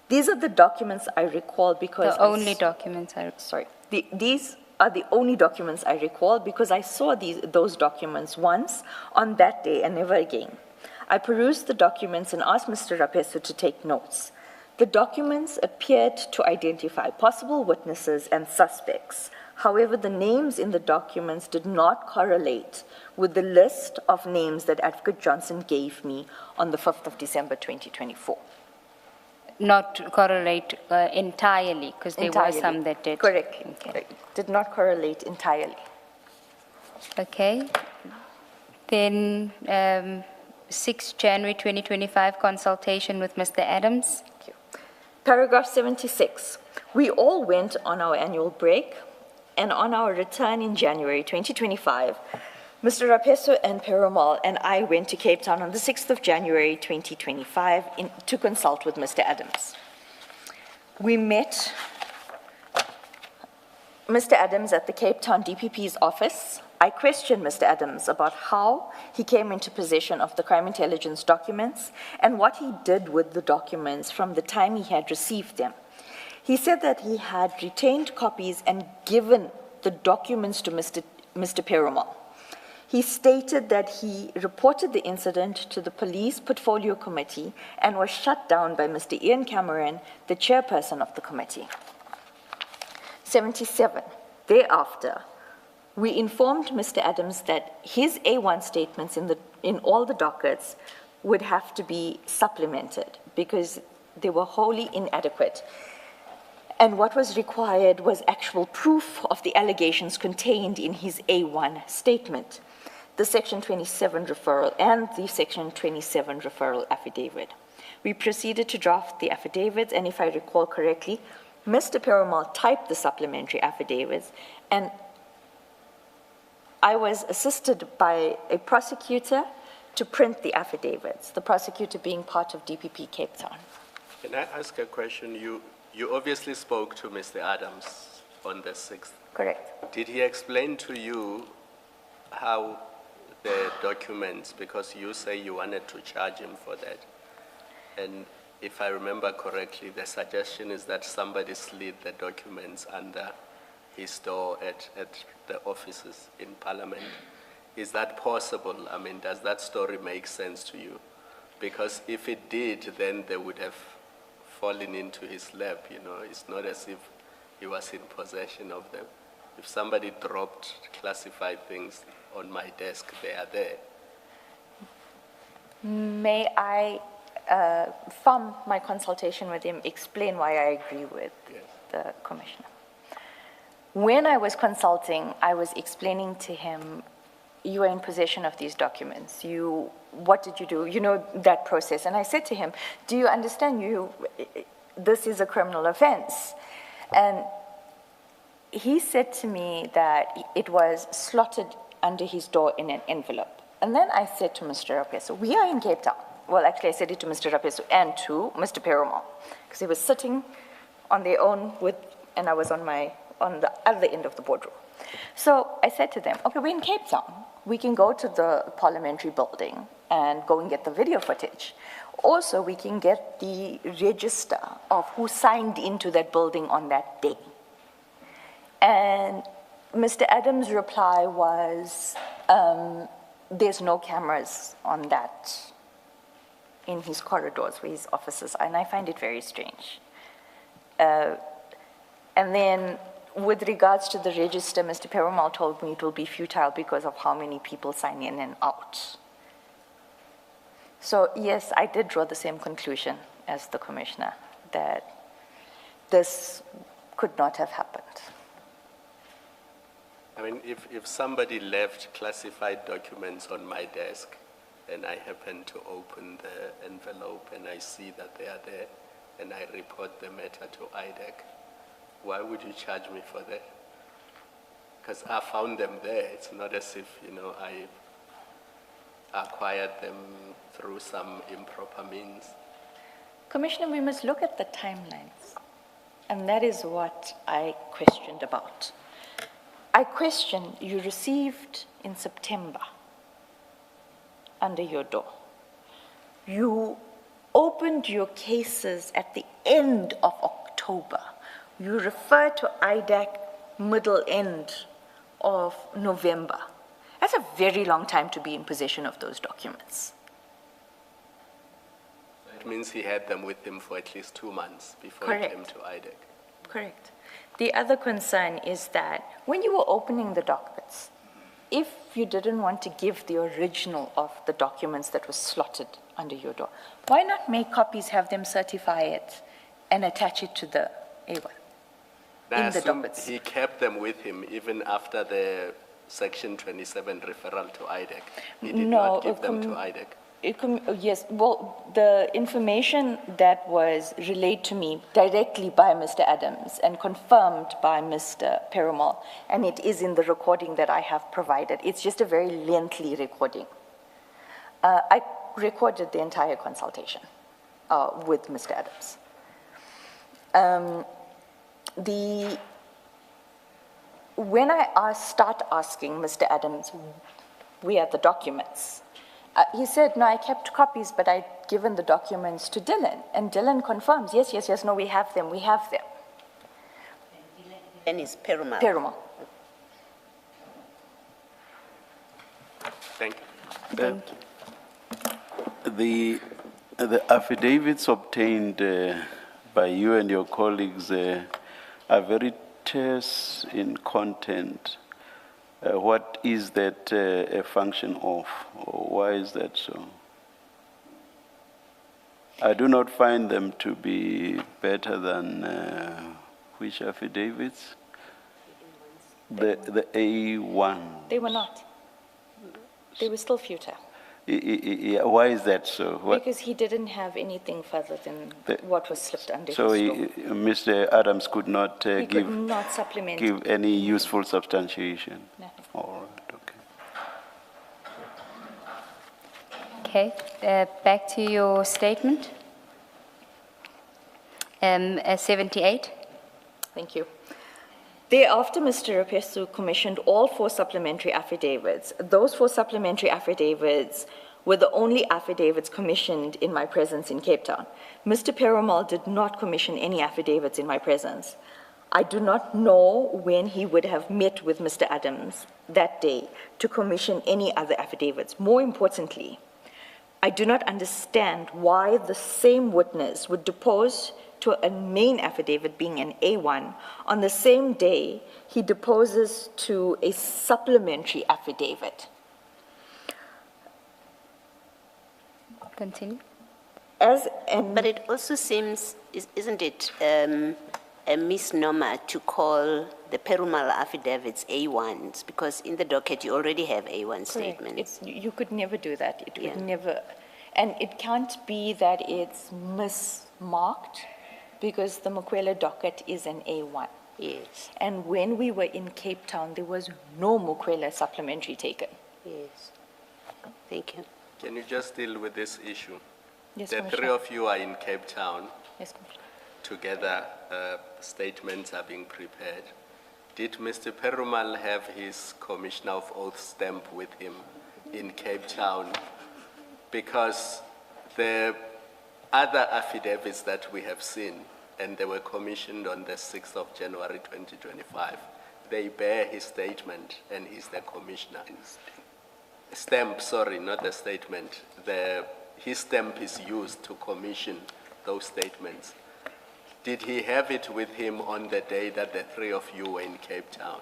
These are the documents I recall because... The only documents I... Sorry. These are the only documents I recall because I saw those documents once on that day and never again. I perused the documents and asked Mr. Rapesu to take notes. The documents appeared to identify possible witnesses and suspects. However, the names in the documents did not correlate with the list of names that Advocate Johnson gave me on the 5th of December 2024. Not correlate entirely, because there were some that did. Correct. Okay. Did not correlate entirely. Okay. Then 6 January 2025, consultation with Mr. Adams. Thank you. Paragraph 76. We all went on our annual break, and on our return in January 2025, Mr. Rapesu and Perumal and I went to Cape Town on the 6th of January 2025 to consult with Mr. Adams. We met Mr. Adams at the Cape Town DPP's office. I questioned Mr. Adams about how he came into possession of the crime intelligence documents and what he did with the documents from the time he had received them. He said that he had retained copies and given the documents to Mr. Perumal. He stated that he reported the incident to the Police Portfolio Committee and was shut down by Mr. Ian Cameron, the chairperson of the committee. 77. Thereafter, we informed Mr. Adams that his A1 statements in all the dockets would have to be supplemented because they were wholly inadequate. And what was required was actual proof of the allegations contained in his A1 statement, the Section 27 referral and the Section 27 referral affidavit. We proceeded to draft the affidavits, and if I recall correctly, Mr. Perumal typed the supplementary affidavits, and I was assisted by a prosecutor to print the affidavits, the prosecutor being part of DPP Cape Town. Can I ask a question? You obviously spoke to Mr. Adams on the 6th. Correct. Did he explain to you how the documents, because you say you wanted to charge him for that, and if I remember correctly, the suggestion is that somebody slid the documents under his door at the offices in Parliament. Is that possible? I mean, does that story make sense to you? Because if it did, then they would have fallen into his lap, you know. It's not as if he was in possession of them. If somebody dropped classified things on my desk, they are there. May I, from my consultation with him, explain why I agree with the Commissioner? When I was consulting, I was explaining to him, you are in possession of these documents. What did you do? You know that process. And I said to him, do you understand this is a criminal offense? And he said to me that it was slotted under his door in an envelope. And then I said to Mr. Rapeso, we are in Cape Town. Well, actually, I said it to Mr. Rapeso and to Mr. Perumal, because he was sitting on their own and I was on the other end of the boardroom. So I said to them, okay, we're in Cape Town. We can go to the parliamentary building and go and get the video footage. Also, we can get the register of who signed into that building on that day. And Mr. Adams' reply was, there's no cameras on that in his corridors where his offices are, and I find it very strange. And then with regards to the register, Mr. Perumal told me it will be futile because of how many people sign in and out. So yes, I did draw the same conclusion as the Commissioner, that this could not have happened. I mean, if somebody left classified documents on my desk and I happen to open the envelope and I see that they are there and I report the matter to IDEC, why would you charge me for that? Because I found them there. It's not as if, you know, I acquired them through some improper means. Commissioner, we must look at the timelines. And that is what I questioned about. I questioned, you received in September under your door. You opened your cases at the end of October. You refer to IDAC middle end of November. That's a very long time to be in possession of those documents. It means he had them with him for at least 2 months before Correct. he came to IDEC. Correct. The other concern is that when you were opening the dockets, if you didn't want to give the original of the documents that was slotted under your door, why not make copies, have them certify it, and attach it to the A1? I assume he kept them with him even after the Section 27 referral to IDEC. He did not give them to IDEC. Yes, well, the information that was relayed to me directly by Mr. Adams and confirmed by Mr. Perumal, and it is in the recording that I have provided. It's just a very lengthy recording. I recorded the entire consultation with Mr. Adams. When I start asking Mr. Adams, where are the documents? He said, no, I kept copies, but I'd given the documents to Dylan. And Dylan confirms, yes, yes, yes, no, we have them, we have them. And it's Perumal. Perumal. Thank Thank you. The affidavits obtained by you and your colleagues are very terse in content. What is that a function of? Or why is that so? I do not find them to be better than which affidavits? The A1. They were not. They were still futile. Why is that so? Because he didn't have anything further than what was slipped under his door. So Mr. Adams could not could not supplement. Give any useful substantiation? Nothing. All right, Okay, back to your statement. 78. Thank you. Thereafter, Mr. Rapesu commissioned all 4 supplementary affidavits. Those 4 supplementary affidavits were the only affidavits commissioned in my presence in Cape Town. Mr. Perumal did not commission any affidavits in my presence. I do not know when he would have met with Mr. Adams that day to commission any other affidavits. More importantly, I do not understand why the same witness would depose to a main affidavit being an A1 on the same day he deposes to a supplementary affidavit. Continue. But it also seems, isn't it, a misnomer to call the Perumal affidavits A1s, because in the docket you already have A1 statements. You could never do that. It would never, and it can't be that it's mismarked, because the Mokwele docket is an A1. Yes. And when we were in Cape Town, there was no Mokwele supplementary taken. Yes. Thank you. Can you just deal with this issue? Yes, The Commissioner. 3 of you are in Cape Town. Yes, Commissioner. Together, statements are being prepared. Did Mr. Perumal have his Commissioner of Oath stamp with him in Cape Town? Because the other affidavits that we have seen, and they were commissioned on the 6th of January 2025, they bear his statement and he's the commissioner. Stamp, sorry, not the statement. His stamp is used to commission those statements. Did he have it with him on the day that the 3 of you were in Cape Town?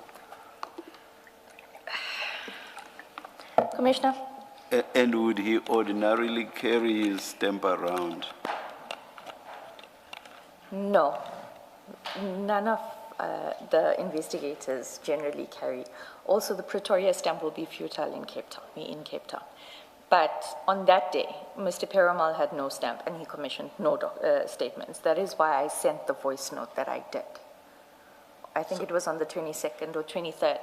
Commissioner? And would he ordinarily carry his stamp around? No. None of the investigators generally carry. Also, the Pretoria stamp will be futile in Cape Town. But on that day, Mr. Perumal had no stamp and he commissioned no statements. That is why I sent the voice note that I did. I think it was on the 22nd or 23rd.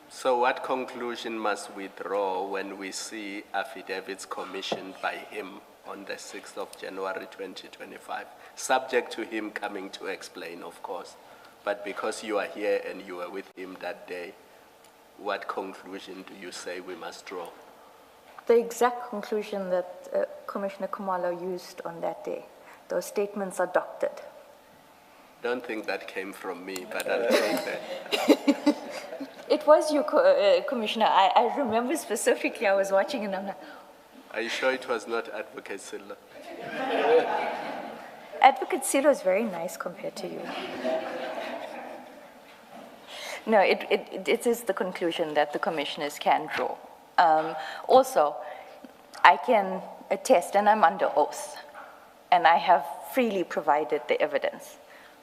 So what conclusion must we draw when we see affidavits commissioned by him on the 6th of January 2025, subject to him coming to explain, of course, but because you are here and you were with him that day, what conclusion do you say we must draw? The exact conclusion that Commissioner Kumalo used on that day. Those statements are doctored. Don't think that came from me, but I'll take that. It was you, Commissioner. I remember specifically, I was watching and I'm like... Are you sure it was not Advocate Silla? Advocate Silla is very nice compared to you. No, it is the conclusion that the commissioners can draw. Also, I can attest, and I'm under oath, and I have freely provided the evidence.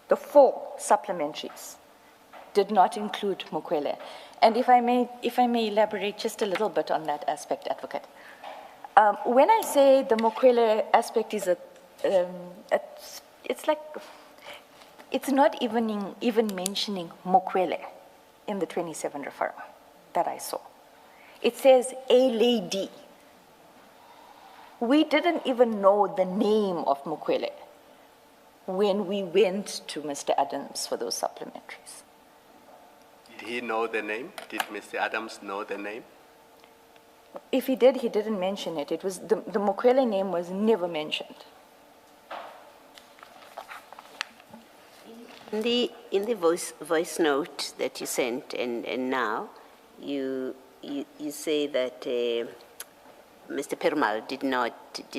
The 4 supplementaries did not include Mokwele. And if I may elaborate just a little bit on that aspect, Advocate. When I say the Mokwele aspect is it's like, it's not even mentioning Mokwele in the 27 referral that I saw. It says a lady. We didn't even know the name of Mokwele when we went to Mr. Adams for those supplementaries. Did he know the name? Did Mr. Adams know the name? If he did, he didn't mention it. It was the Mokwele name was never mentioned. In the voice note that you sent, and now you say that Mr. Perumal did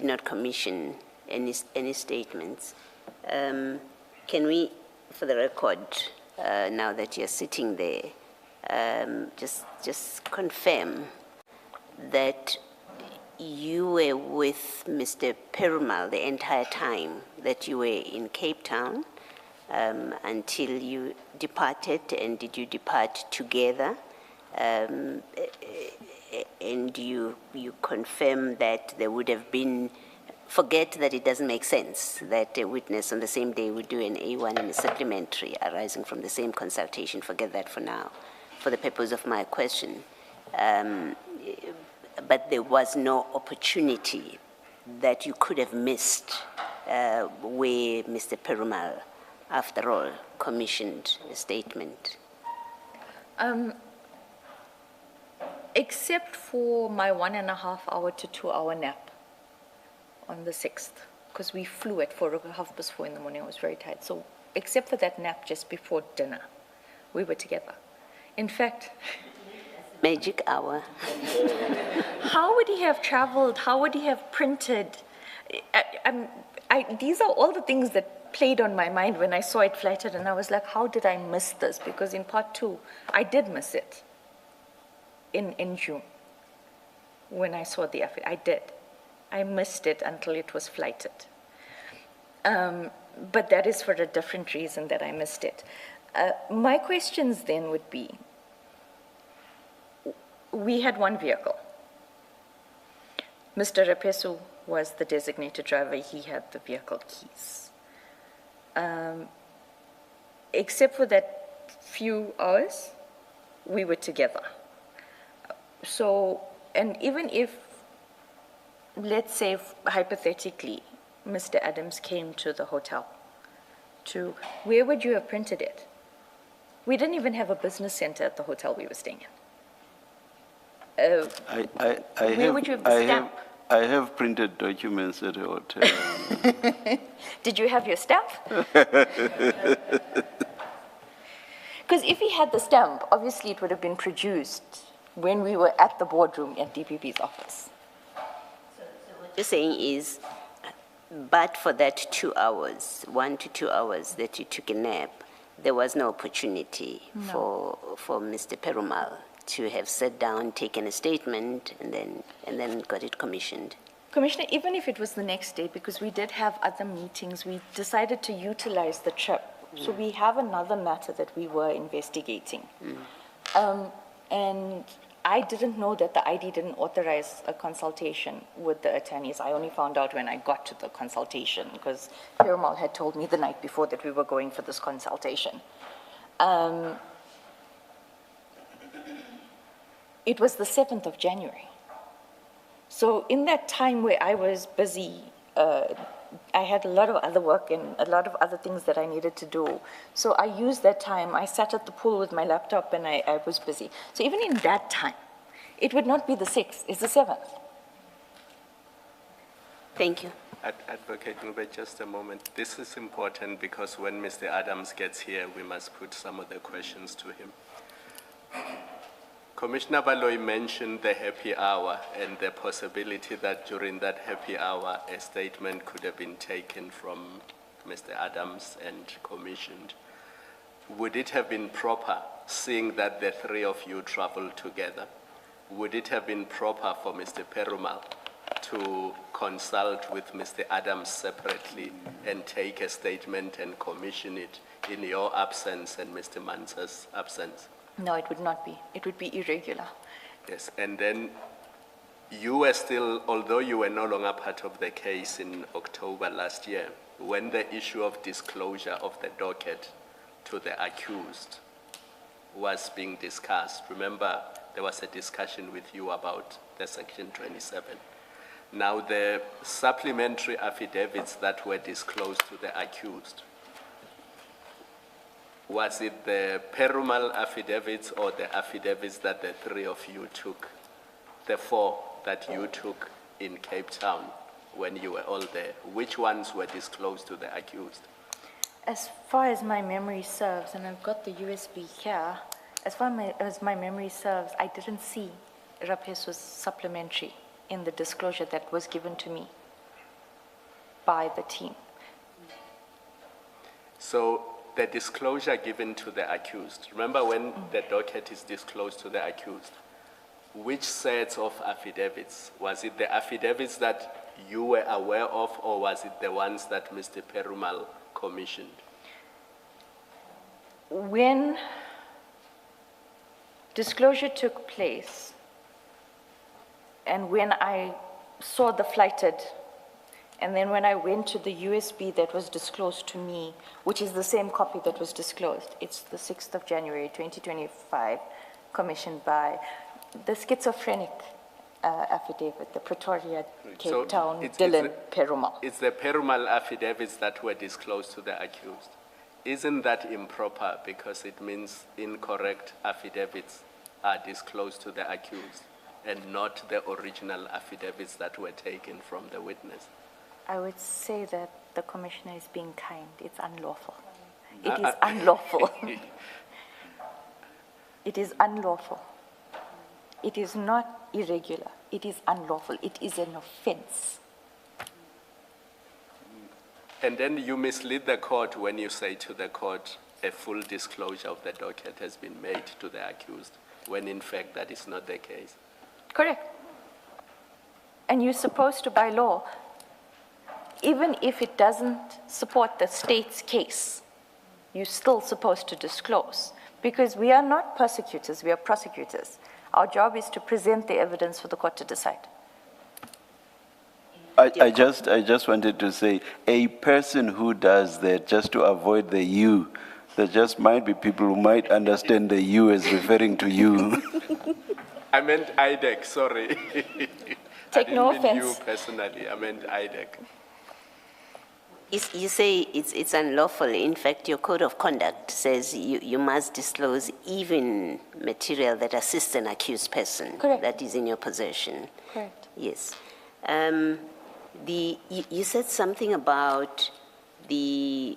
not commission any statements. Can we, for the record, now that you're sitting there, just confirm that you were with Mr. Perumal the entire time that you were in Cape Town until you departed, and did you depart together? And you confirm that there would have been, forget that it doesn't make sense that a witness on the same day would do an A1 and a supplementary arising from the same consultation. Forget that for now, for the purpose of my question. but there was no opportunity that you could have missed where Mr. Perumal, after all, commissioned a statement? Except for my 1.5 hour to 2 hour nap on the 6th, because we flew at 4:30 in the morning. I was very tired. So except for that nap just before dinner, we were together. In fact, magic hour. how would he have traveled? How would he have printed? These are all the things that played on my mind when I saw it flighted, and I was like, how did I miss this? Because in part 2, I did miss it in June when I saw the affidavit. I did. I missed it until it was flighted. But that is for a different reason that I missed it. My questions then would be, we had one vehicle. Mr. Rapesu was the designated driver. He had the vehicle keys. Except for that few hours, we were together. So, and even if, let's say hypothetically, Mr. Adams came to the hotel, where would you have printed it? We didn't even have a business center at the hotel we were staying in. Where would you have the stamp? I have printed documents at a hotel. Did you have your stamp? Because if he had the stamp, obviously it would have been produced when we were at the boardroom at DPP's office. So what you're saying is, but for that 2 hours, 1 to 2 hours that you took a nap, there was no opportunity for Mr. Perumal to have sat down, taken a statement, and then got it commissioned. Commissioner, even if it was the next day, because we did have other meetings, we decided to utilize the trip. So we have another matter that we were investigating. And I didn't know that the ID didn't authorize a consultation with the attorneys. I only found out when I got to the consultation, because Perumal had told me the night before that we were going for this consultation. It was the 7th of January. So in that time where I was busy, I had a lot of other work and a lot of other things that I needed to do. So I used that time. I sat at the pool with my laptop and I was busy. So even in that time, it would not be the 6th, it's the 7th. Thank you. Advocate Ngube, just a moment. This is important because when Mr. Adams gets here, we must put some of the questions to him. Commissioner Baloyi mentioned the happy hour and the possibility that during that happy hour, a statement could have been taken from Mr. Adams and commissioned. Would it have been proper, seeing that the three of you traveled together, would it have been proper for Mr. Perumal to consult with Mr. Adams separately and take a statement and commission it in your absence and Mr. Mansa's absence? No, it would not be. It would be irregular. Yes, and then you were still, although you were no longer part of the case in October last year, when the issue of disclosure of the docket to the accused was being discussed, remember there was a discussion with you about the Section 27. Now the supplementary affidavits that were disclosed to the accused, was it the Perumal affidavits or the affidavits that the three of you took, the 4 that you took in Cape Town when you were all there? Which ones were disclosed to the accused? As far as my memory serves, and I've got the USB here, as far as my memory serves, I didn't see Rapesu's supplementary in the disclosure that was given to me by the team. So the disclosure given to the accused, remember when the docket is disclosed to the accused, which sets of affidavits? Was it the affidavits that you were aware of, or was it the ones that Mr. Perumal commissioned? When disclosure took place, and when I saw the flighted, and then when I went to the USB that was disclosed to me, which is the same copy that was disclosed, it's the 6th of January, 2025, commissioned by the schizophrenic affidavit, the Pretoria, Cape So Town, it's Dillon, a- Perumal. It's the Perumal affidavits that were disclosed to the accused. Isn't that improper because it means incorrect affidavits are disclosed to the accused and not the original affidavits that were taken from the witness? I would say that the commissioner is being kind. It's unlawful. It is unlawful. It is unlawful. It is not irregular. It is unlawful. It is an offense. And then you mislead the court when you say to the court a full disclosure of the docket has been made to the accused, when in fact that is not the case. Correct. And you're supposed to, by law, even if it doesn't support the state's case, you're still supposed to disclose. Because we are not persecutors, we are prosecutors. Our job is to present the evidence for the court to decide. I just wanted to say, a person who does that just to avoid the you, there just might be people who might understand the you as referring to you. I meant IDEC, sorry. Take no I didn't mean you offense. personally, I meant IDEC. You say it's unlawful. In fact, your code of conduct says you must disclose even material that assists an accused person. Correct. That is in your possession. Correct. Yes. You said something about the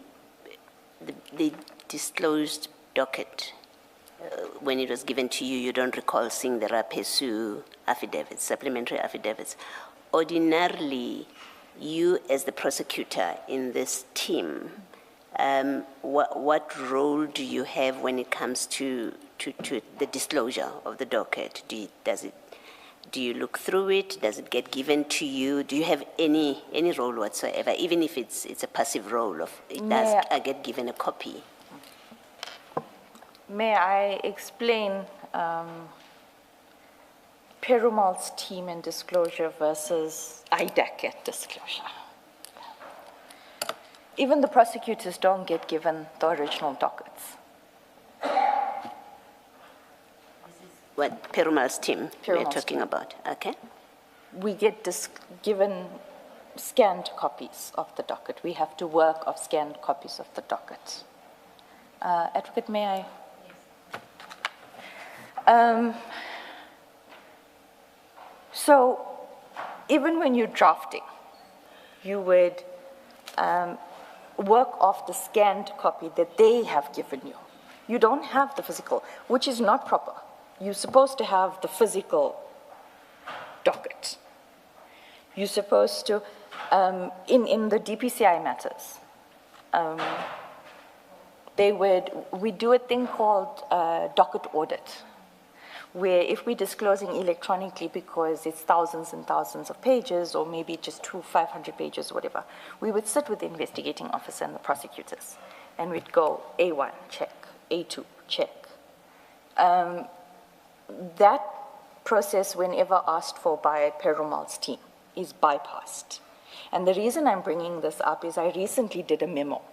disclosed docket. When it was given to you, you don't recall seeing the Rapesu affidavits, supplementary affidavits. Ordinarily, you as the prosecutor in this team, what role do you have when it comes to the disclosure of the docket? Do you look through it? Does it get given to you? Do you have any role whatsoever, even if it's a passive role of it does get given a copy? May I explain Perumal's team and disclosure versus IDAC at disclosure? Even the prosecutors don't get given the original dockets. What Perumal's team we're Perumal's talking team. about? Okay. We get given scanned copies of the docket. We have to work off scanned copies of the docket. Advocate, may I? So even when you're drafting, you would work off the scanned copy that they have given you. You don't have the physical, which is not proper. You're supposed to have the physical docket. You're supposed to, in the DPCI matters, we do a thing called docket audit, where if we're disclosing electronically because it's thousands and thousands of pages, or maybe just 500 pages, whatever, we would sit with the investigating officer and the prosecutors, and we'd go A1, check, A2, check. That process, whenever asked for by Perumal's team, is bypassed. And the reason I'm bringing this up is I recently did a memo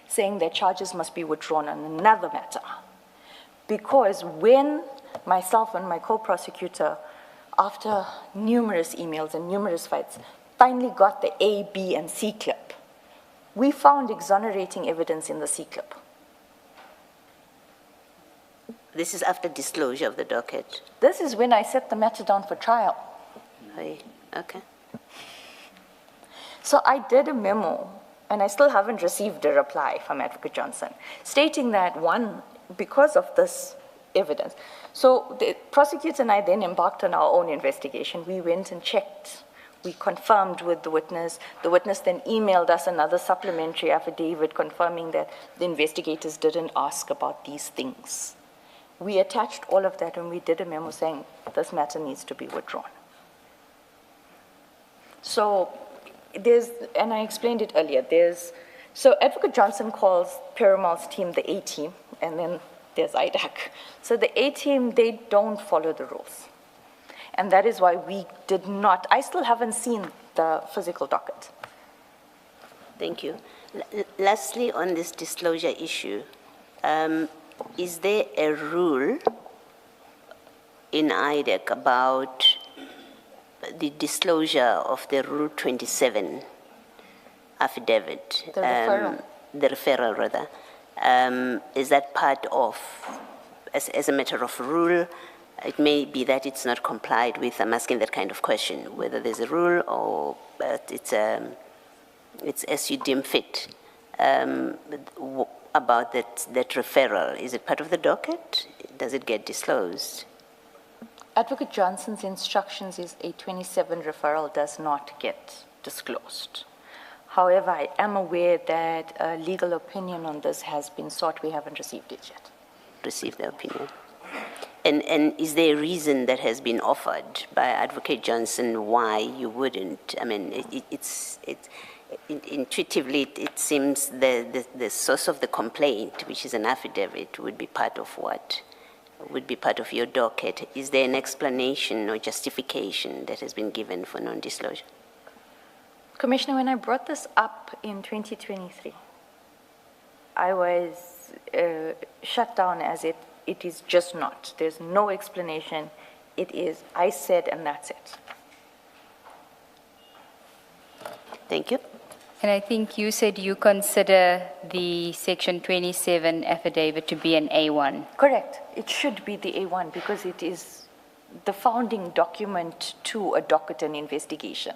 saying that charges must be withdrawn on another matter. Because when myself and my co-prosecutor, after numerous emails and numerous fights, finally got the A, B, and C clip, we found exonerating evidence in the C clip. This is after disclosure of the docket. This is when I set the matter down for trial. Okay. So I did a memo, and I still haven't received a reply from Advocate Johnson, stating that, one, because of this evidence. So the prosecutor and I then embarked on our own investigation. We went and checked. We confirmed with the witness. The witness then emailed us another supplementary affidavit confirming that the investigators didn't ask about these things. We attached all of that, and we did a memo saying this matter needs to be withdrawn. So and I explained it earlier, so Advocate Johnson calls Perumal's team the A team, and then there's IDAC. So the A team, they don't follow the rules. And that is why we did not, I still haven't seen the physical docket. Thank you. Lastly, on this disclosure issue, is there a rule in IDEC about the disclosure of the Rule 27 affidavit, The referral. the referral rather, is that part of, as a matter of rule, it may be that it's not complied with. I'm asking that kind of question, whether there's a rule or it's as you deem fit. About that referral, is it part of the docket? Does it get disclosed? Advocate Johnson's instructions is a 27 referral does not get disclosed. However, I am aware that a legal opinion on this has been sought. We haven't received it yet. Received the opinion. And is there a reason that has been offered by Advocate Johnson why you wouldn't? I mean, intuitively, it seems the source of the complaint, which is an affidavit, would be part of what? Would be part of your docket. Is there an explanation or justification that has been given for non-disclosure? Commissioner, when I brought this up in 2023, I was shut down as it is just not. There's no explanation. It is, I said, and that's it. Thank you. And I think you said you consider the Section 27 affidavit to be an A1. Correct. It should be the A1 because it is the founding document to a docket and investigation,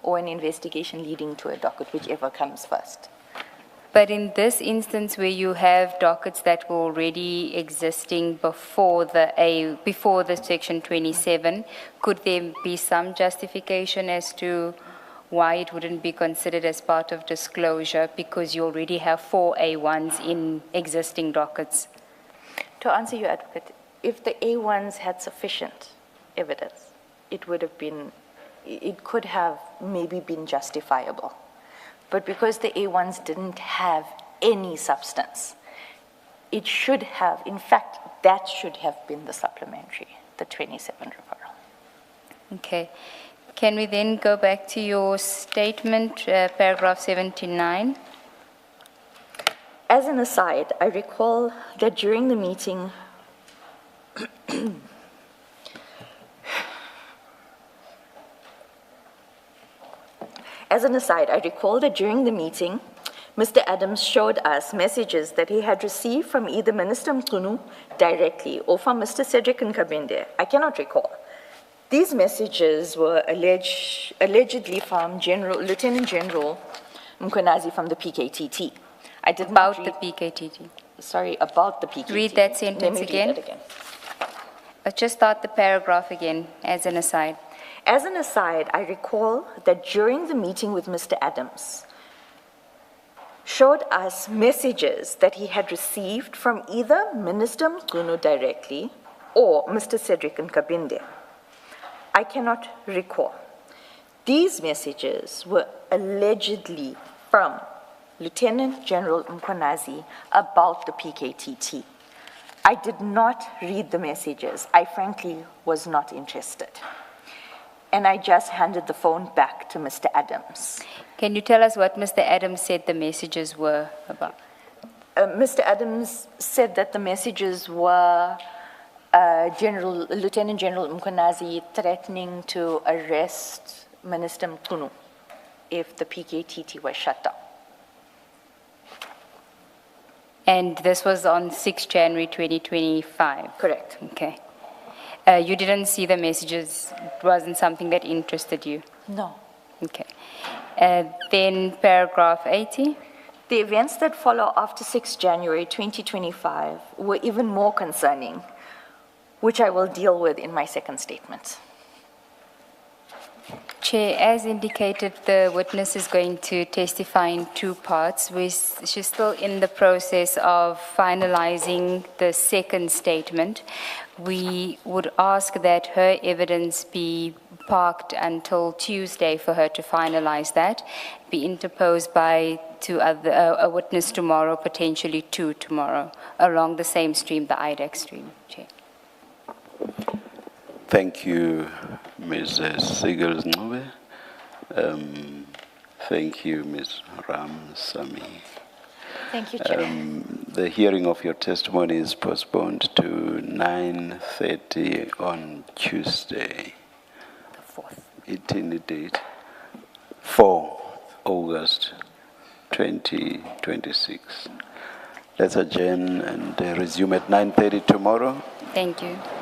or an investigation leading to a docket, whichever comes first. But in this instance where you have dockets that were already existing before the Section 27, could there be some justification as to why it wouldn't be considered as part of disclosure because you already have 4 A1s in existing dockets? To answer you, Advocate, if the A1s had sufficient evidence, it could have maybe been justifiable. But because the A1s didn't have any substance, it should have, in fact, that should have been the supplementary, the 27 referral. Okay. Can we then go back to your statement, paragraph 79? As an aside, I recall that during the meeting, Mr. Adams showed us messages that he had received from either Minister Mkunu directly or from Mr. Cedric Nkabinde. I cannot recall. These messages were allegedly from Lieutenant General Mkhonazi from the PKTT. About the PKTT. Sorry, about the PKTT. Read that sentence again. Just start the paragraph again, as an aside. As an aside, I recall that during the meeting with Mr. Adams, showed us messages that he had received from either Minister Mkunu directly or Mr. Cedric Nkabinde. I cannot recall. These messages were allegedly from Lieutenant General Mkhonazi about the PKTT. I did not read the messages. I frankly was not interested. And I just handed the phone back to Mr. Adams. Can you tell us what Mr. Adams said the messages were about? Mr. Adams said that the messages were Lieutenant General Mkhonazi threatening to arrest Minister Mkunu if the PKTT was shut down. And this was on 6 January 2025? Correct. Okay. You didn't see the messages? It wasn't something that interested you? No. Okay. Then paragraph 80? The events that follow after 6 January 2025 were even more concerning, which I will deal with in my second statement. Chair, as indicated, the witness is going to testify in 2 parts. She's still in the process of finalizing the second statement. We would ask that her evidence be parked until Tuesday for her to finalize that, be interposed by a witness tomorrow, potentially 2 tomorrow, along the same stream, the IDAC stream. Chair. Thank you, Ms. Sigels-Ncube. Thank you, Ms. Ramsamy. Thank you, Chair. The hearing of your testimony is postponed to 9:30 on Tuesday. The 4th. 18 date, 4 August 2026. Let's adjourn and resume at 9:30 tomorrow. Thank you.